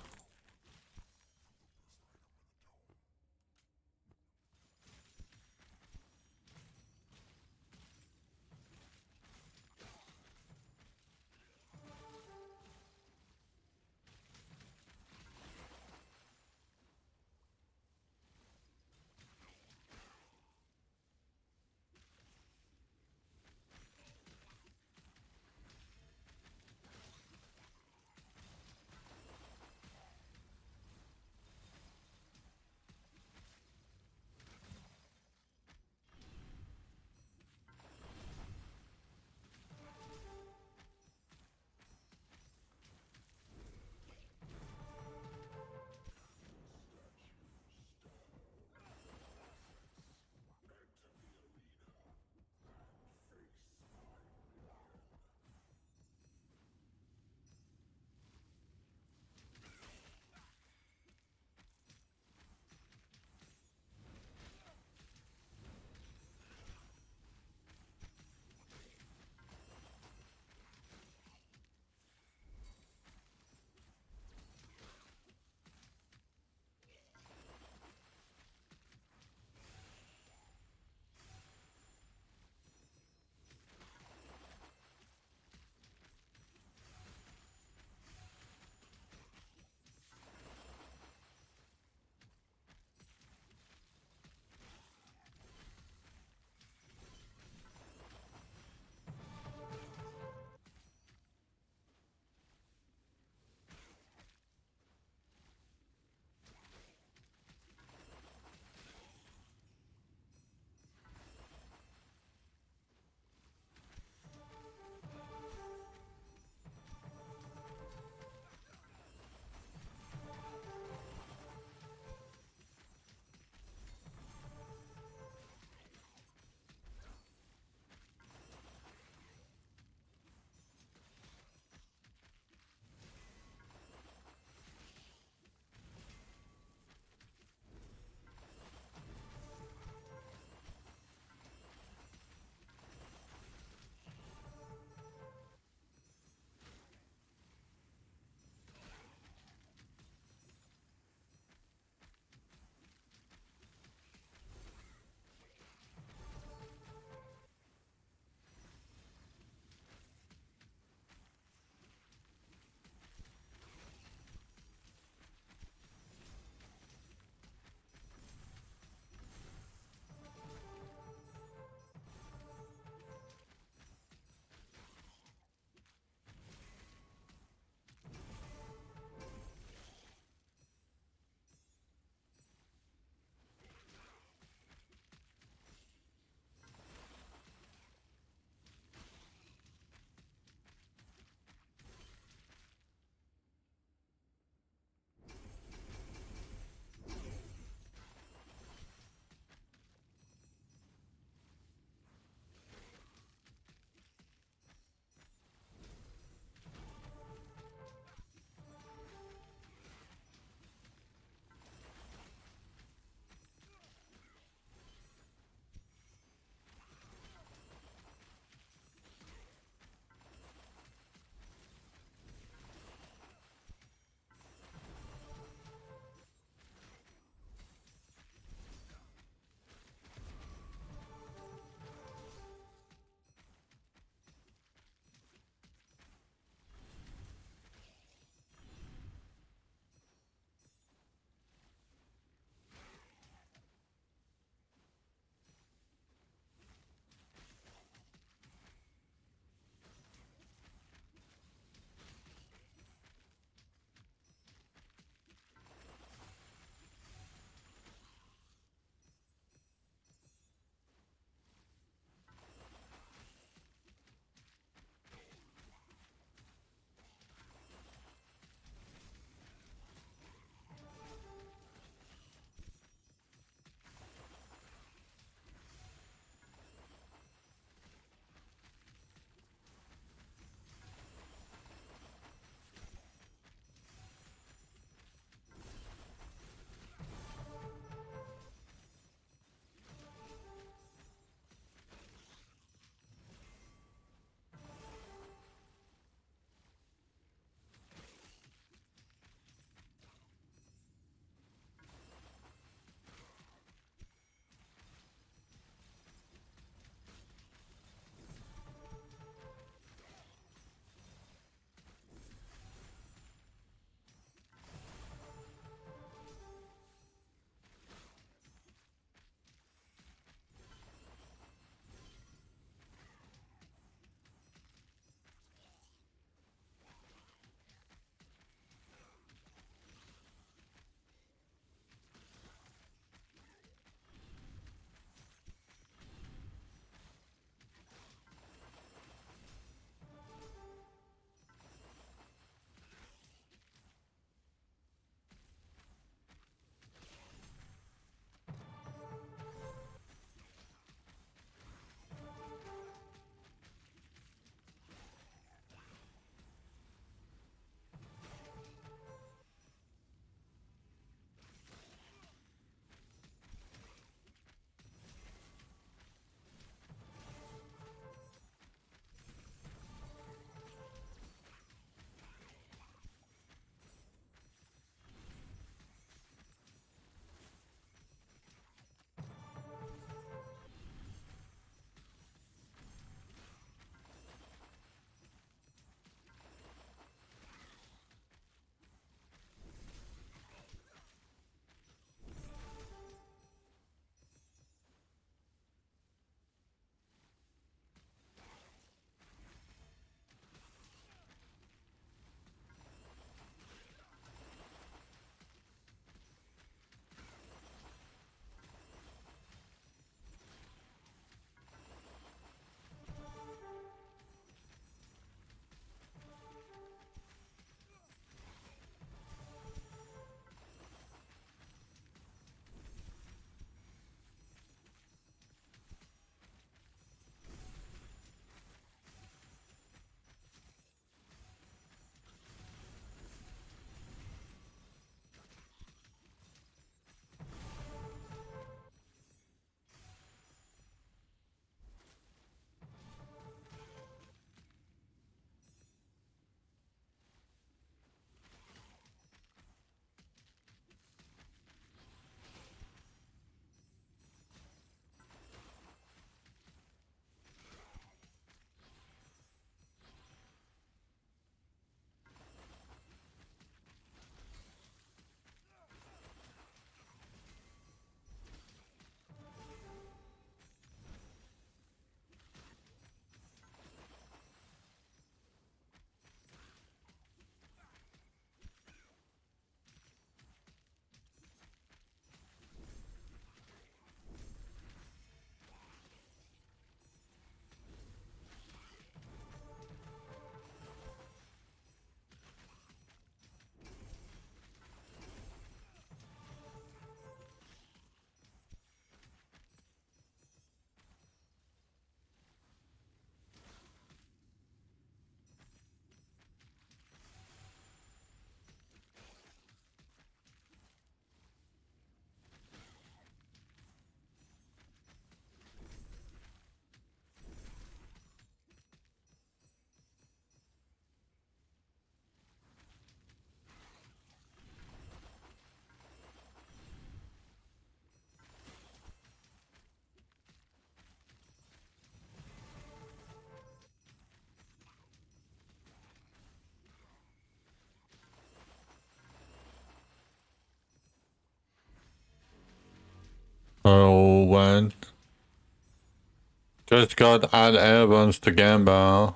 just got add Evans to Gamba.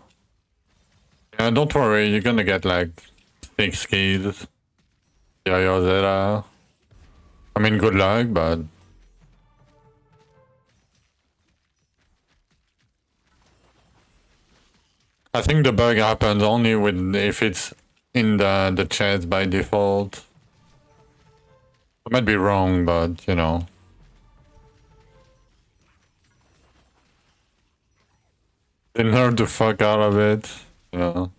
Yeah, don't worry, you're gonna get like 6 keys. Yeah, Zeta. I mean, good luck, but... I think the bug happens only with if it's in the chest by default. I might be wrong, but you know. They nerfed the fuck out of it, you know.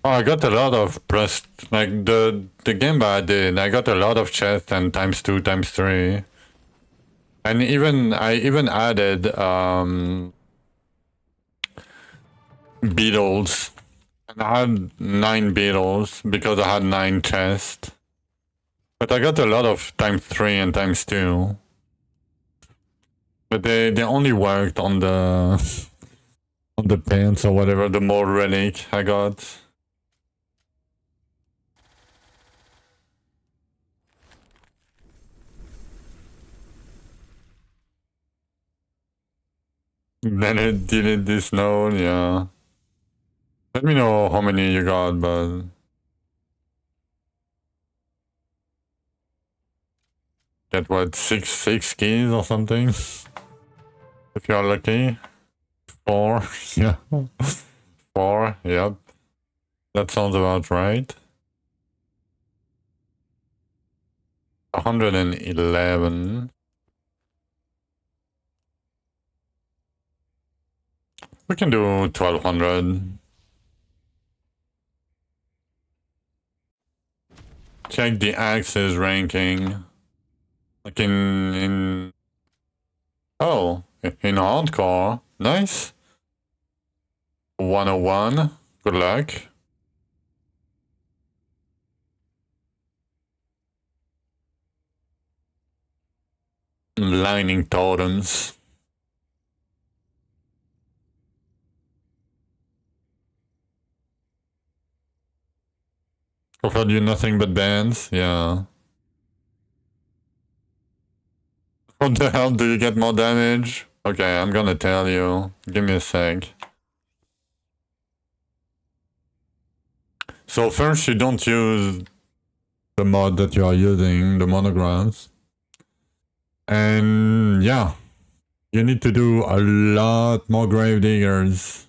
Oh, I got a lot of plus, like the game I did, I got a lot of chests and ×2, ×3. And I even added beetles. And I had 9 beetles because I had 9 chests. But I got a lot of ×3 and ×2. But they only worked on the on the pants or whatever, the more relic I got. Then it deleted this node, yeah. Let me know how many you got, but... Get what, 6 keys or something? If you're lucky. 4, yeah. 4, yep. That sounds about right. 111. We can do 1200. Check the axis ranking. Like in oh, in hardcore. Nice. 101. Good luck. Lightning totems. Offered you nothing but bans, yeah. What the hell, do you get more damage? Okay, I'm gonna tell you. Give me a sec. So first you don't use the mod that you are using, the monograms. And yeah, you need to do a lot more gravediggers.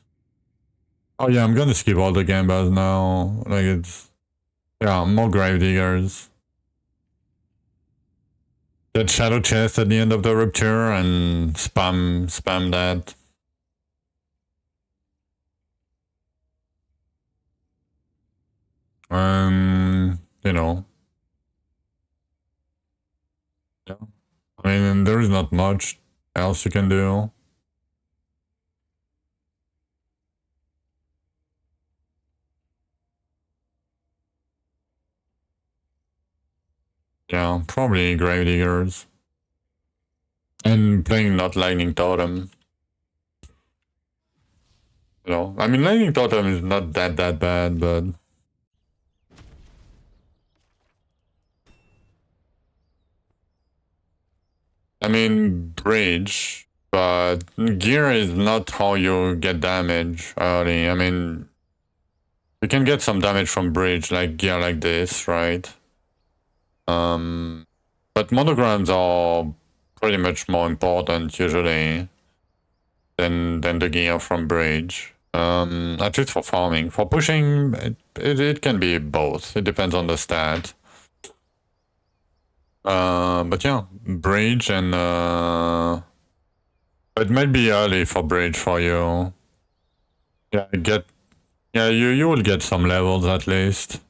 Oh yeah, I'm gonna skip all the gambas now. Like it's... Yeah, more gravediggers. That shadow chest at the end of the rupture and spam that. You know. Yeah. I mean, there is not much else you can do. Yeah, probably gravediggers. And playing not lightning totem. You know, I mean, lightning totem is not that bad, but... I mean, bridge, but gear is not how you get damage early. I mean, you can get some damage from bridge, like gear like this, right? But monograms are pretty much more important usually than the gear from bridge. At least for farming. For pushing, it can be both. It depends on the stat. But yeah, bridge and it might be early for bridge for you. Yeah, you will get some levels at least.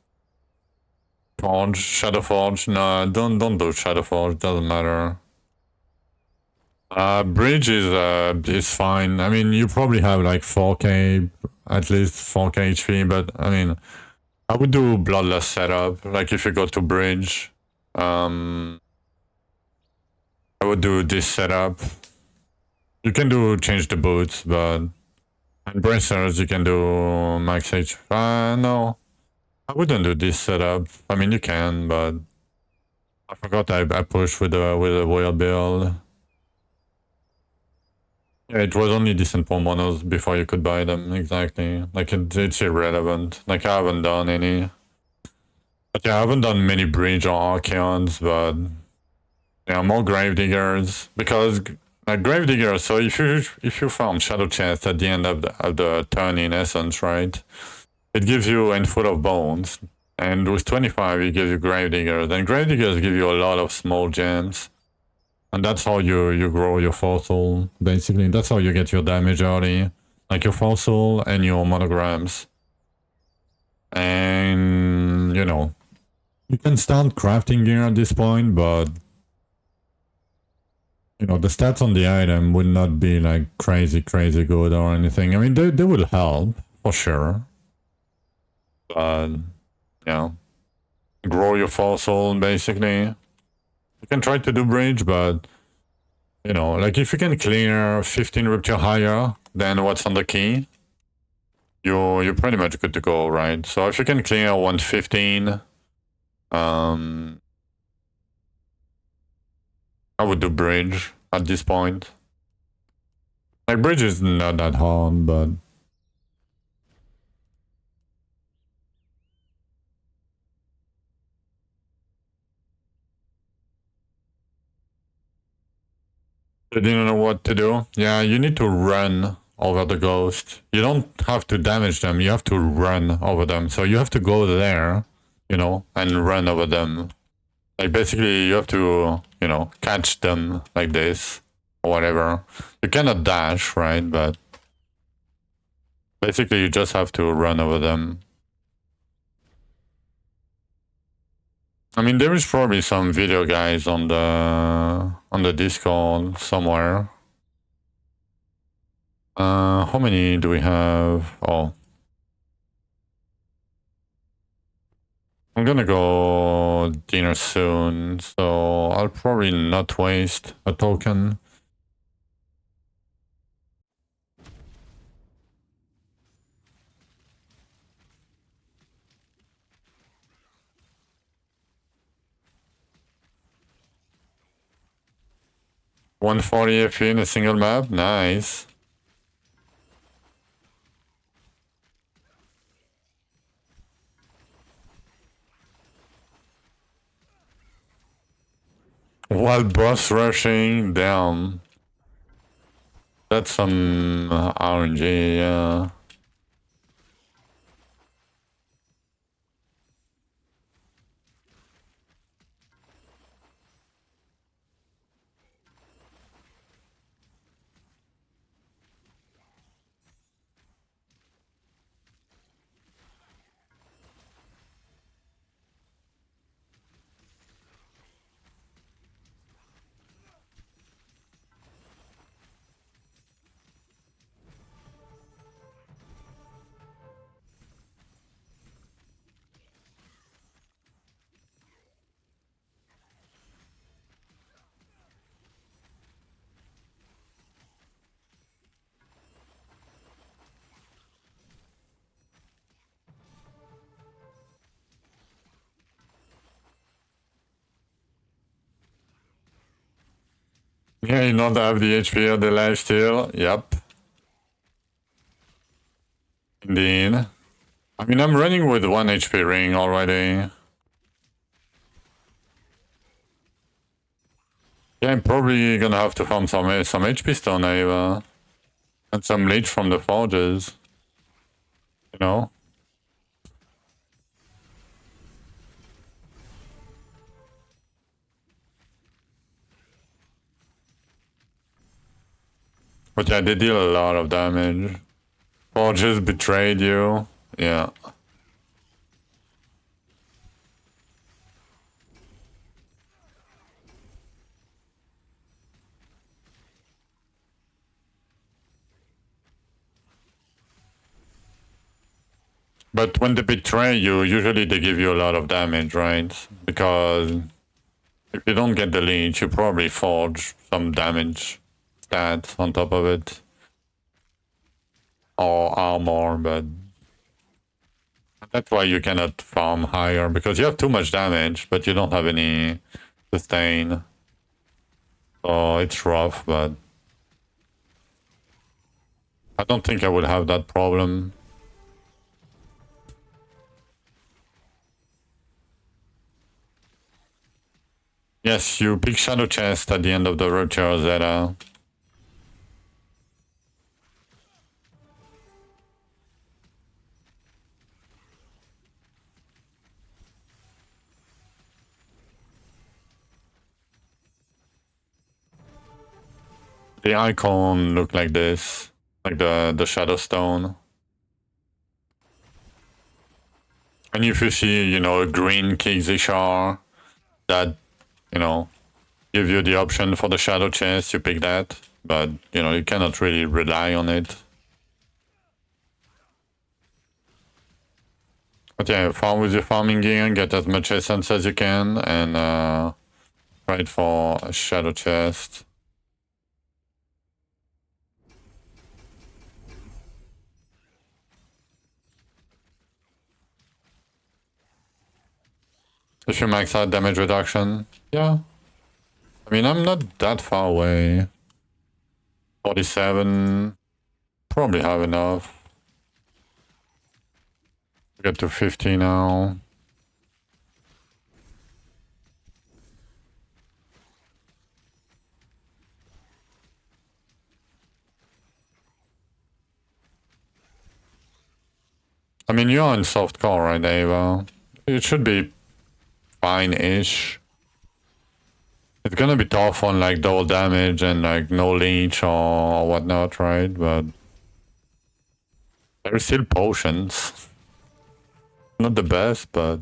Forge, Shadow Forge. No, don't do Shadow Forge. Doesn't matter. Bridge is fine. I mean, you probably have like 4k, at least 4k HP. But I mean, I would do Bloodlust setup. Like if you go to bridge, I would do this setup. You can do change the boots, but and bracers you can do max H. No. I wouldn't do this setup. I mean, you can, but I forgot I pushed with a wheel build. Yeah, it was only decent for monos before you could buy them, exactly. Like, it's irrelevant. Like, I haven't done any. But yeah, I haven't done many bridge or archeons, but yeah, more gravediggers. Because like gravediggers, so if you farm shadow chest at the end of the turn in essence, right? It gives you a handful of bones. And with 25 it gives you gravediggers. And gravediggers give you a lot of small gems. And that's how you grow your fossil, basically. That's how you get your damage early. Like your fossil and your monograms. And, you know, you can start crafting gear at this point, but, you know, the stats on the item would not be like crazy good or anything. I mean, they will help, for sure. But, yeah. Grow your fossil, basically. You can try to do bridge, but, you know, like if you can clear 15 rupture higher than what's on the key, you're pretty much good to go, right? So if you can clear 115, I would do bridge at this point. Like bridge is not that hard, but I didn't know what to do. Yeah, you need to run over the ghost. You don't have to damage them, you have to run over them. So you have to go there, you know, and run over them. Like basically you have to, you know, catch them like this or whatever. You cannot dash, right? But basically you just have to run over them. I mean, there is probably some video guys on the Discord somewhere. How many do we have? Oh. I'm gonna go dinner soon, so I'll probably not waste a token. $140 FP in a single map, nice. While boss rushing, damn. That's some RNG, yeah. Yeah, you not have the HP or the lifesteal, yep. Indeed. I mean, I'm running with 1 HP ring already. Yeah, I'm probably gonna have to farm some HP stone either. And some leech from the forges. You know? But yeah, they deal a lot of damage. Forges betrayed you. Yeah. But when they betray you, usually they give you a lot of damage, right? Because if you don't get the leech, you probably forge some damage stats on top of it. Or armor, but that's why you cannot farm higher, because you have too much damage, but you don't have any sustain. So it's rough, but I don't think I would have that problem. Yes, you pick Shadow Chest at the end of the Rupture Zeta. The icon look like this, like the Shadow Stone. And if you see, you know, a green Kixishar that, you know, give you the option for the Shadow Chest, you pick that. But, you know, you cannot really rely on it. But yeah, farm with your farming gear, get as much essence as you can, and try it for a Shadow Chest. If you max out damage reduction, yeah. I mean, I'm not that far away. 47, probably have enough. Get to 50 now. I mean, you're in soft core, right, Ava? It should be fine-ish. It's gonna be tough on like double damage and like no leech or whatnot, right? But there's still potions. Not the best, but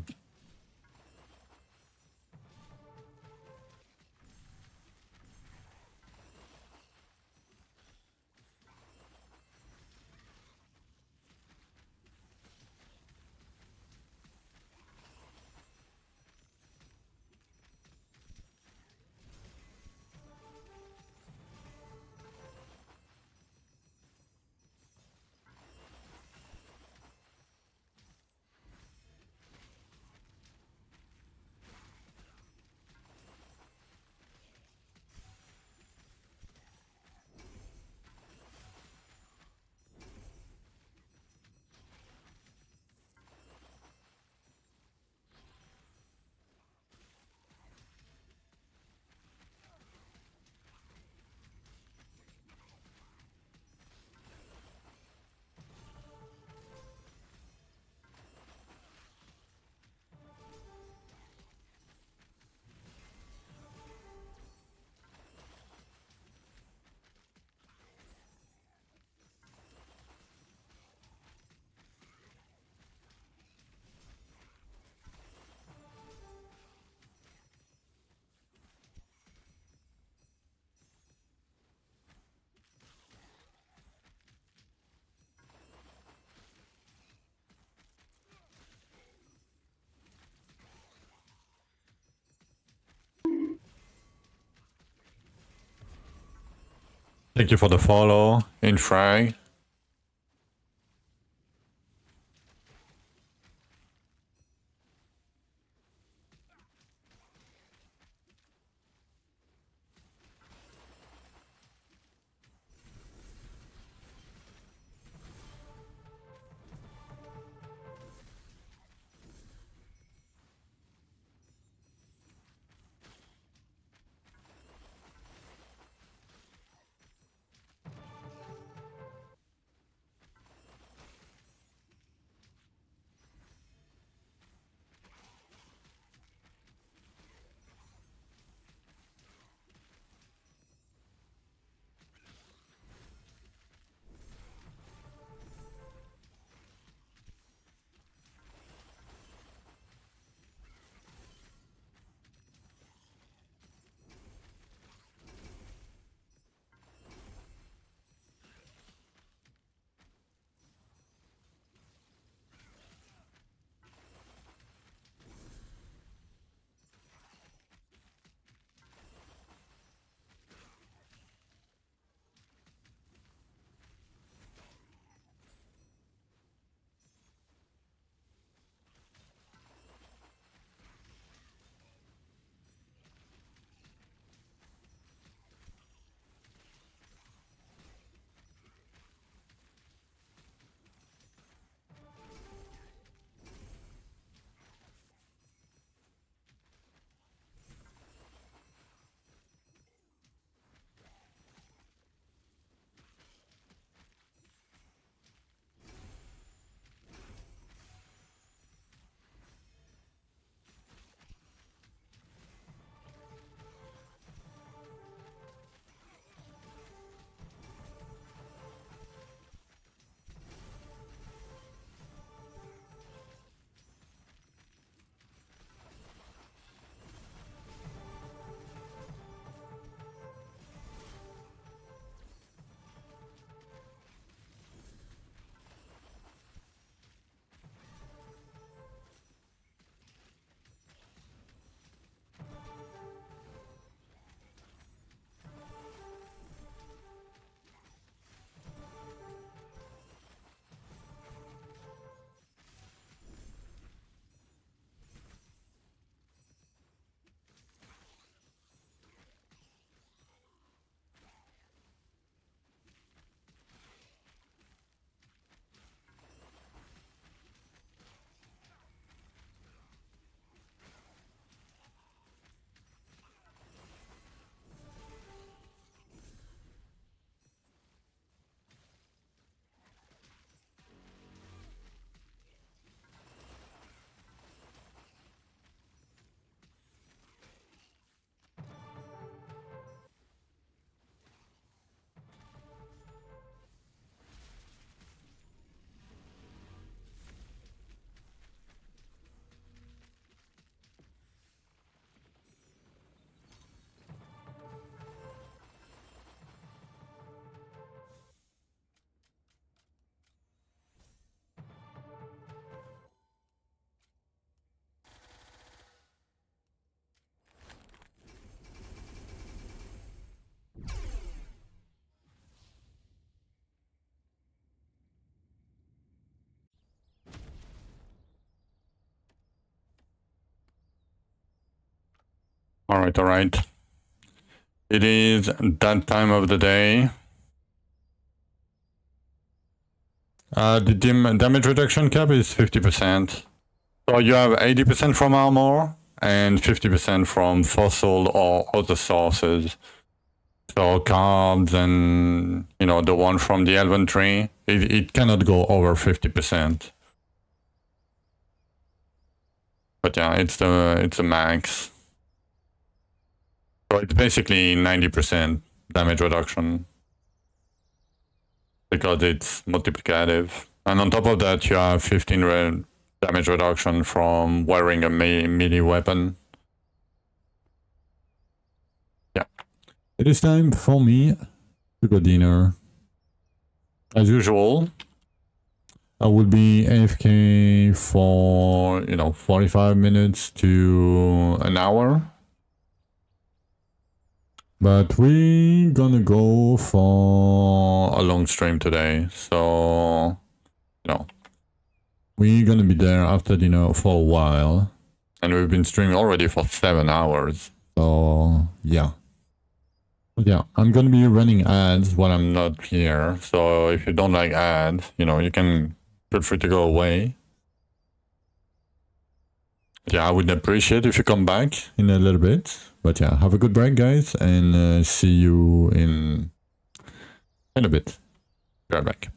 thank you for the follow, Infrag. All right. It is that time of the day. The damage reduction cap is 50%. So you have 80% from armor and 50% from fossil or other sources. So cards and, you know, the one from the inventory, it cannot go over 50%. But yeah, it's the max. So it's basically 90% damage reduction because it's multiplicative. And on top of that, you have 15 damage reduction from wearing a melee weapon. Yeah. It is time for me to go dinner. As usual, I will be AFK for, 45 minutes to an hour. But we're gonna go for a long stream today, so, we're gonna be there after dinner for a while. And we've been streaming already for 7 hours, so, yeah. But yeah, I'm gonna be running ads while I'm not here, so if you don't like ads, you can feel free to go away. Yeah, I would appreciate if you come back in a little bit. But yeah, have a good break, guys, and see you in a bit. Be right back.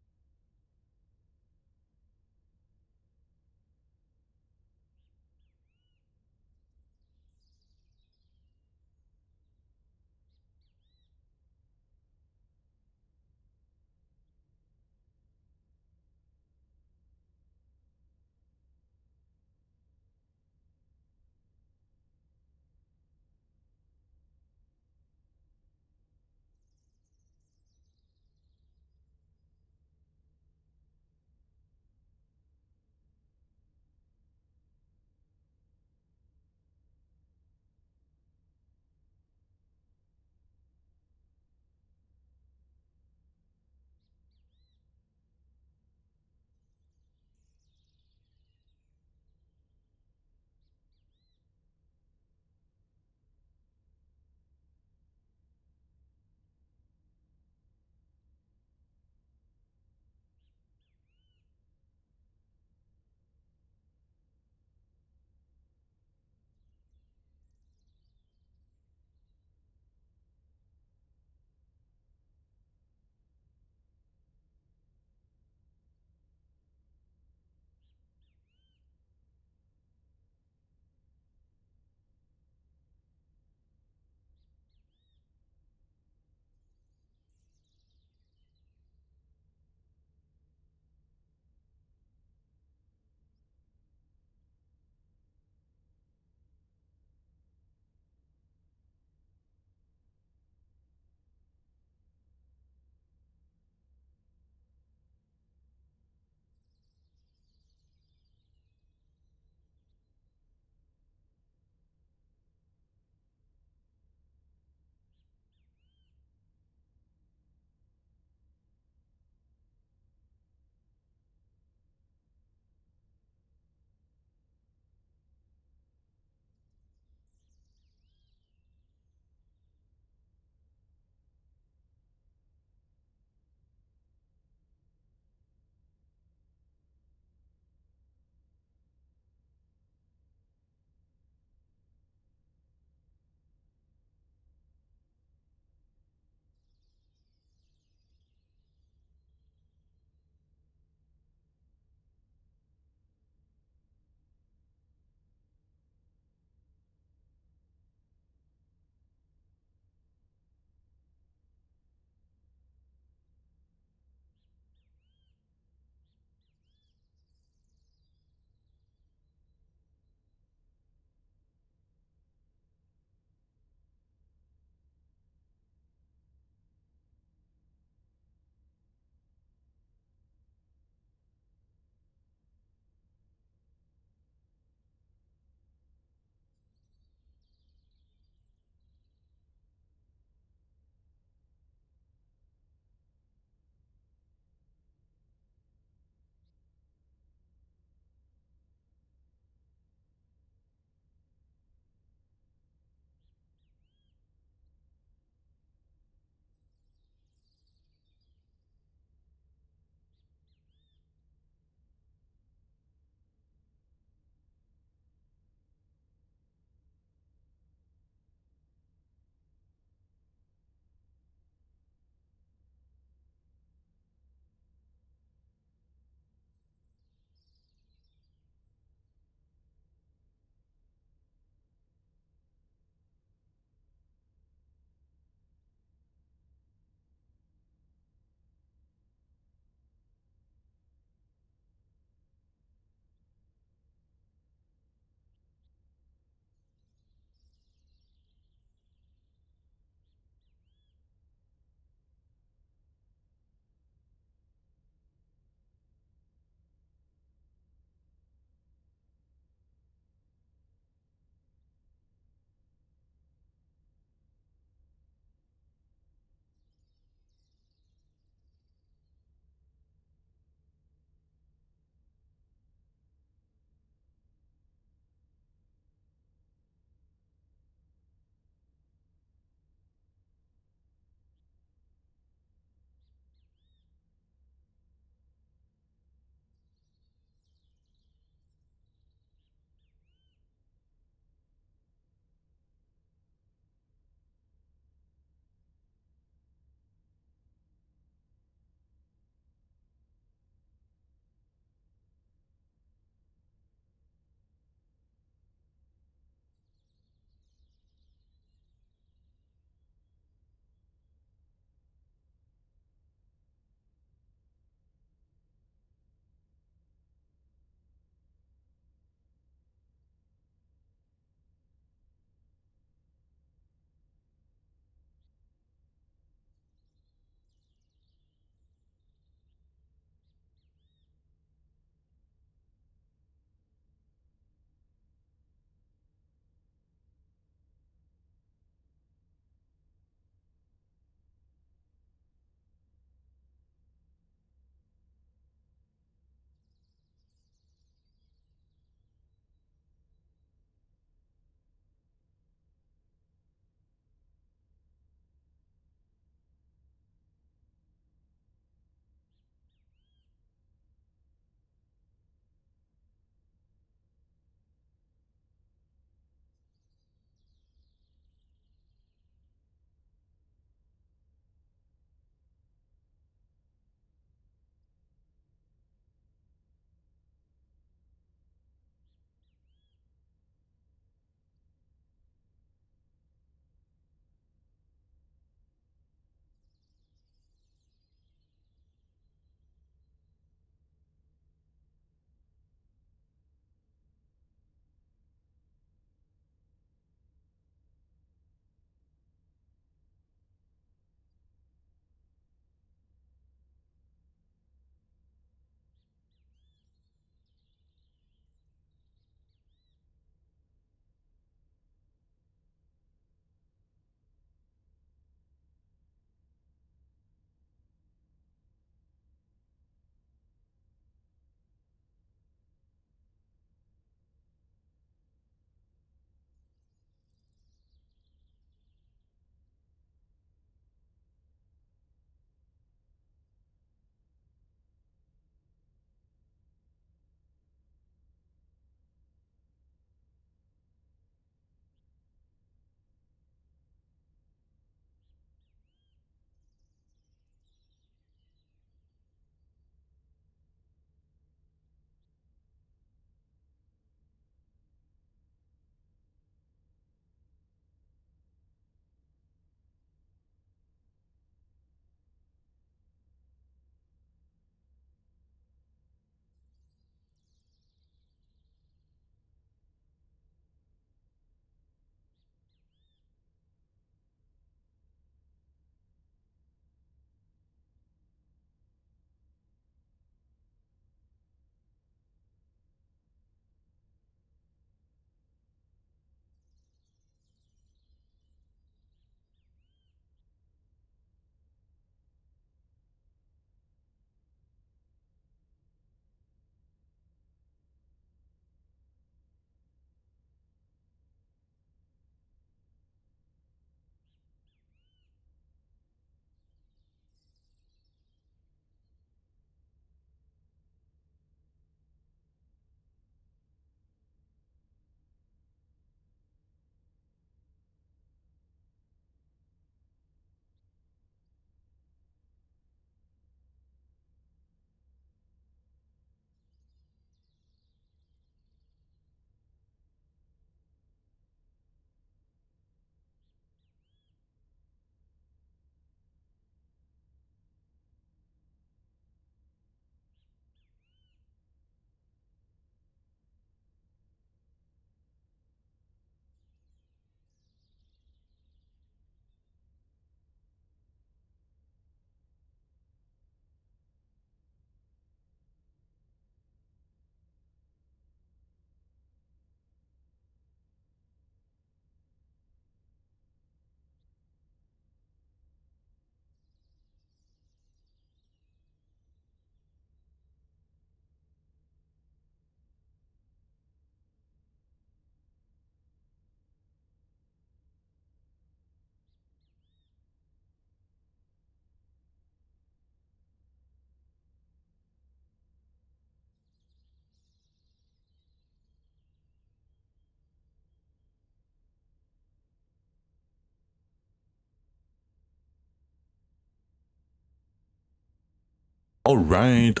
Alright.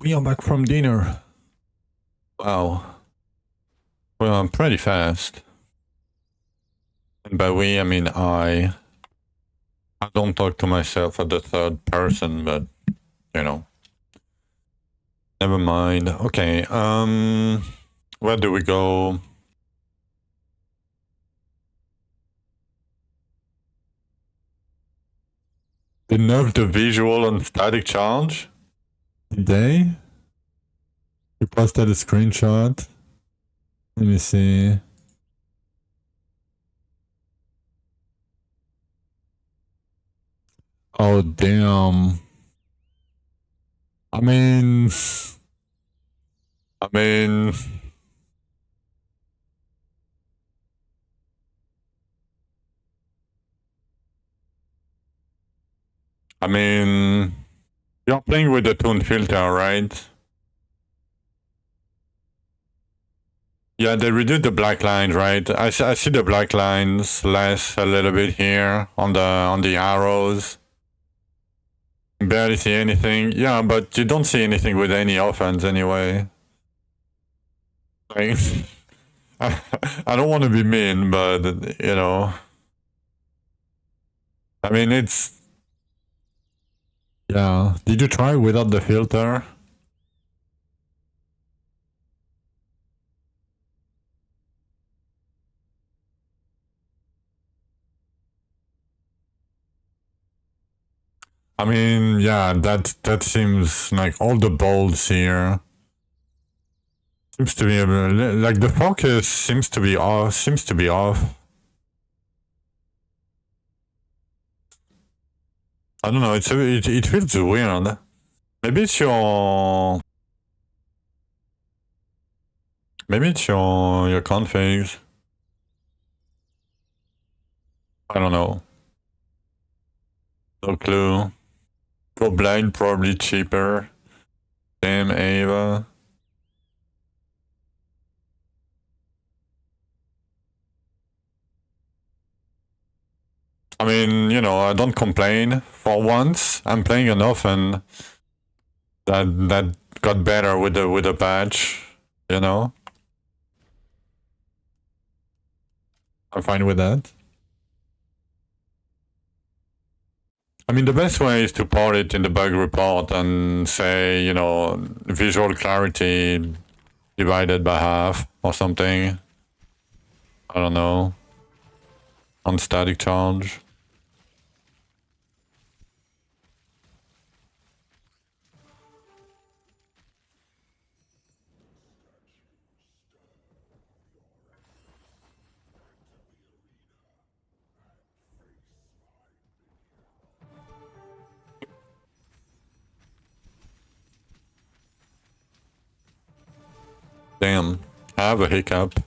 We are back from dinner. Wow. Well, I'm pretty fast. And by we, I mean I don't talk to myself at the third person, but, you know. Never mind. Okay, where do we go? They nerfed the visual on static charge? Did they? You posted a screenshot. Let me see. Oh, damn. I mean... You're playing with the tone filter, right? Yeah, they reduced the black lines, right? I see the black lines less a little bit here on the arrows. Barely see anything. Yeah, but you don't see anything with any offense anyway. Like, I don't want to be mean, but, you know. I mean, it's... Yeah. Did you try without the filter? I mean, yeah, that seems like all the bolts here. Seems to be like the focus seems to be off. I don't know. It feels weird. Maybe it's your your configs. I don't know. No clue. Go blind, probably cheaper. Damn Ava. I mean, you know, I don't complain. For once, I'm playing enough, and that got better with the patch. You know, I'm fine with that. I mean, the best way is to port it in the bug report and say, you know, visual clarity divided by half or something. I don't know. On static charge. Damn, I have a hiccup.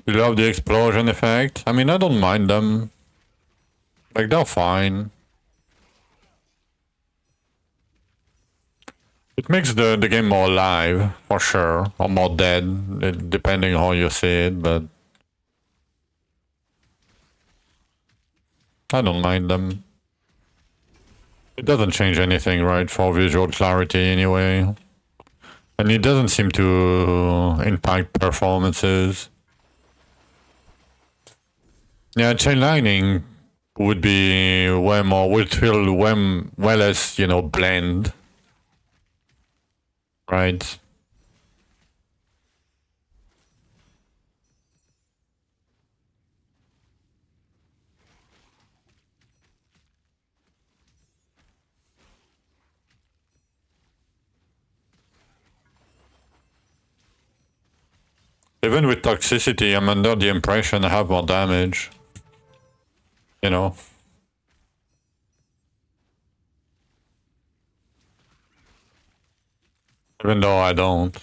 You love the explosion effect? I mean, I don't mind them. Like, they're fine. It makes the game more alive, for sure. Or more dead, depending how you see it, but... I don't mind them. It doesn't change anything, right, for visual clarity anyway. And it doesn't seem to impact performances. Yeah, chain lightning would be would feel way less, you know, bland. Right? Even with toxicity, I'm under the impression I have more damage. You know? Even though I don't.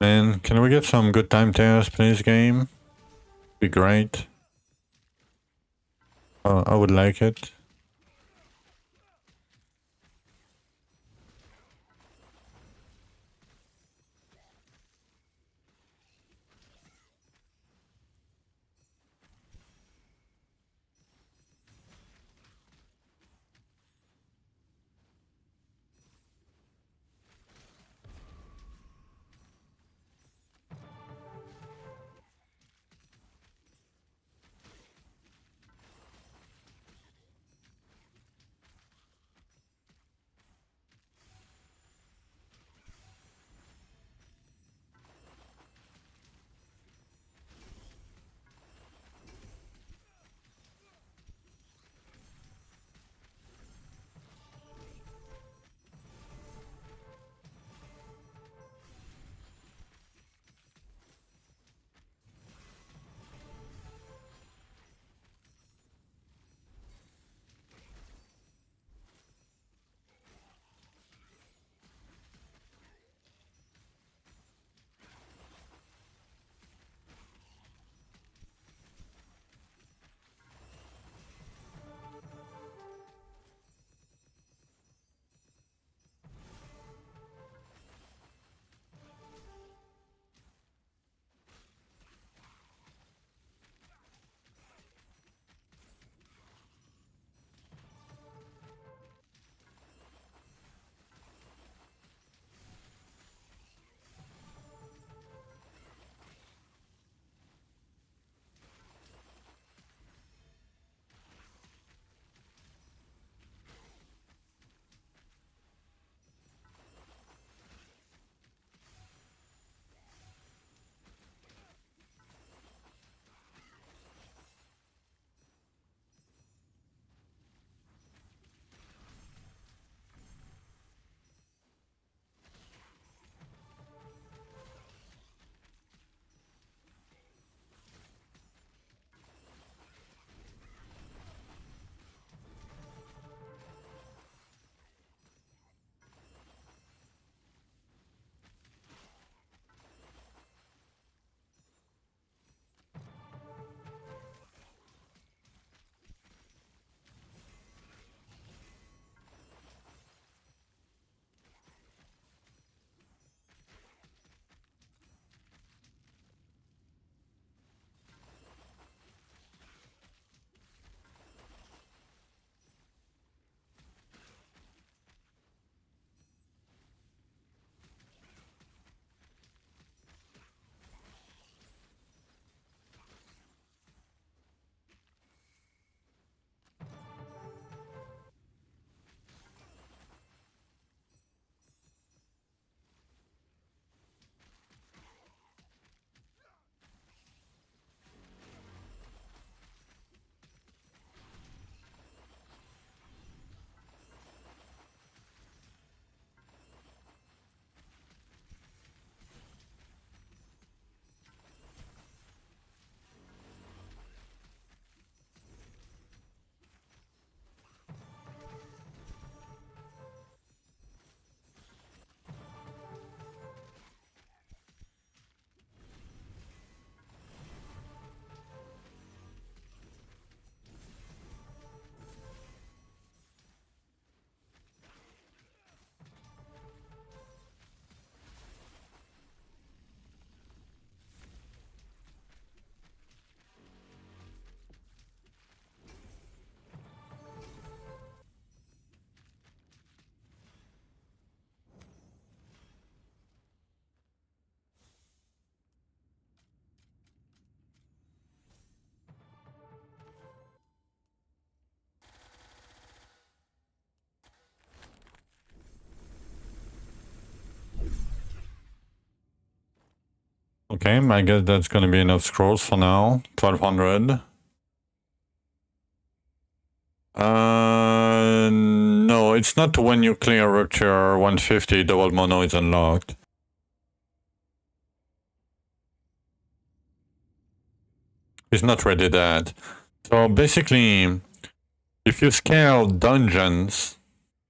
And can we get some good time tears, please, game? Be great. I would like it. Okay, I guess that's gonna be enough scrolls for now. 1200. No, it's not when you clear Rupture 150, double mono is unlocked. It's not really that. So basically, if you scale dungeons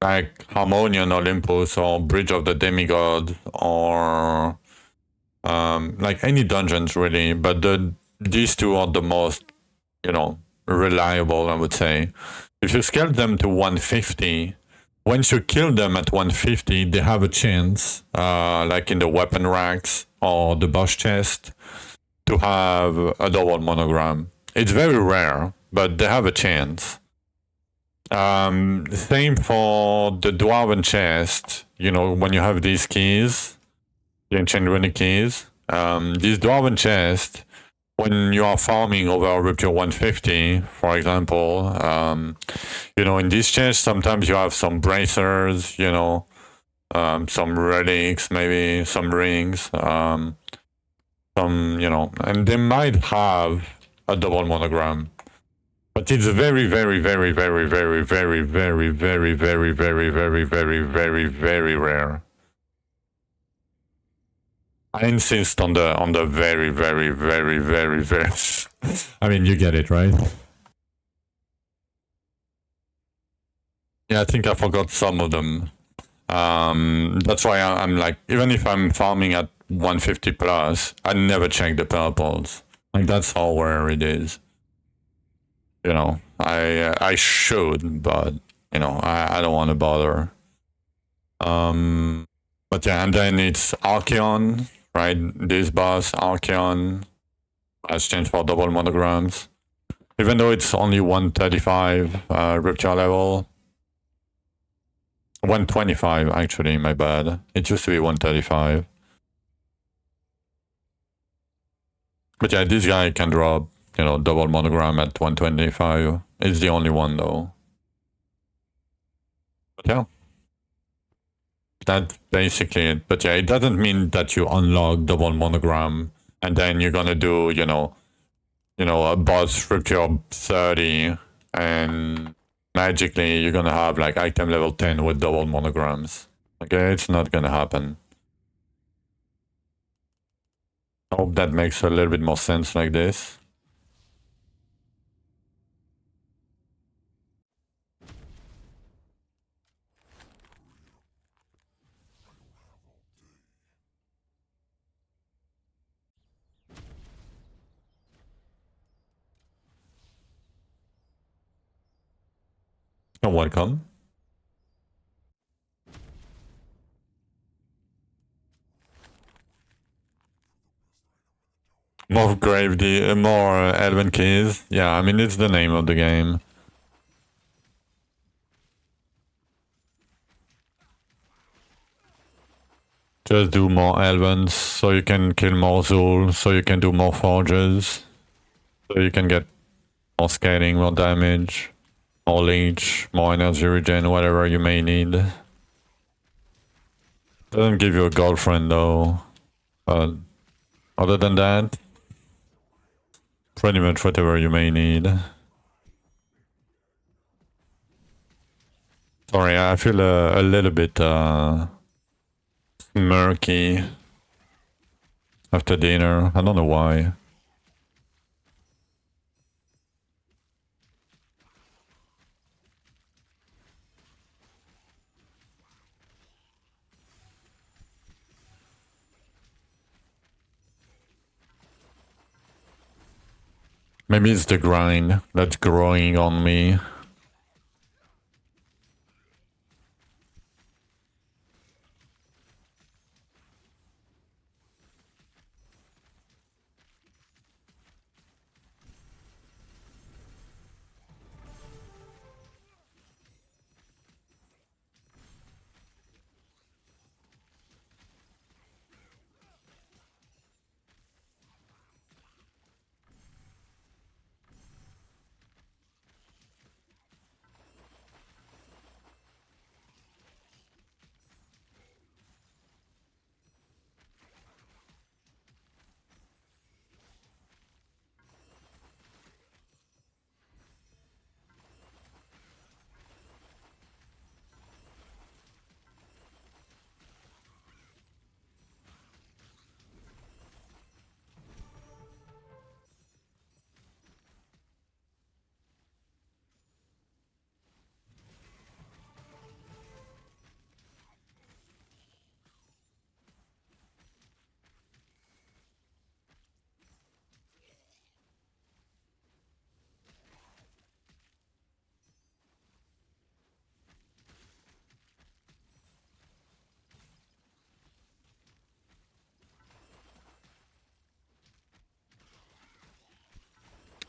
like Harmonian Olympus or Bridge of the Demigod or like any dungeons really, but these two are the most, reliable, I would say. If you scale them to 150, once you kill them at 150, they have a chance, like in the weapon racks or the boss chest, to have a double monogram. It's very rare, but they have a chance. Same for the Dwarven chest. When you have these keys, the Ancient Runic keys, these Dwarven chest, when you are farming over Rupture 150, for example, in this chest, sometimes you have some bracers, some relics, maybe some rings, and they might have a double monogram. But it's very, very, very, very, very, very, very, very, very, very, very, very, very, very rare. I insist on the very, very, very, very, very. I mean, you get it, right? Yeah, I think I forgot some of them. That's why I'm like, even if I'm farming at 150 plus, I never check the purples. Like that's how rare it is. I should, but I don't want to bother. But yeah, and then it's Archeon, right? This boss, Archeon, has changed for double monograms. Even though it's only 135 Rupture level. 125, actually, my bad. It used to be 135. But yeah, this guy can drop, double monogram at 125. It's the only one, though. But yeah. That's basically it. But yeah, it doesn't mean that you unlock double monogram and then you're gonna do, a boss Rupture 30 and magically you're gonna have like item level 10 with double monograms. Okay, it's not gonna happen. I hope that makes a little bit more sense like this. You're welcome. More more Elven keys. Yeah, I mean, it's the name of the game. Just do more Elvens, so you can kill more Zul, so you can do more Forges, so you can get more scaling, more damage, more leech, more energy regen, whatever you may need. Doesn't give you a girlfriend though, but other than that, pretty much whatever you may need. Sorry, I feel a little bit murky after dinner. I don't know why. Maybe it's the grind that's growing on me.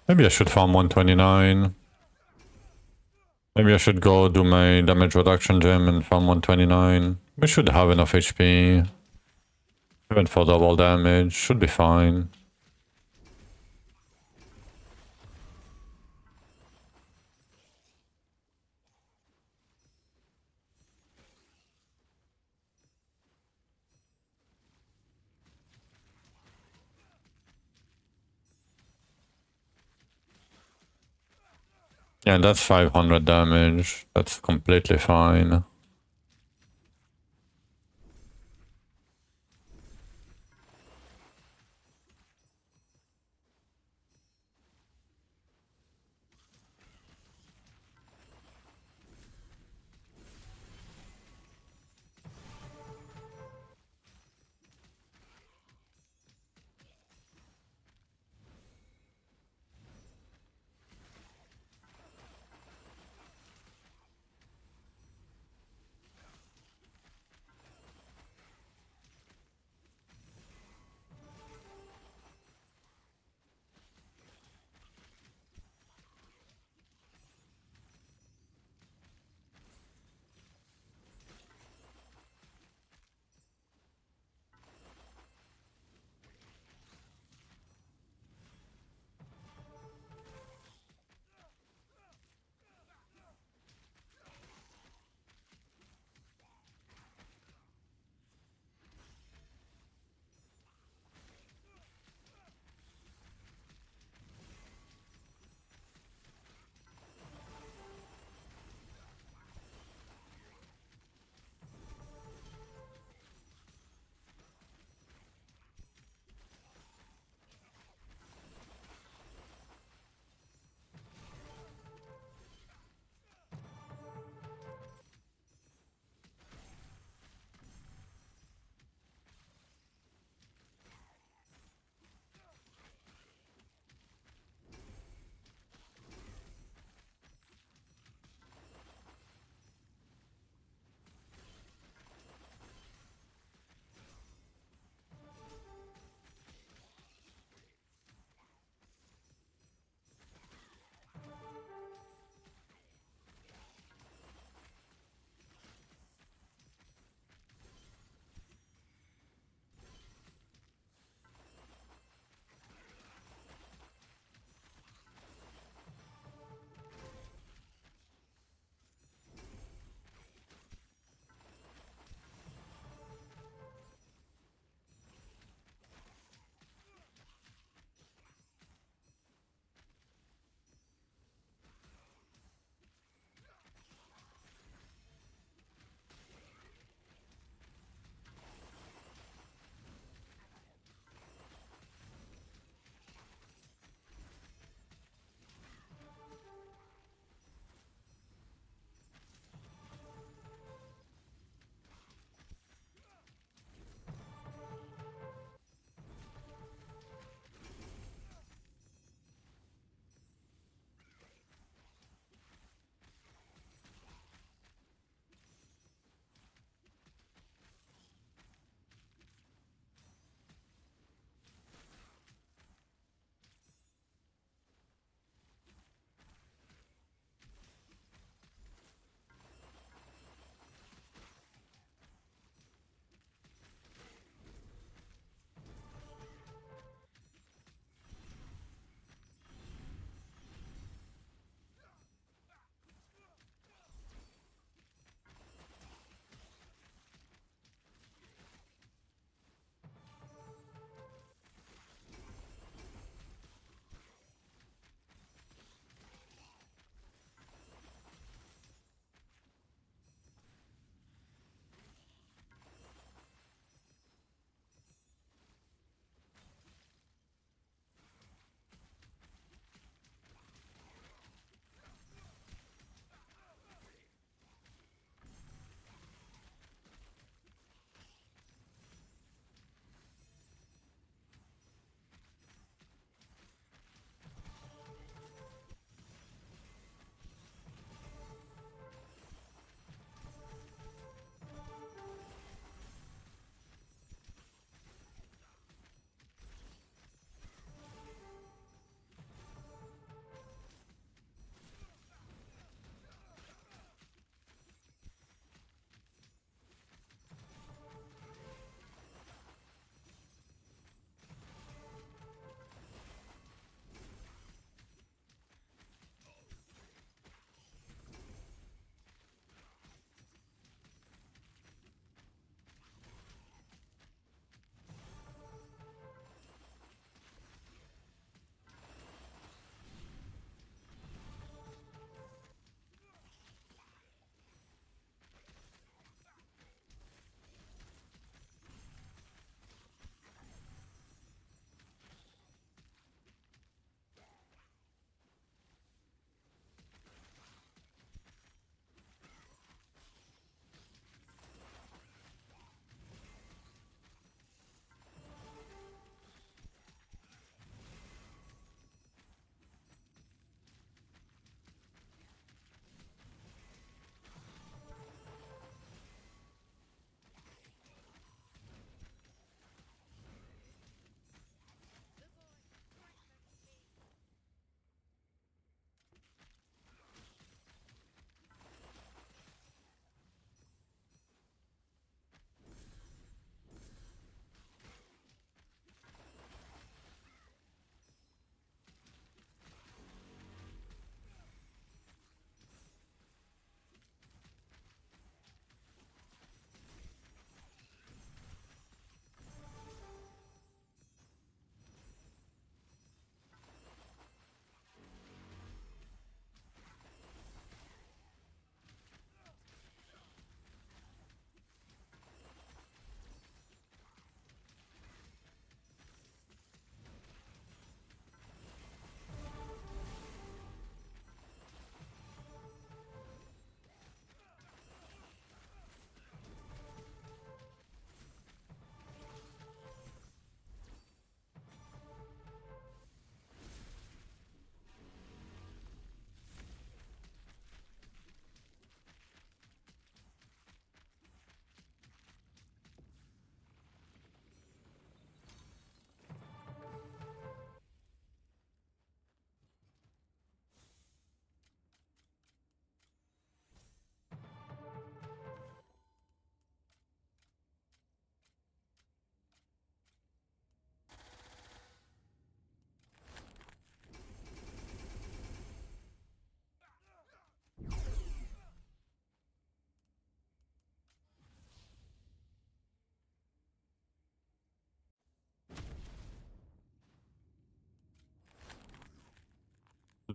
Maybe I should farm 129. Maybe I should go do my damage reduction gem and farm 129. We should have enough HP. Even for double damage, should be fine. Yeah, that's 500 damage. That's completely fine.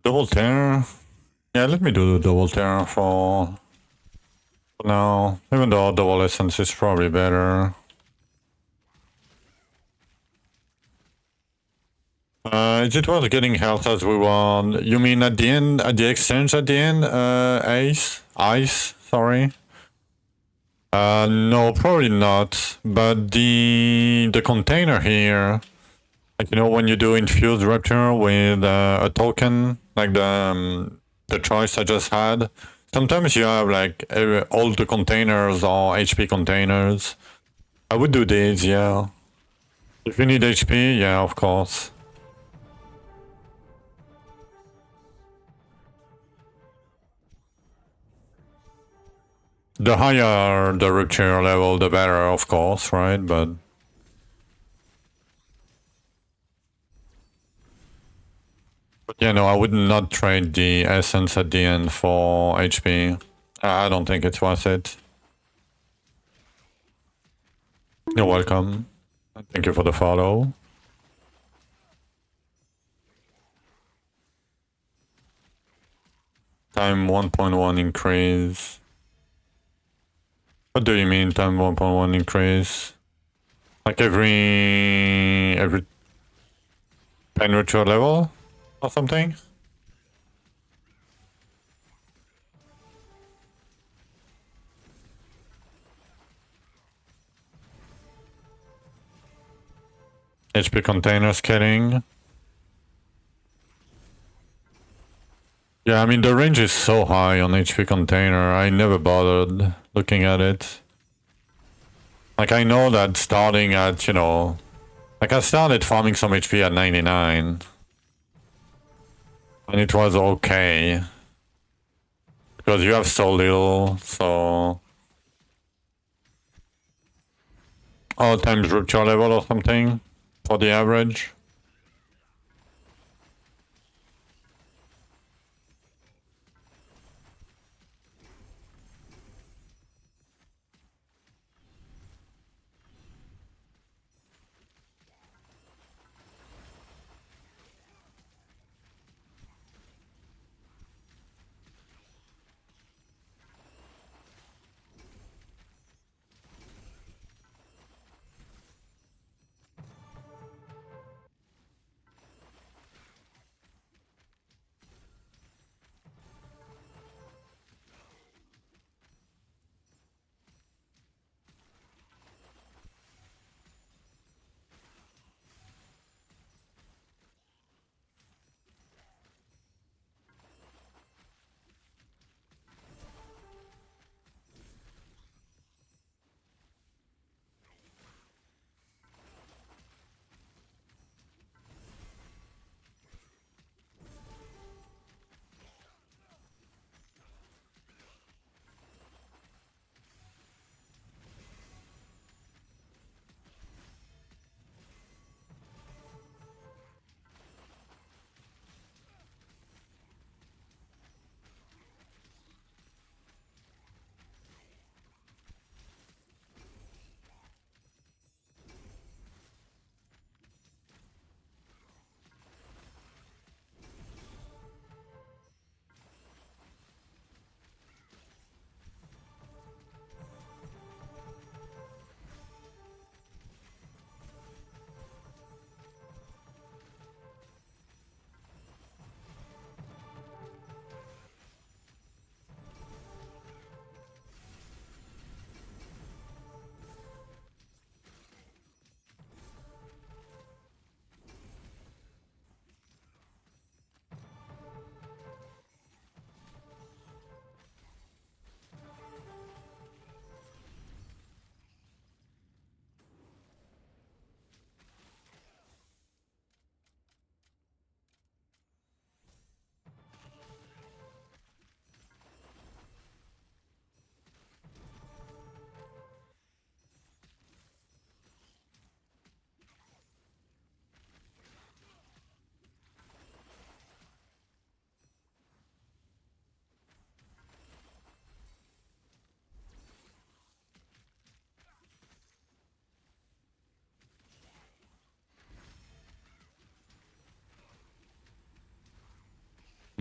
Double tear. Yeah, let me do the double tear for now. Even though double essence is probably better. Is it worth getting health as we want? You mean at the end, at the exchange at the end, Ice, sorry. No, probably not. But the container here, like, you know, when you do infused rupture with a token, like the choice I just had, sometimes you have like all the containers or HP containers. I would do these, yeah. If you need HP, yeah, of course. The higher the rupture level, the better, of course, right? But yeah, no, I would not trade the essence at the end for HP. I don't think it's worth it. You're welcome. Thank you for the follow. Time 1.1 increase. What do you mean time 1.1 increase? Like every pen ritual level or something? HP container scaling. Yeah, I mean the range is so high on HP container, I never bothered looking at it. Like I know that starting at, you know, like I started farming some HP at 99. And it was okay. Because you have so little, so... all times rupture level or something for the average.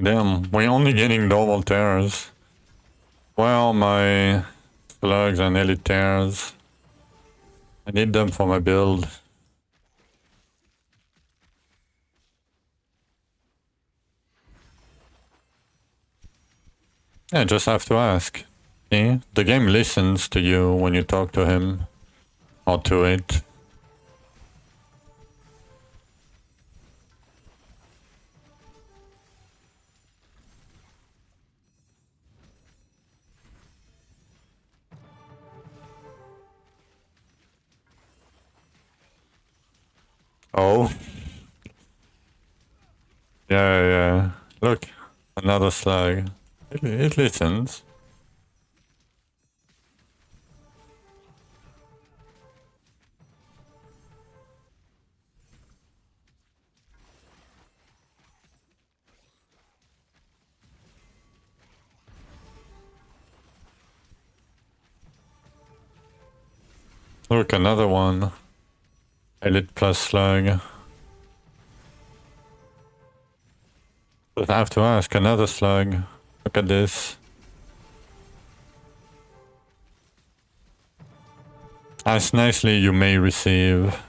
Damn, we're only getting normal tears. Where are my slugs and elite tears? I need them for my build. Yeah, just have to ask. See? The game listens to you when you talk to him. Or to it. Oh. Yeah. Look, another slug. It listens. Look, another one. Elite plus slug. But I have to ask, another slug. Look at this. As nicely you may receive.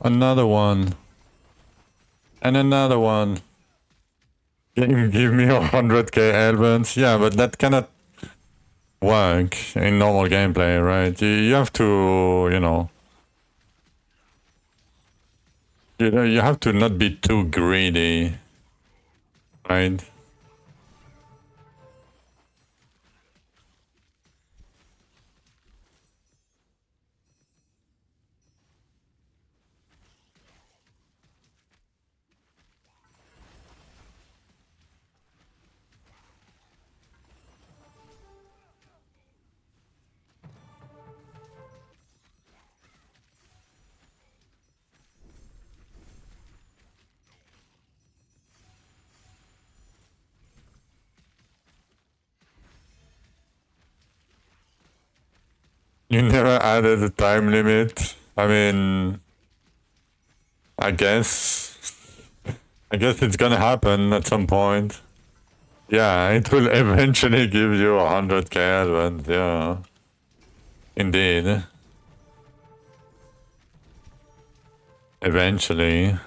Another one. And another one. Give me 100k elements. Yeah, but that cannot work in normal gameplay, right? You have to, you know, you have to not be too greedy, right? You never added a time limit. I mean, I guess it's gonna happen at some point. Yeah, it will eventually give you 100k advance, yeah. Indeed. Eventually.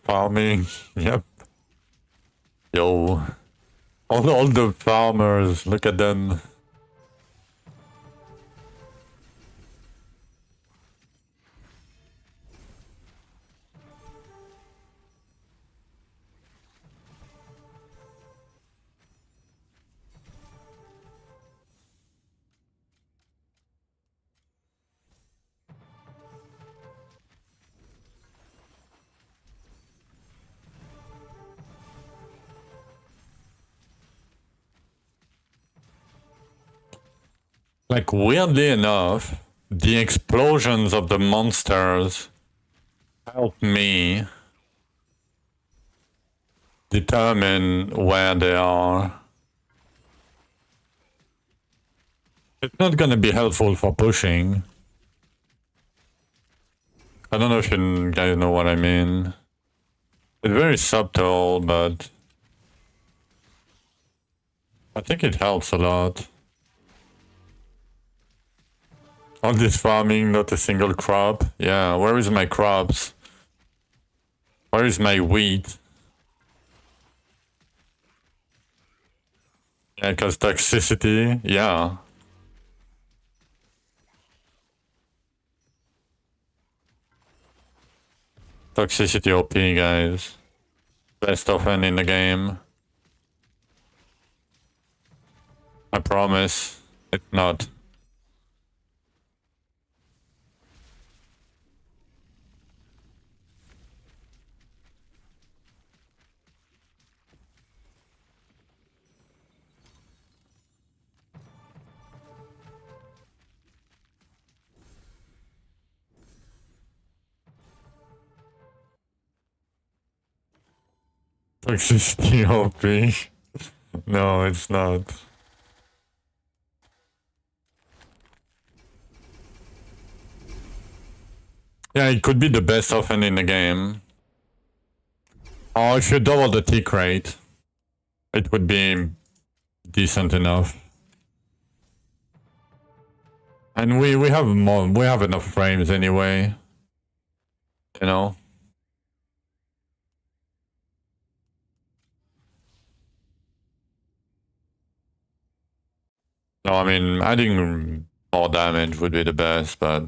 Farming, yep. Yo. All the farmers, look at them. Like, weirdly enough, the explosions of the monsters help me determine where they are. It's not gonna be helpful for pushing. I don't know if you guys know what I mean. It's very subtle, but I think it helps a lot. All this farming, not a single crop. Yeah, where is my crops? Where is my wheat? Yeah, because toxicity, yeah. Toxicity OP, guys. Best offense in the game. I promise. It's not. Toxicity OP. No, it's not. Yeah, it could be the best offense in the game. Or if you double the tick rate, it would be decent enough. And we have more, we have enough frames anyway. You know? No, I mean, adding more damage would be the best, but,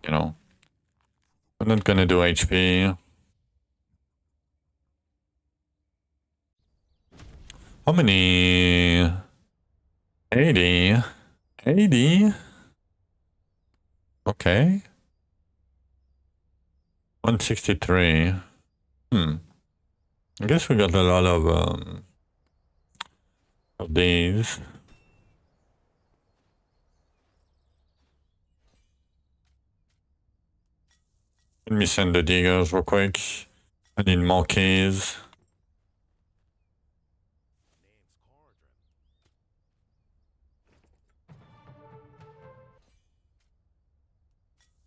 you know. I'm not gonna do HP. How many? 80? 80? Okay. 163. I guess we got a lot of these. Let me send the diggers real quick. I need more keys.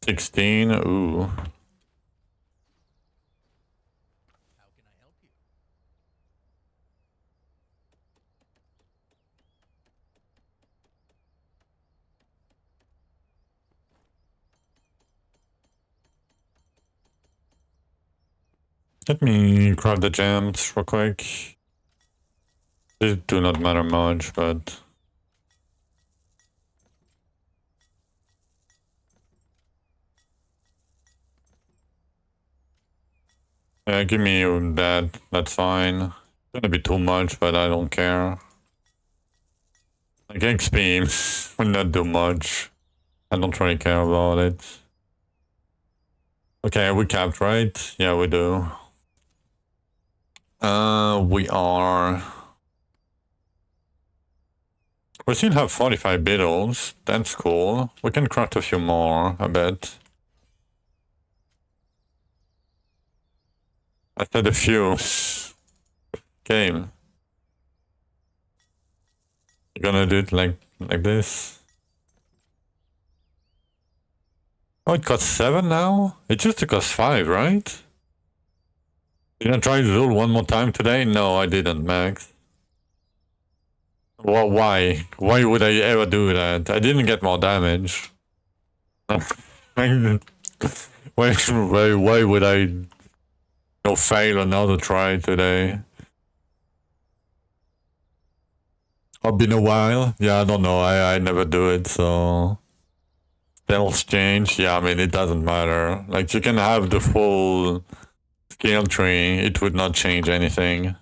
$16. Ooh. Let me grab the gems real quick. These do not matter much, but... Yeah, give me that. That's fine. It's gonna be too much, but I don't care. Like XP will not do much. I don't really care about it. Okay, we capped, right? Yeah, we do. We are... We still have 45 beetles. That's cool. We can craft a few more, I bet. I said a few. Game. You gonna do it like this? Oh, it costs 7 now? It used to cost 5, right? Did I try Zul one more time today? No, I didn't, Max. Well, why? Why would I ever do that? I didn't get more damage. why would I fail another try today? I've been a while. Yeah, I don't know. I never do it, so... Stealth change? Yeah, I mean, it doesn't matter. Like, you can have the full skill tree. It would not change anything.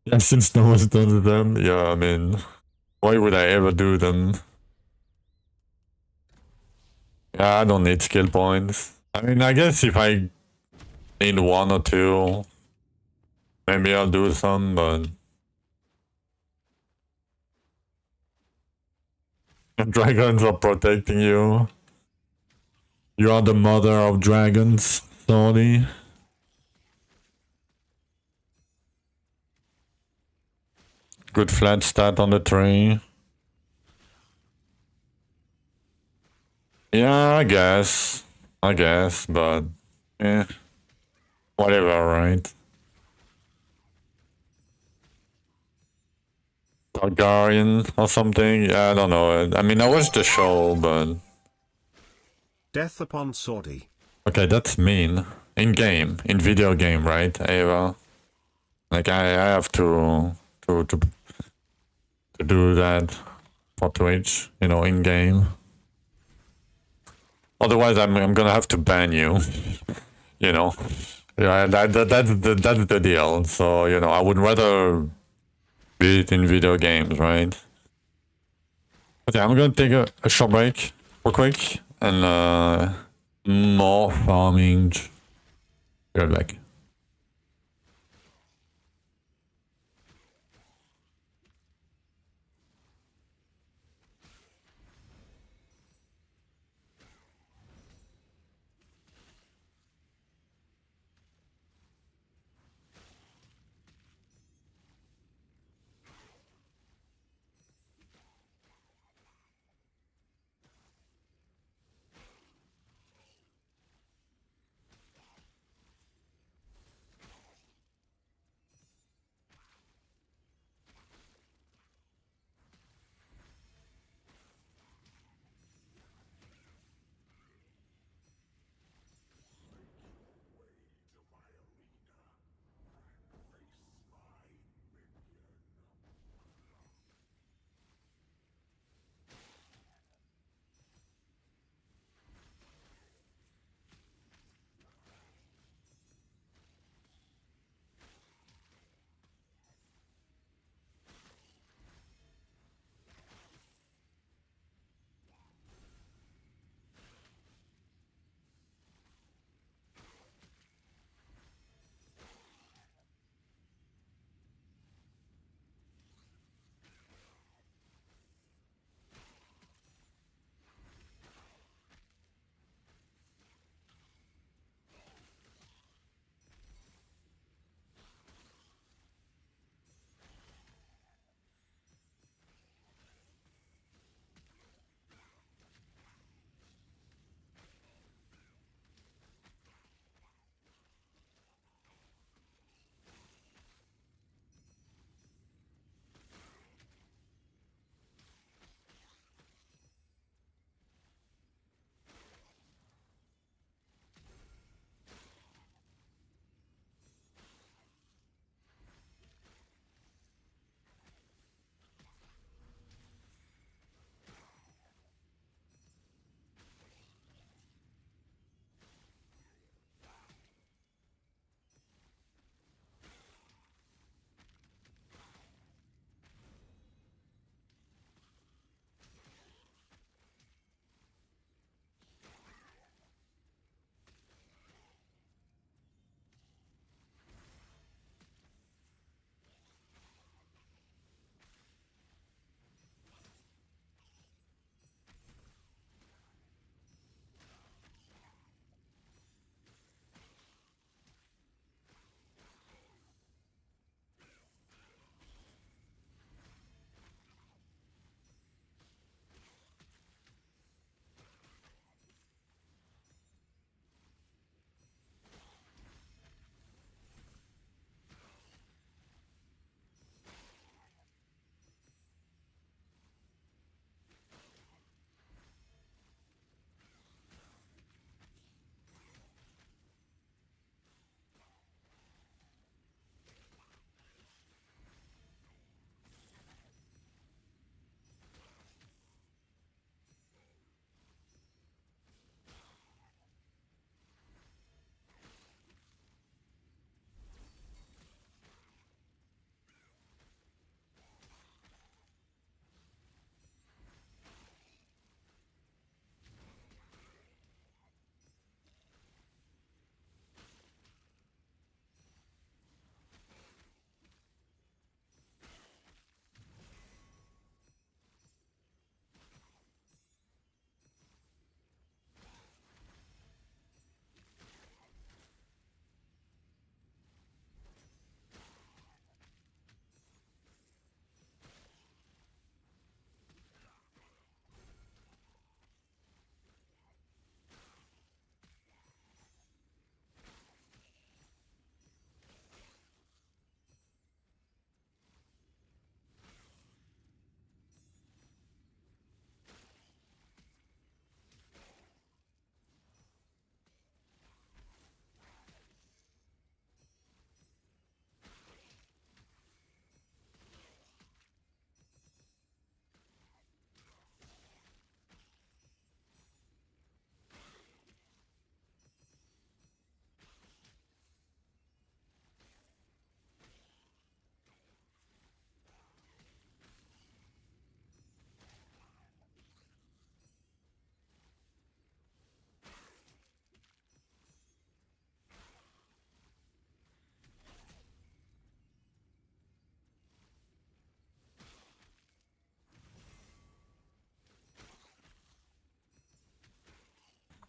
Yeah, since no one's done them. Yeah, I mean... Why would I ever do them? Yeah, I don't need skill points. I mean, I guess if I need 1 or 2, maybe I'll do some, but... Dragons are protecting you. You are the mother of dragons, sorry. Good flat stat on the tree. Yeah, I guess, but... Eh. Whatever, right? Targaryen or something? Yeah, I don't know. I mean, I watched the show, but... Death upon Sordy. Okay, that's mean. In game, in video game, right, Ava? Like, I have to do that for Twitch, you know, in game. Otherwise, I'm gonna have to ban you. You know, yeah, that's the deal. So you know, I would rather be it in video games, right? Okay, I'm gonna take a short break, real quick, and more farming. Be right back.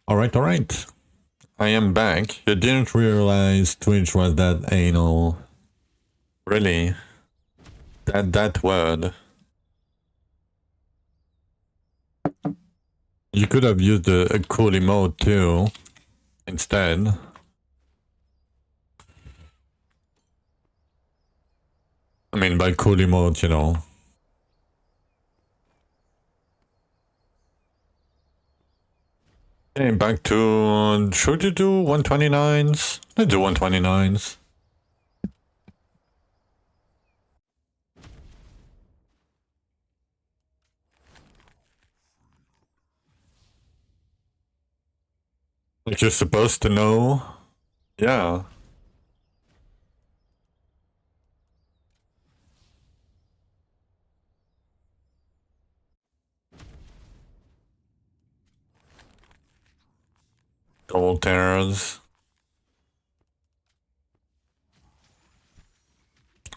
Alright. I am back. You didn't realize Twitch was that anal. Really? That word. You could have used a cool emote too, instead. I mean, by cool emote, you know. Okay, back to... Should you do 129s? Let's do 129s. Like you're supposed to know. Yeah. Double tears.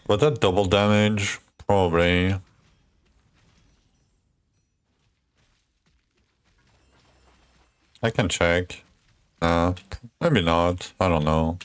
Was that double damage? Probably. I can check. Maybe not. I don't know.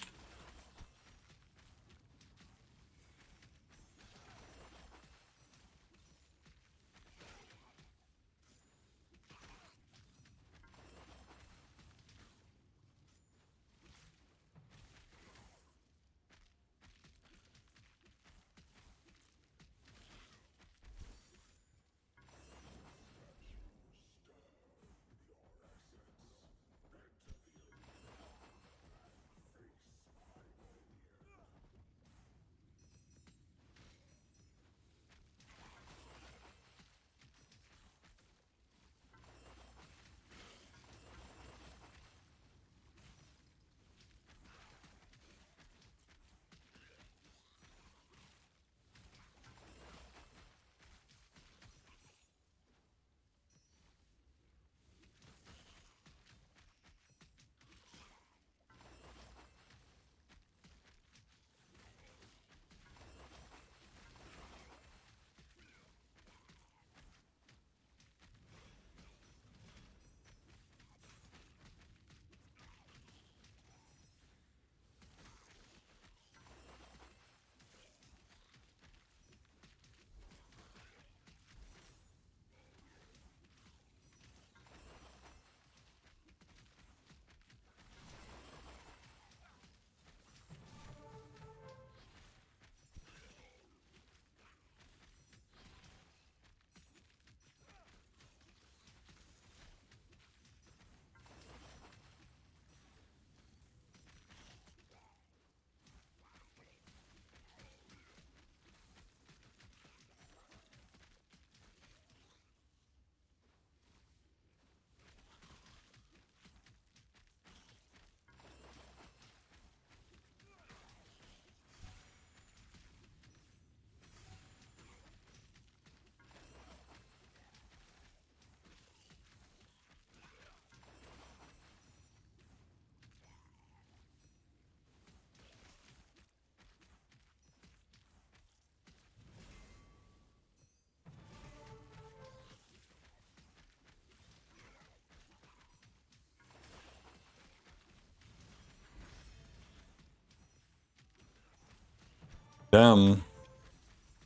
Damn.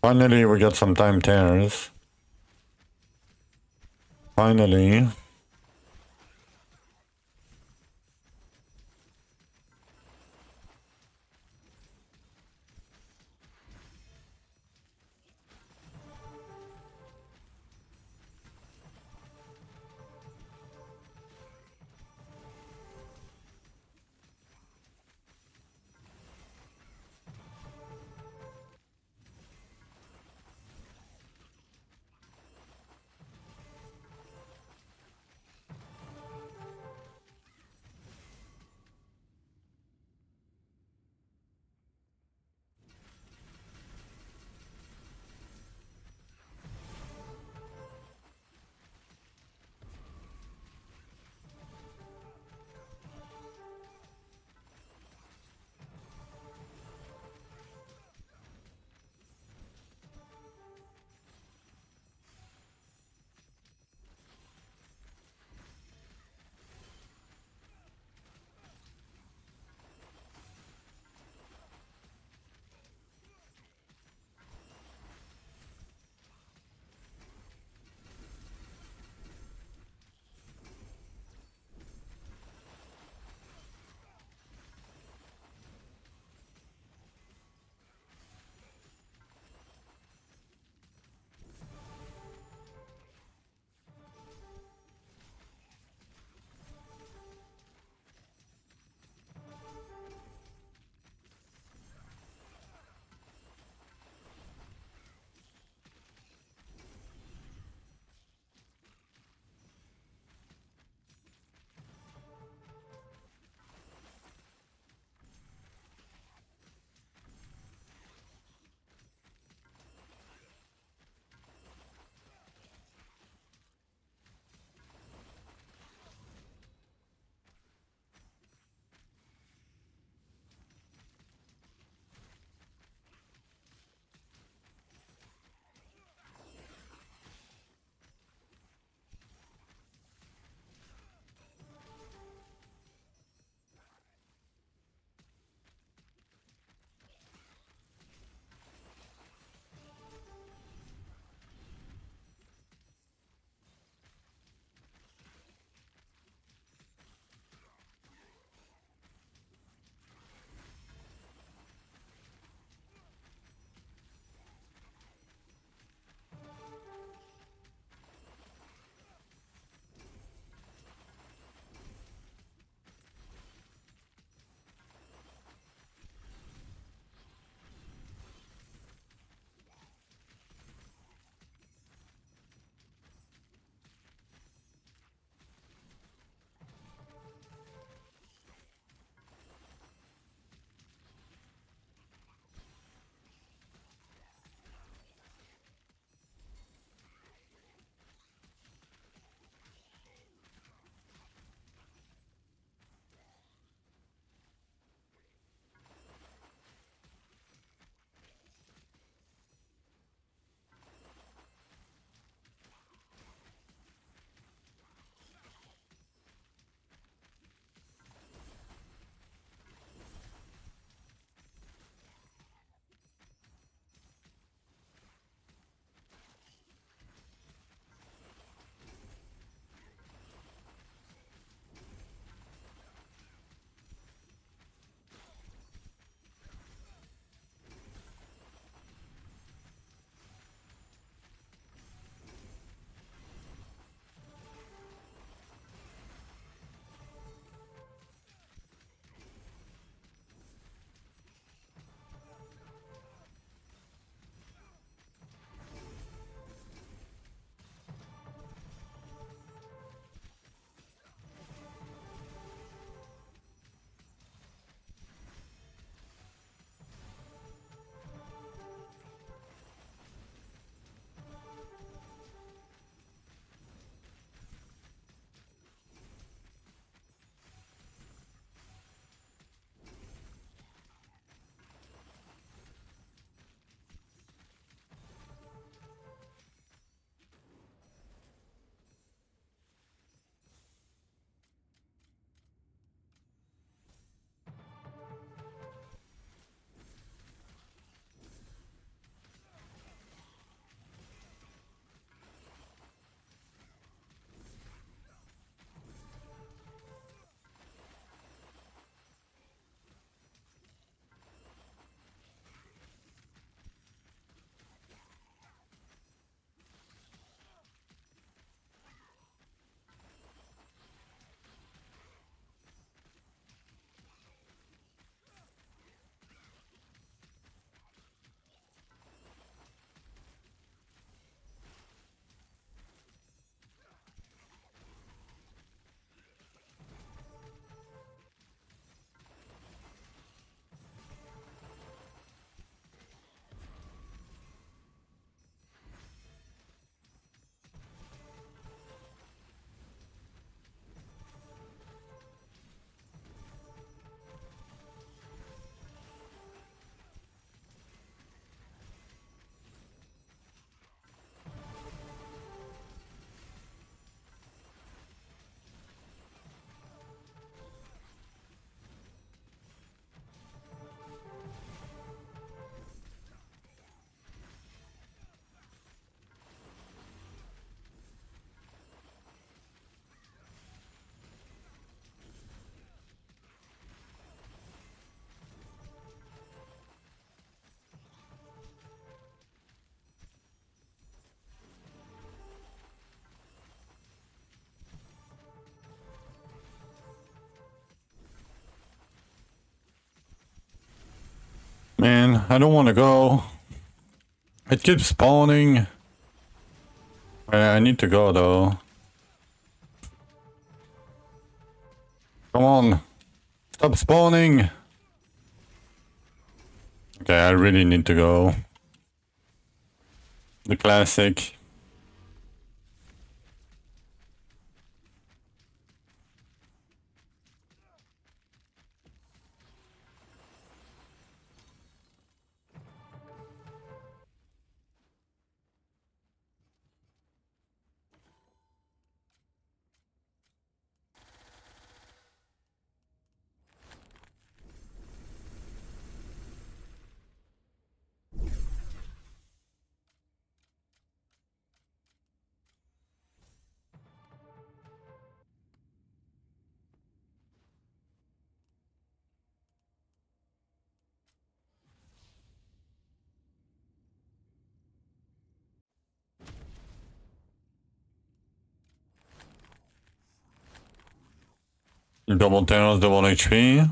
Finally, we got some time tears. Finally. Man, I don't want to go. It keeps spawning. I need to go though. Come on. Stop spawning. Okay, I really need to go. The classic. Double Thanos, double HP.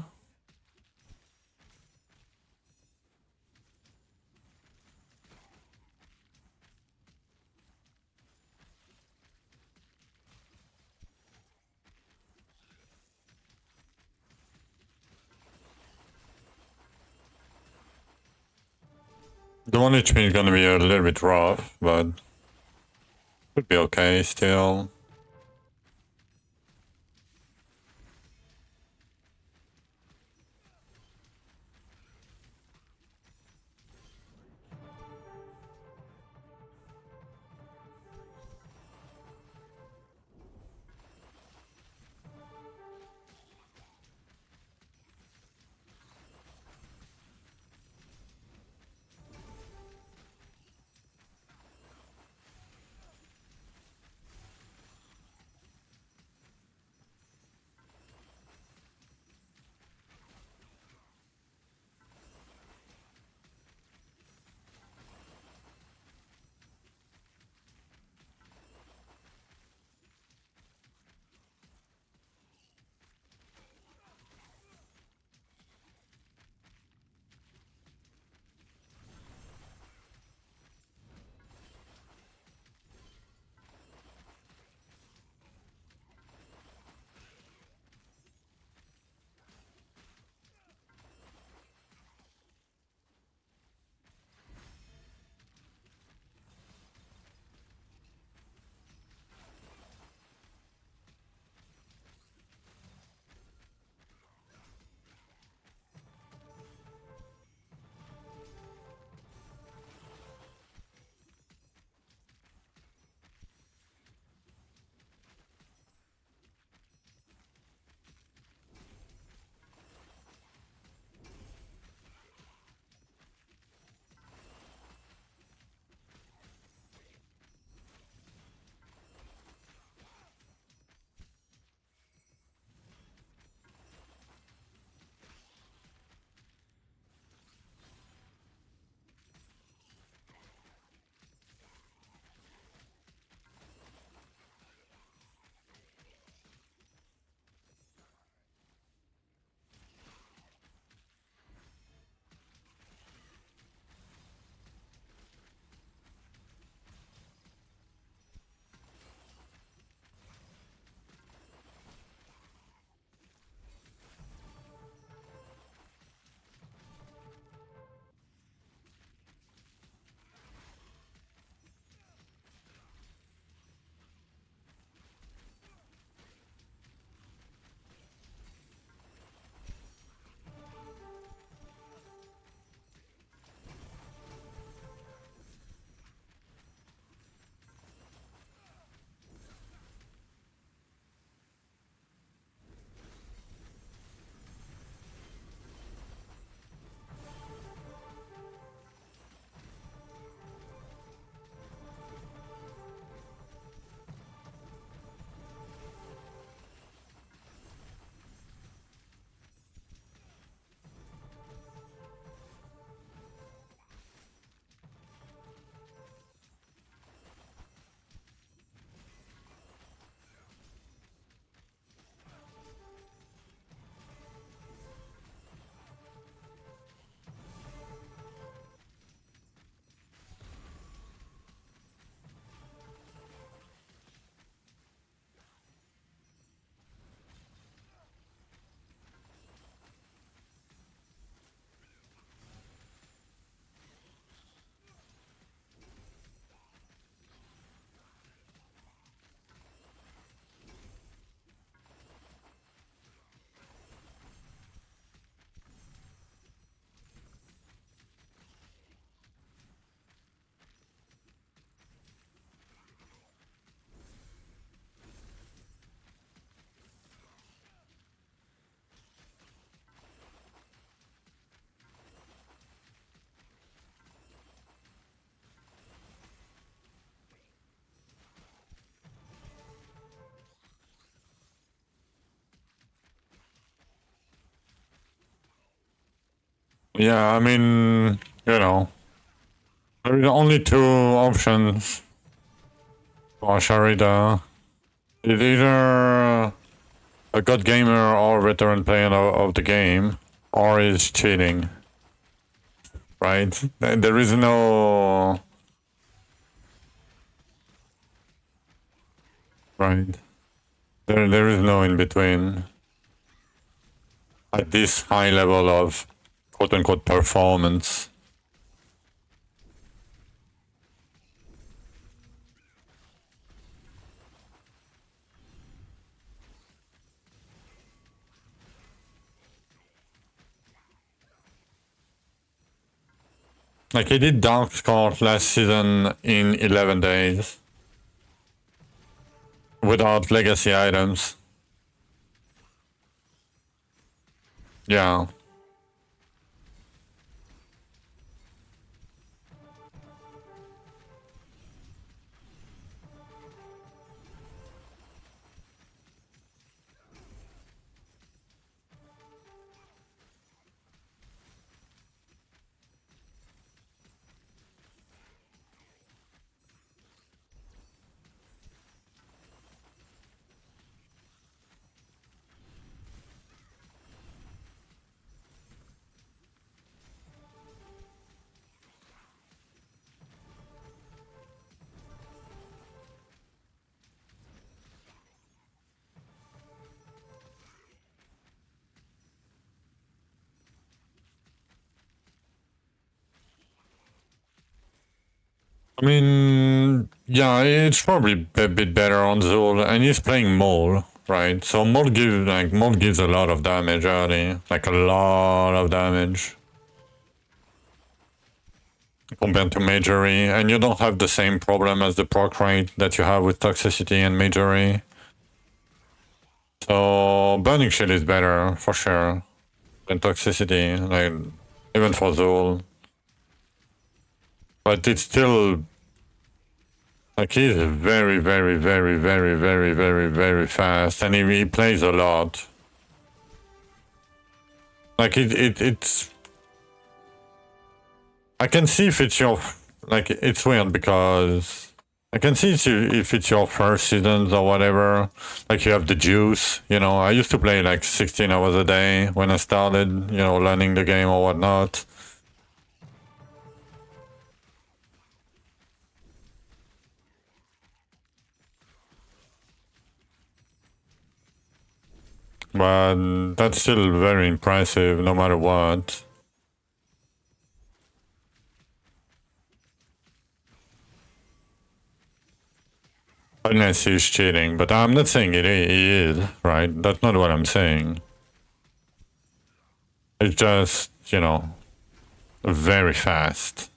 The 1 HP is gonna be a little bit rough, but should be okay still. Yeah, I mean, you know, there is only two options for Sharida. It's either a god gamer or veteran player of the game, or is cheating. Right? There is no... Right. There is no in between. At this high level of quote-unquote performance. Like, he did Dark Scout last season in 11 days. Without legacy items. Yeah. I mean, yeah, it's probably a bit better on Zul, and he's playing Mole, right? So Mole gives a lot of damage early, like a lot of damage compared to Magery, and you don't have the same problem as the proc rate that you have with Toxicity and Magery. So Burning Shield is better for sure than Toxicity, like even for Zul. But it's still like he's very, very, very, very, very, very, very fast, and he plays a lot. Like it's. I can see if it's your like it's weird because I can see if it's your first seasons or whatever. Like you have the juice, you know. I used to play like 16 hours a day when I started, you know, learning the game or whatnot. But that's still very impressive no matter what. Unless he's cheating, but I'm not saying he is, right? That's not what I'm saying. It's just, you know, very fast.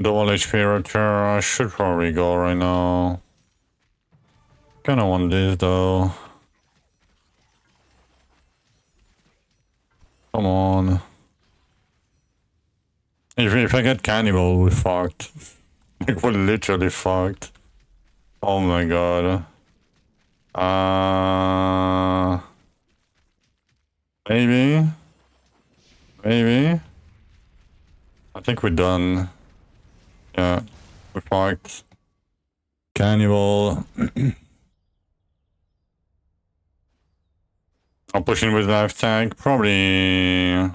Double HP return, I should probably go right now. Kinda want this though. Come on. If I get Cannibal, we fucked. Like, we're literally fucked. Oh my god. Maybe. Maybe. I think we're done. Yeah, we're fucked. Cannibal. I'm pushing with life tag. Probably I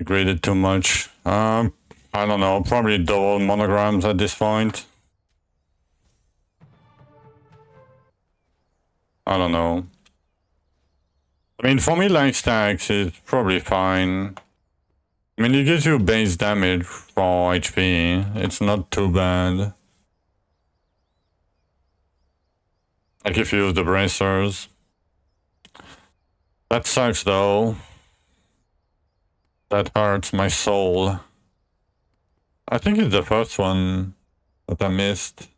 graded too much. I don't know. Probably double monograms at this point. I don't know. I mean, for me, life tags is probably fine. I mean, it gives you base damage for HP. It's not too bad. Like if you use the bracers. That sucks though. That hurts my soul. I think it's the first one that I missed.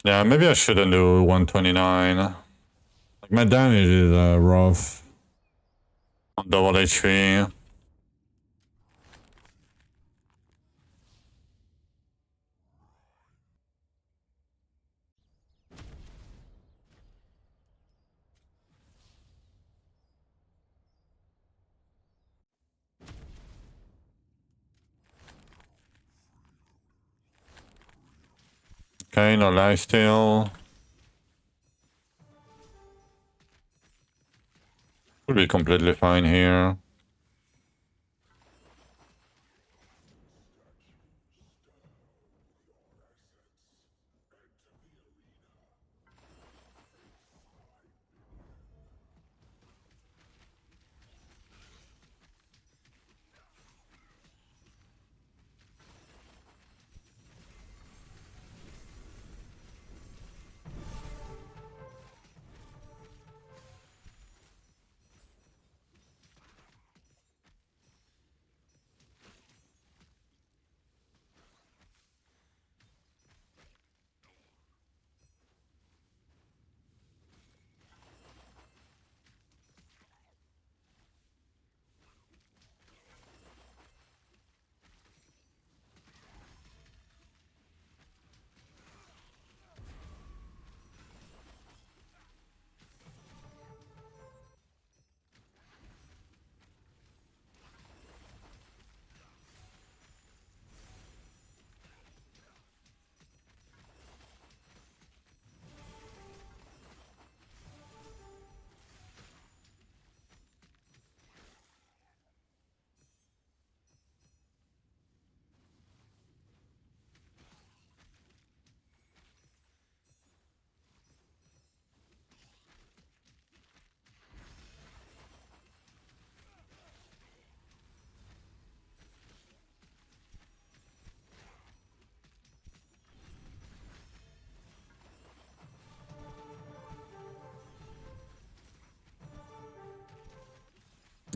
Yeah, maybe I shouldn't do 129. Like my damage is rough. On double HP. Okay, no lifesteal. Should be completely fine here.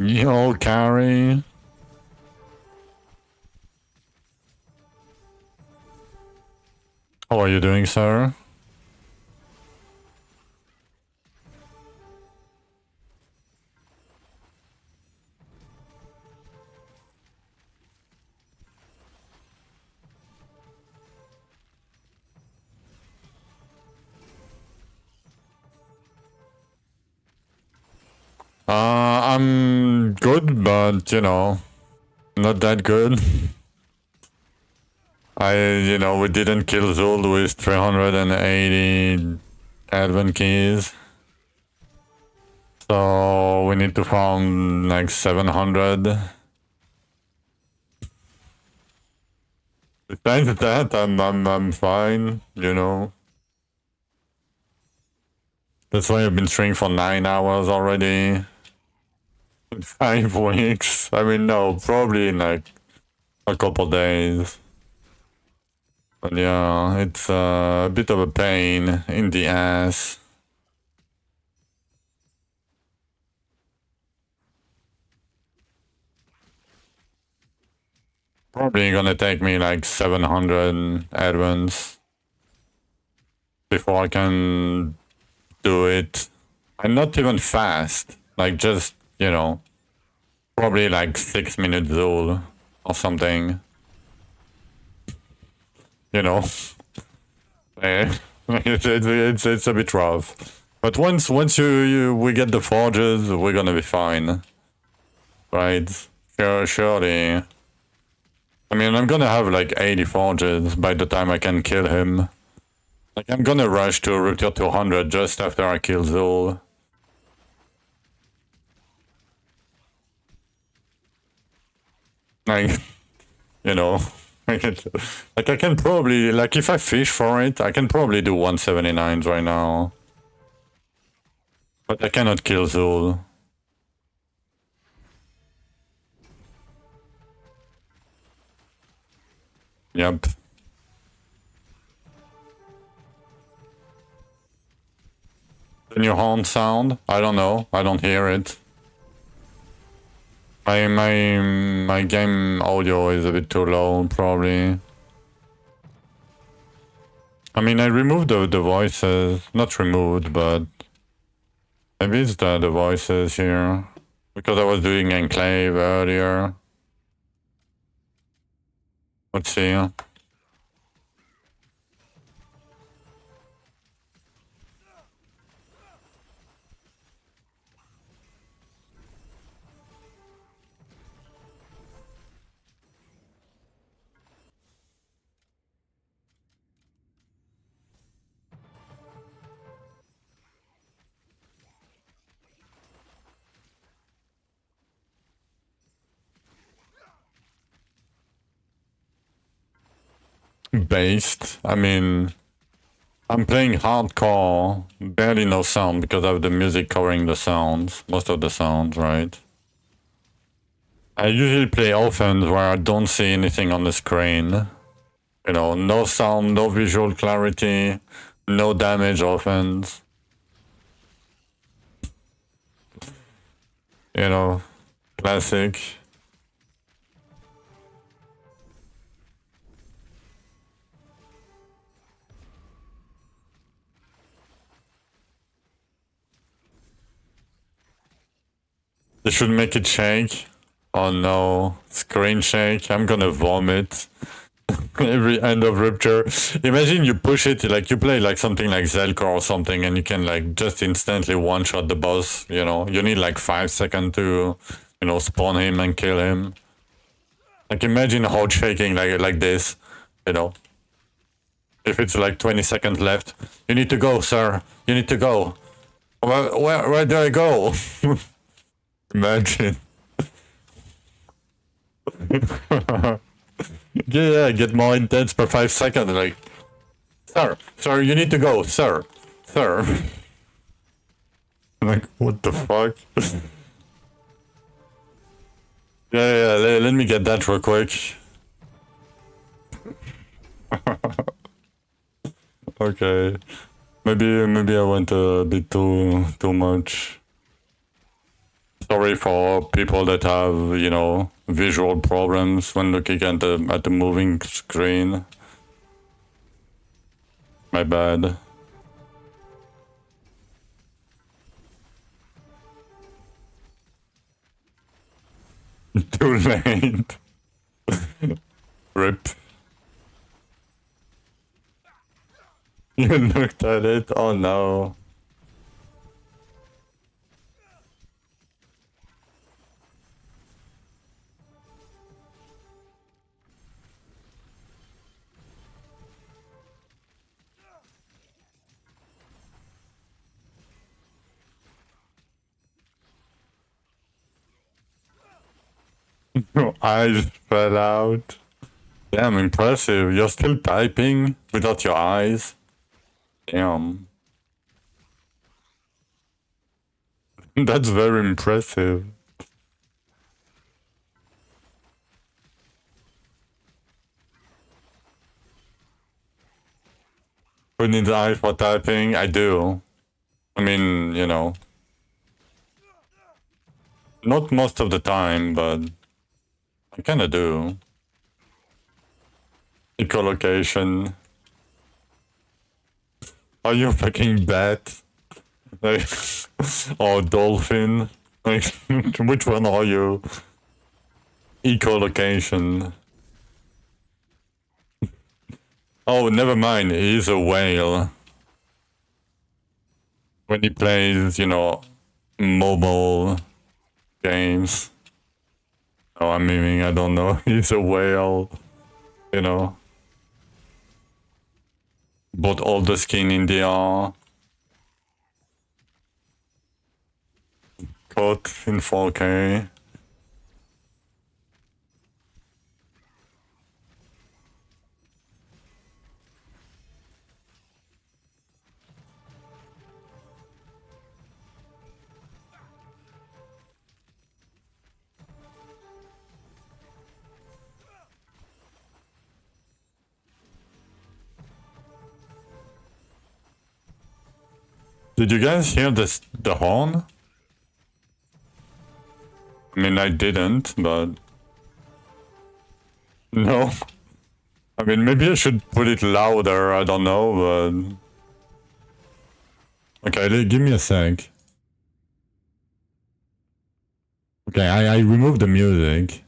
Yo, carry. How are you doing, sir? I'm good, but you know, not that good. We didn't kill Zul with 380 advent keys. So we need to farm like 700. Besides that, I'm fine, you know. That's why I've been streaming for 9 hours already. 5 weeks. I mean, no, probably in like a couple days. But yeah, it's a bit of a pain in the ass. Probably gonna take me like 700 advents before I can do it. And not even fast. Like just, probably like 6 minutes Zul or something. you know, it's a bit rough. But once we get the forges, we're gonna be fine, right? Surely. I mean, I'm gonna have like 80 forges by the time I can kill him. Like, I'm gonna rush to Rupture 200 just after I kill Zul. Like, you know, like I can probably, like, if I fish for it, I can probably do 179s right now. But I cannot kill Zul. Yep. The new horn sound? I don't know. I don't hear it. My game audio is a bit too low, probably. I mean, I removed the voices. Not removed, but maybe it's the voices here. Because I was doing Enclave earlier. Let's see. Based. I mean, I'm playing hardcore, barely no sound because I have the music covering the sounds, most of the sounds, right? I usually play offense where I don't see anything on the screen. You know, no sound, no visual clarity, no damage offense. You know, classic. They should make it shake. Oh no, screen shake. I'm gonna vomit. Every end of Rupture. Imagine you push it, like you play like something like Zelkor or something, and you can like just instantly one-shot the boss, you know? You need like 5 seconds to, you know, spawn him and kill him. Like imagine hard shaking like this, you know? If it's like 20 seconds left, you need to go, sir. You need to go. Where do I go? Imagine. Yeah, get more intense per 5 seconds. Like, sir, you need to go, sir. Like, what the fuck? Yeah, let me get that real quick. Okay. Maybe I went a bit too much. Sorry for people that have, you know, visual problems when looking at the moving screen. My bad. Too late. Rip. You looked at it? Oh no. Your eyes fell out. Damn, impressive. You're still typing without your eyes? Damn. That's very impressive. Who needs eyes for typing? I do. I mean, you know. Not most of the time, but I kinda do. Echolocation. Are you a fucking bat? Like, or dolphin? Like, which one are you? Echolocation. Oh, never mind. He's a whale. When he plays, you know, mobile games. Oh, I'm memeing, I don't know. He's a whale, you know. Bought all the skin in DR. Caught in 4K. Did you guys hear this, the horn? I mean, I didn't, but... No. I mean, maybe I should put it louder, I don't know, but... Okay, give me a sec. Okay, I removed the music.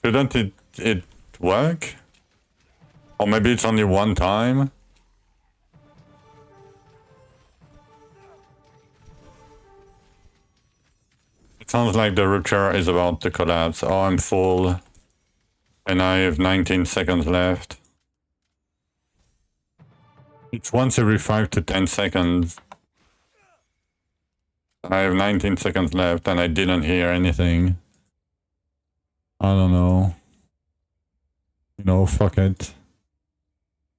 Shouldn't it work? Or maybe it's only one time? It sounds like the rupture is about to collapse. Oh, I'm full. And I have 19 seconds left. It's once every 5 to 10 seconds. I have 19 seconds left and I didn't hear anything. I don't know. You know, fuck it.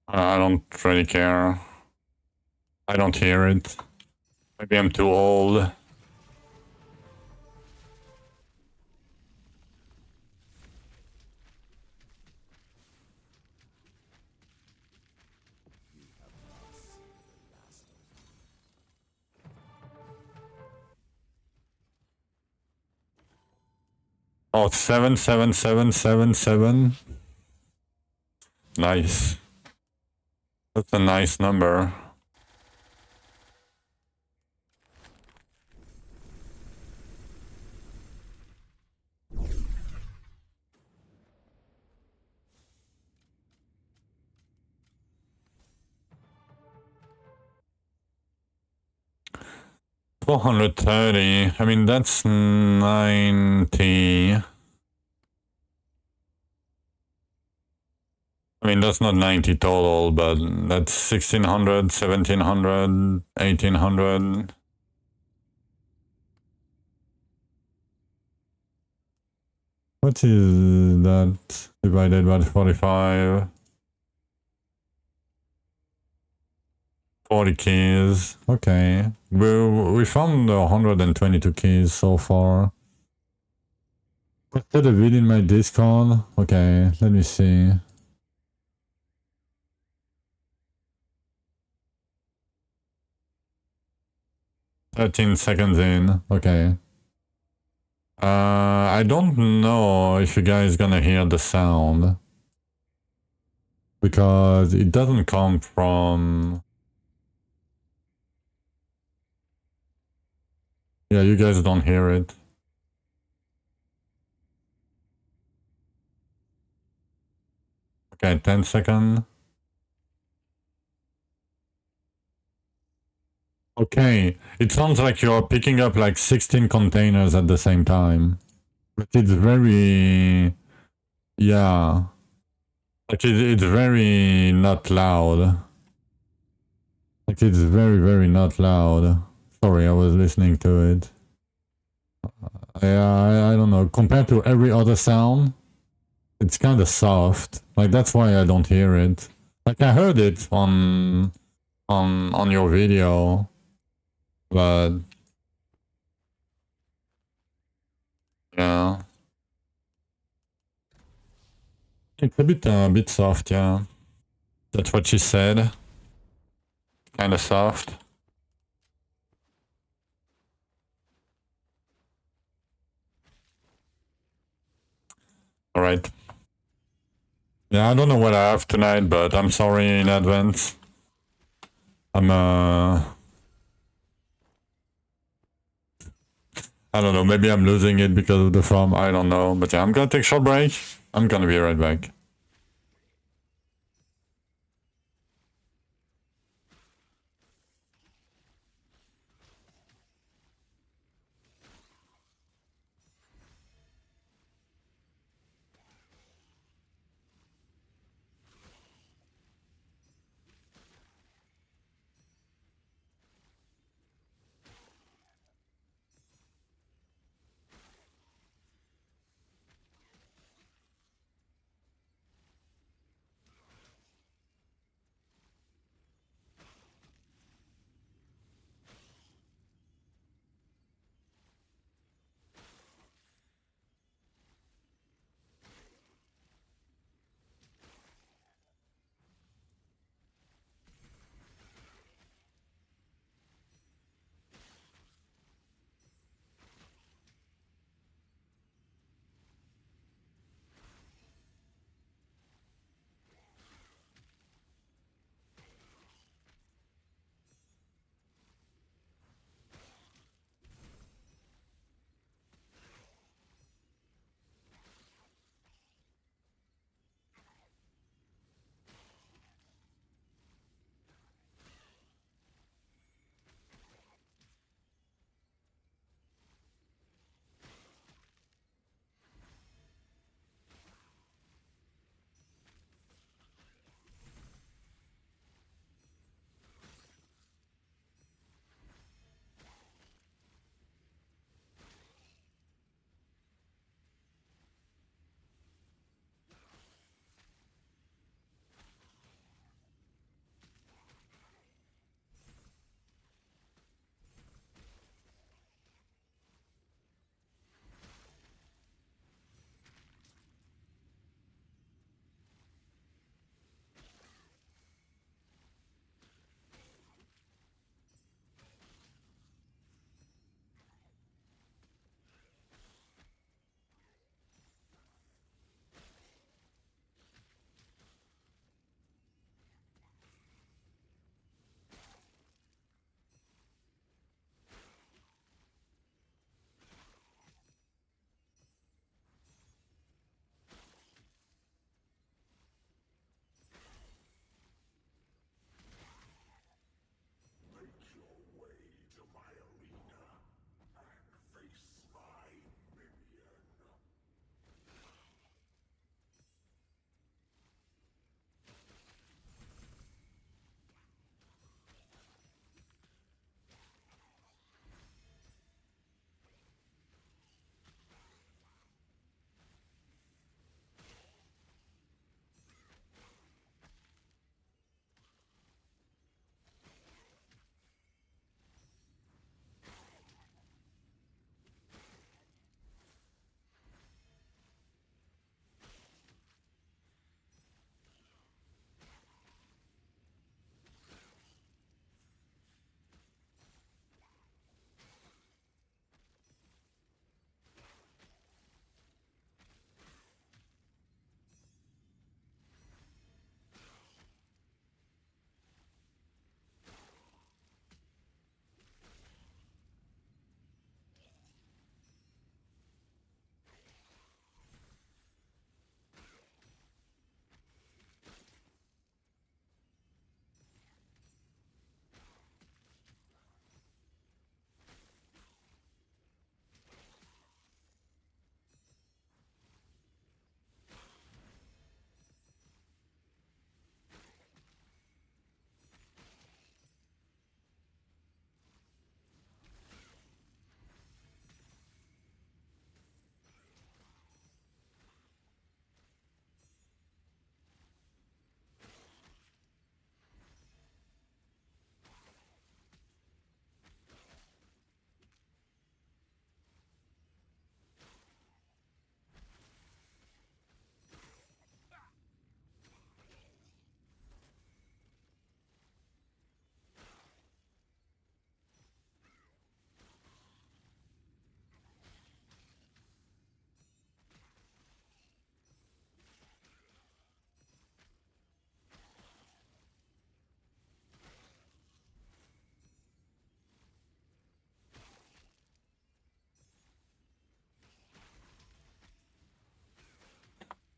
I don't really care. I don't hear it. Maybe I'm too old. Oh, 77777. Nice. That's a nice number. $430. I mean, that's 90. I mean, that's not 90 total, but that's 1600, 1700, 1800. What is that divided by 45? 40 keys. Okay. We found 122 keys so far. Posted a video in my Discord. Okay, let me see. "13 seconds in." Okay. I don't know if you guys gonna hear the sound. Because it doesn't come from... Yeah, you guys don't hear it. Okay, 10 seconds. Okay, it sounds like you're picking up like 16 containers at the same time. But it's very... Yeah. Like it's very not loud. Like it's very, very not loud. Sorry, I was listening to it. I don't know. Compared to every other sound, it's kind of soft. Like that's why I don't hear it. Like I heard it on your video, but yeah, it's a bit soft. Yeah, that's what she said. Kind of soft. All right. Yeah, I don't know what I have tonight, but I'm sorry in advance. I'm I don't know. Maybe I'm losing it because of the farm. I don't know. But yeah, I'm gonna take a short break. I'm gonna be right back.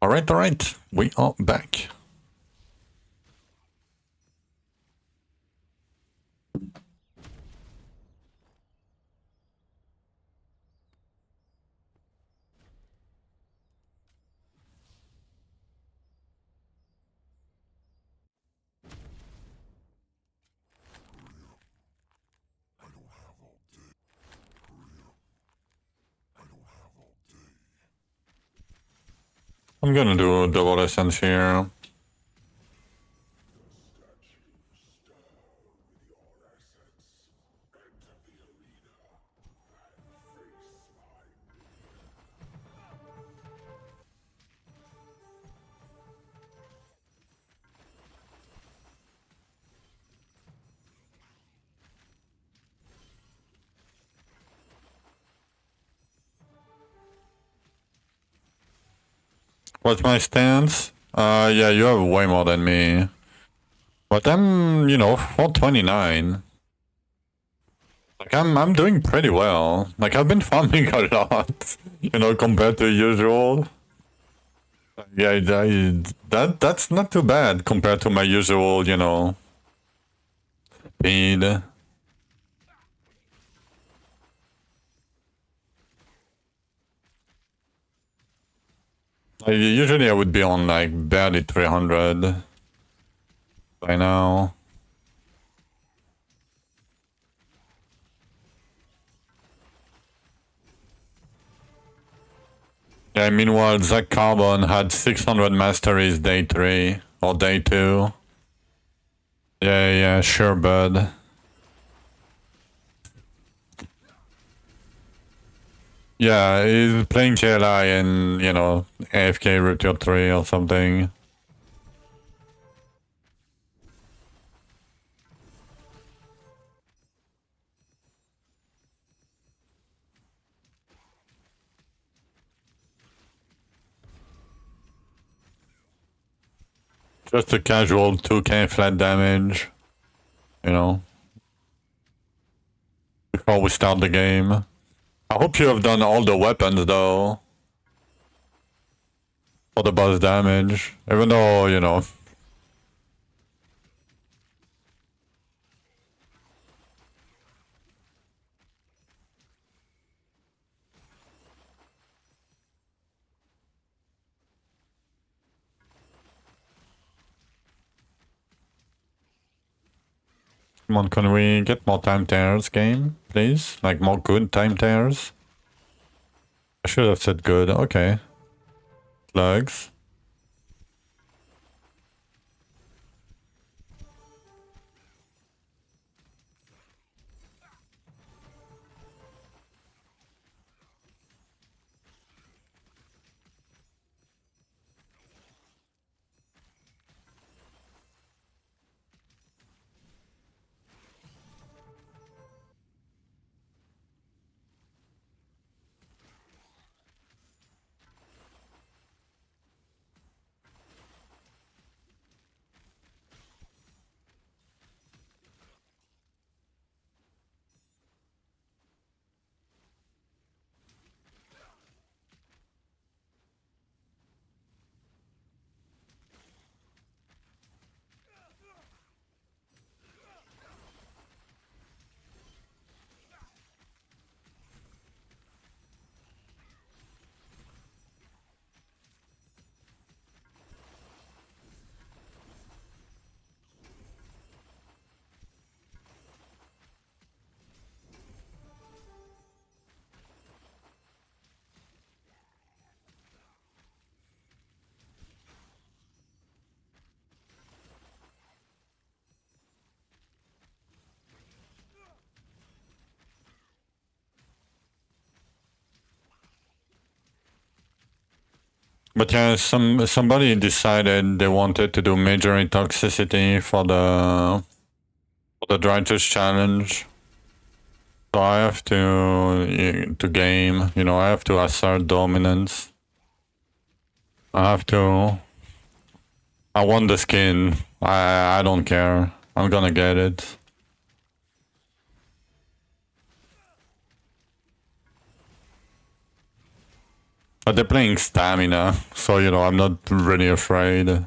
Alright, we are back. I'm gonna do double essence here. What's my stance? Yeah, you have way more than me. But I'm, 429. Like, I'm doing pretty well. Like, I've been farming a lot, compared to usual. Yeah, that's not too bad compared to my usual, speed. Usually I would be on, like, barely 300 by now. Yeah, meanwhile, Zach Carbon had 600 masteries day 3 or day 2. Yeah, sure, bud. Yeah, he's playing JLI and, AFK Root Tier 3 or something. Just a casual 2k flat damage, before we start the game. I hope you have done all the weapons though, for the boss damage, even though, Come on, can we get more time tears game, please? Like more good time tears? I should have said good, okay. Slugs. But yeah, somebody decided they wanted to do Magery Toxicity for the Drythus challenge. So I have to game, I have to assert dominance. I want the skin. I don't care. I'm gonna get it. But they're playing stamina, so you know, I'm not really afraid.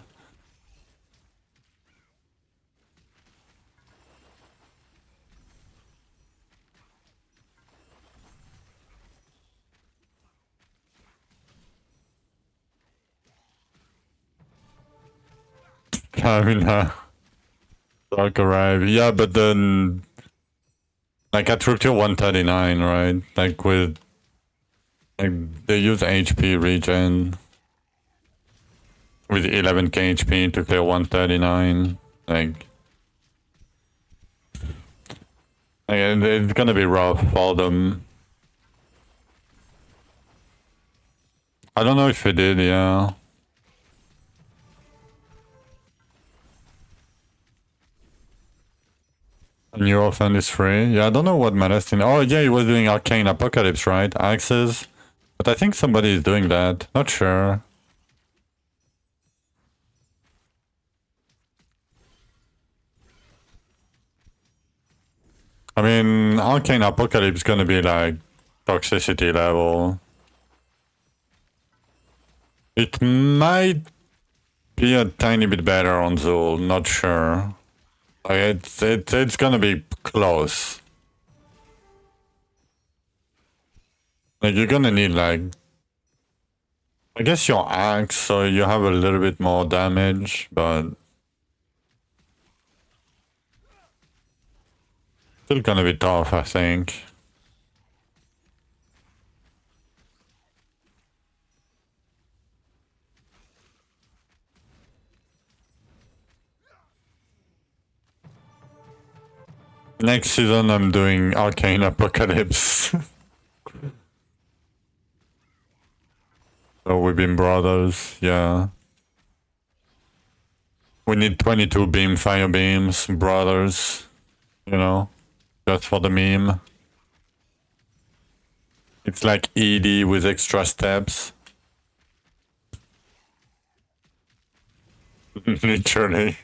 Stamina. Dark arrive. Yeah, but then like at Rupture 139, right? Like with like they use HP regen with 11k HP to clear 139. Like it's gonna be rough for them. I don't know if it did, yeah. New offend is free. Yeah, I don't know what Malestin. Oh yeah, he was doing Arcane Apocalypse, right? Axes. But I think somebody is doing that. Not sure. I mean, Arcane Apocalypse is gonna be like toxicity level. It might be a tiny bit better on Zul, not sure. Like it's gonna be close. Like you're gonna need like, I guess your axe, so you have a little bit more damage, but still gonna be tough, I think. Next season I'm doing Arcane Apocalypse. So we've been brothers, yeah. We need 22 beam fire beams, brothers, you know, just for the meme. It's like ED with extra steps. Literally.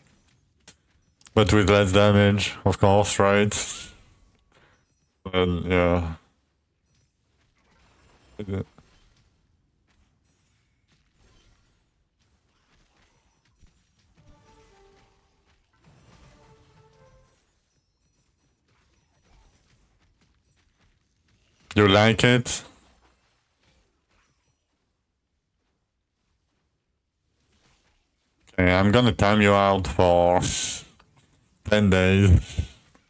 But with less damage, of course, right? But yeah. You like it? Okay, I'm gonna time you out for 10 days.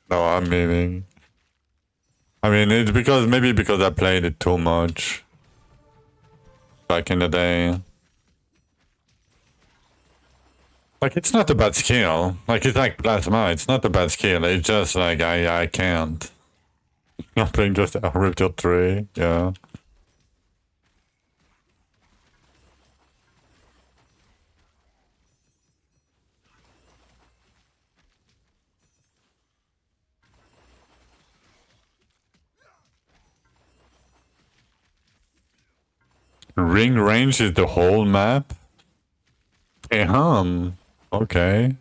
No, I'm meaning. I mean, it's because, maybe because I played it too much back in the day. Like, it's not a bad skill. Like, it's like Plasma, it's not a bad skill. It's just like, I can't. I'm playing just Rupture 3, yeah. Ring range is the whole map? Okay.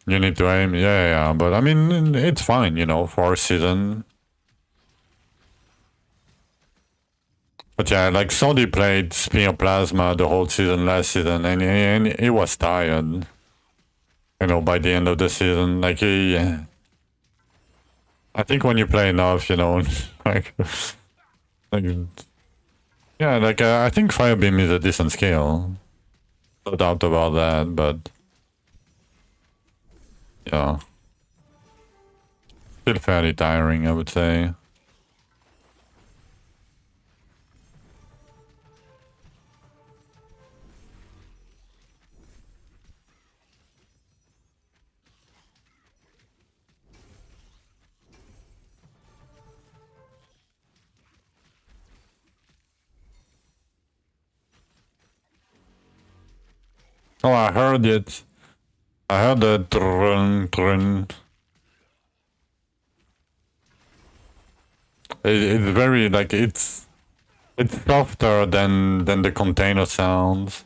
You need to aim, yeah, but I mean, it's fine, you know, for a season. But yeah, like Saudi played Spear Plasma the whole season last season, and he was tired. You know, by the end of the season, like I think when you play enough, you know, like, like yeah, like I think Firebeam is a decent skill, no doubt about that. But yeah, still fairly tiring, I would say. Oh, I heard it. I heard the drun drun. It's very like it's softer than the container sounds.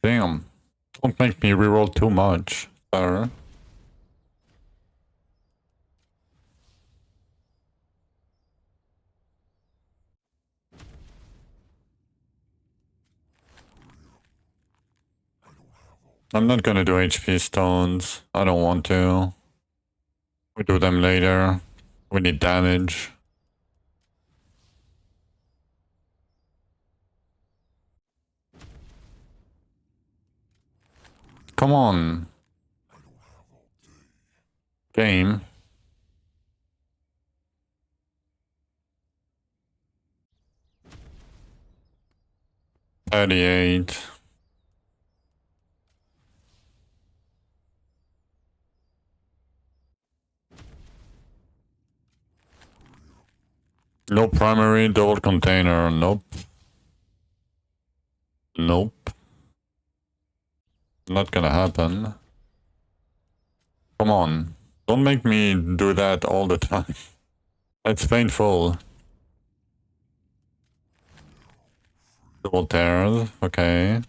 Damn. Don't make me reroll too much, sir. I'm not gonna do HP stones. I don't want to. We do them later. We need damage. Come on. Game. $38. No primary, double container. Nope. Nope. Not gonna happen. Come on. Don't make me do that all the time. It's painful. Double tears. Okay.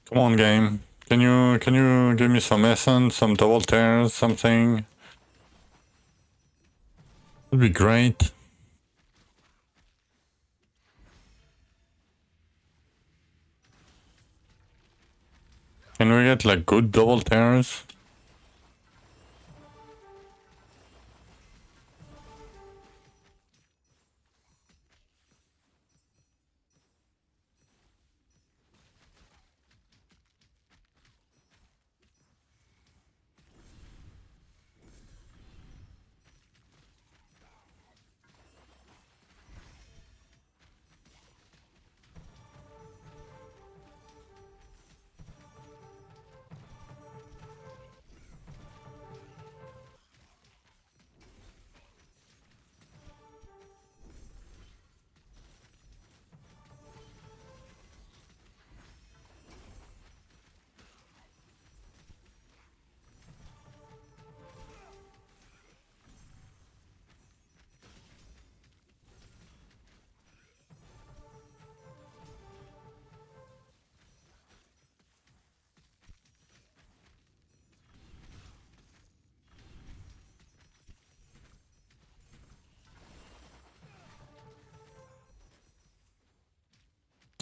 Come on, game. Can you give me some essence, some double tears, something? Would be great. Can we get like good double tears?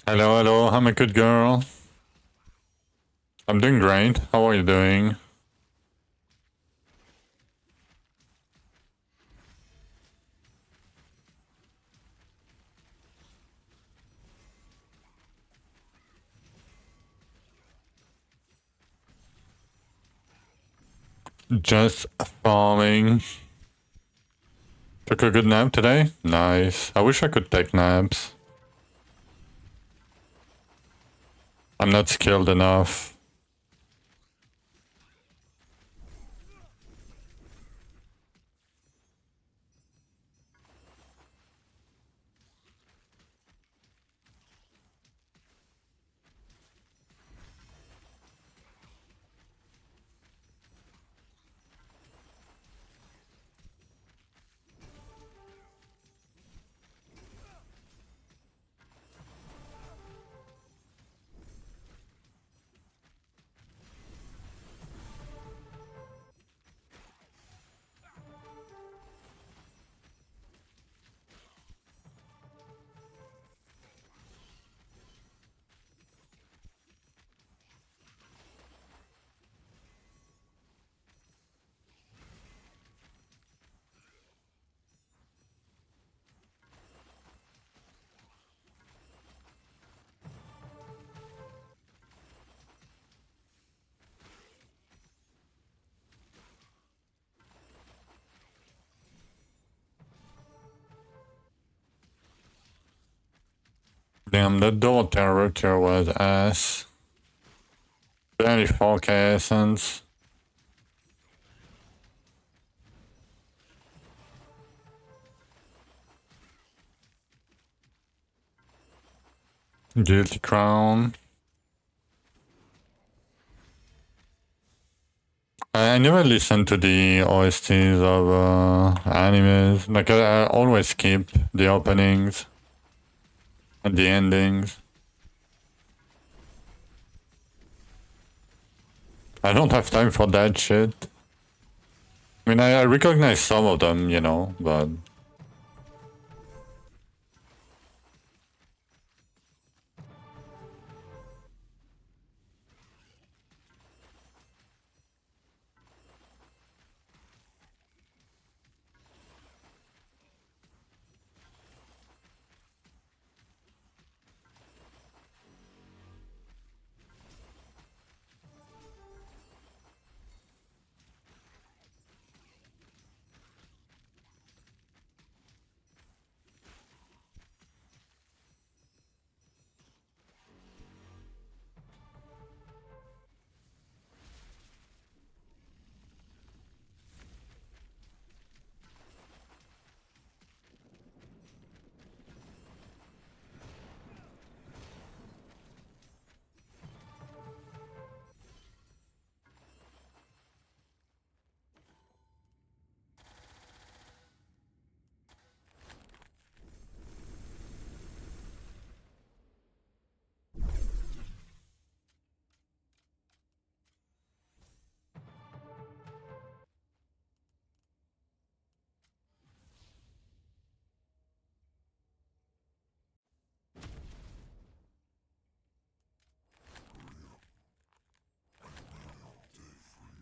Hello, hello, I'm a good girl. I'm doing great. How are you doing? Just farming. Took a good nap today? Nice. I wish I could take naps. I'm not skilled enough. Damn, the door character was ass. Barely 4k essence. Guilty crown. I never listen to the OSTs of animes. Like I always skip the openings and the endings. I don't have time for that shit. I mean, I recognize some of them, you know, but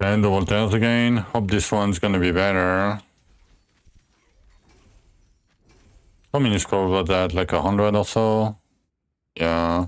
And the voltaires again. Hope this one's gonna be better. How many scores was that? Like 100 or so? Yeah.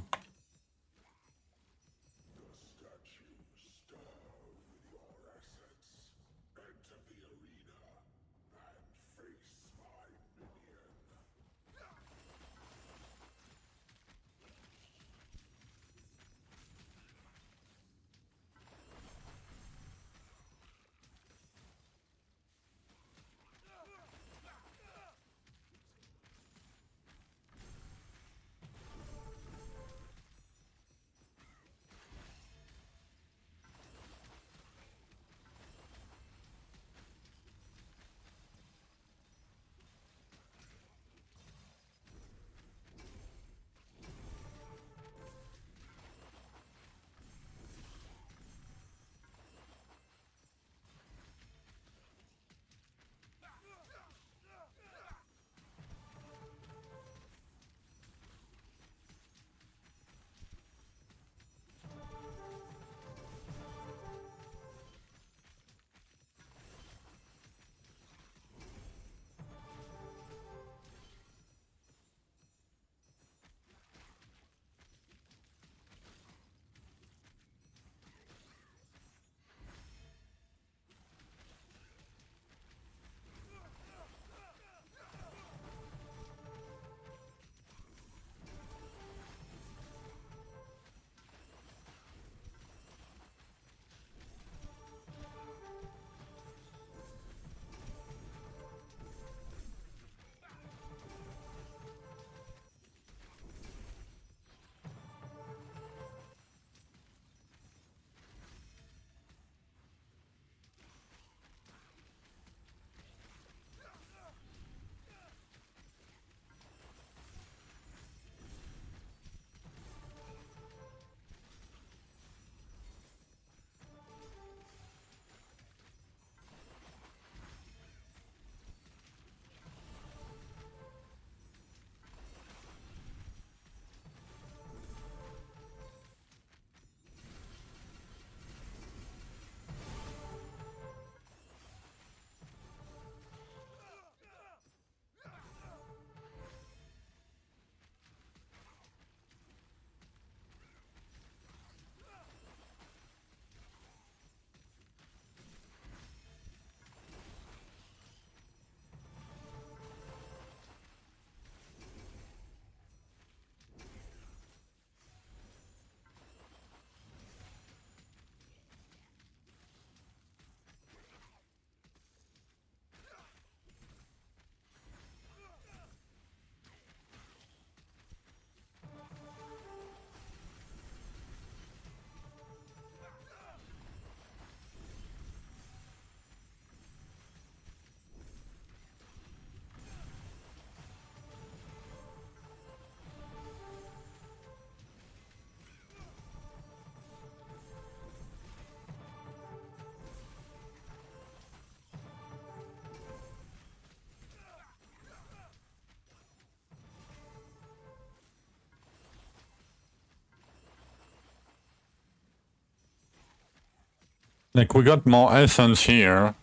Like, we got more essence here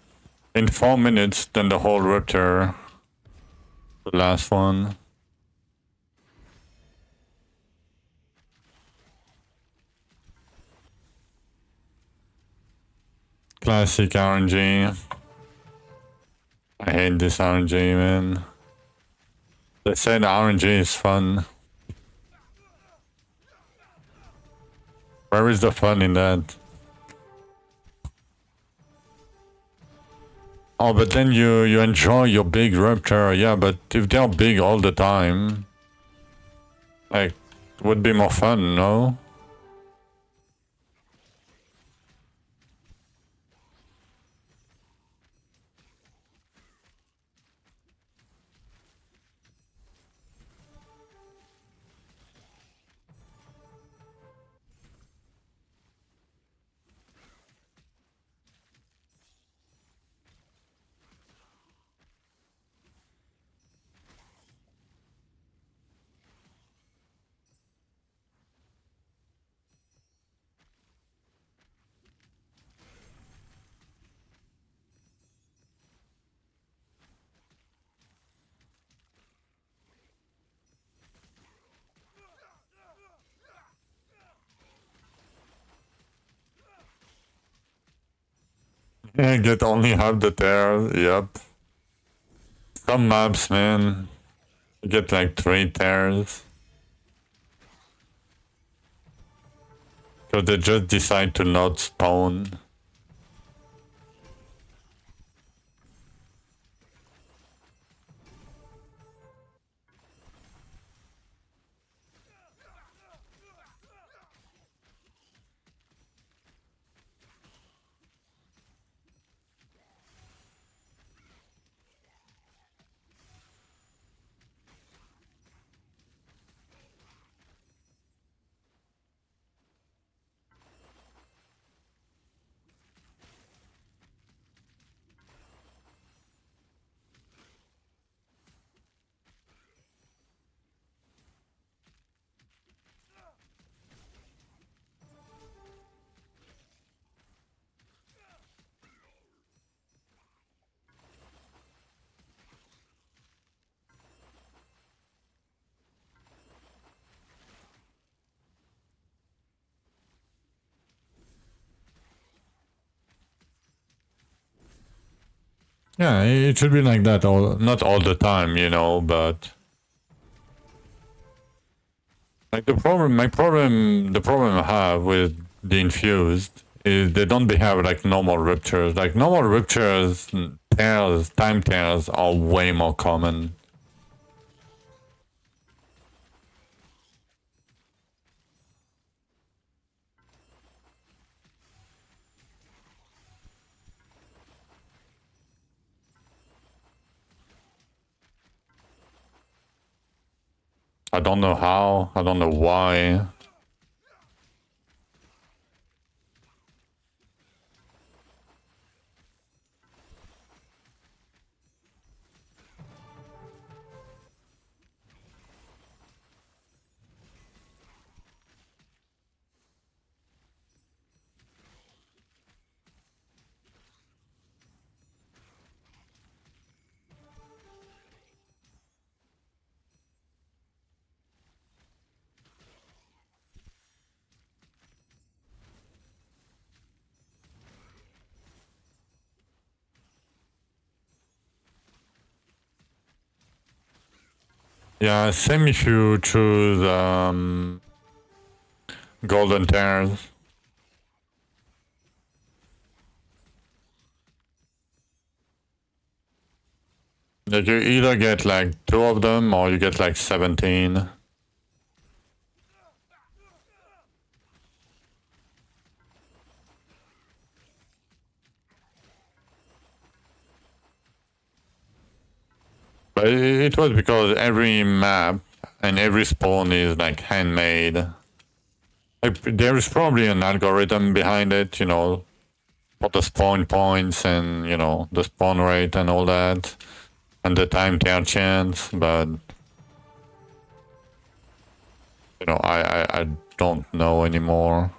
in 4 minutes than the whole Rupture. The last one. Classic RNG. I hate this RNG, man. They said RNG is fun. Where is the fun in that? Oh, but then you enjoy your big Rupture, yeah, but if they're big all the time, like, it would be more fun, no? Yeah, get only half the tears. Yep. Some maps, man, you get like 3 tears. So they just decide to not spawn. Yeah, it should be like that. Not all the time, you know, but like the problem I have with the infused is they don't behave like normal ruptures. Like normal ruptures, tears, time tears are way more common. I don't know how, I don't know why. Yeah, same if you choose golden tears. Like you either get like 2 of them or you get like 17. But it was because every map and every spawn is like handmade. Like there is probably an algorithm behind it, you know, for the spawn points and, you know, the spawn rate and all that, and the time tear chance, but you know, I don't know anymore.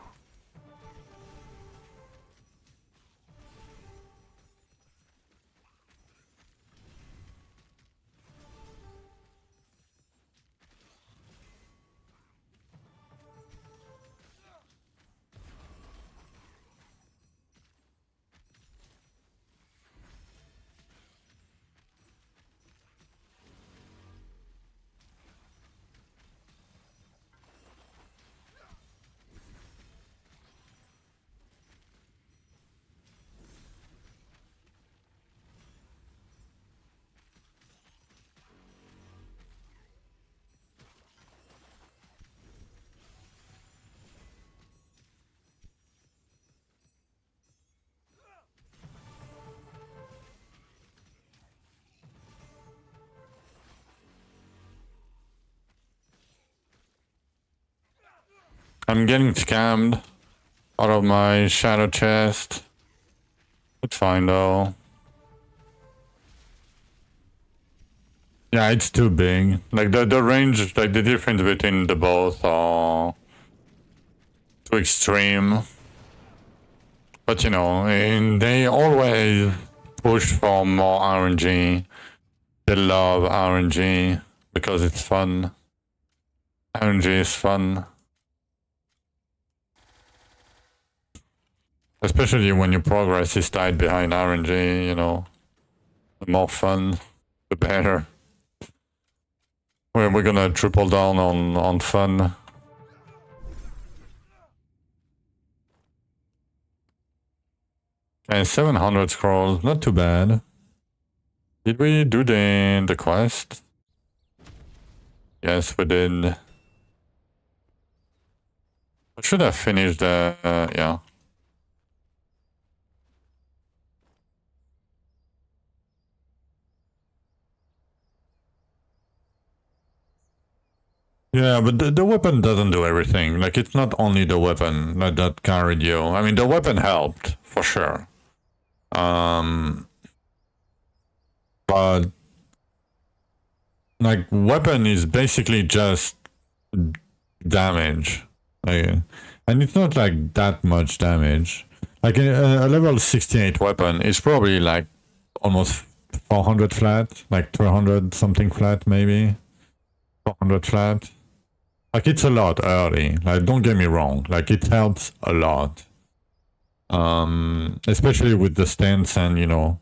I'm getting scammed out of my shadow chest. It's fine though. Yeah, it's too big. Like the range, like the difference between the both are too extreme. But you know, and they always push for more RNG. They love RNG because it's fun. RNG is fun. Especially when your progress is tied behind RNG, you know. The more fun, the better. We're gonna triple down on fun. Okay, 700 scrolls, not too bad. Did we do the quest? Yes, we did. I should have finished the, yeah. Yeah, but the weapon doesn't do everything. Like, it's not only the weapon that carried you. I mean, the weapon helped, for sure. But, like, weapon is basically just damage. Like, and it's not, like, that much damage. Like, a level 68 weapon is probably, like, almost 400 flat. Like, 300 something flat, maybe. 400 flat. Like, it's a lot early. Like, don't get me wrong. Like, it helps a lot. Especially with the stance and, you know,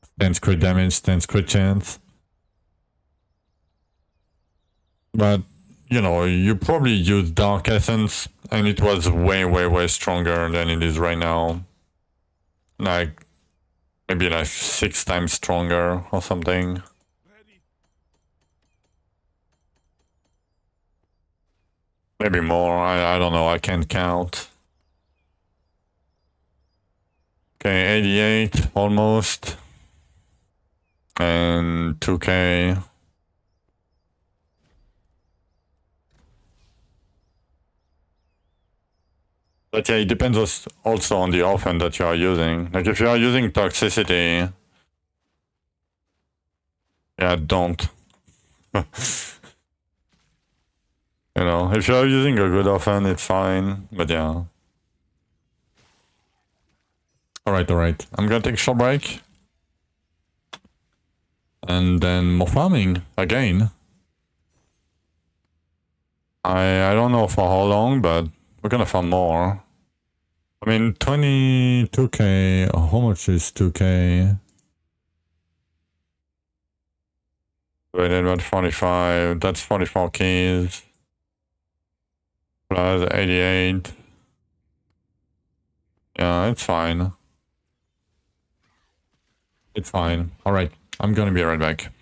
stance crit damage, stance crit chance. But, you know, you probably use Dark Essence, and it was way stronger than it is right now. Like, maybe like 6 times stronger or something. Maybe more, I don't know, I can't count. Okay, 88, almost. And 2k. But yeah, it depends also on the offense that you are using. Like, if you are using Toxicity, yeah, don't. You know, if you're using a good offense, it's fine, but yeah. Alright. I'm gonna take a short break. And then more farming again. I don't know for how long, but we're gonna farm more. I mean, 22k, how much is 2k? Divided by 45, that's 44 keys. Plus 88. Yeah, it's fine. It's fine. Alright, I'm gonna be right back.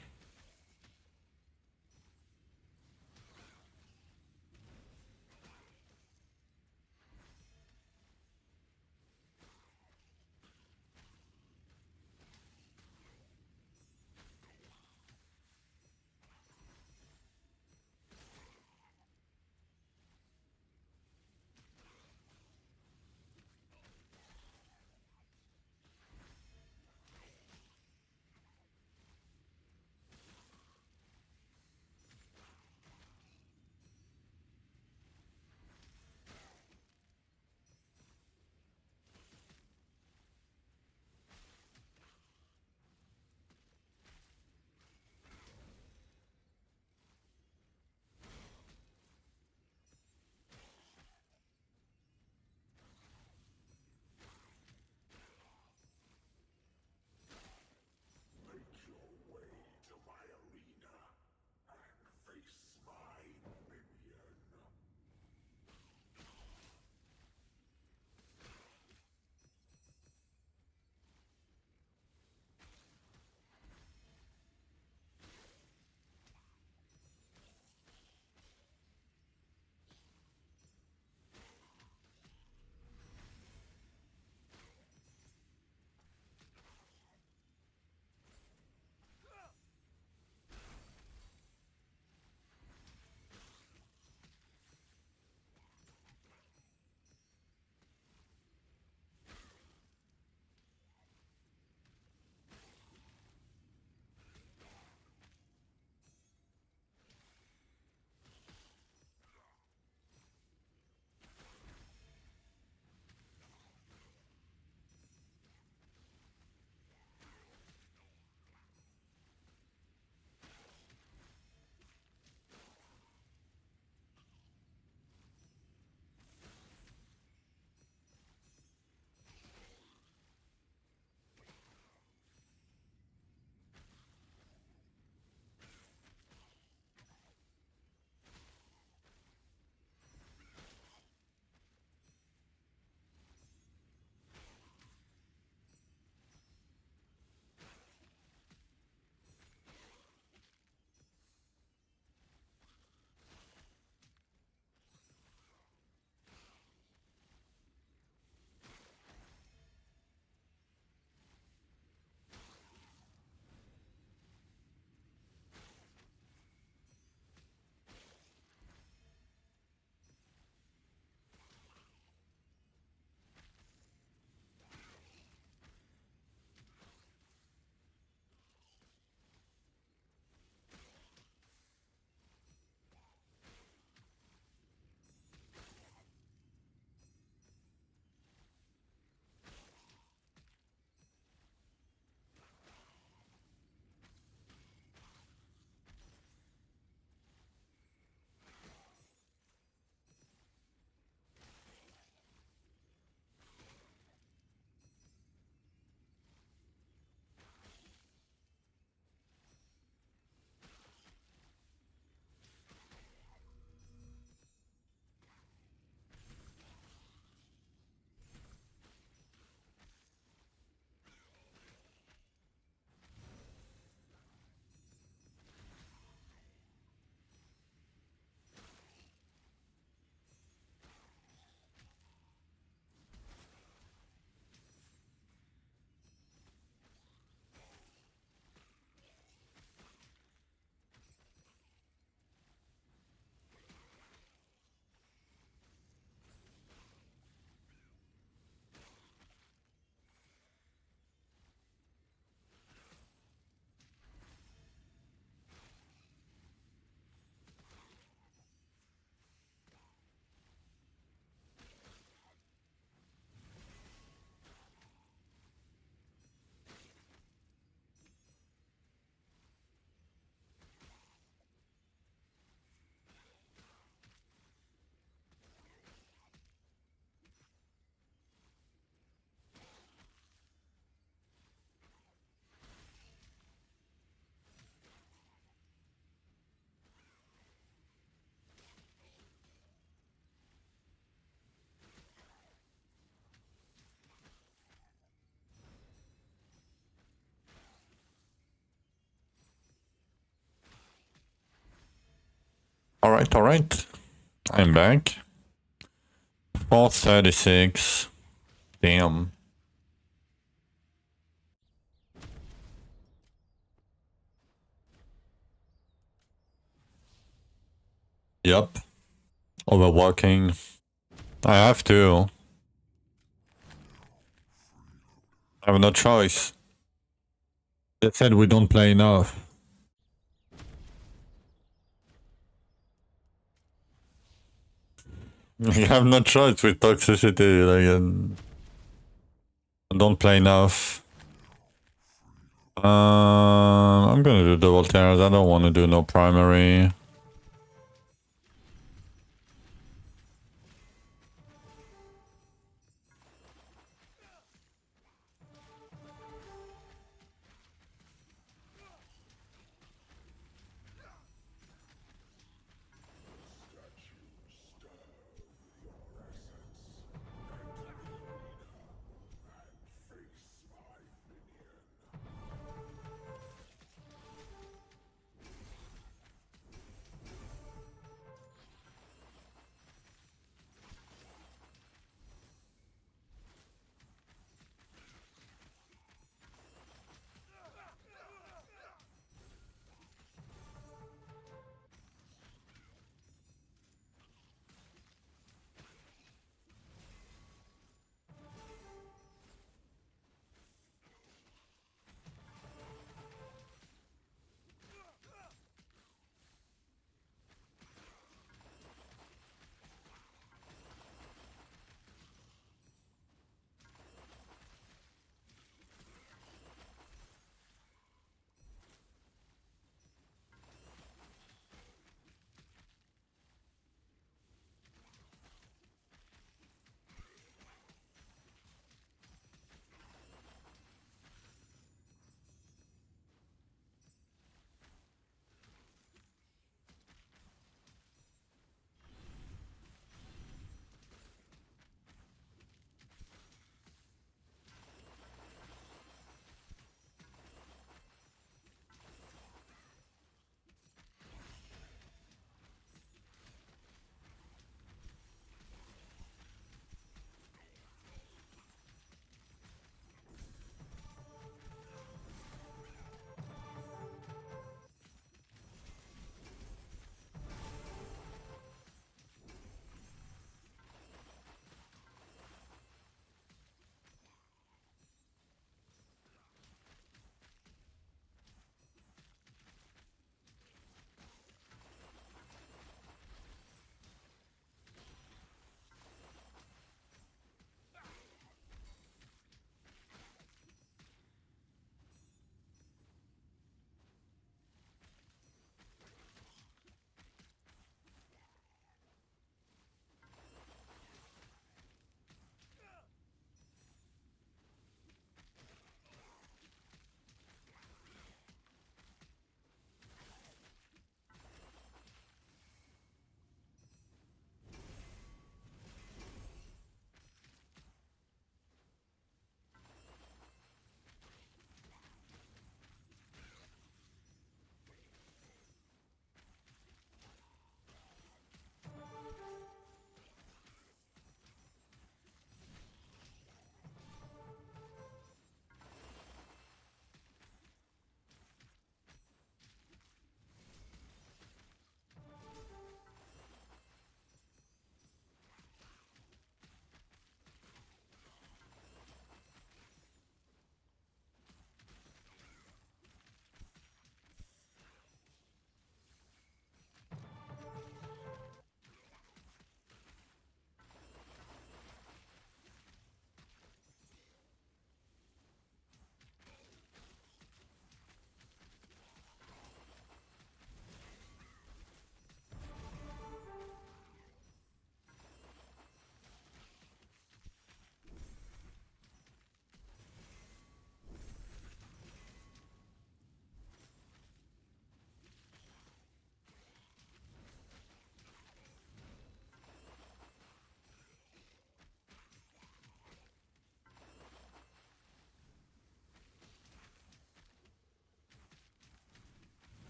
Alright. I'm back. 436. Damn. Yup. Overworking. I have to. I have no choice. They said we don't play enough. You have no choice with toxicity. Like, I don't play enough. I'm gonna do double tears. I don't want to do no primary.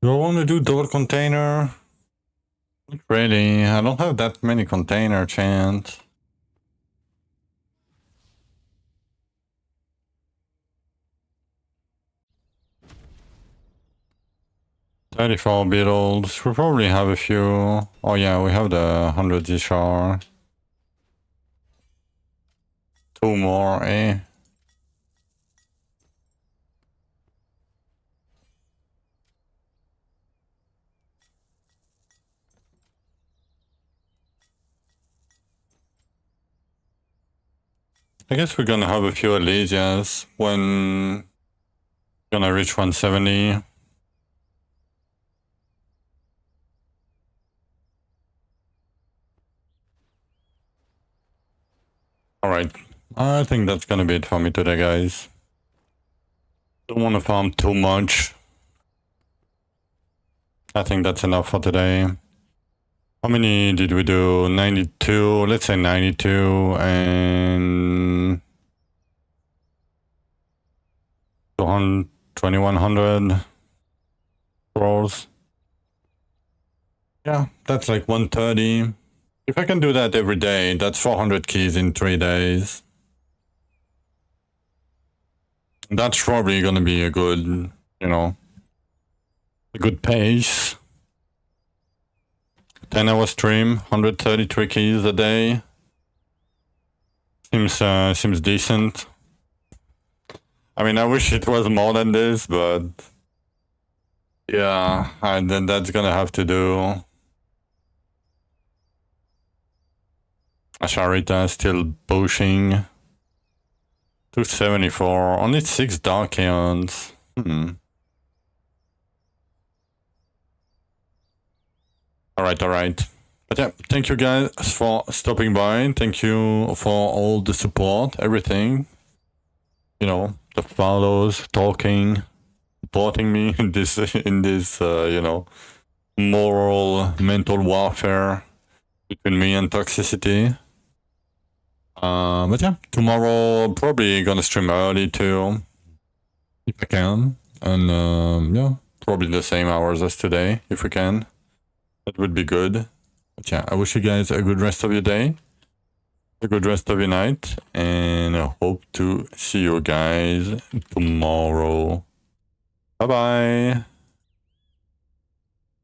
Do I want to do double container? Not really. I don't have that many container chance. $34 beetles. We probably have a few. Oh yeah, we have the 100 Zishar. 2 more, eh? I guess we're gonna have a few Elysias when gonna reach 170. Alright, I think that's gonna be it for me today, guys. Don't want to farm too much. I think that's enough for today. How many did we do? 92, let's say 92 and 2100 rolls. Yeah, that's like 130. If I can do that every day, that's 400 keys in 3 days. That's probably gonna be a good, you know, a good pace. 10-hour stream, 133 keys a day. Seems decent. I mean, I wish it was more than this, but yeah, then that's gonna have to do. Asharita still pushing. 274, only 6 dark eons. Alright. But yeah, thank you guys for stopping by. Thank you for all the support, everything. You know, the follows, talking, supporting me in this, you know, moral, mental warfare between me and Toxicity. But yeah, tomorrow probably gonna stream early too, if I can. And yeah, probably the same hours as today, if we can. That would be good. But yeah, I wish you guys a good rest of your day, a good rest of your night, and I hope to see you guys tomorrow. Bye bye.